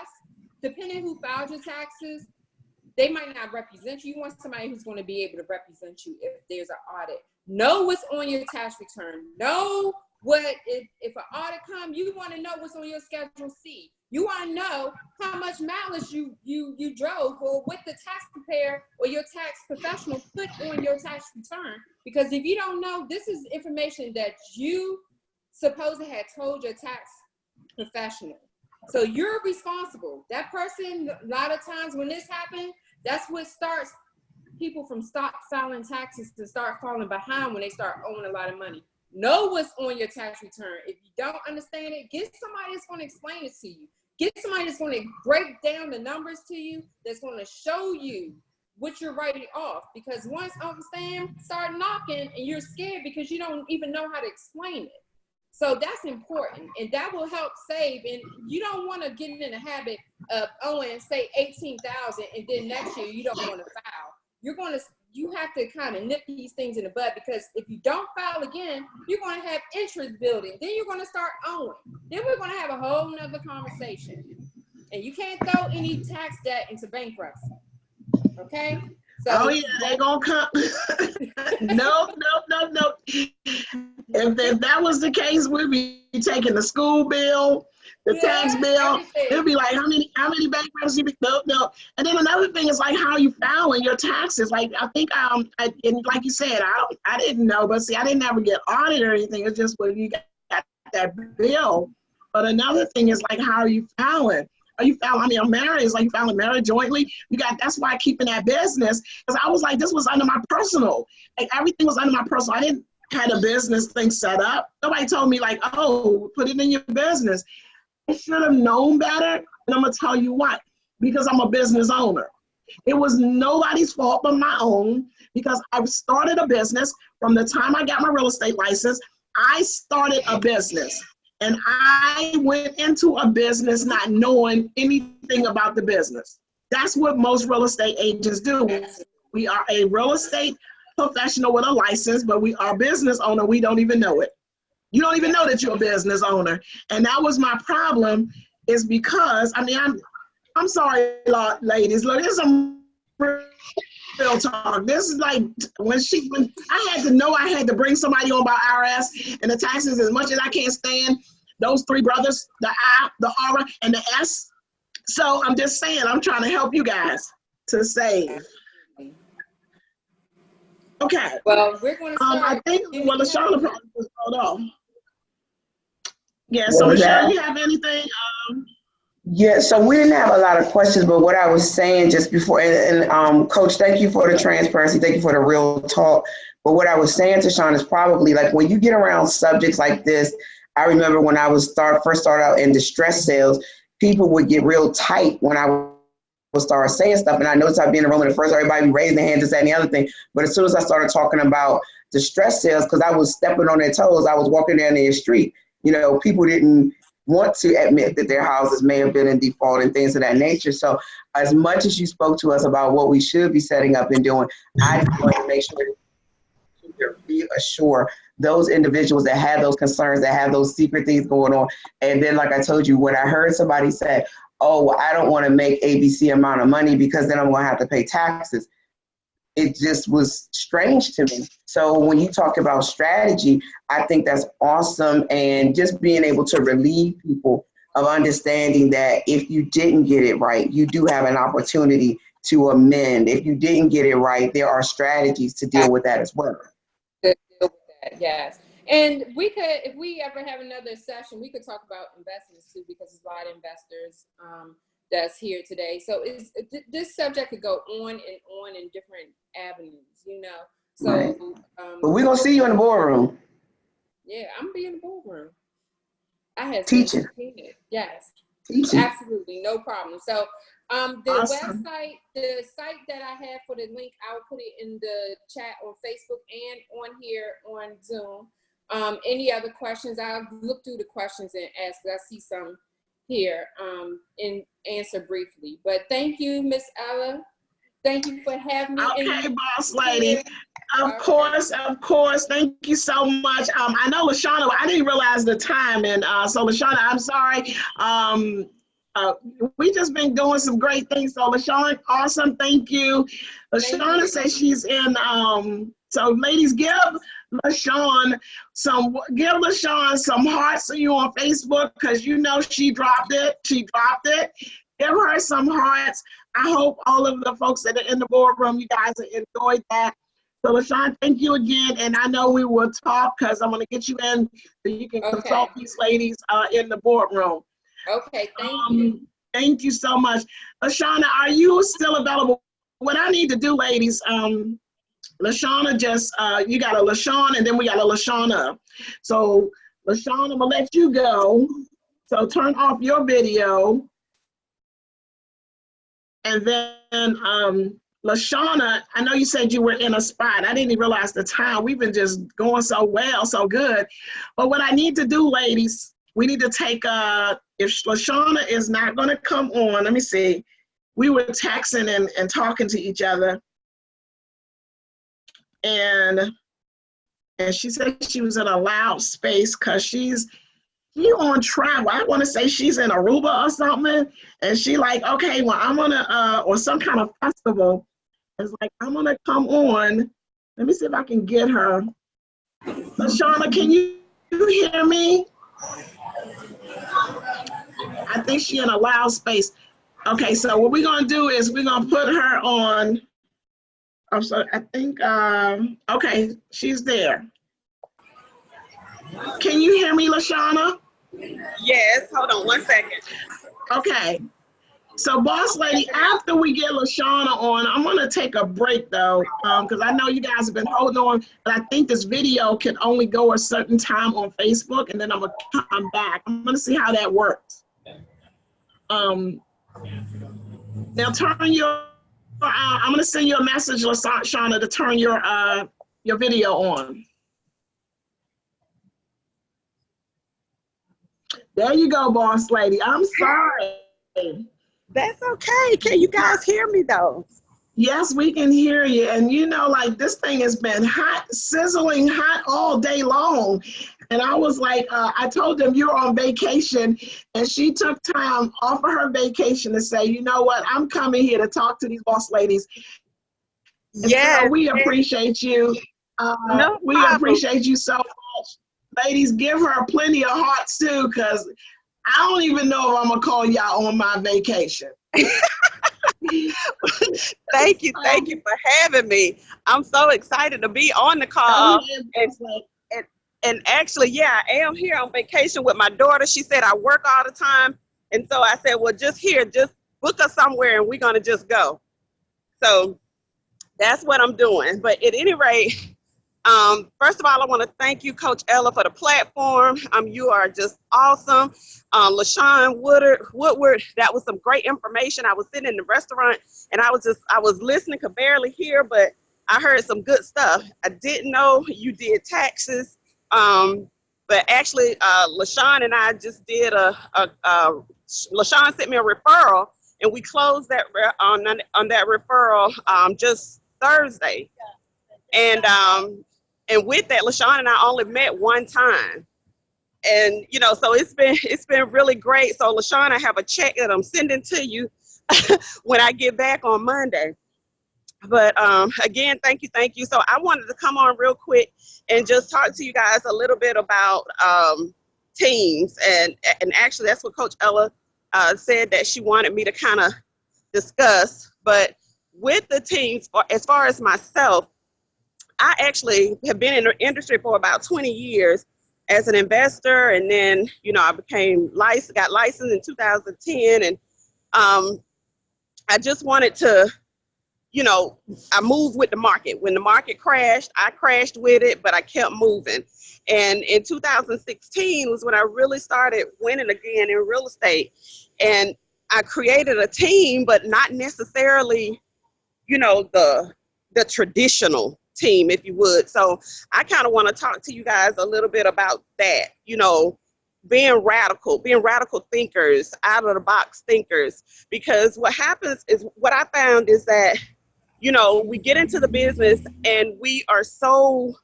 depending who filed your taxes, they might not represent you. You want somebody who's going to be able to represent you if there's an audit. Know what's on your tax return. Know what, if an audit comes, you want to know what's on your Schedule C. You want to know how much mileage you drove, or what the tax preparer or your tax professional put on your tax return. Because if you don't know, this is information that you supposed to have told your tax professional. So you're responsible. That person, a lot of times when this happens, that's what starts people from stop filing taxes to start falling behind when they start owing a lot of money. Know what's on your tax return. If you don't understand it, get somebody that's going to explain it to you. Get somebody that's going to break down the numbers to you, that's going to show you what you're writing off. Because once Uncle Sam start knocking and you're scared because you don't even know how to explain it. So that's important, and that will help save. And you don't want to get in the habit of owing, say, $18,000, and then next year you don't want to file. You have to kind of nip these things in the bud, because if you don't file again, you're going to have interest building. Then you're going to start owing. Then we're going to have a whole nother conversation. And you can't throw any tax debt into bankruptcy. Okay? So, oh yeah, they're gonna come. Nope. If that was the case, we'd be taking the school bill, the tax bill. It'd be like, how many bankruptcy? No. And then another thing is like how you filing your taxes. Like I think and like you said, I didn't know, but see, I didn't ever get audited or anything. It's just when you got that bill. But another thing is like, how are you filing? Are you filing? I mean, I'm married. It's like you filing married jointly. That's why I keep in that business, because I was like, this was under my personal. Like everything was under my personal. I didn't had a business thing set up. Nobody told me like, oh, put it in your business. I should have known better, and I'm gonna tell you what, because I'm a business owner. It was nobody's fault but my own, because I started a business from the time I got my real estate license. I started a business, and I went into a business not knowing anything about the business. That's what most real estate agents do. We are a real estate professional with a license, but we are a business owner. We don't even know it. You don't even know that you're a business owner. And that was my problem, is because, I mean, I'm sorry, ladies, look, this is some real talk. This is like when I had to know I had to bring somebody on by IRS and the taxes, as much as I can't stand those three brothers, the I, the R, and the S. So I'm just saying, I'm trying to help you guys to save. Okay. Well, we're going to start. I think, well, LaShawn probably just rolled off. Yeah, so LaShawn, you have anything? Yeah, so we didn't have a lot of questions, but what I was saying just before, and Coach, thank you for the transparency, thank you for the real talk. But what I was saying to Sean is probably like when you get around subjects like this, I remember when I was first started out in distress sales, people would get real tight when I would start saying stuff. And I noticed I'd be in the room and at first everybody raising their hands, this, that, and the other thing. But as soon as I started talking about distress sales, because I was stepping on their toes, I was walking down the street. You know, people didn't want to admit that their houses may have been in default and things of that nature. So as much as you spoke to us about what we should be setting up and doing, I want to make sure to reassure those individuals that have those concerns, that have those secret things going on. And then, like I told you, when I heard somebody say, oh, well, I don't want to make ABC amount of money because then I'm going to have to pay taxes, it just was strange to me. So when you talk about strategy, I think that's awesome. And just being able to relieve people of understanding that if you didn't get it right, you do have an opportunity to amend. If you didn't get it right, there are strategies to deal with that as well. Yes. And we could, if we ever have another session, we could talk about investments too, because there's a lot of investors that's here today. So this subject could go on in different avenues, you know. So, right. But we're going to see you in the boardroom. Yeah, I'm going to be in the boardroom. I have teaching. Yes. Teaching. Absolutely, no problem. So the Awesome. website, the site that I have for the link, I'll put it in the chat on Facebook and on here on Zoom. Any other questions? I'll look through the questions and ask. I see some here and answer briefly. But thank you, Miss Ella. Thank you for having me. Okay, boss lady. Of course. Thank you so much. I know LaShawna, I didn't realize the time. And so LaShawna, I'm sorry. We just been doing some great things. So LaShawna, awesome. Thank you. LaShawna says she's in, so ladies, give LaShawn some hearts for you on Facebook, because you know she dropped it. Give her some hearts. I hope all of the folks that are in the boardroom, you guys enjoyed that. So LaShawn, thank you again. And I know we will talk, because I'm going to get you in so you can consult these ladies in the boardroom. Okay, thank you. Thank you so much. LaShawn, are you still available? What I need to do, ladies, LaShawn just, you got a LaShawn and then we got a LaShawn. So LaShawn, I'm going to let you go. So turn off your video. And then LaShawna, I know you said you were in a spot. I didn't even realize the time. We've been just going so well, so good. But what I need to do, ladies, we need to take if LaShawna is not going to come on, let me see. We were texting and talking to each other. And she said she was in a loud space because she on travel. I want to say she's in Aruba or something. And she like, okay, well, I'm going to, or some kind of festival. It's like, I'm going to come on. Let me see if I can get her. LaShawna, can you hear me? I think she's in a loud space. Okay, so what we're going to do is we're going to put her on. I'm sorry, I think, okay, she's there. Can you hear me, LaShawna? Yes, hold on 1 second. Okay. So, boss lady, after we get LaShawna on, I'm going to take a break, though, because I know you guys have been holding on, but I think this video can only go a certain time on Facebook, and then I'm going to come back. I'm going to see how that works. Now, turn your, I'm going to send you a message, LaShawna, to turn your video on. There you go, boss lady. I'm sorry. That's okay. Can you guys hear me though? Yes, we can hear you. And you know, like this thing has been hot, sizzling hot all day long. And I was like, I told them you're on vacation, and she took time off of her vacation to say, you know what, I'm coming here to talk to these boss ladies. Yeah, so we appreciate you. No we problem. appreciate you so much. Ladies, give her plenty of hearts too, because I don't even know if I'm gonna call y'all on my vacation. Thank you for having me. I'm so excited to be on the call. And actually, yeah, I am here on vacation with my daughter. She said I work all the time. And so I said, well, just book us somewhere and we're gonna just go. So that's what I'm doing. But at any rate, first of all, I want to thank you, Coach Ella, for the platform. You are just awesome. LaShawn Woodward, that was some great information. I was sitting in the restaurant and I was listening, could barely hear, but I heard some good stuff. I didn't know you did taxes, but actually, LaShawn and I just did LaShawn sent me a referral, and we closed that on that referral just Thursday. And with that, LaShawn and I only met one time. And, you know, so it's been really great. So LaShawn, I have a check that I'm sending to you when I get back on Monday. But again, thank you. So I wanted to come on real quick and just talk to you guys a little bit about teams. And actually, that's what Coach Ella said that she wanted me to kind of discuss. But with the teams, as far as myself, I actually have been in the industry for about 20 years as an investor. And then, you know, I got licensed in 2010. And I just wanted to, you know, I moved with the market. When the market crashed, I crashed with it, but I kept moving. And in 2016 was when I really started winning again in real estate. And I created a team, but not necessarily, you know, the traditional team, if you would. So I kind of want to talk to you guys a little bit about that, you know, being radical thinkers, out of the box thinkers, because what happens is, what I found is that, you know, we get into the business and we are so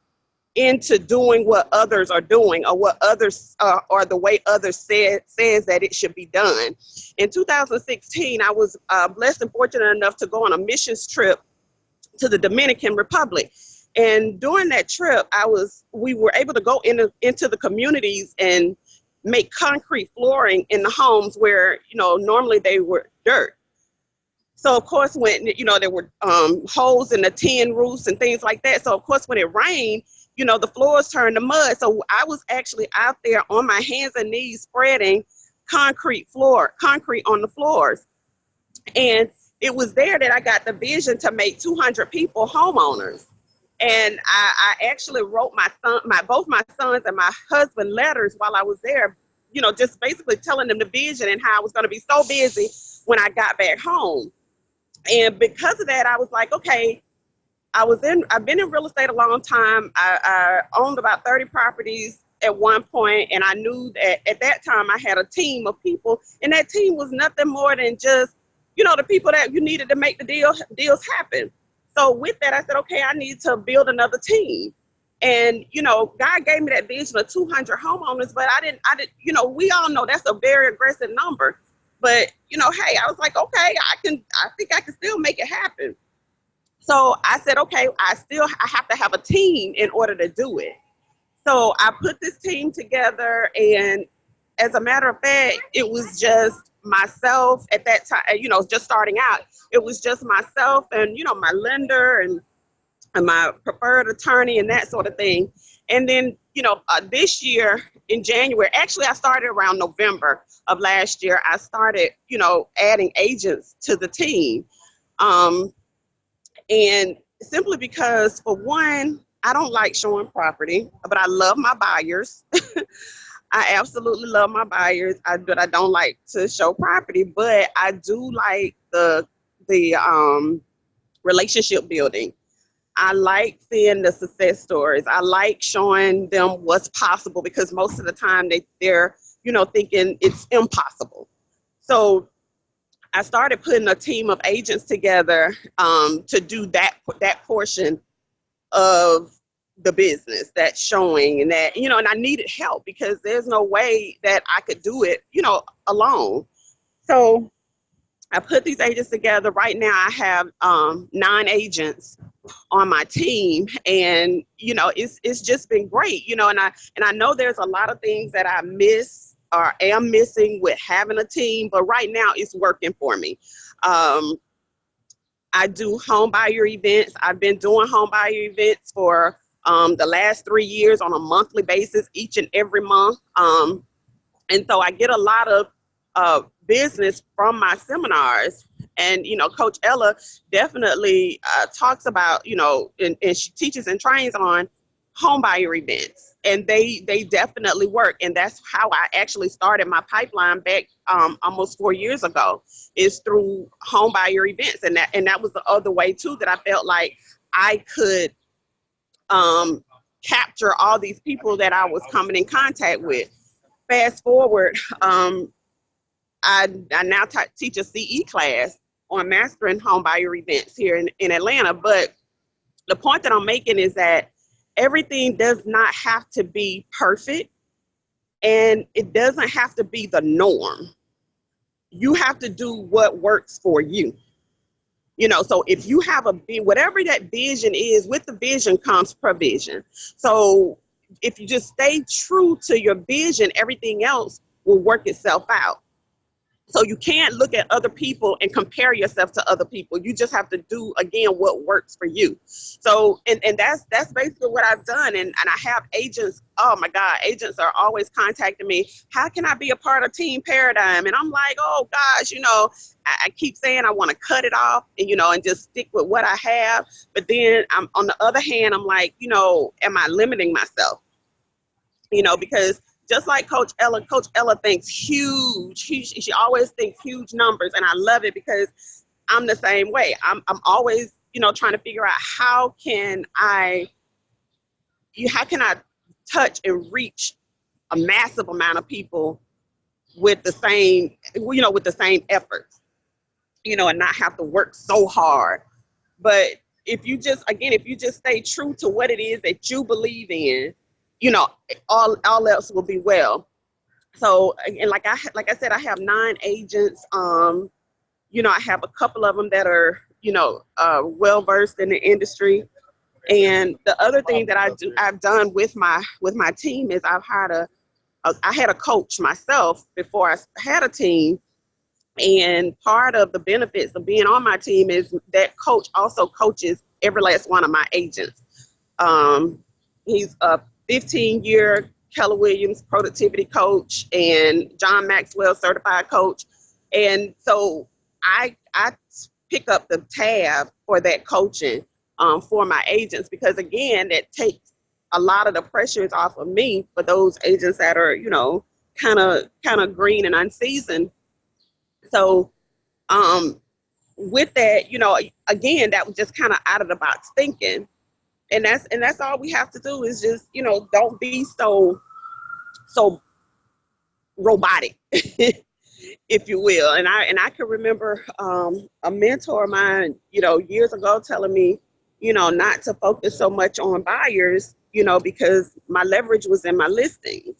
into doing what others are doing, or what others or the way others says that it should be done. In 2016, I was blessed and fortunate enough to go on a missions trip to the Dominican Republic. And during that trip, we were able to go into the communities and make concrete flooring in the homes where, you know, normally they were dirt. So of course, when, you know, there were holes in the tin roofs and things like that. So of course, when it rained, you know, the floors turned to mud. So I was actually out there on my hands and knees spreading concrete on the floors. And it was there that I got the vision to make 200 people homeowners. And I actually wrote both my sons and my husband letters while I was there, you know, just basically telling them the vision and how I was going to be so busy when I got back home. And because of that, I was like, okay, I've been in real estate a long time. I owned about 30 properties at one point, and I knew that at that time I had a team of people, and that team was nothing more than just, the people that you needed to make the deals happen. So with that, I said, okay, I need to build another team. And, God gave me that vision of 200 homeowners, but I didn't, we all know that's a very aggressive number. But, hey, I was like, okay, I think I can still make it happen. So I said, okay, I have to have a team in order to do it. So I put this team together, and as a matter of fact, it was just myself at that time, just starting out. It was just myself and, my lender and my preferred attorney and that sort of thing. And then, this year in January, actually I started around November of last year, I started, adding agents to the team. And simply because, for one, I don't like showing property, but I love my buyers. I absolutely love my buyers, but I don't like to show property. But I do like the relationship building. I like seeing the success stories. I like showing them what's possible, because most of the time they're thinking it's impossible. So I started putting a team of agents together to do that portion of the business, that showing, and that, and I needed help because there's no way that I could do it, alone. So I put these agents together. Right now I have 9 agents on my team, and it's just been great, and I know there's a lot of things that I miss or am missing with having a team, but right now it's working for me. I do home buyer events. I've been doing home buyer events for the last 3 years on a monthly basis, each and every month. And so I get a lot of business from my seminars. And, Coach Ella definitely talks about, and she teaches and trains on home buyer events. And they definitely work. And that's how I actually started my pipeline back almost 4 years ago, is through home buyer events. And that was the other way too, that I felt like I could capture all these people that I was coming in contact with. Fast forward, I now teach a CE class on mastering home buyer events here in Atlanta. But the point that I'm making is that everything does not have to be perfect, and it doesn't have to be the norm. You have to do what works for you. So if you have whatever that vision is, with the vision comes provision. So if you just stay true to your vision, everything else will work itself out. So you can't look at other people and compare yourself to other people. You just have to do, again, what works for you. So, and that's basically what I've done. And I have agents, oh my God, agents are always contacting me. How can I be a part of Team Paradigm? And I'm like, oh gosh, I keep saying I want to cut it off and, and just stick with what I have. But then on the other hand, I'm like, am I limiting myself? Because just like Coach Ella thinks huge. She always thinks huge numbers, and I love it because I'm the same way. I'm always, trying to figure out how can I touch and reach a massive amount of people with the same, efforts, and not have to work so hard. But if you just stay true to what it is that you believe in, all else will be well. So, and like I said, I have 9 agents. I have a couple of them that are, well versed in the industry. And the other thing that I've done with my team is I had a coach myself before I had a team. And part of the benefits of being on my team is that coach also coaches every last one of my agents. He's a 15-year Keller Williams productivity coach and John Maxwell certified coach. And so I pick up the tab for that coaching for my agents, because again, that takes a lot of the pressures off of me for those agents that are, kind of green and unseasoned. So with that, again, that was just kind of out of the box thinking. And that's all we have to do is just, don't be so robotic, if you will. And I can remember a mentor of mine, years ago telling me, not to focus so much on buyers, because my leverage was in my listings.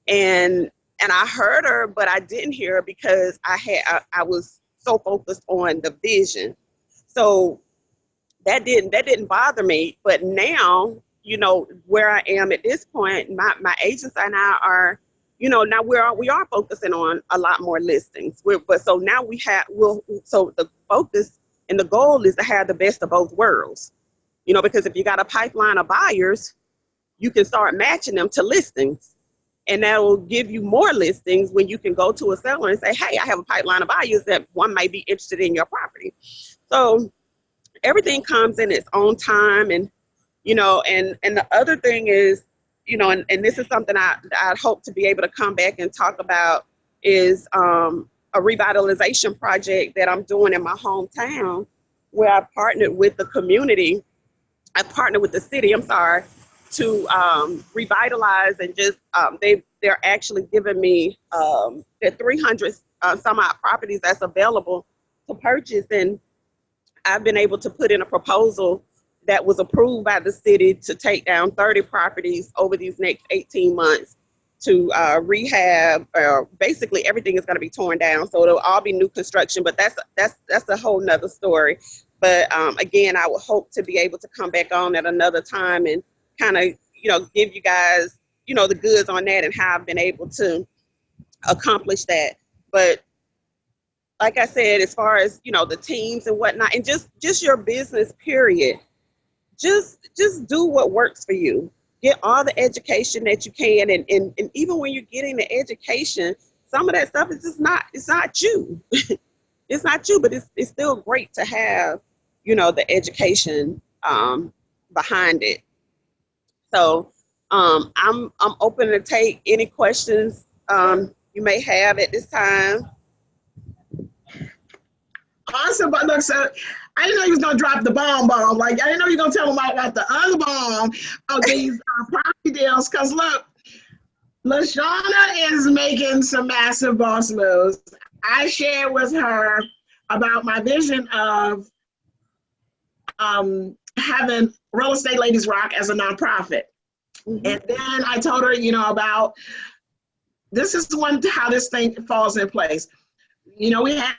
And I heard her, but I didn't hear her because I was so focused on the vision. So that didn't bother me. But now, where I am at this point, my agents and I are, now we are focusing on a lot more listings. So now so the focus and the goal is to have the best of both worlds. Because if you got a pipeline of buyers, you can start matching them to listings. And that will give you more listings when you can go to a seller and say, hey, I have a pipeline of buyers that one might be interested in your property. So everything comes in its own time. And, and the other thing is, and this is something I hope to be able to come back and talk about is a revitalization project that I'm doing in my hometown, where I partnered with the community. I partnered with the city, to revitalize and just, they're actually giving me, there 300 some odd properties that's available to purchase. And I've been able to put in a proposal that was approved by the city to take down 30 properties over these next 18 months to rehab. Basically, everything is going to be torn down, so it'll all be new construction. But that's a whole nother story. But again, I would hope to be able to come back on at another time and kind of, give you guys, the goods on that and how I've been able to accomplish that. But like I said, as far as, the teams and whatnot, and just your business, period, just do what works for you. Get all the education that you can. And even when you're getting the education, some of that stuff is just it's not you. It's not you, but it's still great to have, the education behind it. So I'm open to take any questions you may have at this time. Awesome, but look, so I didn't know you was gonna drop the bomb. Like I didn't know you were gonna tell them about the other bomb of these property deals. Cause look, LaShawna is making some massive boss moves. I shared with her about my vision of having Real Estate Ladies Rock as a nonprofit. Mm-hmm. And then I told her, about this is how this thing falls in place. We had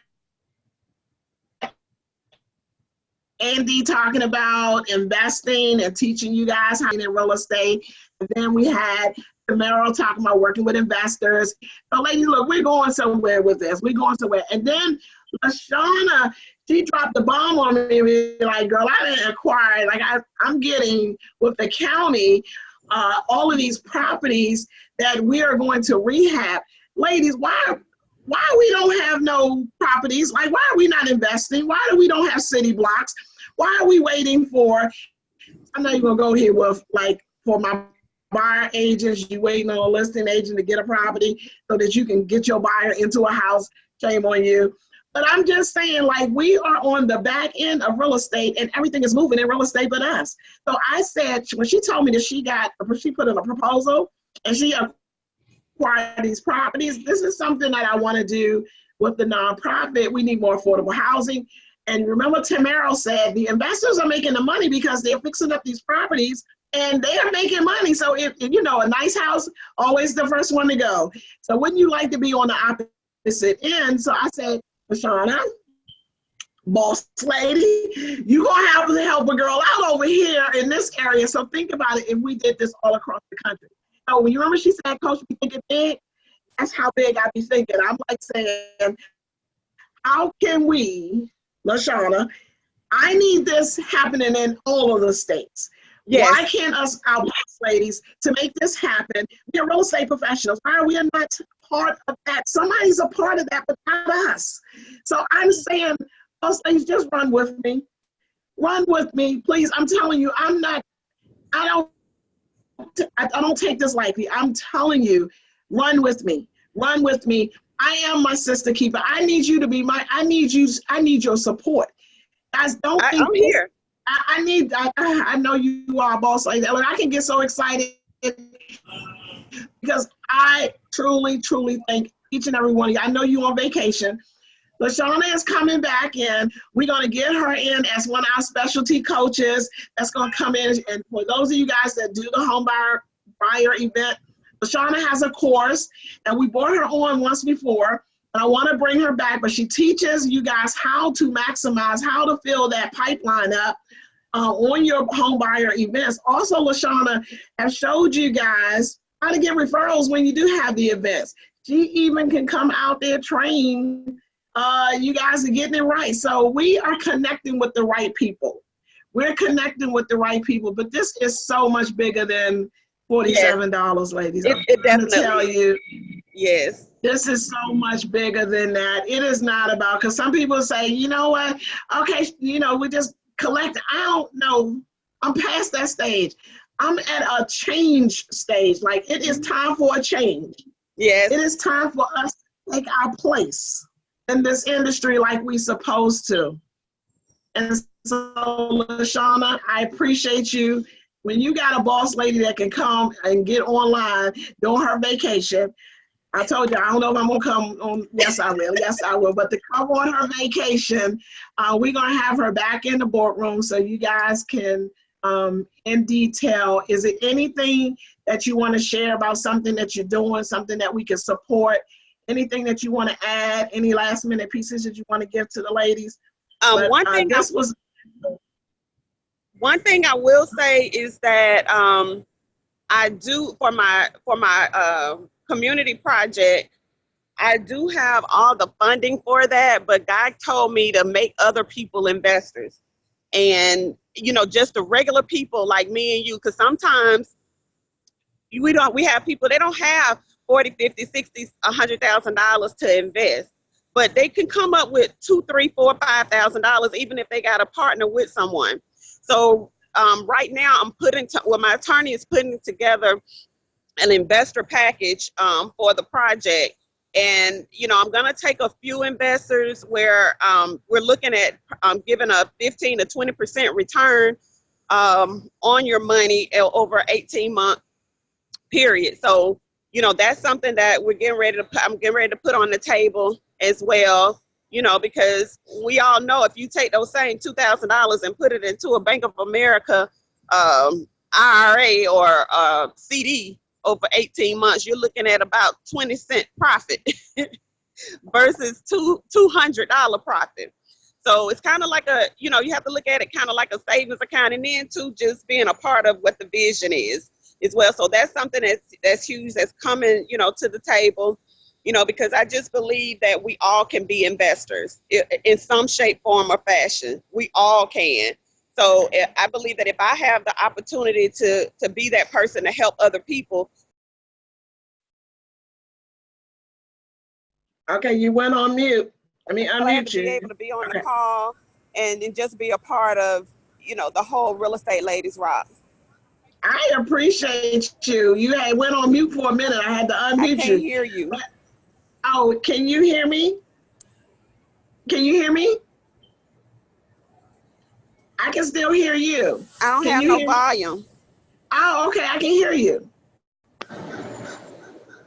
Andy talking about investing and teaching you guys how to in real estate. And then we had Camaro talking about working with investors. So ladies, look, we're going somewhere with this. We're going somewhere. And then LaShawna, she dropped the bomb on me, like, girl, I didn't acquire, like I'm getting with the county, all of these properties that we are going to rehab. Ladies, why we don't have no properties? Like, why are we not investing? Why do we don't have city blocks? Why are we waiting for, I know you're gonna go here with, like, for my buyer agents, you waiting on a listing agent to get a property so that you can get your buyer into a house. Shame on you. But I'm just saying, like, we are on the back end of real estate and everything is moving in real estate but us. So I said, when she told me that she put in a proposal and she acquired these properties, this is something that I want to do with the nonprofit. We need more affordable housing. And remember, Tamara said the investors are making the money because they're fixing up these properties and they are making money. So if a nice house, always the first one to go. So wouldn't you like to be on the opposite end? So I said, LaShawna, boss lady, you gonna have to help a girl out over here in this area. So think about it if we did this all across the country. So when you remember she said, Coach, we think it big? That's how big I be thinking. I'm like saying, how can we, LaShawna, I need this happening in all of the states. Yes. Why can't our boss ladies, to make this happen, we are real estate professionals. Why are we not part of that? Somebody's a part of that, but not us. So I'm saying, boss ladies, just run with me. Run with me, please. I'm telling you, I don't take this lightly. I'm telling you, run with me. Run with me. I am my sister keeper. I need you to be I need your support. Guys, don't think I'm here. I know you are a boss like that. I can get so excited because I truly, truly thank each and every one of you. I know you on vacation. LaShawna is coming back in. We're going to get her in as one of our specialty coaches that's going to come in. And for those of you guys that do the home buyer event, LaShawna has a course, and we brought her on once before. And I want to bring her back, but she teaches you guys how to maximize, how to fill that pipeline up on your home buyer events. Also, LaShawna has showed you guys how to get referrals when you do have the events. She even can come out there, train you guys are getting it right. So we are connecting with the right people. We're connecting with the right people, but this is so much bigger than $47, ladies. It definitely. I'm tell you. Yes. This is so much bigger than that. It is not about, because some people say, you know what, okay, we just collect. I don't know. I'm past that stage. I'm at a change stage. Like, it is time for a change. Yes. It is time for us to take our place in this industry like we supposed to. And so, LaShawna, I appreciate you. When you got a boss lady that can come and get online during her vacation, I told you, I don't know if I'm gonna come on. Yes, I will. Yes, I will. But to come on her vacation, we're gonna have her back in the boardroom so you guys can, in detail. Is it anything that you want to share about something that you're doing, something that we can support? Anything that you want to add? Any last minute pieces that you want to give to the ladies? One thing I will say is that I do for my community project, I do have all the funding for that, but God told me to make other people investors. And, just the regular people like me and you, because sometimes we have people, they don't have $40, $50, $60, $100,000 to invest, but they can come up with $2,000, $3,000, $4,000, $5,000, even if they got to partner with someone. So right now my attorney is putting together an investor package for the project. And, I'm going to take a few investors where we're looking at giving a 15 to 20% return on your money over an 18-month period. So, that's something that I'm getting ready to put on the table as well, because we all know if you take those same $2,000 and put it into a Bank of America IRA or CD over 18 months, you're looking at about 20-cent profit versus $200 profit. So it's kind of like you have to look at it kind of like a savings account, and then too, just being a part of what the vision is as well. So that's something that's huge, that's coming, to the table, because I just believe that we all can be investors in some shape, form, or fashion. We all can. So I believe that if I have the opportunity to be that person to help other people. Okay, you went on mute. Let me unmute you. Be able to be on the call and just be a part of, the whole Real Estate Ladies Rock. I appreciate you. You went on mute for a minute. I had to unmute you. I can't hear you. Oh, can you hear me? Can you hear me? I can still hear you. I don't have no volume. Oh, okay. I can hear you.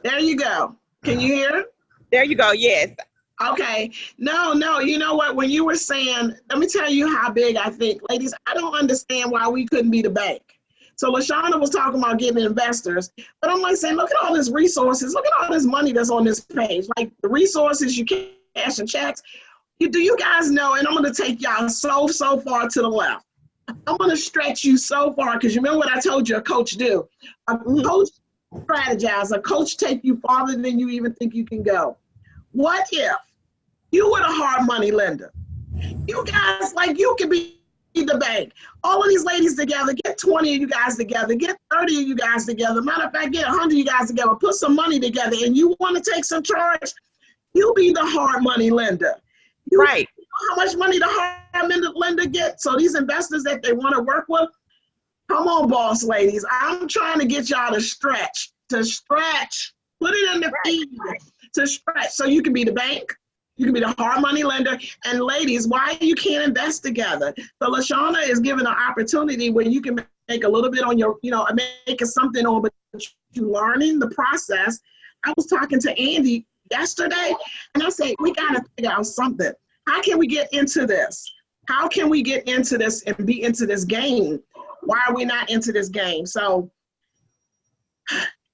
There you go. Can you hear? There you go. Yes. Okay. No, you know what? When you were saying, let me tell you how big I think. Ladies, I don't understand why we couldn't be the bank. So LaShawna was talking about getting investors, but I'm like saying, look at all these resources. Look at all this money that's on this page. Like the resources, you can cash and checks. Do you guys know, and I'm going to take y'all so far to the left. I'm going to stretch you so far, because you remember what I told you a coach do. A coach strategize. A coach take you farther than you even think you can go. What if you were a hard money lender? You guys, like, you could be the bank. All of these ladies together, get 20 of you guys together, get 30 of you guys together. Matter of fact, get 100 of you guys together, put some money together, and you want to take some charge, you be the hard money lender. Right. You know how much money the hard lender gets? So these investors that they want to work with, come on, boss ladies. I'm trying to get y'all to stretch, put it in the feed, to stretch. So you can be the bank, you can be the hard money lender. And ladies, why you can't invest together? So LaShawna is given an opportunity where you can make a little bit on your, making something on, but you learning the process. I was talking to Andy yesterday, and I said, we got to figure out something. How can we get into this? How can we get into this and be into this game? Why are we not into this game? So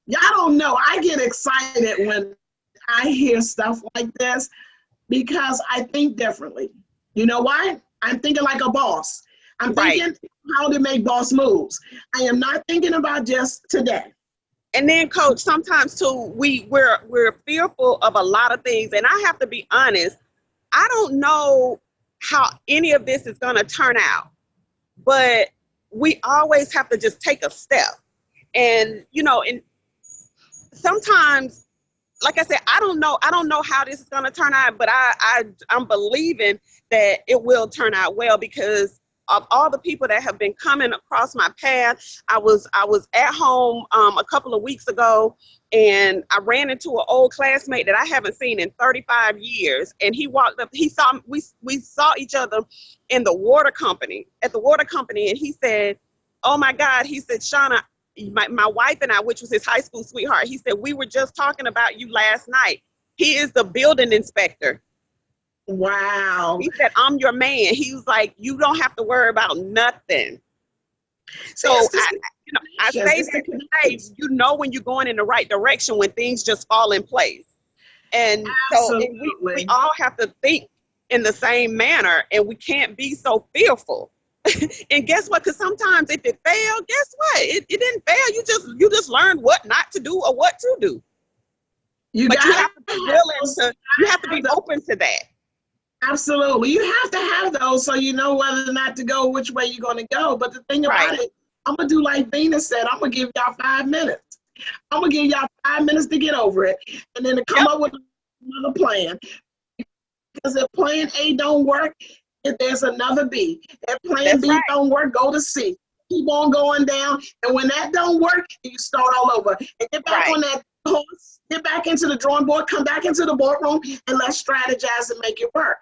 y'all don't know. I get excited when I hear stuff like this because I think differently. You know why? I'm thinking like a boss. I'm thinking how to make boss moves. I am not thinking about just today. And then, Coach, sometimes too, we're fearful of a lot of things. And I have to be honest, I don't know how any of this is going to turn out, but we always have to just take a step. And, and sometimes, like I said, I don't know how this is going to turn out, but I'm believing that it will turn out well because of all the people that have been coming across my path. I was at home a couple of weeks ago, and I ran into an old classmate that I haven't seen in 35 years. And he walked up, we saw each other in the water company, at the water company. And he said, oh my God, he said, Shauna, my wife and I, which was his high school sweetheart, he said, we were just talking about you last night. He is the building inspector. Wow. He said, I'm your man. He was like, you don't have to worry about nothing. So I say that to say, when you're going in the right direction, when things just fall in place. And Absolutely. So we all have to think in the same manner, and we can't be so fearful. And guess what? Because sometimes if it failed, guess what? It didn't fail. You just learned what not to do or what to do. You have to be willing to. You have to be open to that. Absolutely. You have to have those so you know whether or not to go, which way you're going to go. But the thing about it, I'm going to do like Venus said, I'm going to give y'all 5 minutes. I'm going to give y'all 5 minutes to get over it and then to come up with another plan. Because if plan A don't work, if there's another B. If plan B don't work, go to C. Keep on going down. And when that don't work, you start all over. And get back on that horse. Get back into the drawing board, come back into the boardroom, and let's strategize and make it work.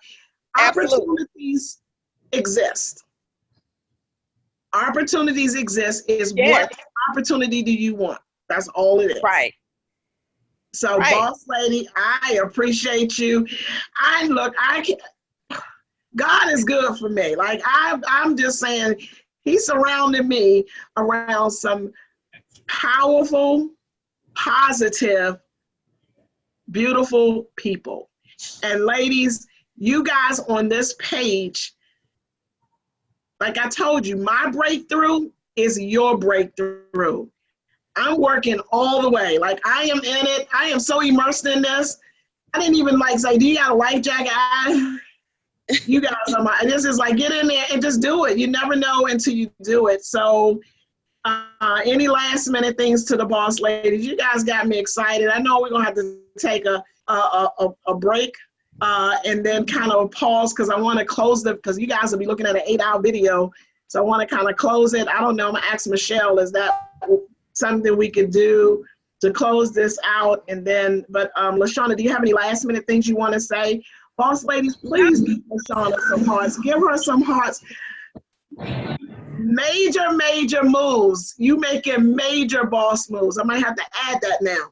Opportunities exist. Opportunities exist is what opportunity do you want? That's all it is. Right. So, boss lady, I appreciate you. God is good for me. Like I'm just saying, he surrounded me around some powerful, positive, beautiful people. And ladies, you guys on this page, like I told you, my breakthrough is your breakthrough. I'm working all the way. Like I am in it. I am so immersed in this. I didn't even say, do you got a life jacket? You guys are this is like, get in there and just do it. You never know until you do it. So any last minute things to the boss ladies? You guys got me excited. I know we're gonna have to take a break and then kind of pause because I want to close because you guys will be looking at an 8-hour video. So I want to kind of close it. I don't know. I'm gonna ask Michelle, is that something we could do to close this out? And then, but LaShawna, do you have any last minute things you want to say? Boss ladies, please give LaShawna some hearts. Give her some hearts. Major moves. You making major boss moves. I might have to add that now.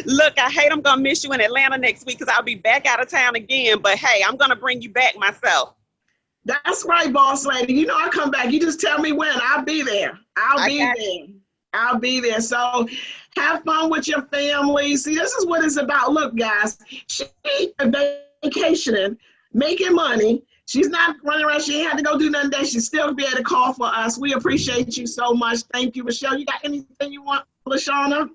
Look, I hate I'm going to miss you in Atlanta next week because I'll be back out of town again. But hey, I'm going to bring you back myself. That's right, boss lady. You know I'll come back. You just tell me when. I'll be there. I'll be there. So have fun with your family. See, this is what it's about. Look, guys, she's vacationing, making money. She's not running around. She ain't had to go do nothing today. She still be able to call for us. We appreciate you so much. Thank you, Michelle. You got anything you want, LaShawna?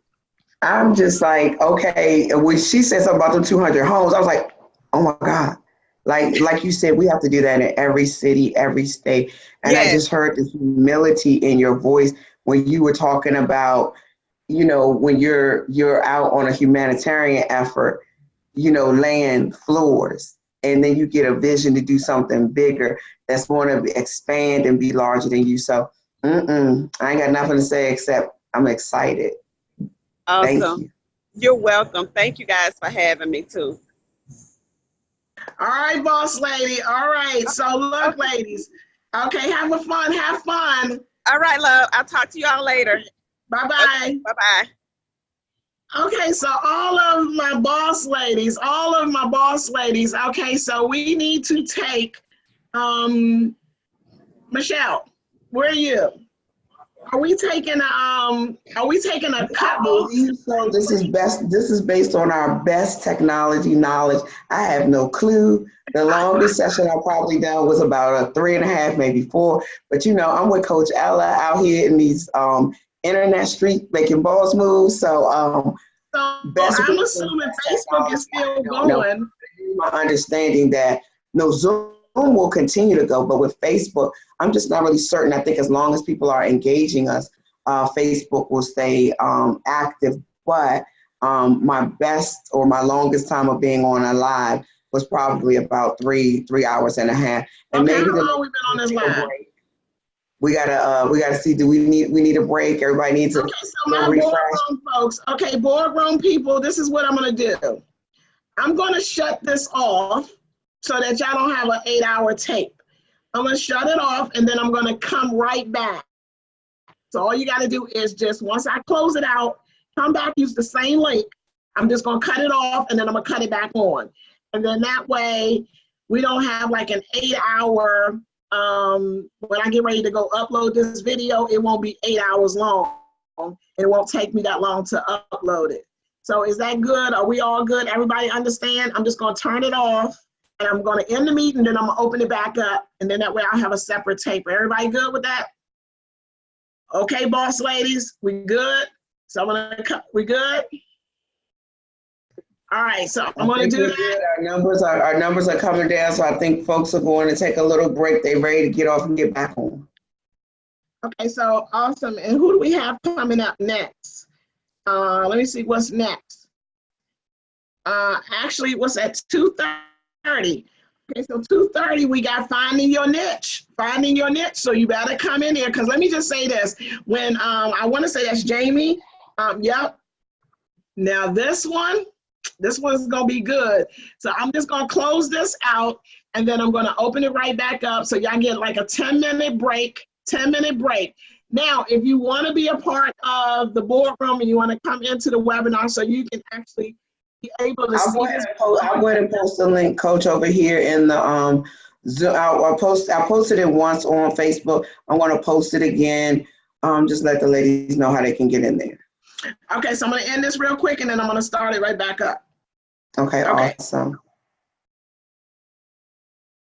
I'm just like, okay. When she said something about the 200 homes, I was like, oh my God. Like you said, we have to do that in every city, every state. And I just heard the humility in your voice when you were talking about, when you're out on a humanitarian effort, laying floors, and then you get a vision to do something bigger that's going to expand and be larger than you. So I ain't got nothing to say except I'm excited. Awesome. Thank you. You're welcome. Thank you guys for having me too. All right, boss lady. All right. So look, ladies. Okay, have fun. Have fun. All right, love. I'll talk to y'all later. Bye-bye. Bye-bye. Okay, so all of my boss ladies, okay, so we need to take, Michelle, where are you? Are we taking a couple? So this is based on our best technology knowledge. I have no clue. The longest session I probably done was about a 3.5, maybe 4. But I'm with Coach Ella out here in these internet street making boss moves. So I'm assuming Facebook is still going. My understanding that Zoom will continue to go, but with Facebook, I'm just not really certain. I think as long as people are engaging us, Facebook will stay active. But my best or my longest time of being on a live was probably about 3.5 hours. And okay, maybe how long we been on this live? We gotta see. Do we need a break? Everybody needs a refresh. Boardroom folks. Okay, boardroom people. This is what I'm gonna do. I'm gonna shut this off so that y'all don't have an 8-hour tape. I'm gonna shut it off and then I'm gonna come right back. So all you gotta do is just once I close it out, come back, use the same link. I'm just gonna cut it off and then I'm gonna cut it back on. And then that way we don't have like an 8-hour. When I get ready to go upload this video, it won't be 8 hours long. It won't take me that long to upload it. So is that good? Are we all good? Everybody understand? I'm just going to turn it off and I'm going to end the meeting, then I'm going to open it back up. And then that way I'll have a separate tape. Everybody good with that? Okay, boss ladies, we good? So I'm going to cut, we good? All right, so I'm going to do that. Our numbers are coming down, so I think folks are going to take a little break. They're ready to get off and get back home. Okay, so awesome. And who do we have coming up next? Let me see what's next. Actually, what's at 2:30? Okay, so 2:30 we got Finding Your Niche. Finding Your Niche. So you better come in here because let me just say this. When I want to say that's Jamie. Yep. Now this one's gonna be good. So I'm just gonna close this out and then I'm gonna open it right back up so y'all get like a 10-minute break. 10-minute break. Now, if you wanna be a part of the boardroom and you wanna come into the webinar so you can actually be able to see this. I'll go ahead and post the link, Coach, over here in the Zoom. I posted it once on Facebook. I wanna post it again. Just let the ladies know how they can get in there. Okay, so I'm gonna end this real quick and then I'm gonna start it right back up. Okay. Awesome.